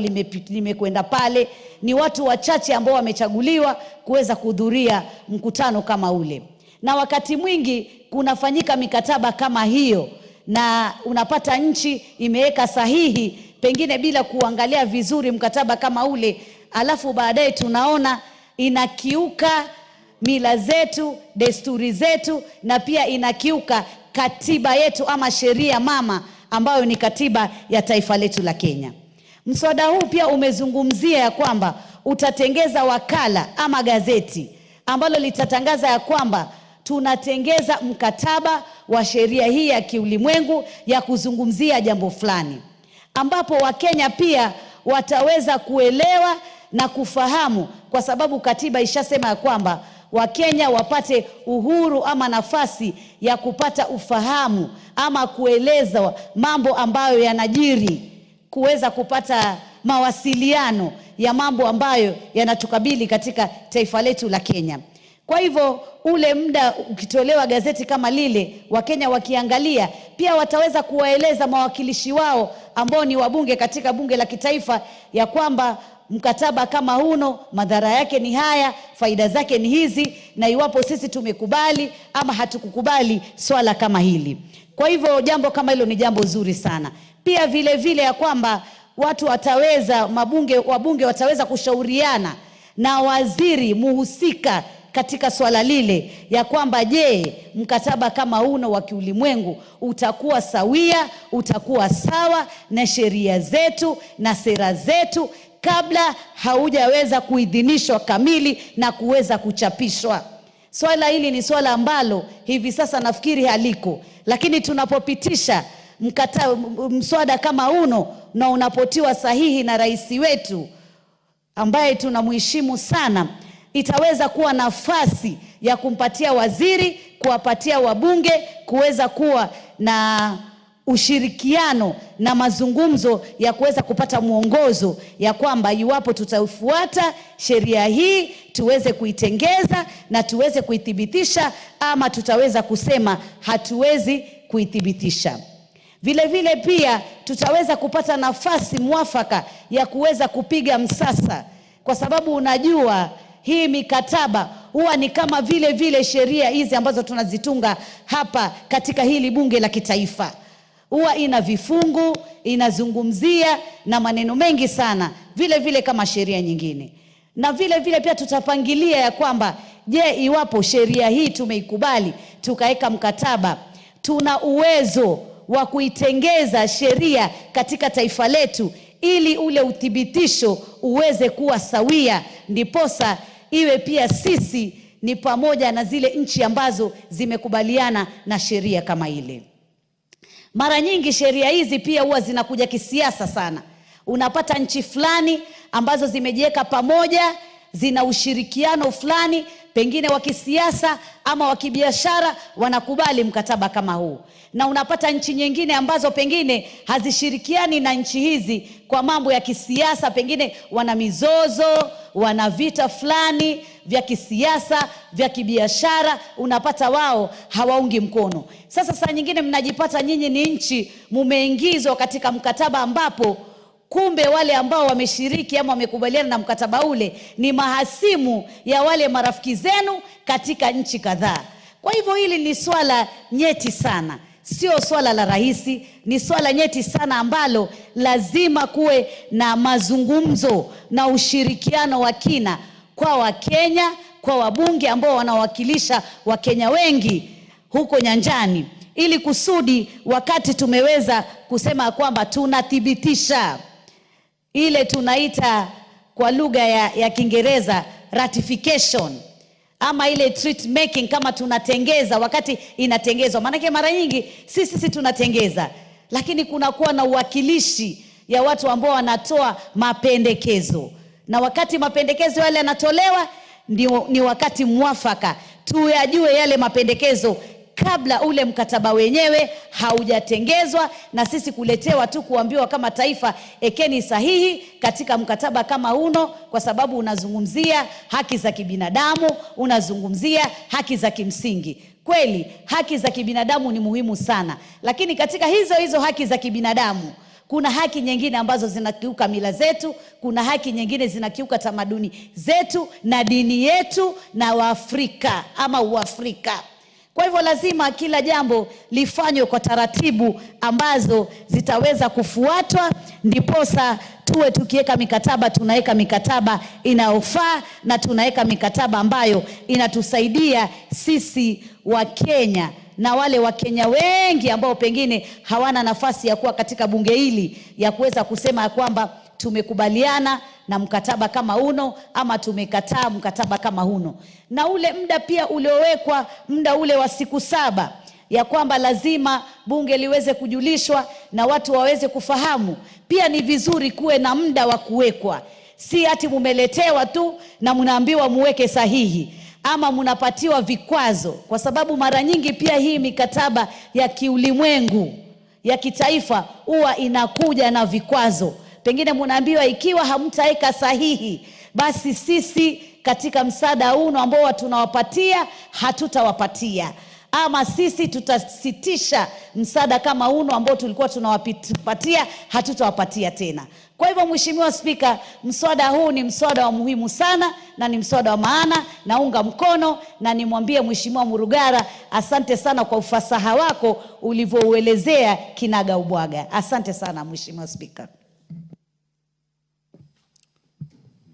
limekwenda pale, ni watu wachache ambao wamechaguliwa kuweza kuhudhuria mkutano kama ule. Na wakati mwingi kunafanyika mikataba kama hiyo na unapata nchi imeweka sahihi pengine bila kuangalia vizuri mkataba kama ule, alafu baadaye tunaona inakiuka mila zetu, desturi zetu, na pia inakiuka katiba yetu ama sheria mama ambayo ni katiba ya taifa letu la Kenya. Mswada huu pia umezungumzia ya kwamba utatengeza wakala ama gazeti ambalo litatangaza ya kwamba tunatengeza mkataba wa sheria hii ya kiulimwengu ya kuzungumzia jambo fulani, ambapo Wakenya pia wataweza kuelewa na kufahamu, kwa sababu katiba ishasema ya kwamba Wakenya wapate uhuru ama nafasi ya kupata ufahamu ama kueleza mambo ambayo yanajiri, kuweza kupata mawasiliano ya mambo ambayo yanatukabili katika taifa letu la Kenya. Kwa hivyo ule muda ukitolewa gazeti kama lile, Wakenya wakiangalia pia wataweza kuwaeleza mawakilishi wao ambao ni wabunge katika bunge la kitaifa ya kwamba mkataba kama huno madhara yake ni haya, faida zake ni hizi, na iwapo sisi tumekubali ama hatukukubali swala kama hili. Kwa hivyo jambo kama hilo ni jambo zuri sana. Pia vile vile ya kwamba watu wataweza, wabunge wataweza kushauriana na waziri muhusika katika swala lile ya kwamba je, mkataba kama uno wa kiulimwengu utakuwa sawia, utakuwa sawa na sheria zetu na sera zetu kabla haujaweza kuidhinishwa kamili na kuweza kuchapishwa. Swala hili ni swala ambalo hivi sasa nafikiri haliko, lakini tunapopitisha mswada kama uno na unapotiwa sahihi na rais wetu ambaye tunamheshimu sana, itaweza kuwa nafasi ya kumpatia waziri, kuwapatia wabunge kuweza kuwa na ushirikiano na mazungumzo ya kuweza kupata mwongozo ya kwamba iwapo tutaufuata sheria hii tuweze kuitengeza na tuweze kuithibitisha, ama tutaweza kusema hatuwezi kuithibitisha. Vile vile pia tutaweza kupata nafasi mwafaka ya kuweza kupiga msasa, kwa sababu unajua hii mikataba huwa ni kama vile sheria hizi ambazo tunazitunga hapa katika hili bunge la kitaifa. Huwa ina vifungu, inazungumzia na maneno mengi sana, vile kama sheria nyingine. Na vile pia tutapangilia ya kwamba, je, iwapo sheria hii tumeikubali, tukaweka mkataba, tuna uwezo wa kuitengeza sheria katika taifa letu ili ule uthibitisho uweze kuwa sawia, ndiposa iwe pia sisi ni pamoja na zile nchi ambazo zimekubaliana na sheria kama ile. Mara nyingi sheria hizi pia huwa zinakuja kisiasa sana. Unapata nchi fulani ambazo zimejiweka pamoja, zina ushirikiano fulani, pengine wa kisiasa ama wa kibiashara, wanakubali mkataba kama huu. Na unapata nchi nyingine ambazo pengine hazishirikiani na nchi hizi kwa mambo ya kisiasa, pengine wana mizozo, wana vita fulani vya kisiasa, vya kibiashara, unapata wao hawaungi mkono. Sasa saa nyingine mnajipata nyinyi ni nchi mumeingizwa katika mkataba ambapo kumbe wale ambao wameshiriki ama wamekubaliana na mkataba ule ni mahasimu ya wale marafiki zenu katika nchi kadhaa. Kwa hivyo hili ni swala nyeti sana. Sio swala la rahisi, ni swala nyeti sana ambalo lazima kuwe na mazungumzo na ushirikiano wa kina kwa Wakenya, kwa wabunge ambao wanawakilisha Wakenya wengi huko nyanjani, ili kusudi wakati tumeweza kusema kwamba tunathibitisha ile tunaita kwa lugha ya Kiingereza ratification, ama ile treat making, kama tunatengeza wakati inatengezwa. Maana mara nyingi sisi tunatengeza, lakini kunakuwa na uwakilishi ya watu ambao wanatoa mapendekezo, na wakati mapendekezo yale yanatolewa ni wakati mwafaka tuyajue yale mapendekezo kabla ule mkataba wenyewe haujatengezwa, na sisi kuletewa tu kuambiwa kama taifa ekeni sahihi katika mkataba kama uno, kwa sababu unazungumzia haki za kibinadamu, unazungumzia haki za kimsingi. Kweli haki za kibinadamu ni muhimu sana, lakini katika hizo haki za kibinadamu kuna haki nyingine ambazo zinakiuka mila zetu, kuna haki nyingine zinakiuka tamaduni zetu na dini yetu na Waafrika ama Uafrika. Kwa hivyo lazima kila jambo lifanywe kwa taratibu ambazo zitaweza kufuatwa, ndiposa tuwe tukiweka mikataba, tunaweka mikataba inayofaa, na tunaweka mikataba ambayo inatusaidia sisi wa Kenya na wale Wakenya wengi ambao pengine hawana nafasi ya kuwa katika bunge hili ya kuweza kusema kwamba tumekubaliana na mkataba kama uno ama tumekataa mkataba kama uno. Na ule muda pia uliowekwa, muda ule wa siku 7, ya kwamba lazima bunge liweze kujulishwa na watu waweze kufahamu, pia ni vizuri kuwe na muda wa kuwekwa. Si ati mumeletewa tu na mnaambiwa muweke sahihi ama mnapatiwa vikwazo, kwa sababu mara nyingi pia hii mikataba ya kiulimwengu ya kitaifa huwa inakuja na vikwazo. Pengine mnaambiwa ikiwa hamtaweka sahihi, basi sisi katika msaada uno ambao tunawapatia hatutawapatia, ama sisi tutasitisha msaada kama uno ambao tulikuwa tunawapatia, hatutawapatia tena. Kwa hivyo Mheshimiwa Spika, mswada huu ni mswada wa muhimu sana na ni mswada wa maana, naunga mkono, na nimwambie Mheshimiwa Murugara asante sana kwa ufasaha wako ulivyouelezea kinaga ubwaga. Asante sana Mheshimiwa Spika.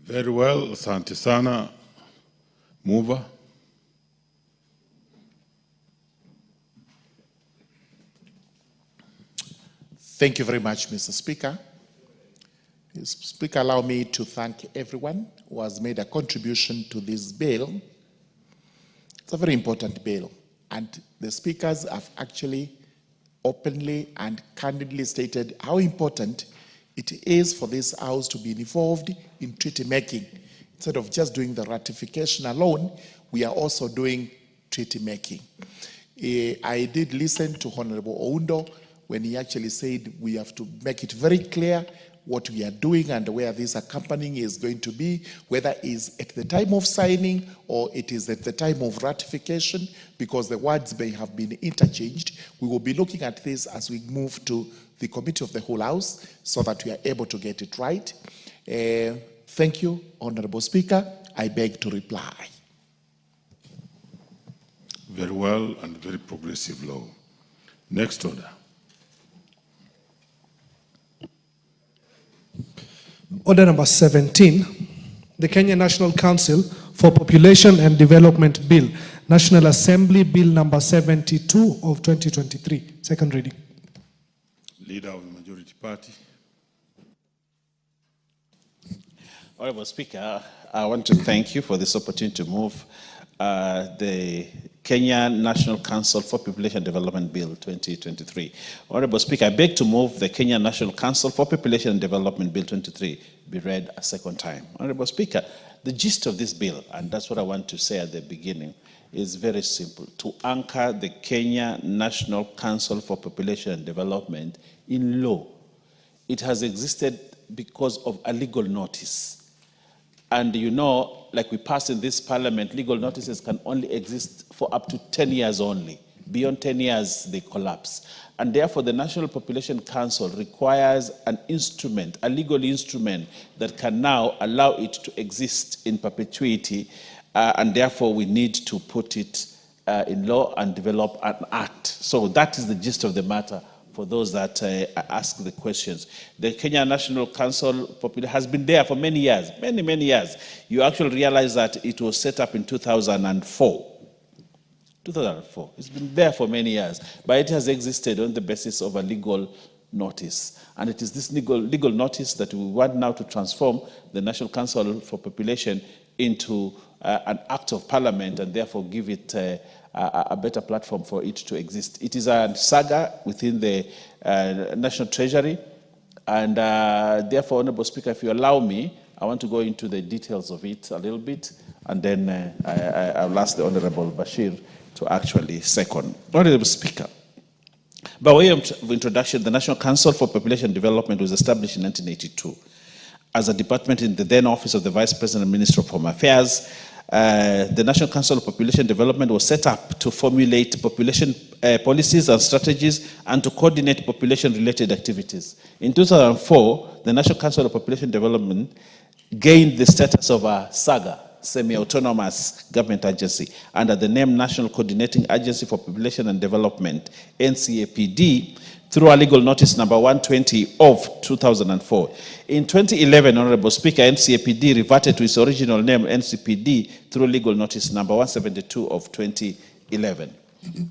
Very well, asante sana. Mover. Thank you very much, Mr. Speaker. Mr. Speaker, allow me to thank everyone who has made a contribution to this bill. It's a very important bill, and the speakers have actually openly and candidly stated how important it is for this House to be involved in treaty making. Instead of just doing the ratification alone, we are also doing treaty making. I did listen to Honorable Oundo when he actually said we have to make it very clear what we are doing and where this accompanying is going to be, whether it is at the time of signing or it is at the time of ratification, because the words may have been interchanged. We will be looking at this as we move to the Committee of the Whole House so that we are able to get it right. Thank you, Honorable Speaker. I beg to reply. Very well, and very progressive law. Next order. Order number 17, the Kenya National Council for Population and Development Bill, National Assembly Bill number 72 of 2023. Second reading. Leader of the majority party. Honorable Speaker, I want to thank you for this opportunity to move the Kenya National Council for Population Development Bill 2023. Honorable Speaker, I beg to move the Kenya National Council for Population and Development Bill 23 be read a second time. Honorable Speaker, the gist of this bill, and that's what I want to say at the beginning, is very simple: to anchor the Kenya National Council for Population and Development in law. It has existed because of a legal notice. And you know, like we passed in this parliament, legal notices can only exist for up to 10 years only. Beyond 10 years, they collapse. And therefore, the National Population Council requires an instrument, a legal instrument, that can now allow it to exist in perpetuity. And therefore, we need to put it in law and develop an act. So that is the gist of the matter for those that ask the questions. The Kenya National Council has been there for many years, many years. You actually realize that it was set up in 2004. 2004. It's been there for many years, but it has existed on the basis of a legal notice. And it is this legal notice that we want now to transform the National Council for Population into an act of parliament, and therefore give it a better platform for it to exist. It is a saga within the National Treasury, and therefore, Honorable Speaker, if you allow me, I want to go into the details of it a little bit, and then I'll ask the Honorable Bashir to actually second. Honorable Speaker, by way of introduction, the National Council for Population Development was established in 1982 as a department in the then office of the Vice President and Minister of Home Affairs. The National Council of Population Development was set up to formulate population policies and strategies and to coordinate population-related activities. In 2004, the National Council of Population Development gained the status of a SAGA, semi-autonomous government agency, under the name National Coordinating Agency for Population and Development, NCAPD, through a legal notice number 120 of 2004. In 2011, Honorable Speaker, NCAPD reverted to its original name, NCPD, through legal notice number 172 of 2011.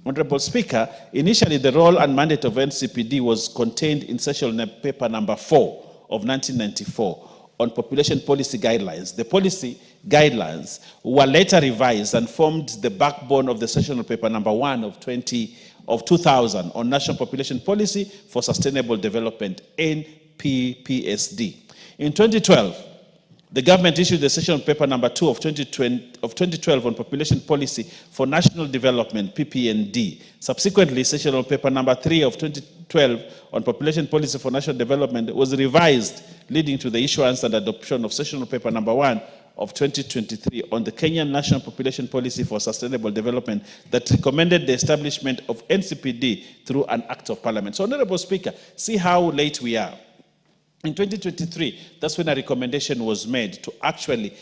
Honorable Speaker, initially the role and mandate of NCPD was contained in sessional paper number 4 of 1994 on population policy guidelines. The policy guidelines were later revised and formed the backbone of the sessional paper number 1 of 2000 on National Population Policy for Sustainable Development, NPPSD. In 2012, the government issued the sessional paper number 2 of 2012 on Population Policy for National Development, PPND. Subsequently, sessional paper number 3 of 2012 on Population Policy for National Development was revised, leading to the issuance and adoption of sessional paper number 1 of 2023 on the Kenyan National Population Policy for Sustainable Development that recommended the establishment of NCPD through an Act of Parliament. So, Honorable Speaker, see how late we are. In 2023, that's when a recommendation was made to actually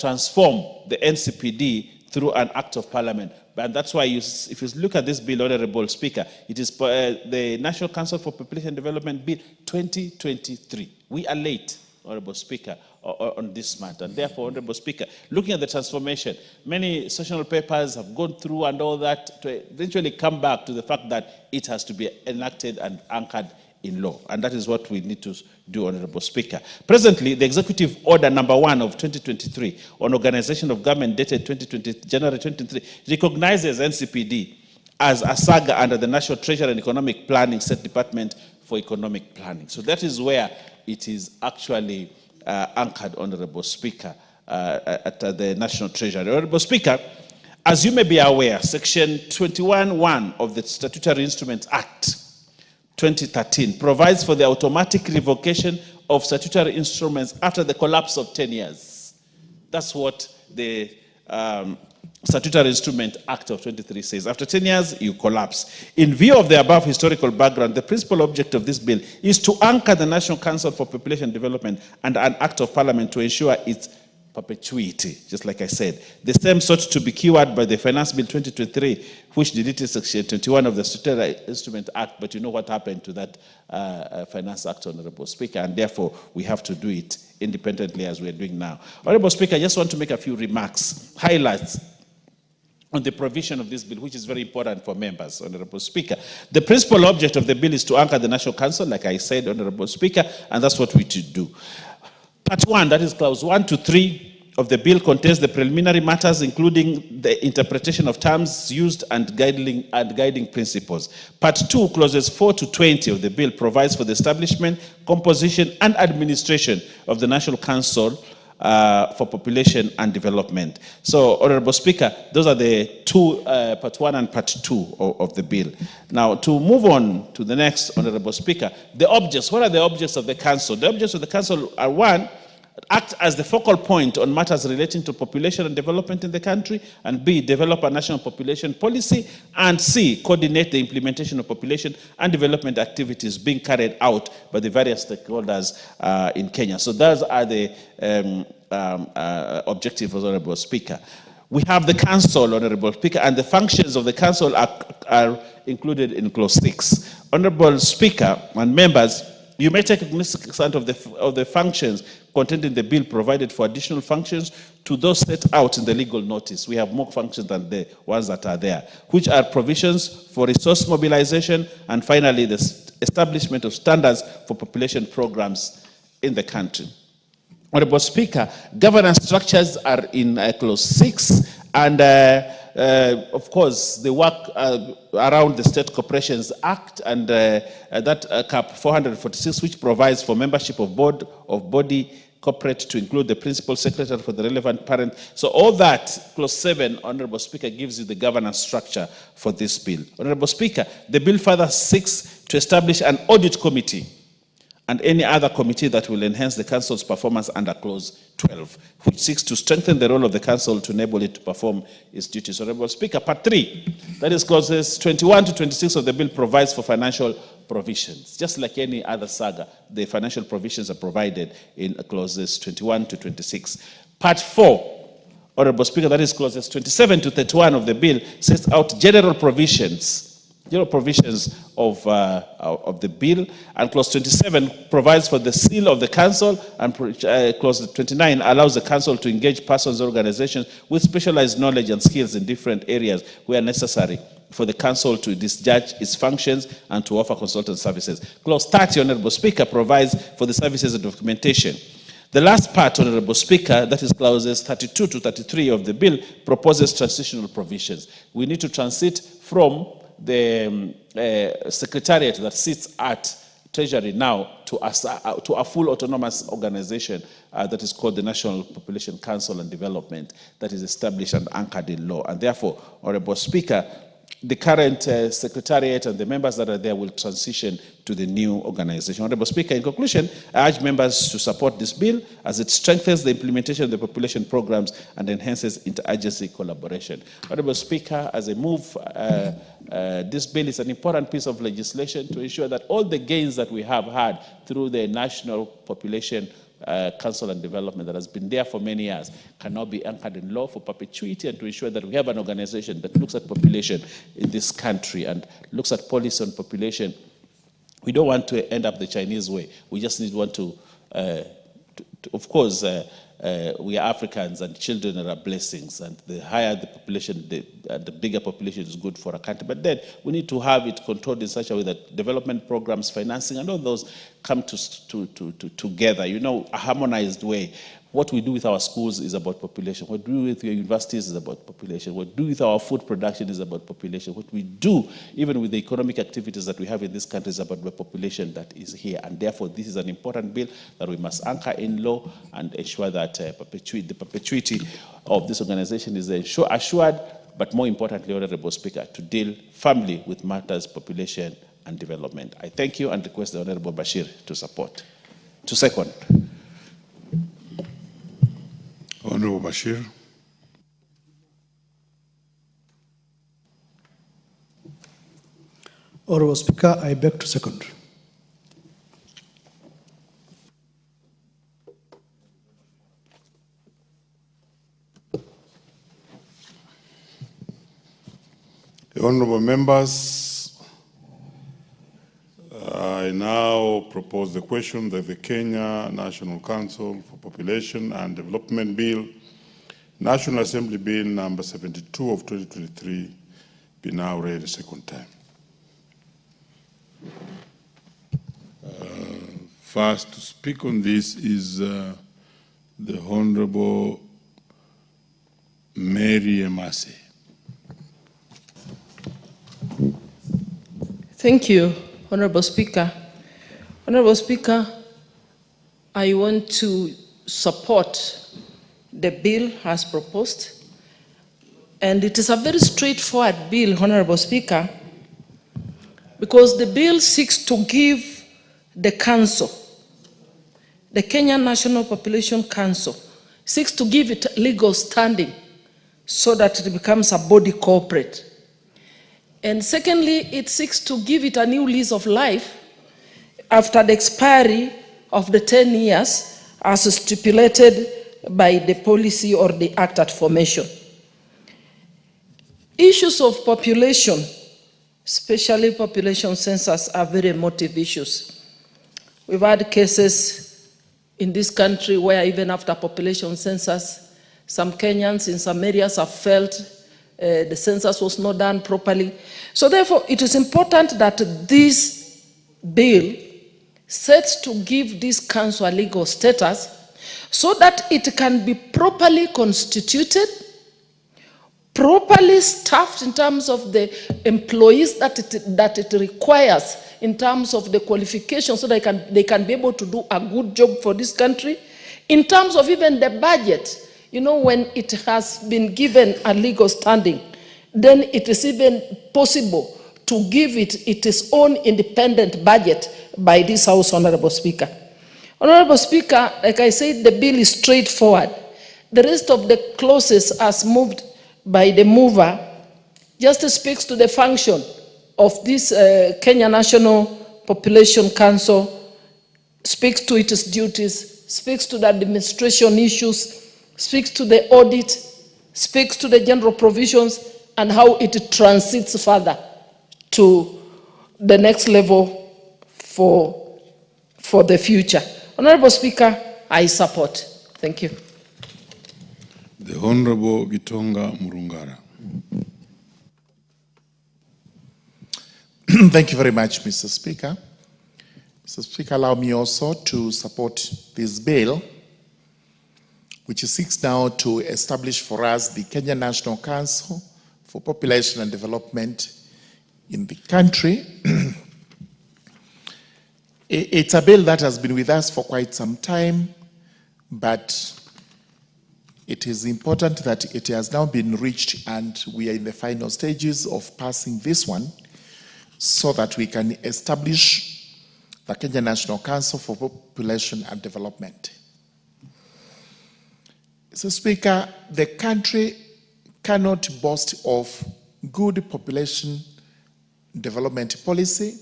transform the NCPD through an Act of Parliament. And that's why, if you look at this bill, Honorable Speaker, it is the National Council for Population Development Bill 2023. We are late, Honorable Speaker, on this matter. And therefore, Honorable Speaker, looking at the transformation, many sessional papers have gone through and all that to eventually come back to the fact that it has to be enacted and anchored in law. And that is what we need to do, Honorable Speaker. Presently, the Executive Order number 1 of 2023 on Organization of Government dated January 2023 recognizes NCPD as a SAGA under the National Treasury and Economic Planning State Department for Economic Planning. So that is where it is actually anchored, Honorable Speaker, at the National Treasury. Honorable Speaker, as you may be aware, Section 21(1) of the Statutory Instruments Act 2013 provides for the automatic revocation of statutory instruments after the collapse of 10 years. That's what the Statutory Instrument Act of 23 says. After 10 years, you collapse. In view of the above historical background, the principal object of this bill is to anchor the National Council for Population Development and an Act of Parliament to ensure its perpetuity, just like I said. The same sought to be cured by the Finance Bill 2023, which deleted Section 21 of the Stateless Instrument Act, but you know what happened to that Finance Act, Honorable Speaker, and therefore we have to do it independently as we're doing now. Honorable Speaker, I just want to make a few remarks, highlights on the provision of this bill, which is very important for members, Honorable Speaker. The principal object of the bill is to anchor the National Council, like I said, Honorable Speaker, and that's what we should do. Part 1, that is clause 1 to 3 of the bill, contains the preliminary matters, including the interpretation of terms used and guiding principles. Part 2, clauses 4 to 20 of the bill, provides for the establishment, composition, and administration of the National Council for Population and Development. So, Honorable Speaker, those are the two, Part 1 and Part 2 of the bill. Now, to move on to the next, Honorable Speaker, the objects. What are the objects of the Council? The objects of the Council are: 1, act as the focal point on matters relating to population and development in the country, and B, develop a national population policy, and C, coordinate the implementation of population and development activities being carried out by the various stakeholders in Kenya. So those are the objectives, Honorable Speaker. We have the Council, Honorable Speaker, and the functions of the Council are included in Clause 6. Honorable Speaker and members, you may take cognizance of the functions contained in the bill, provided for additional functions to those set out in the legal notice. We have more functions than the ones that are there, which are provisions for resource mobilization, and finally the establishment of standards for population programs in the country. Honorable Speaker, governance structures are in Clause 6, and of course, the work around the State Corporations Act and that Cap 446, which provides for membership of board of body corporate to include the principal secretary for the relevant parent. So all that, Clause 7, Honorable Speaker, gives you the governance structure for this bill. Honorable Speaker, the bill further seeks to establish an audit committee and any other committee that will enhance the Council's performance under Clause 12, which seeks to strengthen the role of the Council to enable it to perform its duties. Honorable Speaker, Part 3, that is Clauses 21 to 26 of the bill, provides for financial provisions. Just like any other saga, the financial provisions are provided in Clauses 21 to 26. Part 4, Honorable Speaker, that is Clauses 27 to 31 of the bill, sets out general provisions of the bill, and Clause 27 provides for the seal of the Council, and Clause 29 allows the Council to engage persons or organizations with specialized knowledge and skills in different areas where necessary for the Council to discharge its functions and to offer consultant services. Clause 30, Honorable Speaker, provides for the services and documentation. The last part, Honorable Speaker, that is Clauses 32 to 33 of the bill, proposes transitional provisions. We need to transit from the secretariat that sits at Treasury now to a full autonomous organization that is called the National Population Council and Development, that is established and anchored in law. And therefore, Honorable Speaker, the current secretariat and the members that are there will transition to the new organization. Honorable Speaker, in conclusion, I urge members to support this bill as it strengthens the implementation of the population programs and enhances interagency collaboration. Honorable Speaker, as I move, this bill is an important piece of legislation to ensure that all the gains that we have had through the National Population Council and Development that has been there for many years can now be anchored in law for perpetuity, and to ensure that we have an organization that looks at population in this country and looks at policy on population. We don't want to end up the Chinese way. We just want to of course, we are Africans and children are blessings, and the higher the population, the bigger population is good for a country. But then we need to have it controlled in such a way that development programs, financing, and all those come together, you know, a harmonized way. What we do with our schools is about population. What we do with your universities is about population. What we do with our food production is about population. What we do, even with the economic activities that we have in this country, is about the population that is here. And therefore, this is an important bill that we must anchor in law and ensure that the perpetuity of this organization is assured, but more importantly, Honorable Speaker, to deal firmly with matters, population, and development. I thank you and request the Honorable Bashir to support. To second. Honorable Bashir. Honorable Speaker, I beg to second. The honorable members, I now propose the question that the Kenya National Council for Population and Development Bill, National Assembly Bill number 72 of 2023, be now read a second time. First to speak on this is the Honorable Mary Emase. Thank you, Honorable Speaker. Honorable Speaker, I want to support the bill as proposed. And it is a very straightforward bill, Honorable Speaker, because the bill seeks to give the council, the Kenya National Population Council, seeks to give it legal standing so that it becomes a body corporate. And secondly, it seeks to give it a new lease of life after the expiry of the 10 years as stipulated by the policy or the act at formation. Issues of population, especially population census, are very emotive issues. We've had cases in this country where even after population census, some Kenyans in some areas have felt the census was not done properly. So therefore, it is important that this bill sets to give this council a legal status so that it can be properly constituted, properly staffed in terms of the employees that it requires in terms of the qualifications so they can be able to do a good job for this country. In terms of even the budget, you know, when it has been given a legal standing, then it is even possible to give it its own independent budget by this House, Honorable Speaker. Honorable Speaker, like I said, the bill is straightforward. The rest of the clauses as moved by the mover just speaks to the function of this Kenya National Population Council, speaks to its duties, speaks to the administration issues, speaks to the audit, speaks to the general provisions, and how it transits further to the next level for the future. Honorable Speaker, I support. Thank you. The Honorable Gitonga Murungara. Thank you very much, Mr. Speaker. Mr. Speaker, allow me also to support this bill, which seeks now to establish for us the Kenya National Council for Population and Development in the country. It's a bill that has been with us for quite some time, but it is important that it has now been reached and we are in the final stages of passing this one so that we can establish the Kenya National Council for Population and Development. Mr. Speaker, the country cannot boast of good population development policy,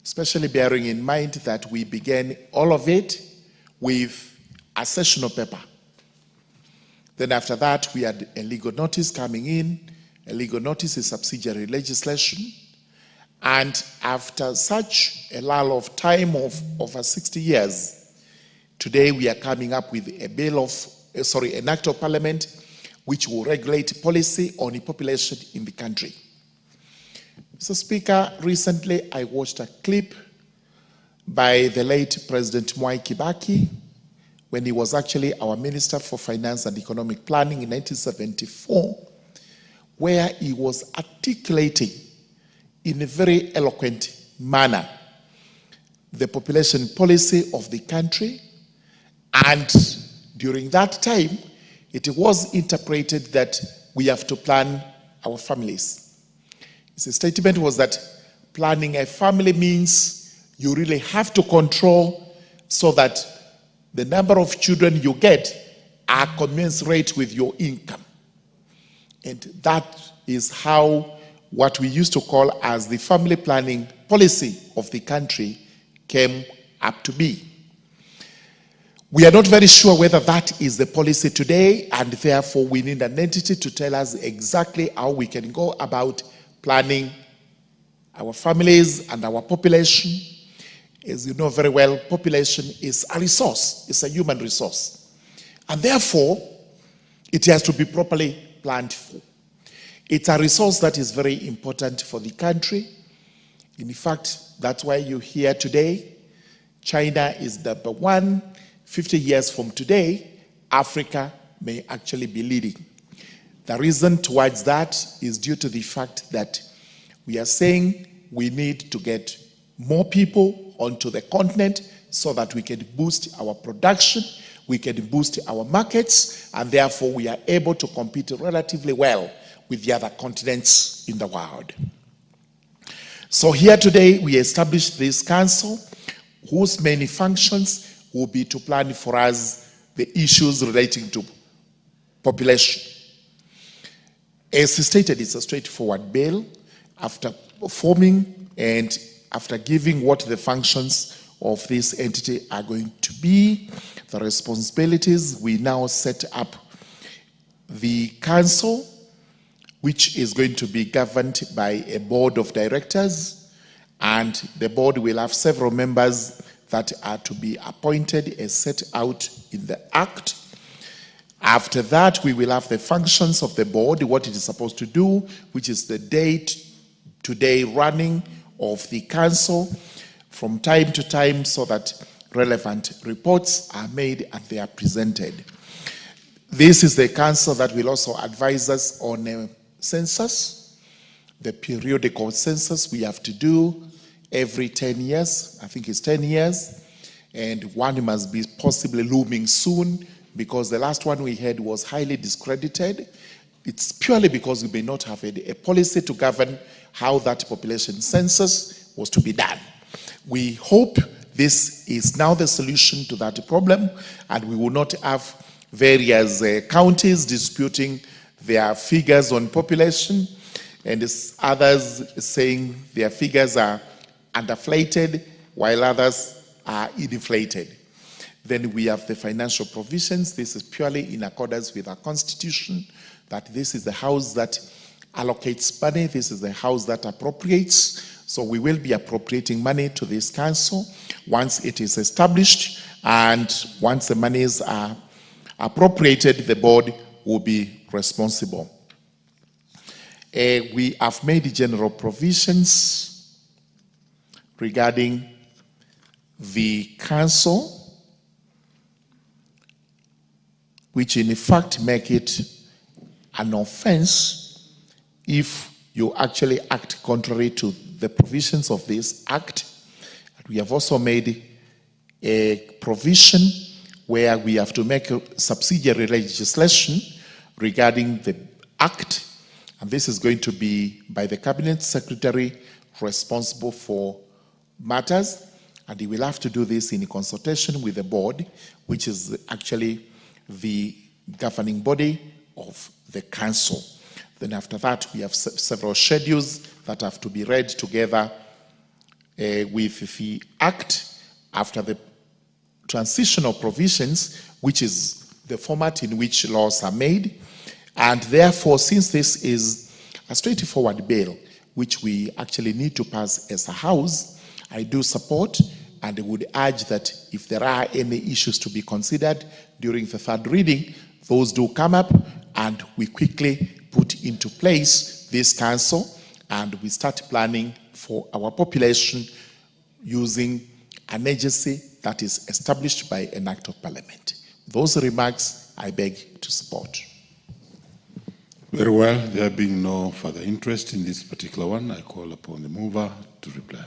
especially bearing in mind that we began all of it with a sessional paper. Then after that, we had a legal notice coming in. A legal notice is subsidiary legislation. And after such a lull of time of over 60 years, today we are coming up with a bill of, an act of parliament which will regulate policy on the population in the country. Mr. Speaker, recently I watched a clip by the late President Mwai Kibaki when he was actually our Minister for Finance and Economic Planning in 1974, where he was articulating in a very eloquent manner the population policy of the country. And during that time, it was interpreted that we have to plan our families. His statement was that planning a family means you really have to control so that the number of children you get are commensurate with your income. And that is how what we used to call as the family planning policy of the country came up to be. We are not very sure whether that is the policy today, and therefore we need an entity to tell us exactly how we can go about planning our families and our population. As you know very well, population is a resource, it's a human resource. And therefore, it has to be properly planned for. It's a resource that is very important for the country. In fact, that's why you're here today. China is number one. 50 years from today, Africa may actually be leading. The reason towards that is due to the fact that we are saying we need to get more people onto the continent so that we can boost our production, we can boost our markets, and therefore we are able to compete relatively well with the other continents in the world. So here today we established this council whose main functions will be to plan for us the issues relating to population. As stated, it's a straightforward bill. After forming and after giving what the functions of this entity are going to be, the responsibilities, we now set up the council, which is going to be governed by a board of directors, and the board will have several members that are to be appointed as set out in the Act. After that, we will have the functions of the board, what it is supposed to do, which is the day-to-day running of the council from time to time so that relevant reports are made and they are presented. This is the council that will also advise us on a census, the periodical census we have to do every 10 years. I think it's 10 years. And one must be possibly looming soon because the last one we had was highly discredited. It's purely because we may not have a policy to govern how that population census was to be done. We hope this is now the solution to that problem, and we will not have various counties disputing their figures on population, and others saying their figures are underflated, while others are inflated. Then we have the financial provisions. This is purely in accordance with our constitution, that this is the house that allocates money, this is the house that appropriates. So we will be appropriating money to this council once it is established, and once the monies are appropriated, the board will be responsible. We have made general provisions regarding the council, which in fact make it an offense if you actually act contrary to the provisions of this act. We have also made a provision where we have to make a subsidiary legislation regarding the act, and this is going to be by the cabinet secretary responsible for matters, and he will have to do this in consultation with the board, which is actually the governing body of the council. Then after that, we have several schedules that have to be read together with the act after the transitional provisions, which is the format in which laws are made. And therefore, since this is a straightforward bill, which we actually need to pass as a house, I do support and would urge that if there are any issues to be considered during the third reading, those do come up and we quickly put into place this council and we start planning for our population using an agency that is established by an act of parliament. Those remarks I beg to support. Very well. There being no further interest in this particular one, I call upon the mover to reply.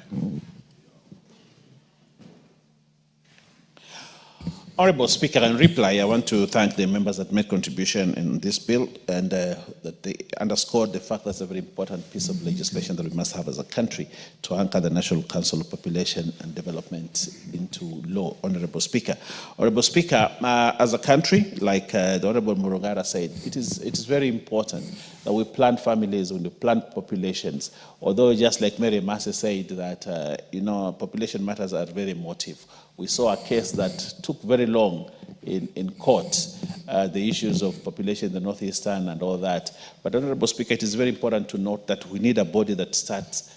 Honourable Speaker, in reply, I want to thank the members that made contribution in this bill and that they underscored the fact that's a very important piece of legislation that we must have as a country to anchor the National Council of Population and Development into law. Honourable Speaker. Honourable Speaker, as a country, like the Honourable Murugara said, it is very important that we plan families, when we plan populations, although just like Mary Massey said that, population matters are very emotive. We saw a case that took very long in court, the issues of population in the northeastern and all that. But Honorable Speaker, it is very important to note that we need a body that starts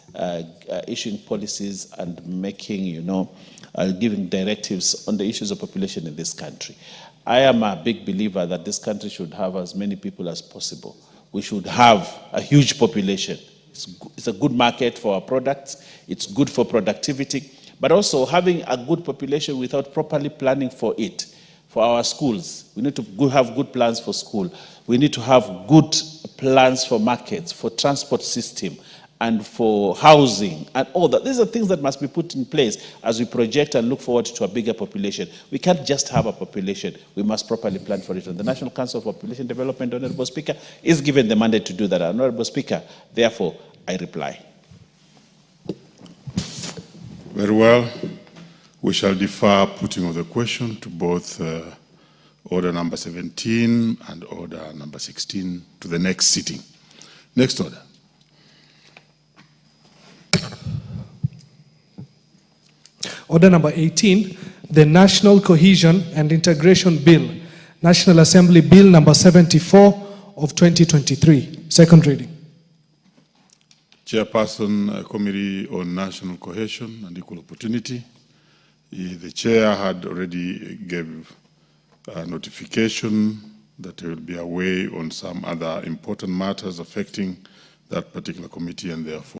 issuing policies and making, giving directives on the issues of population in this country. I am a big believer that this country should have as many people as possible. We should have a huge population. It's a good market for our products. It's good for productivity. But also having a good population without properly planning for it, for our schools. We need to have good plans for school. We need to have good plans for markets, for transport system, and for housing, and all that. These are things that must be put in place as we project and look forward to a bigger population. We can't just have a population. We must properly plan for it. And the National Council for Population Development, Honorable Speaker, is given the mandate to do that. Honorable Speaker, therefore, I reply. Very well. We shall defer putting of the question to both order number 17 and order number 16 to the next sitting. Next order. Order number 18, the National Cohesion and Integration Bill, National Assembly Bill number 74 of 2023. Second reading. Chairperson, Committee on National Cohesion and Equal Opportunity. The chair had already gave a notification that he will be away on some other important matters affecting that particular committee, and therefore